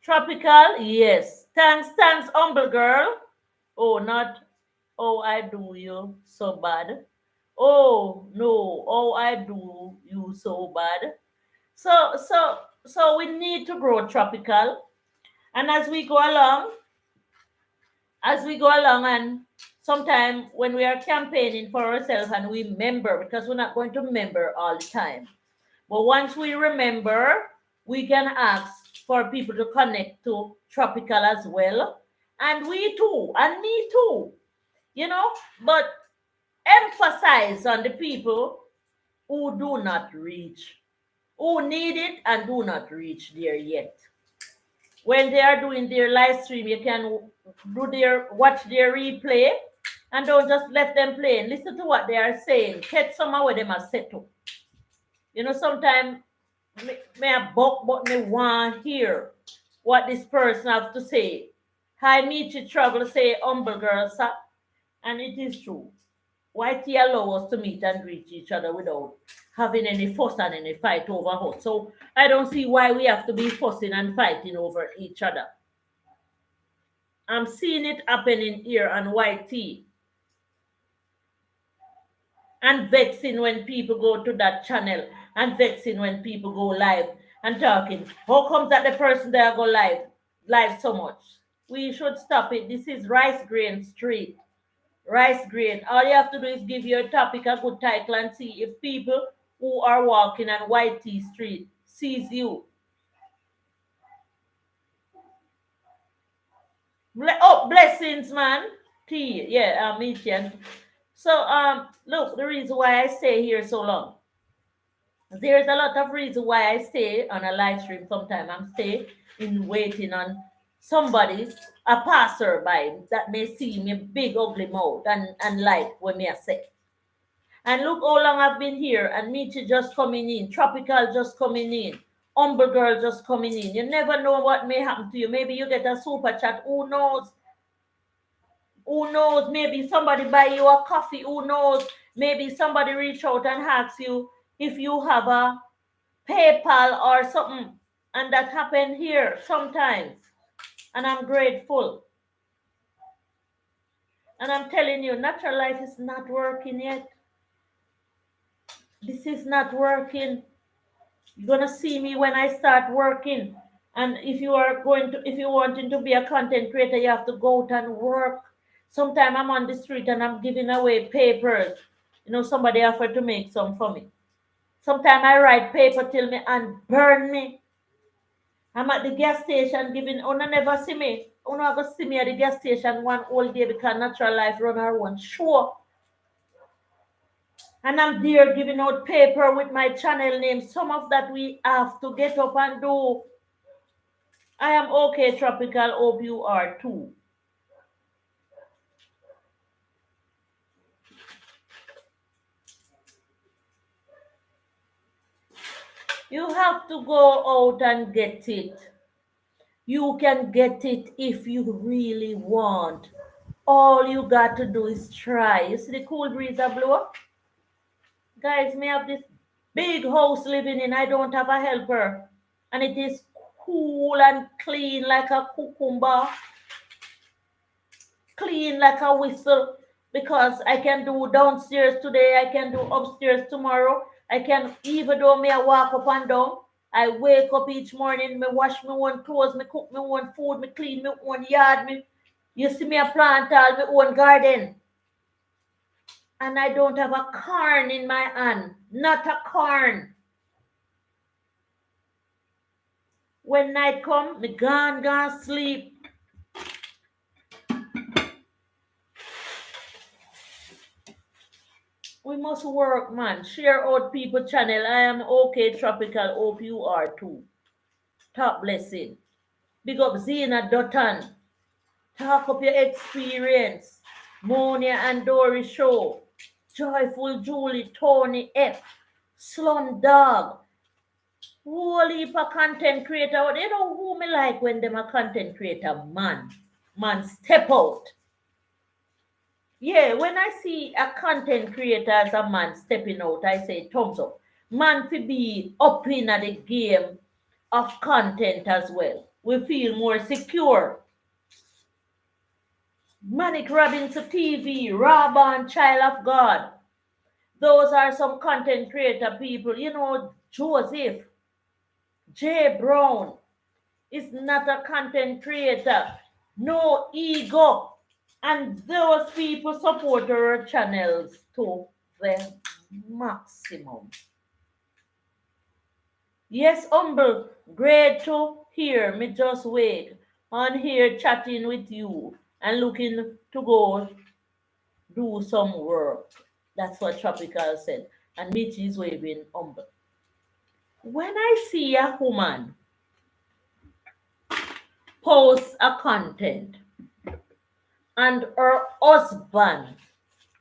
Tropical, yes. Thanks, humble girl. Oh, not, oh, I do you so bad. Oh, no, oh, I do you so bad. So we need to grow tropical. And as we go along, and sometimes when we are campaigning for ourselves and we remember, because we're not going to remember all the time. But once we remember, we can ask for people to connect to tropical as well. And we too, and me too, you know, but emphasize on the people who do not reach, who need it and do not reach there yet. When they are doing their live stream, you can watch their replay and don't just let them play and listen to what they are saying. Catch some of what them are set to. You know, sometimes me a buck, but me want hear what this person have to say. Hi, Michi Trouble say humble girl, sir. And it is true. YT allow us to meet and greet each other without having any fuss and any fight over us. So I don't see why we have to be fussing and fighting over each other. I'm seeing it happening here on YT. And vexing when people go to that channel, and vexing when people go live and talking. How comes that the person there go live so much? We should stop it. This is Rice Grain Street. Rice Grain. All you have to do is give your topic a good title and see if people who are walking on YT Street sees you. Blessings, man. T. Yeah, me too. So, look, the reason why I stay here so long. There's a lot of reason why I stay on a live stream sometime. I'm stay in waiting on somebody, a passerby that may see me big ugly mouth and like when me I say. And look how long I've been here, and Michi just coming in, Tropical just coming in, Humble Girl just coming in. You never know what may happen to you. Maybe you get a super chat. Who knows? Who knows? Maybe somebody buy you a coffee. Who knows? Maybe somebody reach out and ask you if you have a PayPal or something. And that happened here sometimes. And I'm grateful. And I'm telling you, natural life is not working yet. This is not working. You're gonna see me when I start working. And if you wanting to be a content creator, you have to go out and work. Sometimes I'm on the street and I'm giving away papers. You know, somebody offered to make some for me. Sometimes I write paper till me and burn me. I'm at the gas station giving, Una never see me. Una go see me at the gas station one whole day because natural life run her one show. And I'm there giving out paper with my channel name. Some of that we have to get up and do. I am okay, Tropical. Hope you are too. You have to go out and get it. You can get it if you really want. All you got to do is try. You see the cool breeze that blow? Guys, me have this big house living in. I don't have a helper. And it is cool and clean like a cucumber. Clean like a whistle. Because I can do downstairs today. I can do upstairs tomorrow. I can, even though me I walk up and down, I wake up each morning, me wash me own clothes, me cook me own food, me clean me own yard, me you see me a plant all my own garden. And I don't have a corn in my hand. Not a corn. When night come, me gone sleep. We must work, man. Share out people channel. I am okay, Tropical. Hope you are too. Top blessing. Big up Zena Dutton. Talk up your experience. Monia and Dory Show. Joyful Julie, Tony F. Slum Dog. Whole heap of content creator. They know who me like when them a content creator, man. Man, step out. Yeah, when I see a content creator as a man stepping out, I say thumbs up. Man to be up in the game of content as well. We feel more secure. Manic Robinson TV, Raban, Child of God. Those are some content creator people. You know, Joseph, J. Brown is not a content creator. No ego. And those people support our channels to the maximum. Yes, humble, great to hear me just wait on here chatting with you and looking to go do some work. That's what Tropical said. And Michi is waving humble. When I see a woman post a content and her husband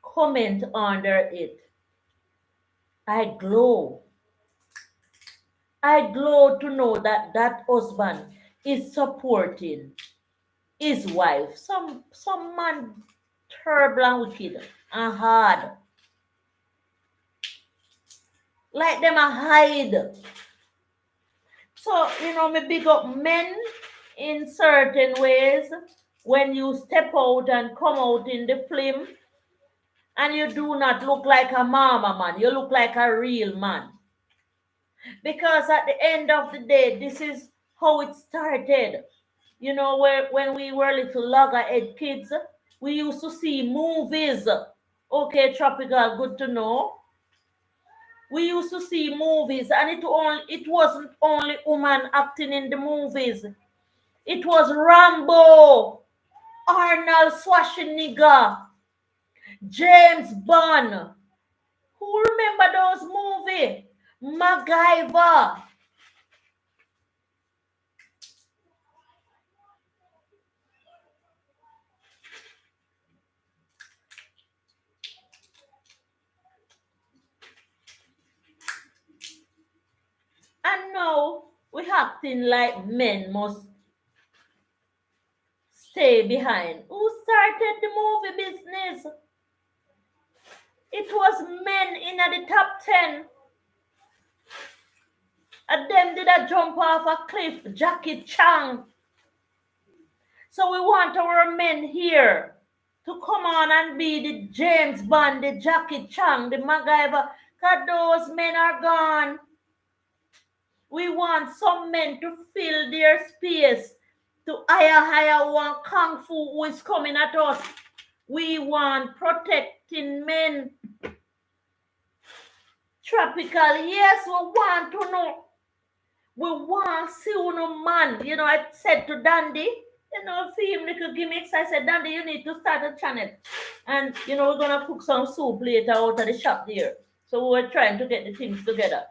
comment under it, I glow. I glow to know that that husband is supporting his wife. Some man terrible and wicked and hard. Like them a hide. So, me big up men in certain ways when you step out and come out in the film and you do not look like a mama man. You look like a real man. Because at the end of the day, this is how it started. When we were little loggerhead kids, we used to see movies. Okay, Tropical, good to know. We used to see movies, and it wasn't only woman acting in the movies. It was Rambo, Arnold Schwarzenegger, James Bond. Who remember those movies? MacGyver. And now we acting like men must stay behind. Who started the movie business? It was men in the top 10. And them did a jump off a cliff, Jackie Chan. So we want our men here to come on and be the James Bond, the Jackie Chan, the MacGyver. Because those men are gone. We want some men to fill their space, to hire one Kung Fu who is coming at us. We want protecting men. Tropical, yes, we want to know. We want to see no man. I said to Dandy, see him little gimmicks. I said, Dandy, you need to start a channel. And, we're going to cook some soup later out of the shop there. So we're trying to get the things together.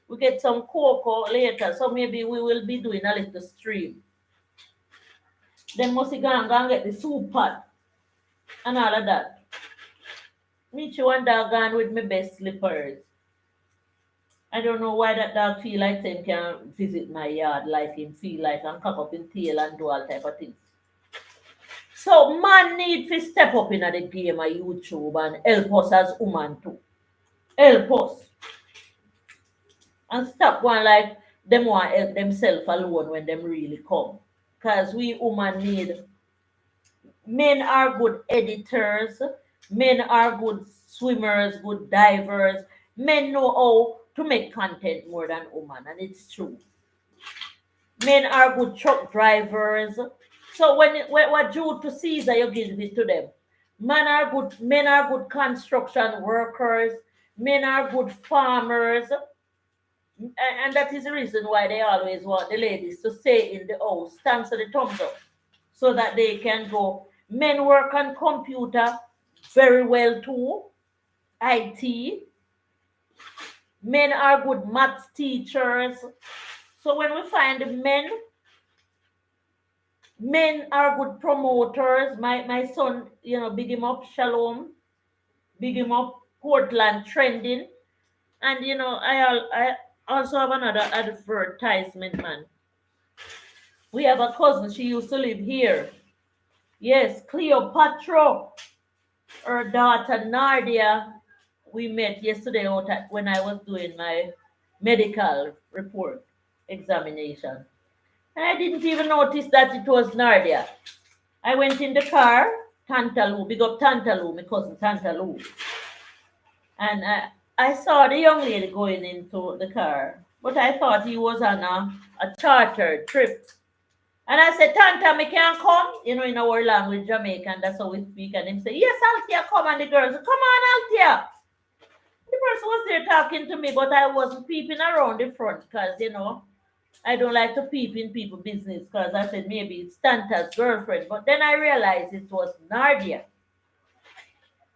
We get some cocoa later, so maybe we will be doing a little stream. Then must go and get the soup pot and all of that. Meet you one dog gone with my best slippers. I don't know why that dog feel like him can visit my yard like him feel like and cock up his tail and do all type of things. So man need to step up in the game of YouTube and help us as woman too. Help us. And stop one like them want help themselves alone when them really come. Because we women need, men are good editors, men are good swimmers, good divers, men know how to make content more than women, and it's true. Men are good truck drivers. So when what due to Caesar, you give it to them. Men are good construction workers. Men are good farmers. And that is the reason why they always want the ladies to stay in the house, thanks to the thumbs up, so that they can go. Men work on computer very well too, IT. Men are good maths teachers. So when we find the men are good promoters. My son, big him up, Shalom, big him up, Portland trending. And I also have another advertisement, man. We have a cousin, she used to live here. Yes, Cleopatra, her daughter Nardia, we met yesterday when I was doing my medical report examination. And I didn't even notice that it was Nardia. I went in the car, Tantaloo, big up Tantaloo, my cousin Tantaloo. And I saw the young lady going into the car, but I thought he was on a chartered trip. And I said, Tanta, me can come? In our language, Jamaican, that's how we speak. And him say, yes, Althea, come. And the girl said, come on, Althea. The person was there talking to me, but I wasn't peeping around the front because, I don't like to peep in people's business because I said maybe it's Tanta's girlfriend. But then I realized it was Nardia.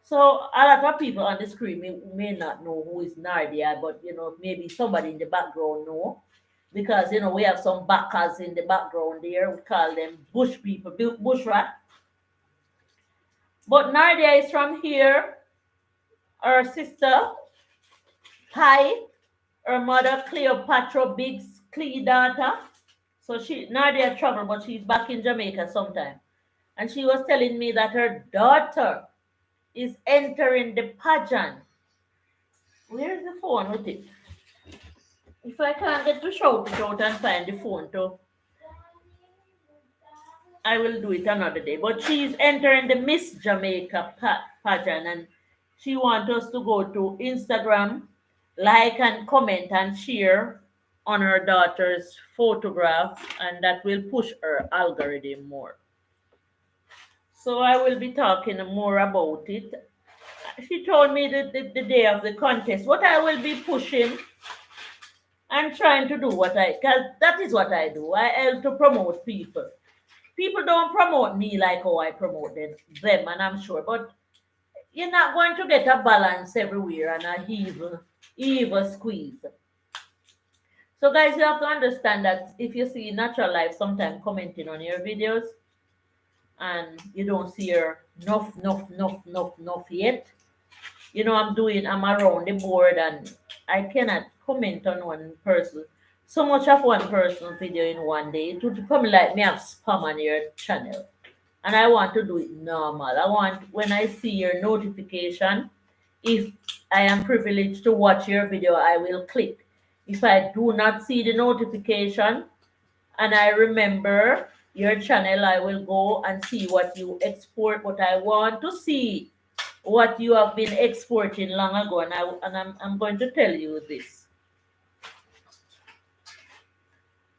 So a lot of people on the screen may not know who is Nardia, but maybe somebody in the background know. Because we have some backers in the background there. We call them bush people, bush rat. But Nardia is from here. Her sister, Pi, her mother, Cleopatra, big Clee daughter. So Nardia traveled, but she's back in Jamaica sometime. And she was telling me that her daughter is entering the pageant. Where's the phone with it? If I can't get to shout it out and find the phone too, I will do it another day. But she's entering the Miss Jamaica pageant, and she wants us to go to Instagram, like and comment and share on her daughter's photograph, and that will push her algorithm more. So I will be talking more about it. She told me the day of the contest what I will be pushing and trying to do because that is what I do. I help to promote people. People don't promote me like how I promote them, and I'm sure, but you're not going to get a balance everywhere and a evil squeeze. So guys, you have to understand that if you see Natural Life sometime commenting on your videos and you don't see her enough yet, I'm around the board and I cannot comment on one person. So much of one person's video in one day. It would come like me have spam on your channel. And I want to do it normal. I want when I see your notification, if I am privileged to watch your video, I will click. If I do not see the notification and I remember your channel, I will go and see what you export, what I want to see what you have been exporting long ago, and I'm going to tell you this.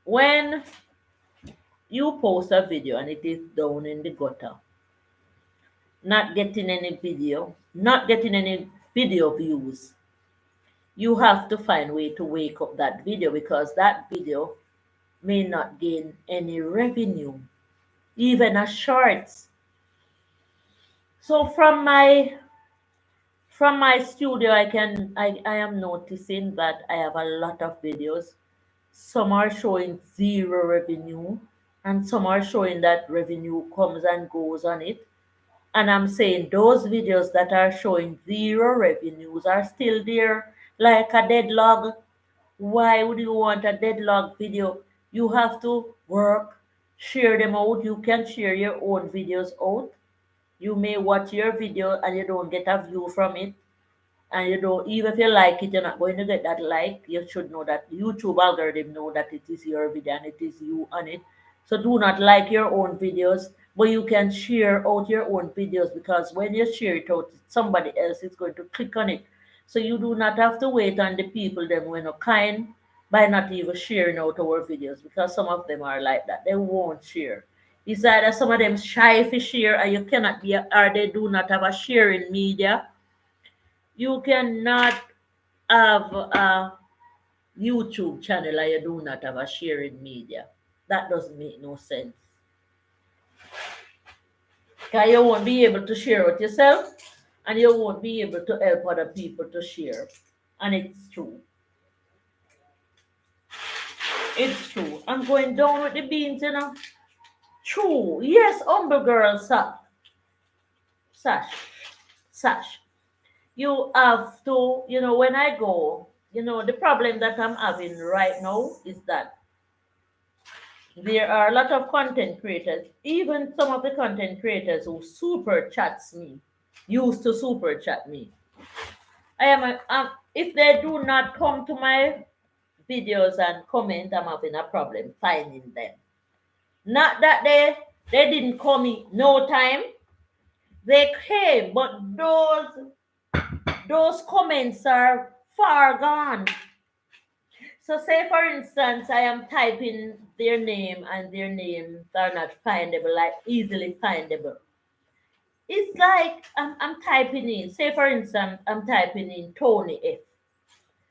When you post a video and it is down in the gutter, not getting any video views, you have to find a way to wake up that video because that video may not gain any revenue, even a shorts. So from my studio, I am noticing that I have a lot of videos. Some are showing zero revenue, and some are showing that revenue comes and goes on it. And I'm saying those videos that are showing zero revenues are still there, like a deadlog. Why would you want a deadlog video? You have to work, share them out. You can share your own videos out. You may watch your video and you don't get a view from it. And you don't, even if you like it, you're not going to get that like. You should know that YouTube algorithm know that it is your video and it is you on it. So do not like your own videos, but you can share out your own videos because when you share it out, somebody else is going to click on it. So you do not have to wait on the people them when are kind by not even sharing out our videos, because some of them are like that. They won't share. It's either some of them shy to share, or you cannot be, or they do not have a sharing media. You cannot have a YouTube channel and you do not have a sharing media. That doesn't make no sense. Because you won't be able to share it yourself, and you won't be able to help other people to share. And it's true. It's true. I'm going down with the beans, you know. True. Yes, humble girl, Sash. Sash. You have to, when I go, the problem that I'm having right now is that there are a lot of content creators, even some of the content creators who super chats me, used to super chat me. If they do not come to my videos and comment, I'm having a problem finding them. Not that they didn't come in no time. They came, but those comments are far gone. So say for instance, I am typing their name and their names are not findable, like easily findable. It's like I'm typing in, say for instance, I'm typing in Tony F.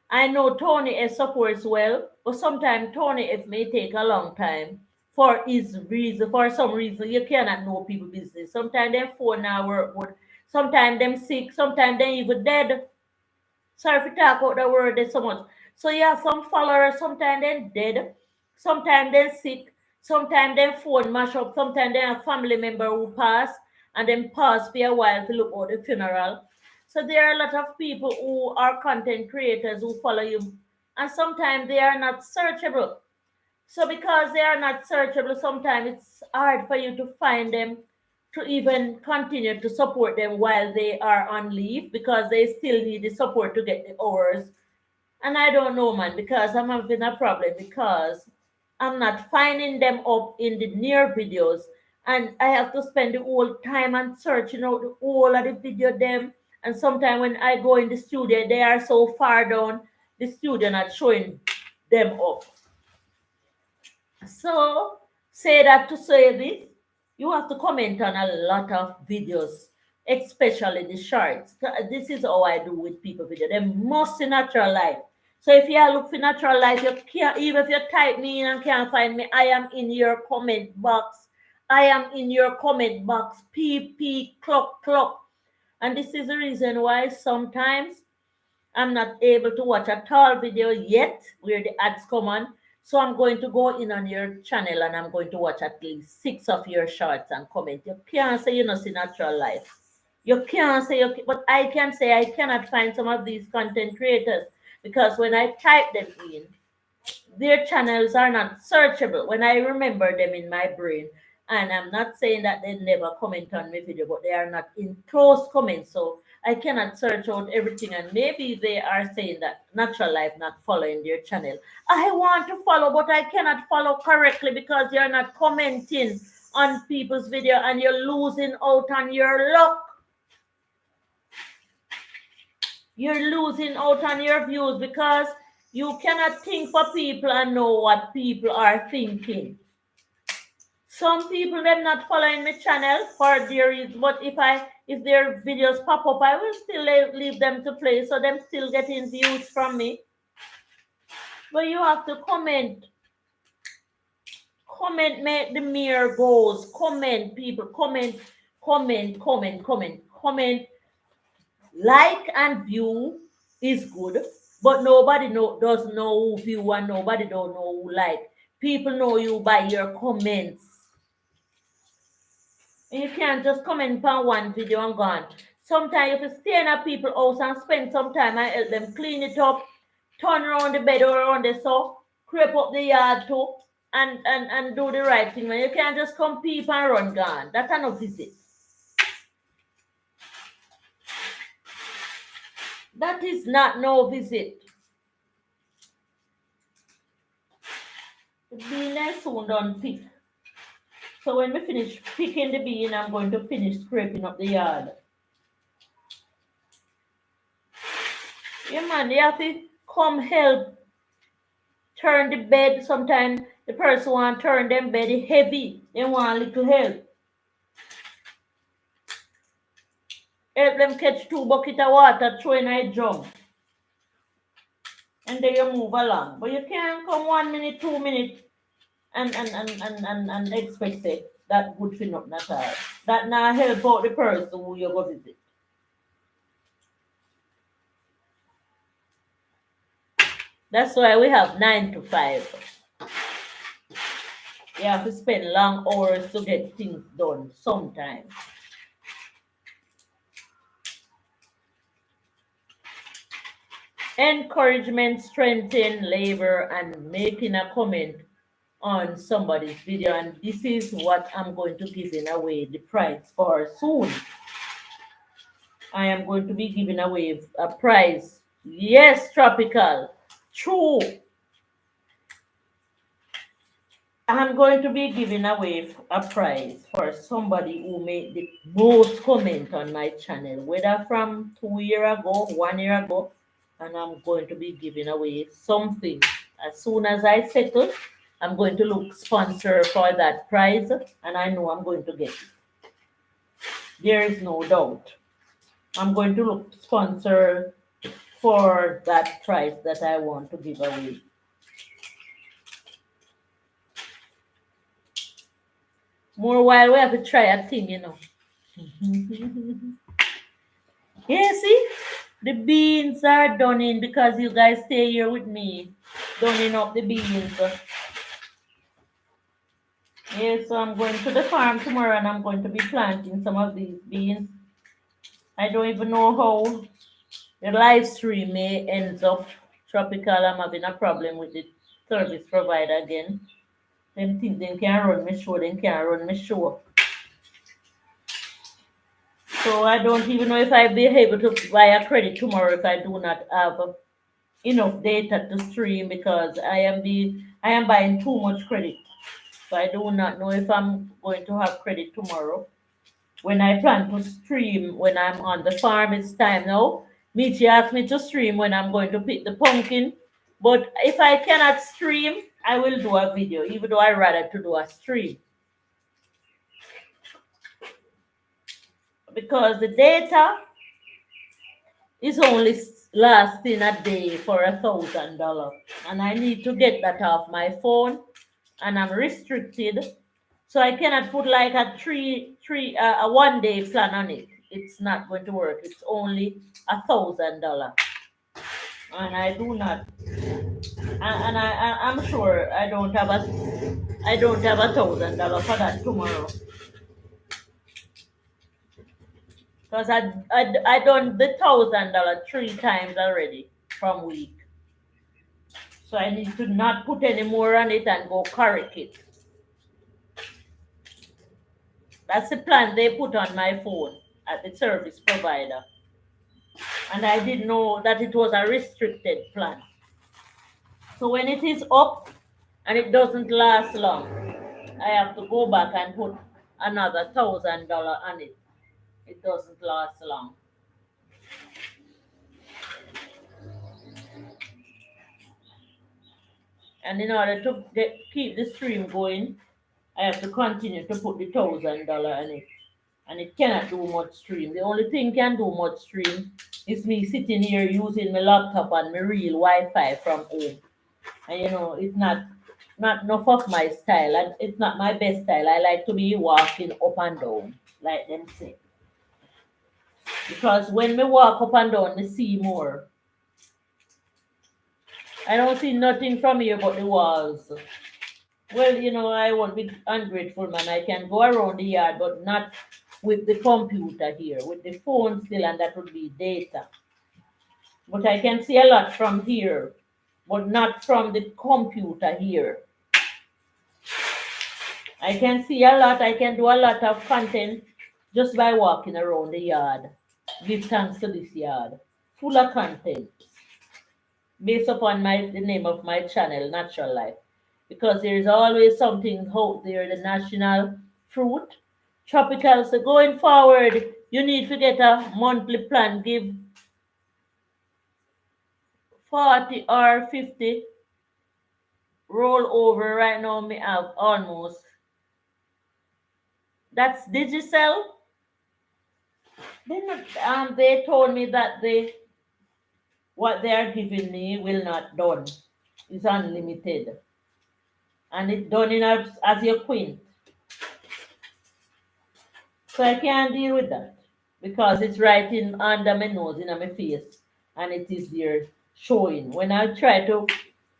I know Tony F supports well, but sometimes Tony F may take a long time for his reason. For some reason, you cannot know people business. Sometimes them phone now work good. Sometimes them sick. Sometimes they even dead. Sorry for talk about the word there so much. So yeah, some followers, sometimes they're dead, sometimes they're sick, sometimes their phone mash up, sometimes they have family member who pass and then pause for a while to look at the funeral. So there are a lot of people who are content creators who follow you, and sometimes they are not searchable. So because they are not searchable, sometimes it's hard for you to find them, to even continue to support them while they are on leave, because they still need the support to get the hours. And I don't know, man, because I'm having a problem because I'm not finding them up in the near videos. And I have to spend the whole time and searching out the whole of the video them. And sometimes when I go in the studio, they are so far down, the studio not showing them up. So, say that to say this, you have to comment on a lot of videos, especially the shorts. This is how I do with people video. They must see natural life. So if you look for natural life, you can't, even if you type me in and can't find me, I am in your comment box. I am in your comment box. PP clock clock. And this is the reason why sometimes I'm not able to watch a tall video yet where the ads come on. So I'm going to go in on your channel and I'm going to watch at least 6 of your shorts and comment. You can't say you know see natural life. You can't say, but I can say I cannot find some of these content creators because when I type them in, their channels are not searchable when I remember them in my brain. And I'm not saying that they never comment on my video, but they are not in close comments. So I cannot search out everything. And maybe they are saying that natural life not following their channel. I want to follow, but I cannot follow correctly because you're not commenting on people's video and you're losing out on your luck. You're losing out on your views because you cannot think for people and know what people are thinking. Some people them not following my channel for their reason, but if their videos pop up, I will still leave them to play, so them still getting views from me. But you have to comment. Comment, make the mirror goes. Comment, people. Comment. Like and view is good, but nobody does know who view and nobody don't know who like. People know you by your comments. And you can't just comment on one video and gone. Sometimes if you stay in a people's house and spend some time and help them clean it up, turn around the bed or around the sofa, creep up the yard too, and do the right thing. Man, you can't just come peep and run gone. That's no visit. That is not no visit. The bean is soon done pick. So when we finish picking the bean, I'm going to finish scraping up the yard. Yeah, man, you have to come help turn the bed. Sometimes the person want turn them bed heavy. They want a little help. Help them catch 2 buckets of water, throw in a drum. And then you move along. But you can't come 1 minute, 2 minutes and expect it. That good for nothing at all. That not help out the person who you go visit. That's why we have 9 to 5. You have to spend long hours to get things done sometimes. Encouragement, strengthen, labor, and making a comment on somebody's video. And this is what I'm going to giving away the prize for soon. I am going to be giving away a prize. Yes, Tropical. True. I'm going to be giving away a prize for somebody who made the most comment on my channel, whether from 2 years ago, 1 year ago, and I'm going to be giving away something. As soon as I settle, I'm going to look sponsor for that prize, and I know I'm going to get it. There is no doubt. I'm going to look sponsor for that prize that I want to give away. More while we have to try a thing, you know. Yeah, see? The beans are done in because you guys stay here with me. Donning up the beans. Yeah, so I'm going to the farm tomorrow and I'm going to be planting some of these beans. I don't even know how the live stream may ends up. Tropical, I'm having a problem with the service provider again. Them think they can run me show, they can't run me show. So I don't even know if I'll be able to buy a credit tomorrow if I do not have enough data to stream because I am buying too much credit. So I do not know if I'm going to have credit tomorrow. When I plan to stream when I'm on the farm, it's time now. Michi asked me to stream when I'm going to pick the pumpkin. But if I cannot stream, I will do a video, even though I'd rather to do a stream. Because the data is only lasting a day for $1,000. And I need to get that off my phone. And I'm restricted. So I cannot put like a 1 day plan on it. It's not going to work. It's only $1,000. And I do not and I'm sure I don't have $1,000 for that tomorrow. Because I done the $1,000 3 times already from week. So I need to not put any more on it and go correct it. That's the plan they put on my phone at the service provider. And I didn't know that it was a restricted plan. So when it is up and it doesn't last long, I have to go back and put another $1,000 on it. It doesn't last long. And in order to keep the stream going, I have to continue to put the $1,000 on it. And it cannot do much stream. The only thing can do much stream is me sitting here using my laptop and my real Wi-Fi from home. And you know, it's not enough of my style, and it's not my best style. I like to be walking up and down, like them say. Because when we walk up and down, we see more. I don't see nothing from here but the walls. Well, you know, I won't be ungrateful, man. I can go around the yard, but not with the computer here, with the phone still, and that would be data. But I can see a lot from here, but not from the computer here. I can see a lot, I can do a lot of content just by walking around the yard. Give thanks to this yard. Full of content. Based upon the name of my channel, Natural Life. Because there is always something out there, the national fruit. Tropical. So going forward, you need to get a monthly plan. 40 or 50 roll over right now. Me have almost. That's Digicel. They told me that what they are giving me will not done. It's unlimited. And it's done as your queen. So I can't deal with that. Because it's right in under my nose, in my face. And it is there showing. When I try to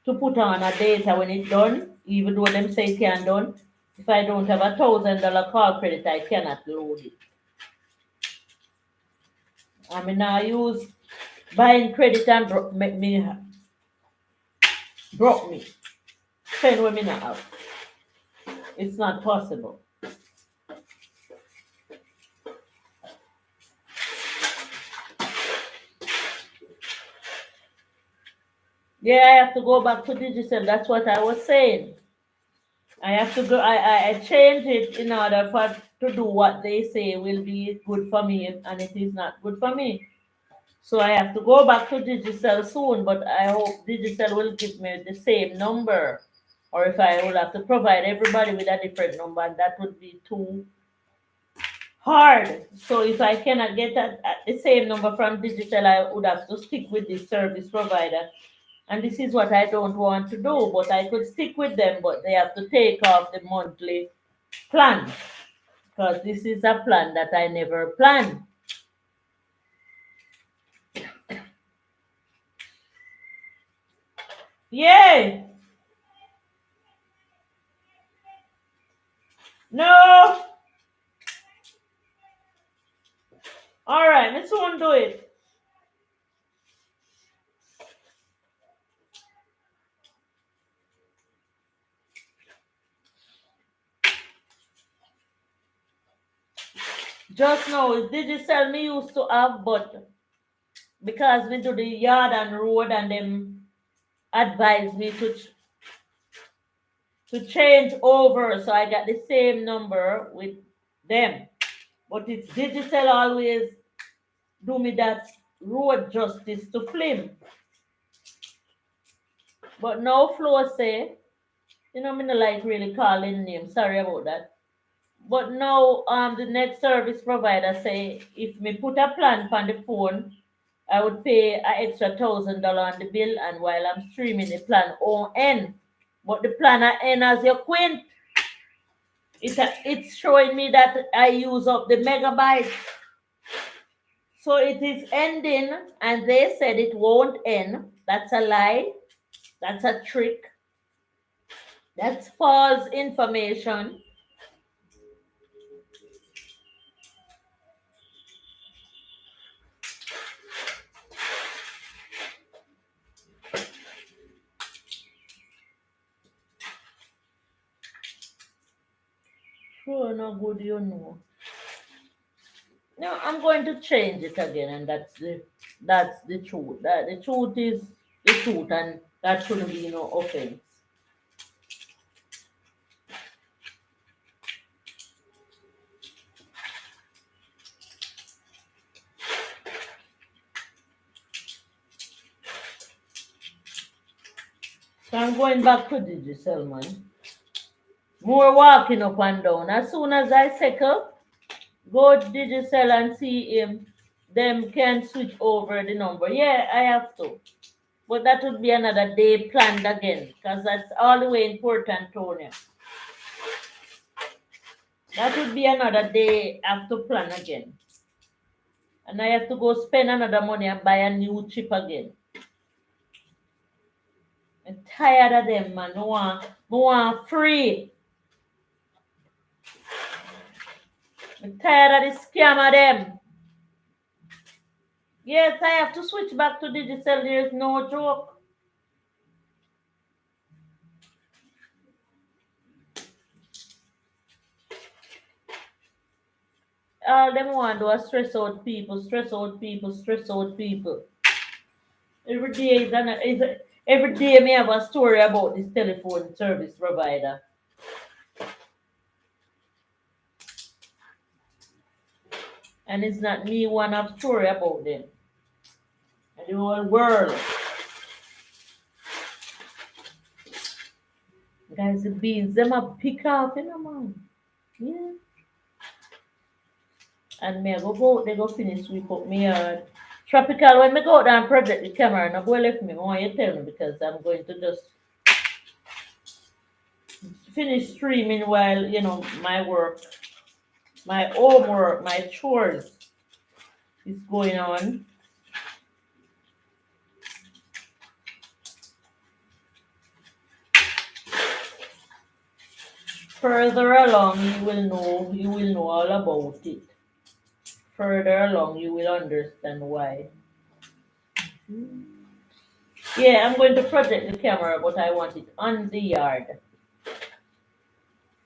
put on a data when it's done, even though them say it can done, if I don't have $1,000 call credit, I cannot load it. I mean, I use buying credit and broke me. Spend what me not have. It's not possible. Yeah, I have to go back to digital. That's what I was saying. I have to go. I change it in order to do what they say will be good for me, and it is not good for me. So I have to go back to digital soon. But I hope digital will give me the same number, or if I will have to provide everybody with a different number, and that would be too hard. So if I cannot get the same number from digital, I would have to stick with the service provider. And this is what I don't want to do, but I could stick with them, but they have to take off the monthly plan because this is a plan that I never planned. Yay! No! All right, let's soon do it. Just now, it's digital me used to have, but because we do the yard and road and them advise me to change over, so I got the same number with them. But it's digital always do me that road justice to film. But now Flo say, me no like really calling name. Sorry about that. But now the next service provider say if me put a plan on the phone, I would pay an extra $1,000 on the bill, and while I'm streaming the plan on end. But the plan I end as your queen. It's showing me that I use up the megabytes. So it is ending, and they said it won't end. That's a lie. That's a trick. That's false information. Sure, no good, No, I'm going to change it again, and that's the truth. That the truth is the truth, and that shouldn't be no offense. So I'm going back to digital, man. More walking up and down. As soon as I settle, go digital and see him. Them can switch over the number. Yeah, I have to. But that would be another day planned again, because that's all the way in Port Antonio. That would be another day I have to plan again. And I have to go spend another money and buy a new chip again. I'm tired of them, man. I want free. I'm tired of the scam of them. Yes, I have to switch back to digital. There's no joke. All them want to do is stress out people, stress out people, stress out people. Every day every day me have a story about this telephone service provider. And it's not me one have story about them. And the whole world. Guys, the beans, them a pick off, man. Yeah. And me I go out, they go finish sweep up me yard. Tropical, when me go out and project the camera, no boy left me. I want you to tell me because I'm going to just finish streaming while, my work, my homework, my chores is going on. Further along, you will know all about it. Further along, you will understand why. Yeah, I'm going to project the camera, but I want it on the yard.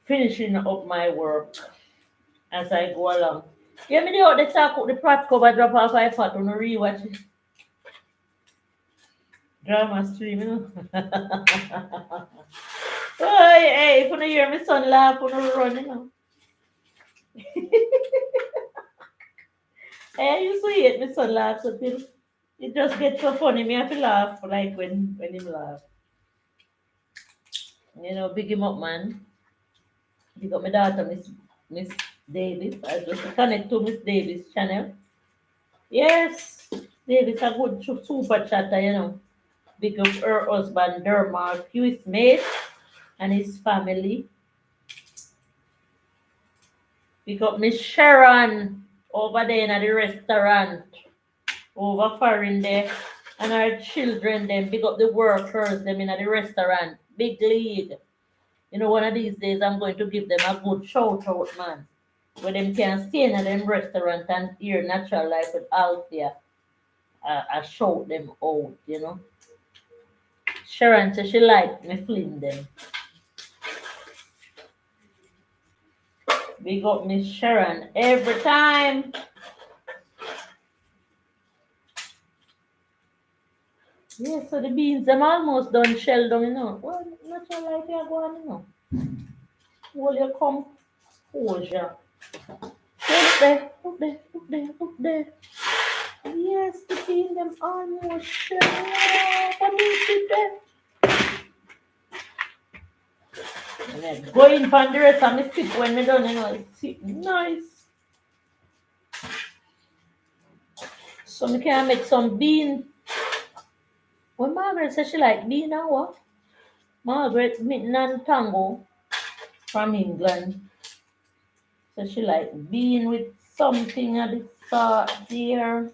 Finishing up my work as I go along. Yeah, me out the talk out the pot cover drop off my pot on rewatch it. Drama stream, Oh, hey, if you hear my son laugh, you run, Hey, I used to hate my son laugh until it just gets so funny. Me have to laugh like when him laugh. Big him up, man. Big up my daughter, Miss Davis. I just connect to Miss Davis channel. Yes, Davis a good super chatter. Big up her husband, Dermark, his mate, and his family. Big up Miss Sharon over there in the restaurant. Over foreign there. And our children, them, big up the workers, them in the restaurant. Big league. One of these days I'm going to give them a good shout out, man. Where them can stay in them restaurant and hear Natural Life with Althea. I shout them out. Sharon says she like me fling them. Big up Miss Sharon every time. Yeah, so the beans them almost done shell down, Well, Natural Life you go on, Hold your composure. Look there, look there, look there, look there. Yes, the bean them almost shell. What is it there? And then going for the rest of my sip when me done, it's sip nice. So me can make some bean. When Margaret says she like bean now, what? Margaret Midland Tango from England. So she like bean with something at the start there.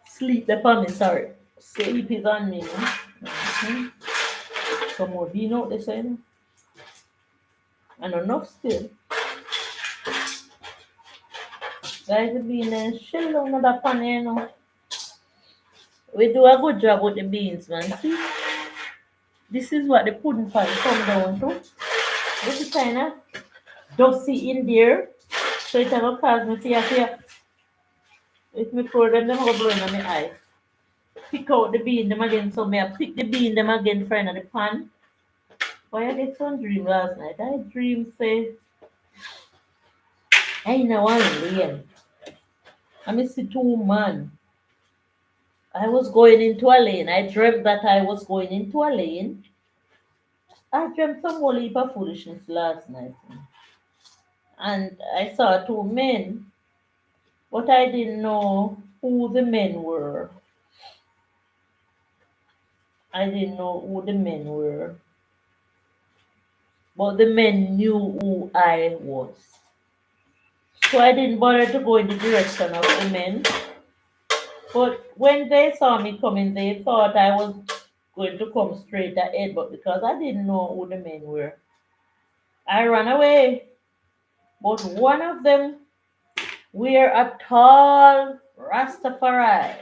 Sleep upon me, sorry. Sleep is on me. Some more bean out there, saying. And enough still. Guys, the bean and shell down that pan, We do a good job with the beans, man. See? This is what the pudding pan come down to. This is kind of dusty in there. So it will cause me fear. If me pour them will blow in my eye. Pick out the bean them again. So me I pick the bean them again for in the pan. Why I get some dream last night? I dream say I in a one lane. I see two man. I was going into a lane. I dreamt that I was going into a lane. I dreamt some whole heap of foolishness last night. And I saw two men, but I didn't know who the men were. I didn't know who the men were. But the men knew who I was. So I didn't bother to go in the direction of the men. But when they saw me coming, they thought I was going to come straight ahead. But because I didn't know who the men were, I ran away. But one of them were a tall Rastafari,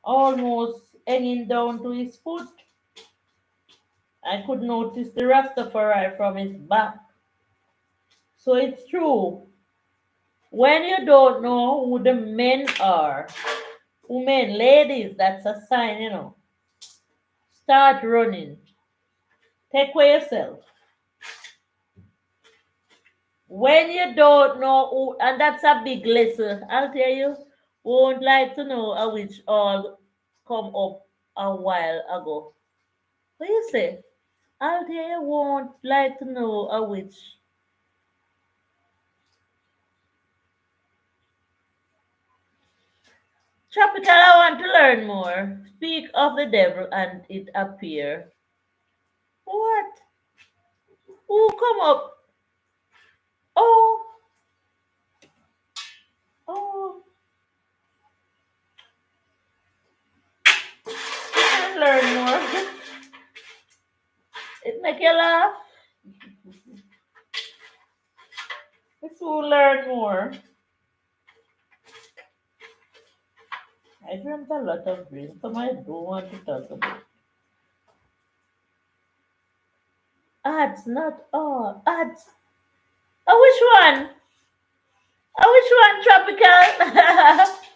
almost hanging down to his foot. I could notice the Rastafari from his back. So it's true. When you don't know who the men are, women, ladies, that's a sign, Start running. Take away yourself. When you don't know who, and that's a big lesson, I'll tell you, Won't like to know a which all come up a while ago. What you say? Althea won't like to know a which. Tropical, I want to learn more. Speak of the devil and it appear. What? Who come up? Oh, oh, I learn more. It make you laugh. Let's who learn more. I dreamt a lot of dreams, some I don't want to talk about. Ads, not all. Ads. Oh, which one? Oh, which one, tropical?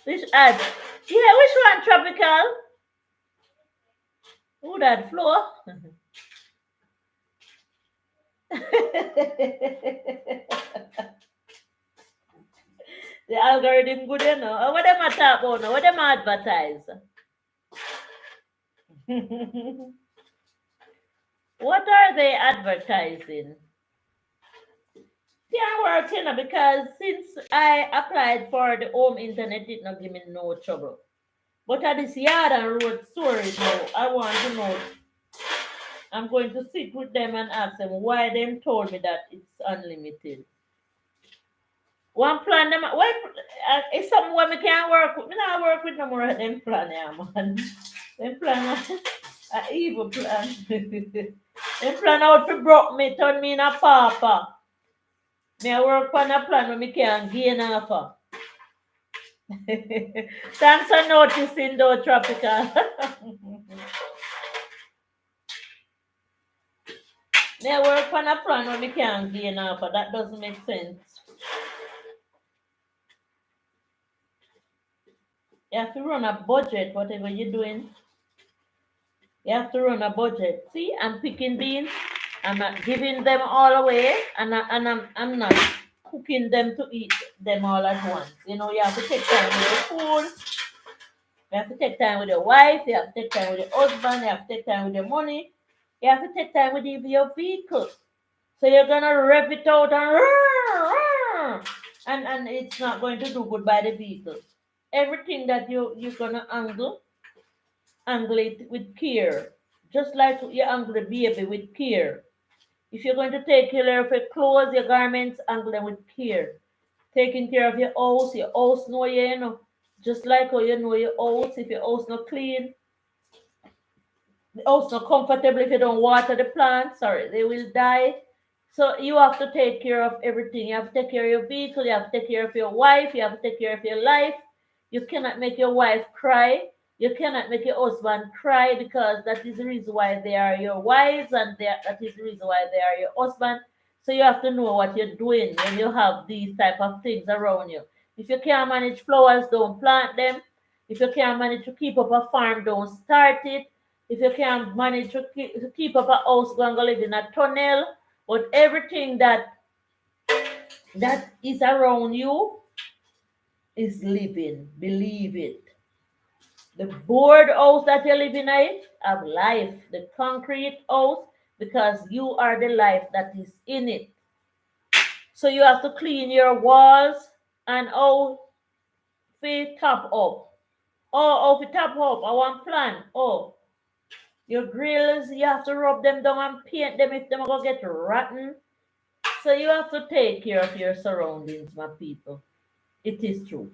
Which ad? Yeah, which one, tropical? Who that floor? The algorithm good, you know. What them a talk about now? What them advertise? What are they advertising? Can't work, you know, because since I applied for the home internet, it not give me no trouble. But at this yard and road storage now, I want to know. I'm going to sit with them and ask them why them told me that it's unlimited. One plan them why it's something where me can't work with. Me not work with no more of them plan, yeah, man. Them plan a evil plan. Them plan out for broke me, turn me in a pauper. Me I work on a plan where me can't gain offer. Thanks for noticing though, tropical. Me I work on a plan where me can't gain offer. That doesn't make sense. You have to run a budget, whatever you're doing. You have to run a budget. See, I'm picking beans. I'm not giving them all away, and I'm not cooking them to eat them all at once. You know, you have to take time with your food. You have to take time with your wife. You have to take time with your husband. You have to take time with your money. You have to take time with even your vehicle. So you're gonna rev it out and it's not going to do good by the vehicle. Everything that you're gonna angle it with care. Just like you angle the baby with care. If you're going to take care of your clothes, your garments, angle them with care. Taking care of your house know you know. Just like how you know your house, if your house not clean, the house not comfortable if you don't water the plants, sorry, they will die. So you have to take care of everything. You have to take care of your vehicle, you have to take care of your wife, you have to take care of your life. You cannot make your wife cry. You cannot make your husband cry because that is the reason why they are your wives and that is the reason why they are your husband. So you have to know what you're doing when you have these type of things around you. If you can't manage flowers, don't plant them. If you can't manage to keep up a farm, don't start it. If you can't manage to keep up a house, go and go live in a tunnel. But everything that is around you is living. Believe it. The board house that you live in it have life. The concrete house, because you are the life that is in it. So you have to clean your walls and how fi top up. Oh, how fi top up. I want plan. Oh, your grills, you have to rub them down and paint them if them are gonna get rotten. So you have to take care of your surroundings, my people. It is true.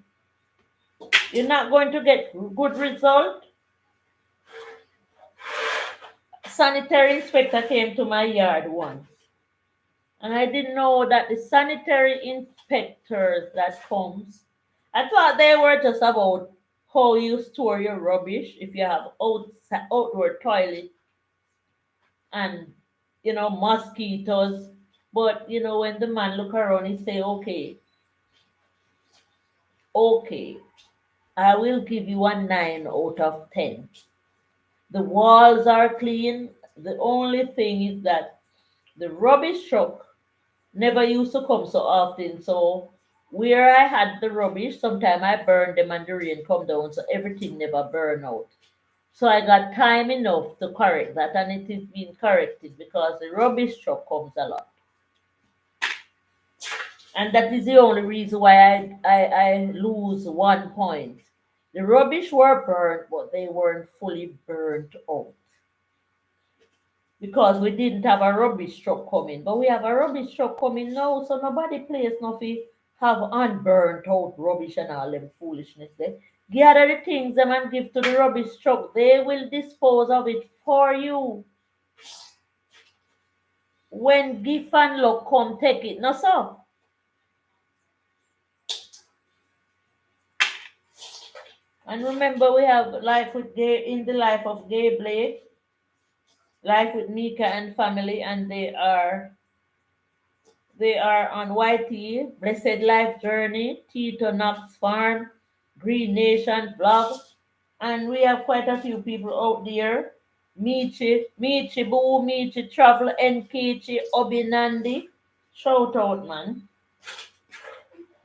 You're not going to get good result. Sanitary inspector came to my yard once, and I didn't know that the sanitary inspectors that comes, I thought they were just about how you store your rubbish if you have outdoor toilet and mosquitoes. But when the man look around, he say, okay, I will give you a 9 out of 10. The walls are clean. The only thing is that the rubbish truck never used to come so often. So Where I had the rubbish, sometimes I burn them and the rain come down, so everything never burn out. So I got time enough to correct that, and it is being corrected because the rubbish truck comes a lot. And that is the only reason why I lose 1 point. The rubbish were burnt, but they weren't fully burnt out because we didn't have a rubbish truck coming. But we have a rubbish truck coming now, so nobody plays nothing have unburnt out rubbish and all them foolishness there. Gather the things them and give to the rubbish truck. They will dispose of it for you. When gift and luck come, take it. No, sir. And remember, we have life with Gay in the life of Gay Blake, life with Mika and family, and they are on YT, Blessed Life Journey, Tito Knox Farm, Green Nation Blog, and we have quite a few people out there. Michi Boo, Michi Travel, Nkichi, Obinandi. Shout out, man.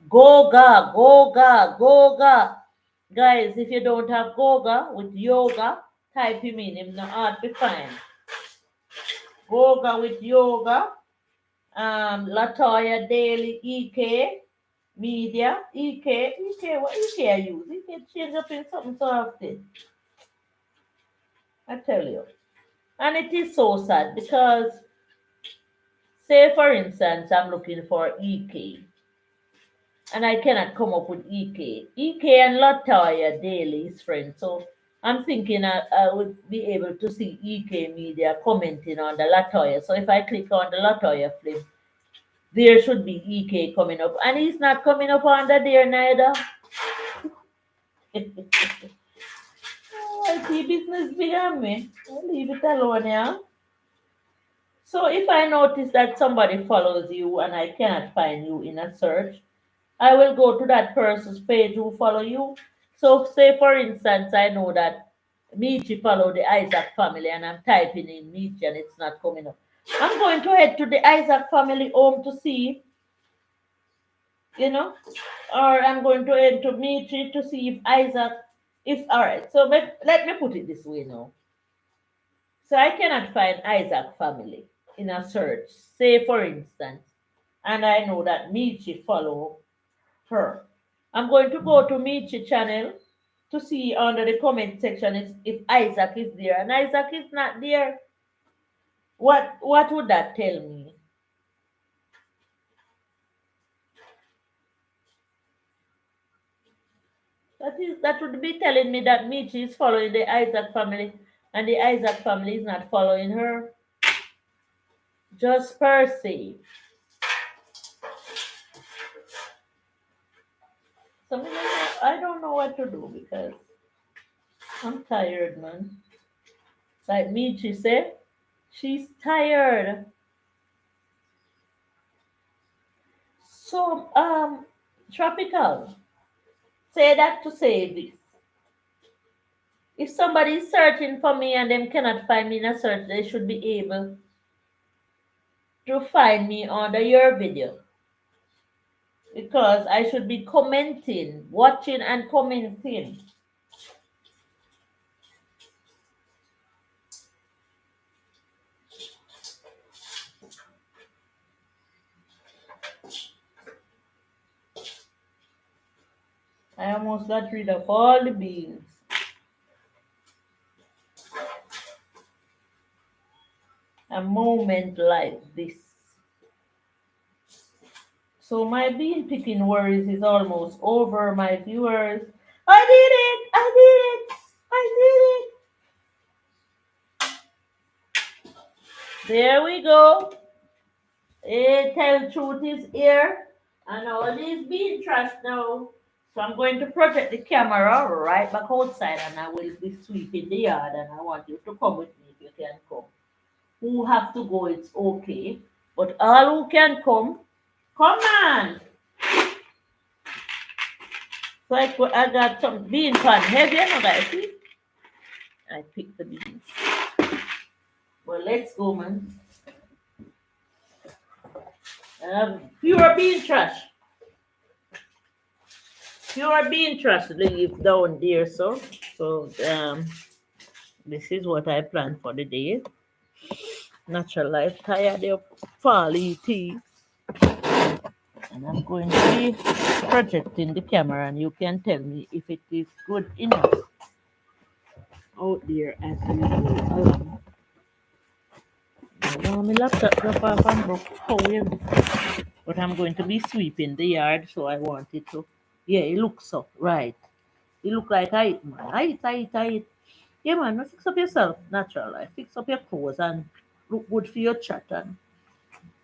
Goga, Goga, Goga. Guys, if you don't have Goga with yoga, type him in. Him not hard to find. Goga with yoga. Latoya Daily, EK Media, what EK I use? EK change up in something so often. I tell you. And it is so sad because, say for instance, I'm looking for EK and I cannot come up with EK. EK and Latoya Daily is friends. So I'm thinking I would be able to see EK Media commenting on the Latoya. So if I click on the Latoya flip, there should be EK coming up. And he's not coming up under there neither. I see business beyond me. I'll leave it alone, yeah. So if I notice that somebody follows you and I cannot find you in a search, I will go to that person's page who follow you. So say for instance, I know that Michi follow the Isaac family and I'm typing in Michi and it's not coming up. I'm going to head to the Isaac family home to see, you know, or I'm going to head to Michi to see if Isaac is all right. So let me put it this way now. So I cannot find Isaac family in a search, say for instance, and I know that Michi follow her. I'm going to go to Michi channel to see under the comment section if Isaac is there, and Isaac is not there. What would that tell me? That would be telling me that Michi is following the Isaac family, and the Isaac family is not following her. Just per se. So I don't know what to do because I'm tired, man. Like Michi said, she's tired. So, tropical. Say that to say this. If somebody is searching for me and them cannot find me in a search, they should be able to find me under your video. Because I should be commenting, watching and commenting. I almost got rid of all the beans. A moment like this. So my bean picking worries is almost over, my viewers. I did it! I did it! I did it! There we go. Tell truth is here. And all these bean trash now. So I'm going to project the camera right back outside and I will be sweeping the yard and I want you to come with me if you can come. Who have to go, it's okay. But all who can come, come on. So I got some bean pan heavy, you know, guys. See? I picked the beans. Well, let's go, man. Pure bean trash. You are being trusted leave down there, so this is what I plan for the day. Natural life tired of Farley tea. And I'm going to be projecting the camera and you can tell me if it is good enough out there as we go along. I want my laptop drop off and broke hole, but I'm going to be sweeping the yard, so I want it to. Yeah, it looks so right. It look like I eat, man. I eat. Yeah, man, now fix up yourself, natural life. Fix up your clothes and look good for your chat and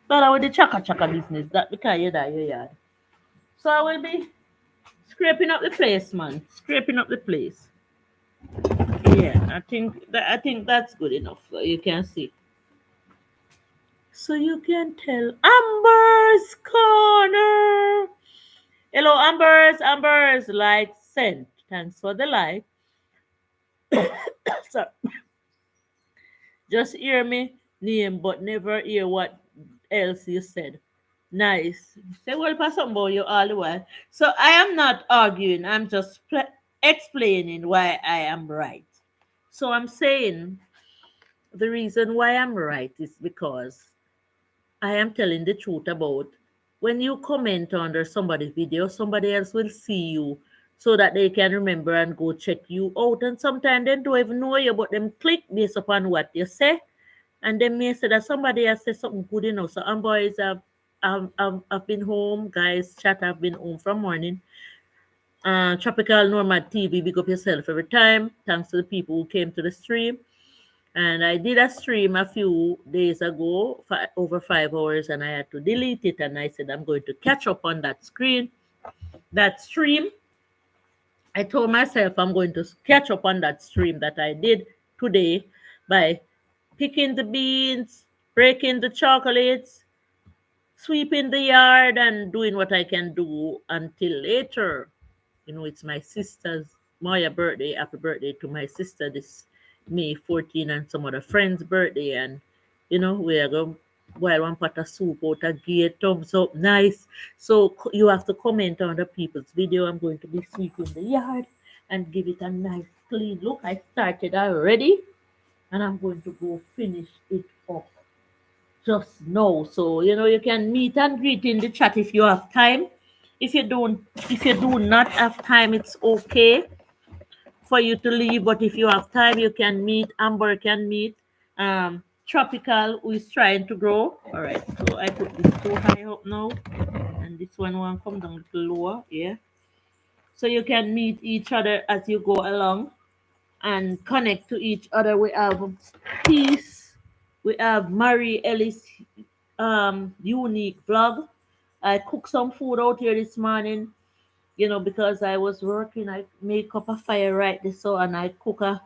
better with the chaka chaka business. That because you die your yard. So I will be scraping up the place, man. Scraping up the place. Yeah, I think that's good enough. You can see. So you can tell Amber's Corner. Hello, Amber's. Amber's like sent. Thanks for the like. So just hear me name, but never hear what else you said. Nice. Say well for something about you all the while. So I am not arguing. I'm just explaining why I am right. So I'm saying the reason why I'm right is because I am telling the truth about when you comment under somebody's video, somebody else will see you so that they can remember and go check you out. And sometimes they don't even know you, but them click based upon what you say. And they may say that somebody has said something good enough. So boys have been home, guys chat have been home from morning. Tropical Nomad TV, big up yourself every time. Thanks to the people who came to the stream. And I did a stream a few days ago, over 5 hours, and I had to delete it. And I said I'm going to catch up on that stream. I told myself I'm going to catch up on that stream that I did today by picking the beans, breaking the chocolates, sweeping the yard, and doing what I can do until later. It's my sister's Maya birthday. Happy birthday to my sister this May 14 and some other friends' birthday. And, we are going to boil one pot of soup out a gate, thumbs up, nice. So you have to comment on the people's video. I'm going to be sweeping the yard and give it a nice clean look. I started already and I'm going to go finish it up just now. So you can meet and greet in the chat if you have time. If you do not have time, it's okay for you to leave. But if you have time, you can meet. Amber can meet. Tropical, who is trying to grow. All right. So I put this too high up now, and this one will come down a little lower. Yeah. So you can meet each other as you go along and connect to each other. We have Peace. We have Marie Ellis unique vlog. I cooked some food out here this morning, because I was working. I make up a fire right this so and I cook a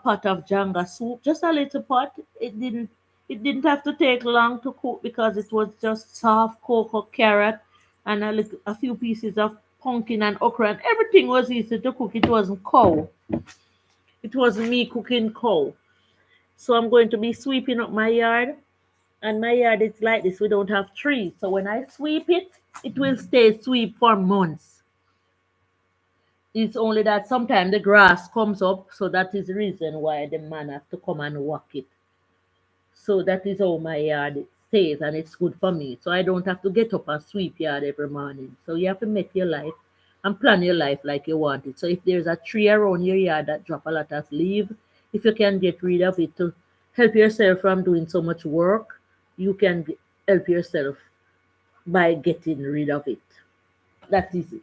pot of janga soup, just a little pot. It didn't have to take long to cook because it was just soft cocoa, carrot, and a few pieces of pumpkin and okra, and everything was easy to cook. It wasn't cow. It wasn't me cooking cow. So I'm going to be sweeping up my yard, and my yard is like this. We don't have trees. So when I sweep it, it will stay sweep for months. It's only that sometimes the grass comes up, so that is the reason why the man have to come and walk it. So that is how my yard stays, and it's good for me. So I don't have to get up and sweep yard every morning. So you have to make your life and plan your life like you want it. So if there's a tree around your yard that drop a lot of leaf, if you can get rid of it to help yourself from doing so much work, you can help yourself by getting rid of it. That is it.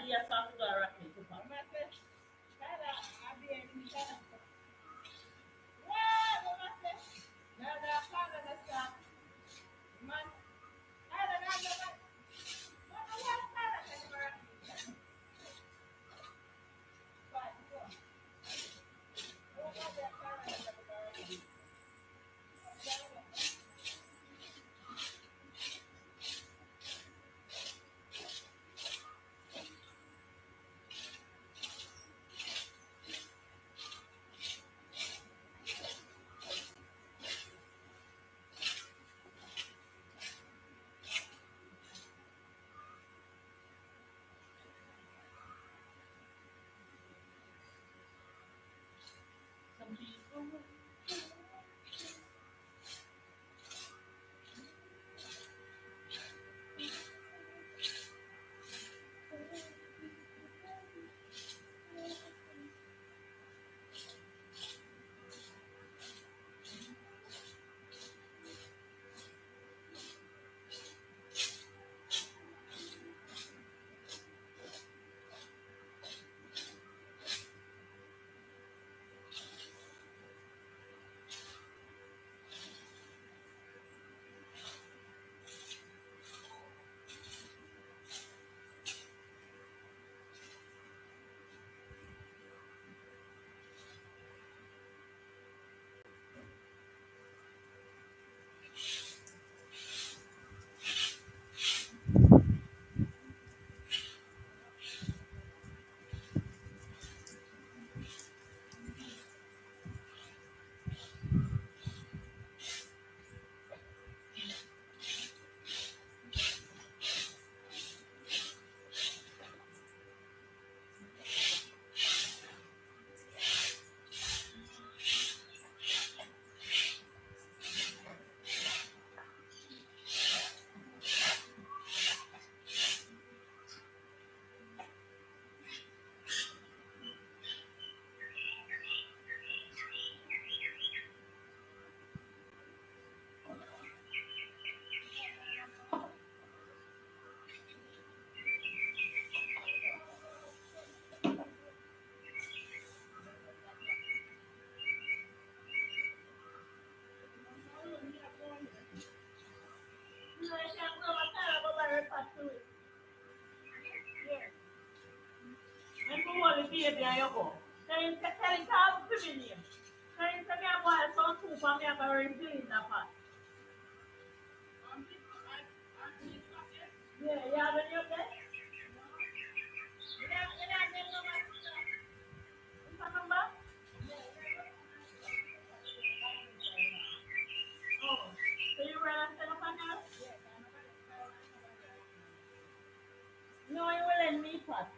somebody else have to go rock it to pop. Some people. And who want to be a Biayoko? Then telling how to be here. Then tell me about some two for me about repeating that part. Yeah, yeah, when you're there. Oh, so you realize that up now? No, you will let me first.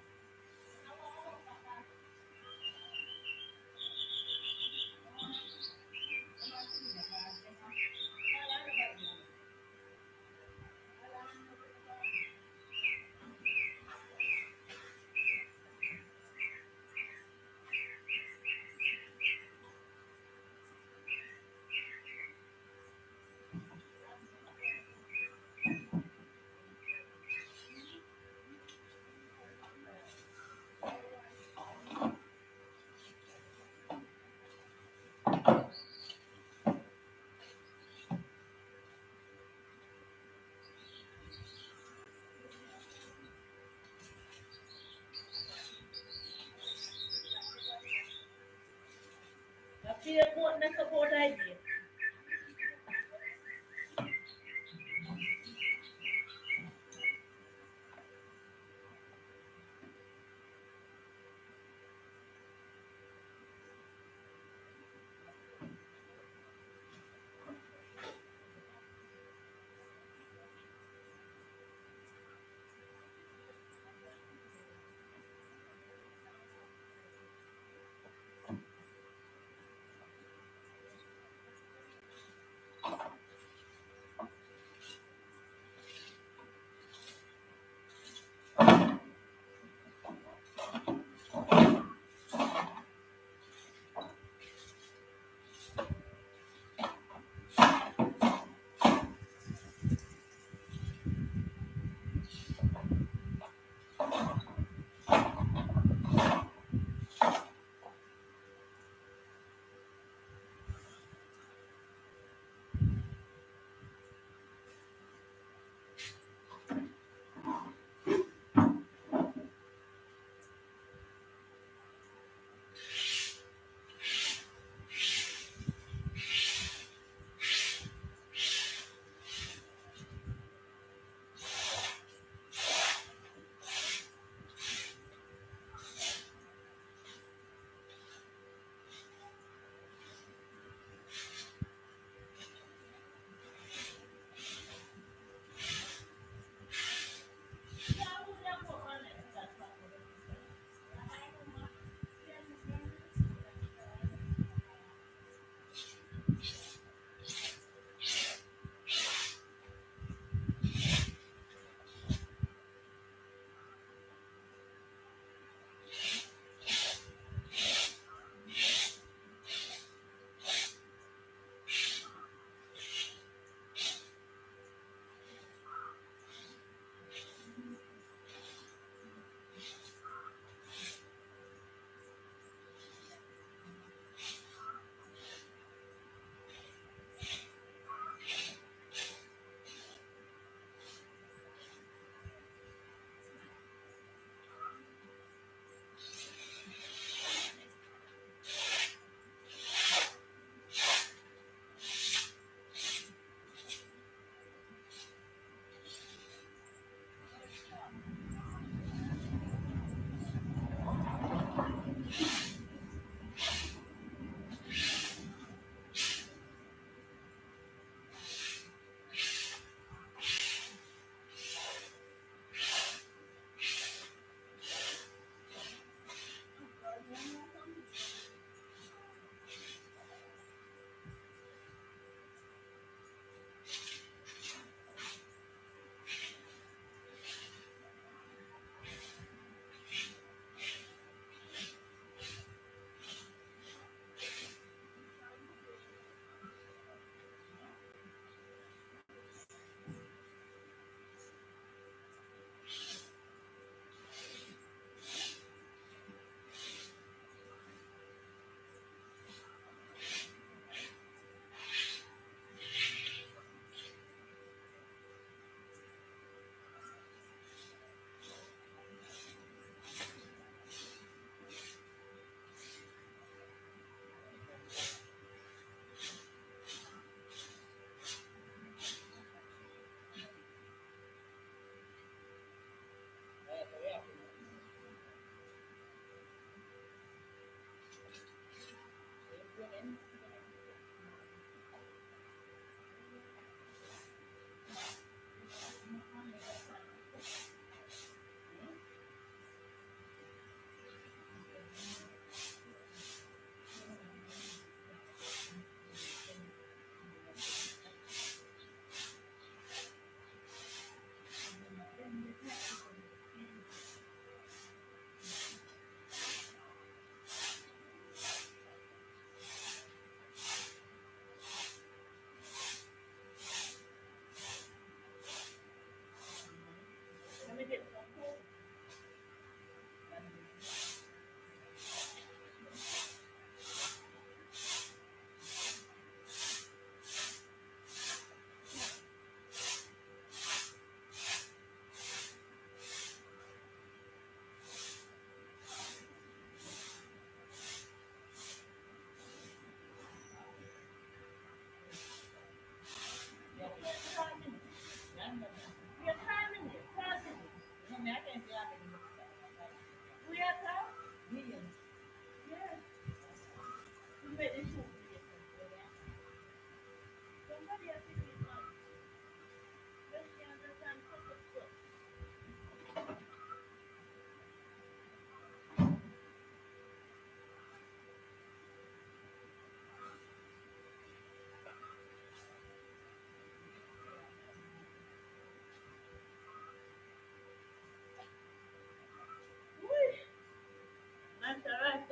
I feel good, that's a good idea.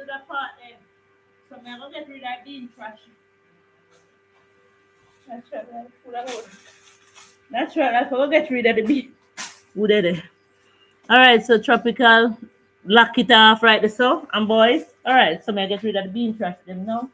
to the part then. So I'm gonna get rid of that bean trash. That's right, I'm full of wood. That's right, I forgot to get rid of the bean. Who did it? All right, so tropical, lock it off right there, so and boys. All right, so may I get rid of the bean trash them now?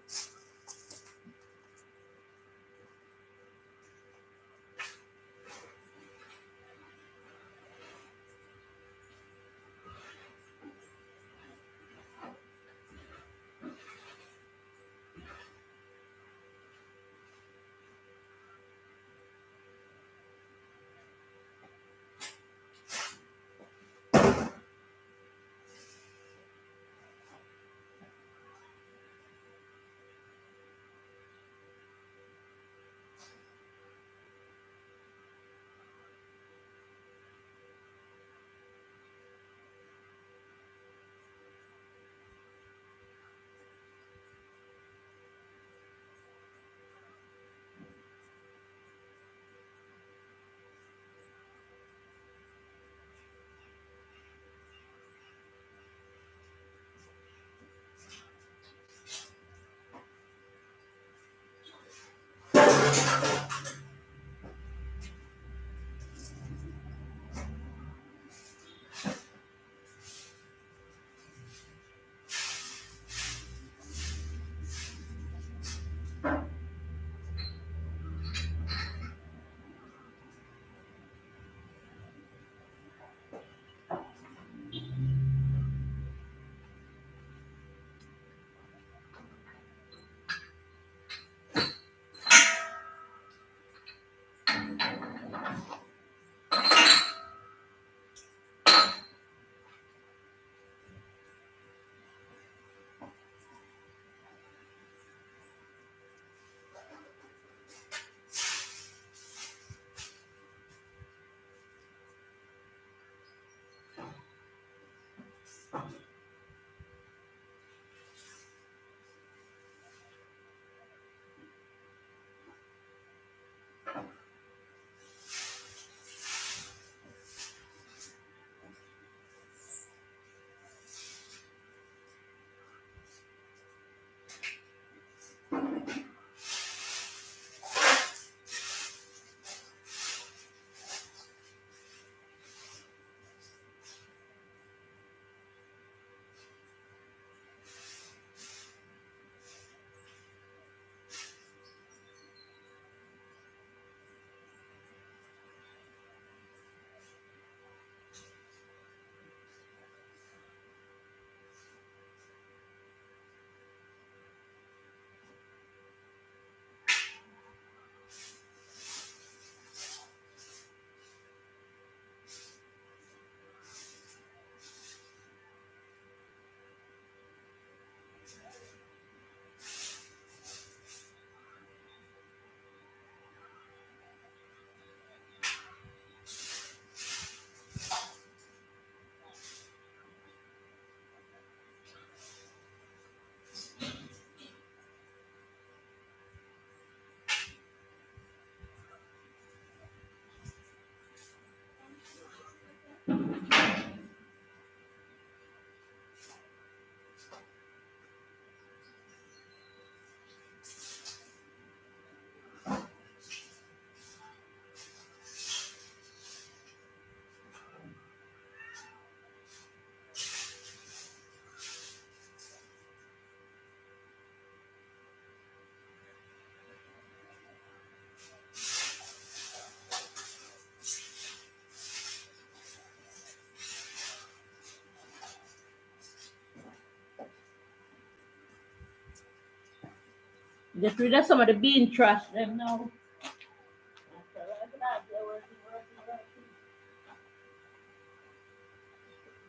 Get rid of some of the bean trash them now.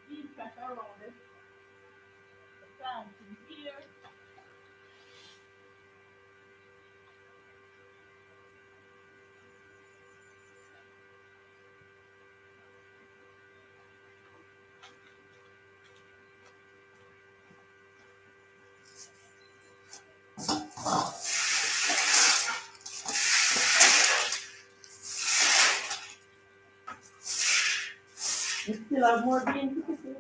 Bean trash around it. The plants in here. You still have more beans to put in?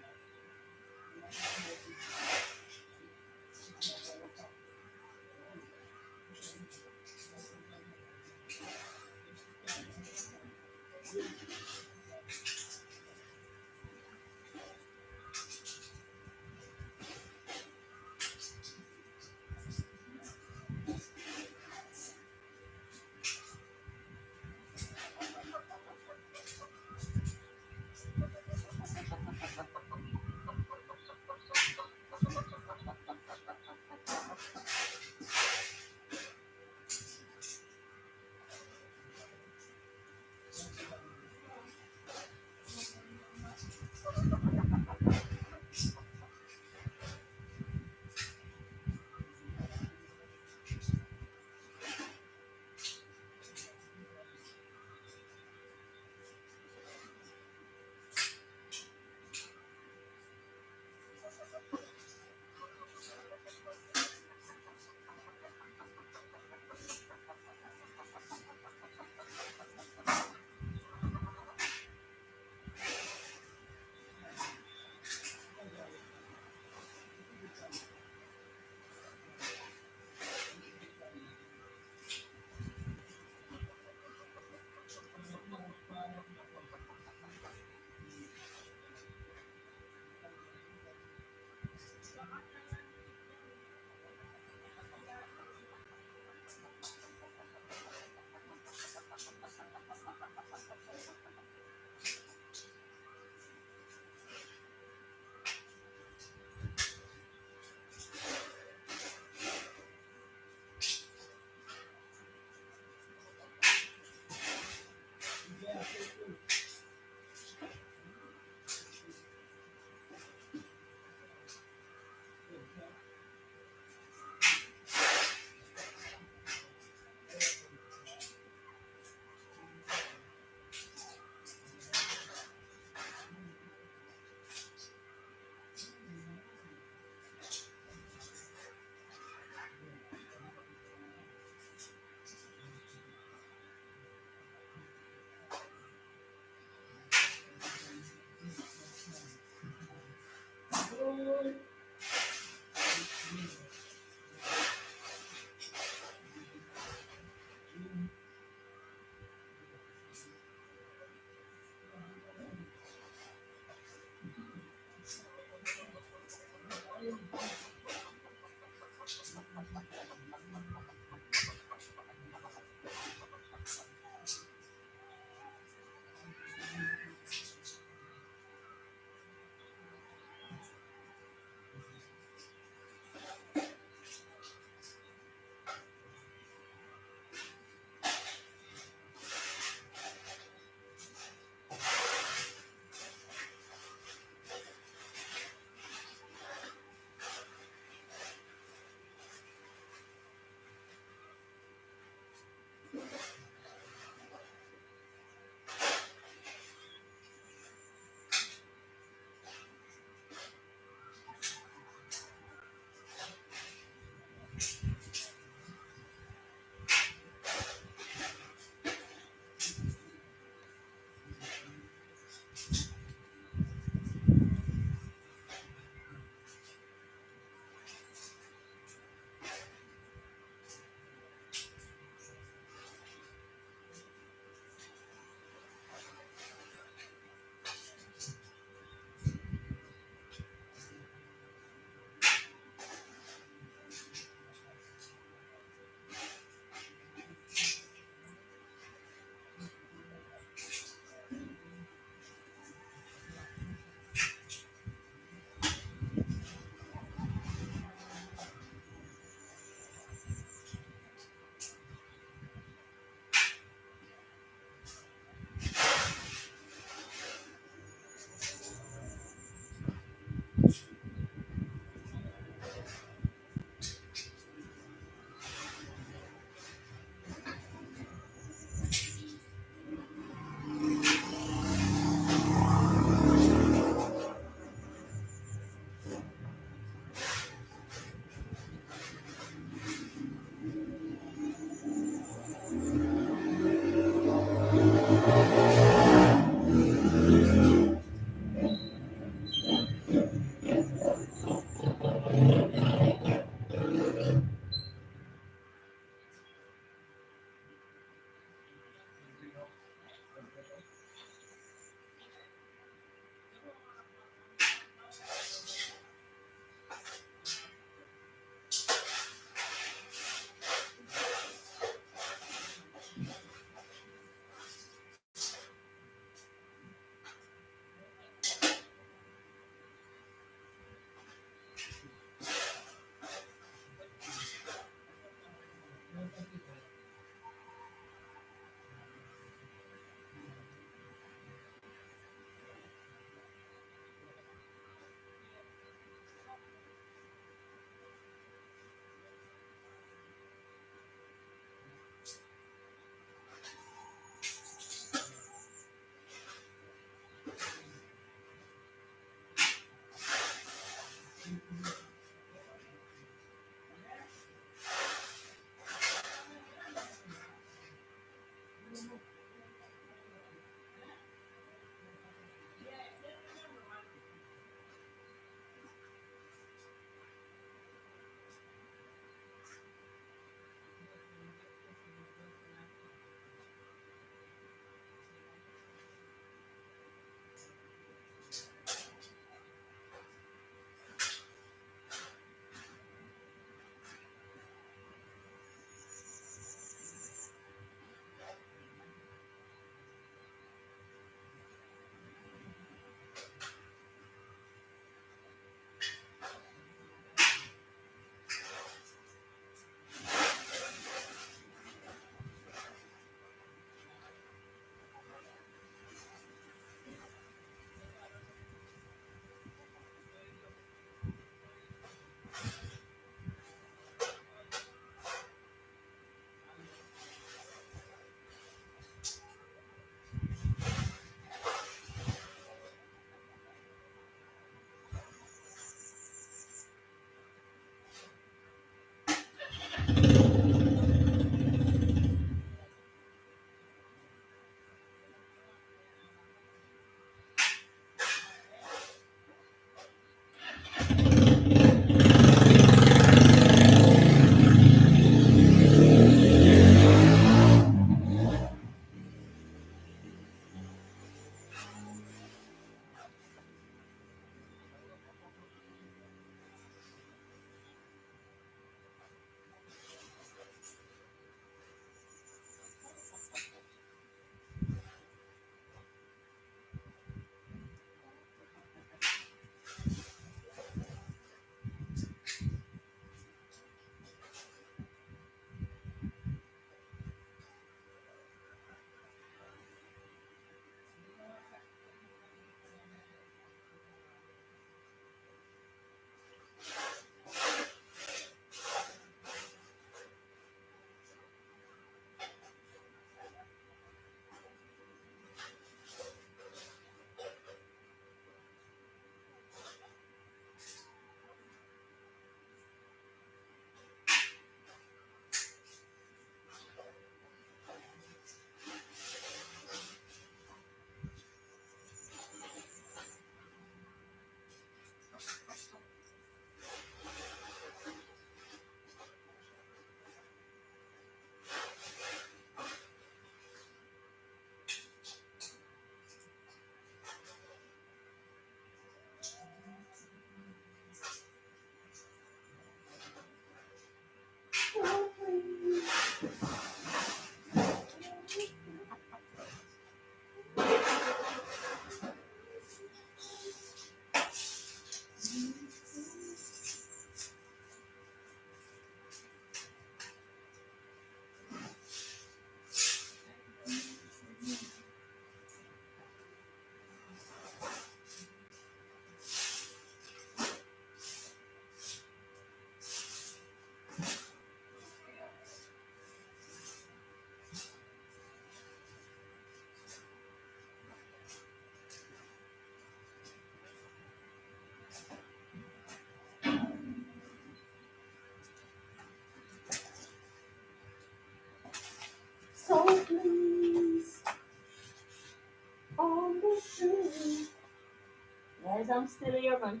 Guys, I'm still here, man.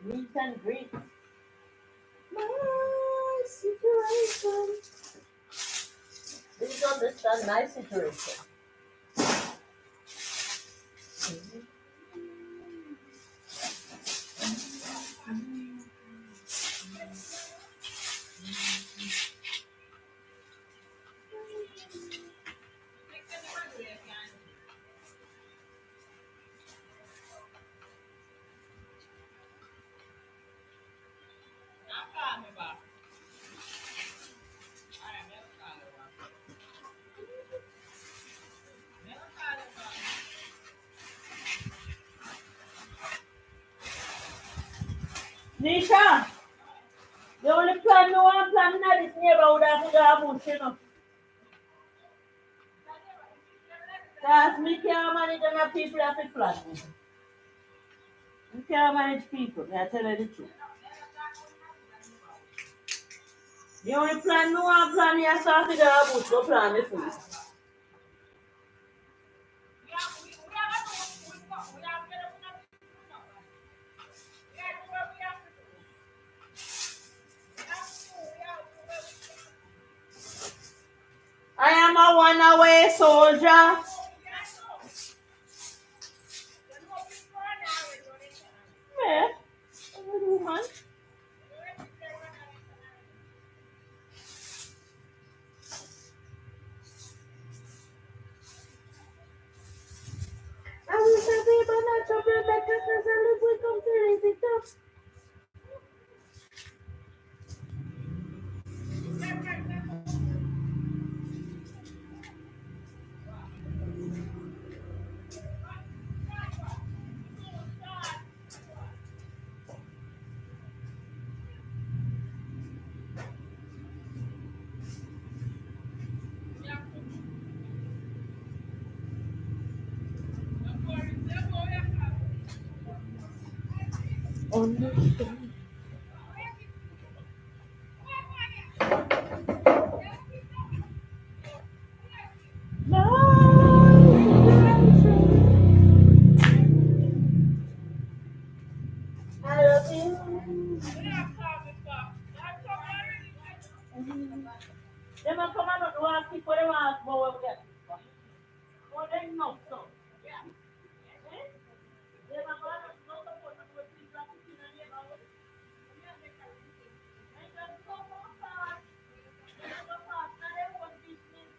Meet and greet. My situation. Please understand my situation. Nisha, the only plan no one plan in this neighborhood I could have much, you know. Because me can't manage and the people have to plan. Me can't manage people, I tell you the truth. The only plan no one plan here so I figure out about go plan the food. I am a one away soldier. Yeah. Woman. I wish I be but not to bring back because I live with come to raise it up. Understand. I love you. They might come out and ask people they want to go get. Oh, they know so. They might go out and go support the people that in the neighborhood. And just go outside. They go past now they won't business.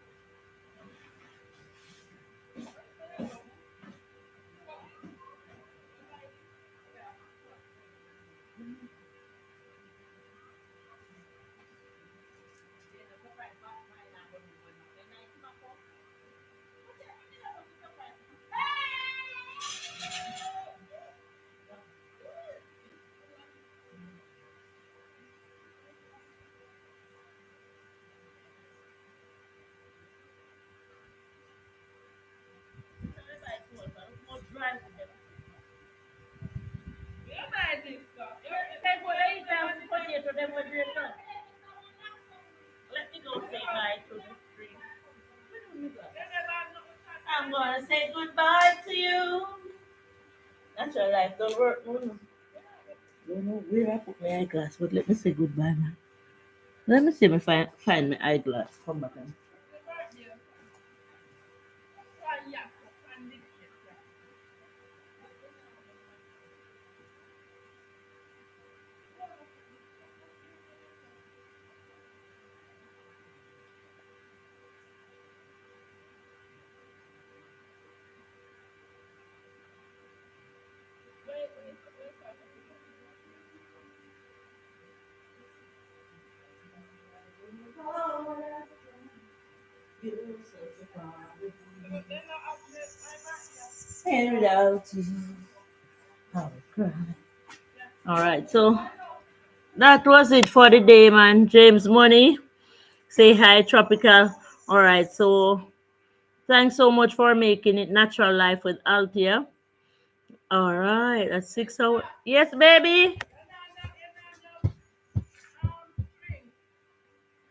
Let me go say bye to the stream. I'm gonna say goodbye to you. Natural life don't work. No. Don't know where I put my eyeglass, but let me say goodbye, man. Let me see if I find my eyeglass. Come back and and without you, I will cry. All right, so that was it for the day, man. James Money, say hi, Tropical. All right, so thanks so much for making it Natural Life with Altia. All right, that's 6 hours. Yes, baby.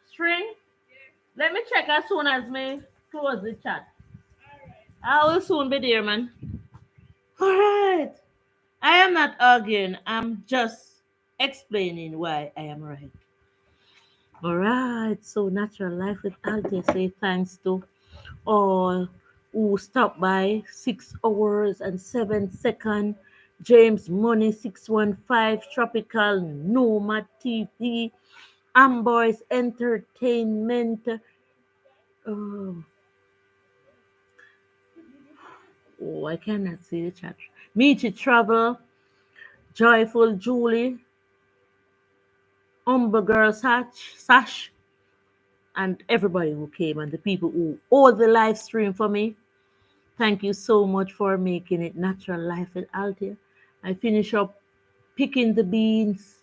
String. Let me check as soon as me close the chat. I will soon be there, man. All right. I am not arguing. I'm just explaining why I am right. All right. So, Natural Life with Althea say thanks to all who stopped by 6 hours and 7 seconds. James Money 615, Tropical Nomad TV, Amboys Entertainment. Oh, oh, I cannot see the chat. Michi Travel, Joyful Julie, Umber Girl Sash, and everybody who came and the people who all the live stream for me. Thank you so much for making it Natural Life with Althea. I finish up picking the beans.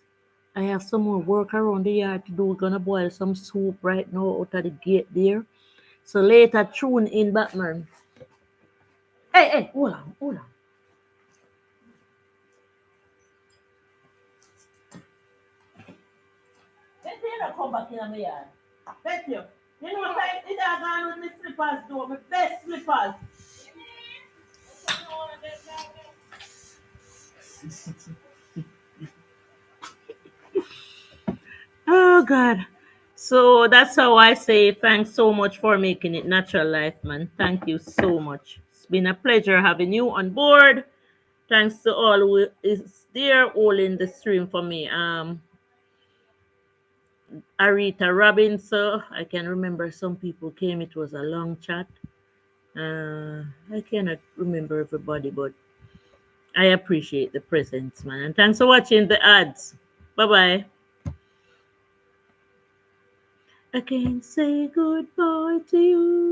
I have some more work around the yard to do. We're gonna boil some soup right now out of the gate there. So later tune in Batman. Hey, hey, hold on, hold on. Let me not come back in my yard. Bet you. You know what I gone with my slippers though, my best slippers. Oh God. So that's how I say thanks so much for making it Natural Life, man. Thank you so much. It's been a pleasure having you on board. Thanks to all who is there all in the stream for me. Arita Robinson. I can remember some people came. It was a long chat. I cannot remember everybody, but I appreciate the presence, man. And thanks for watching the ads. Bye bye. I can't say goodbye to you.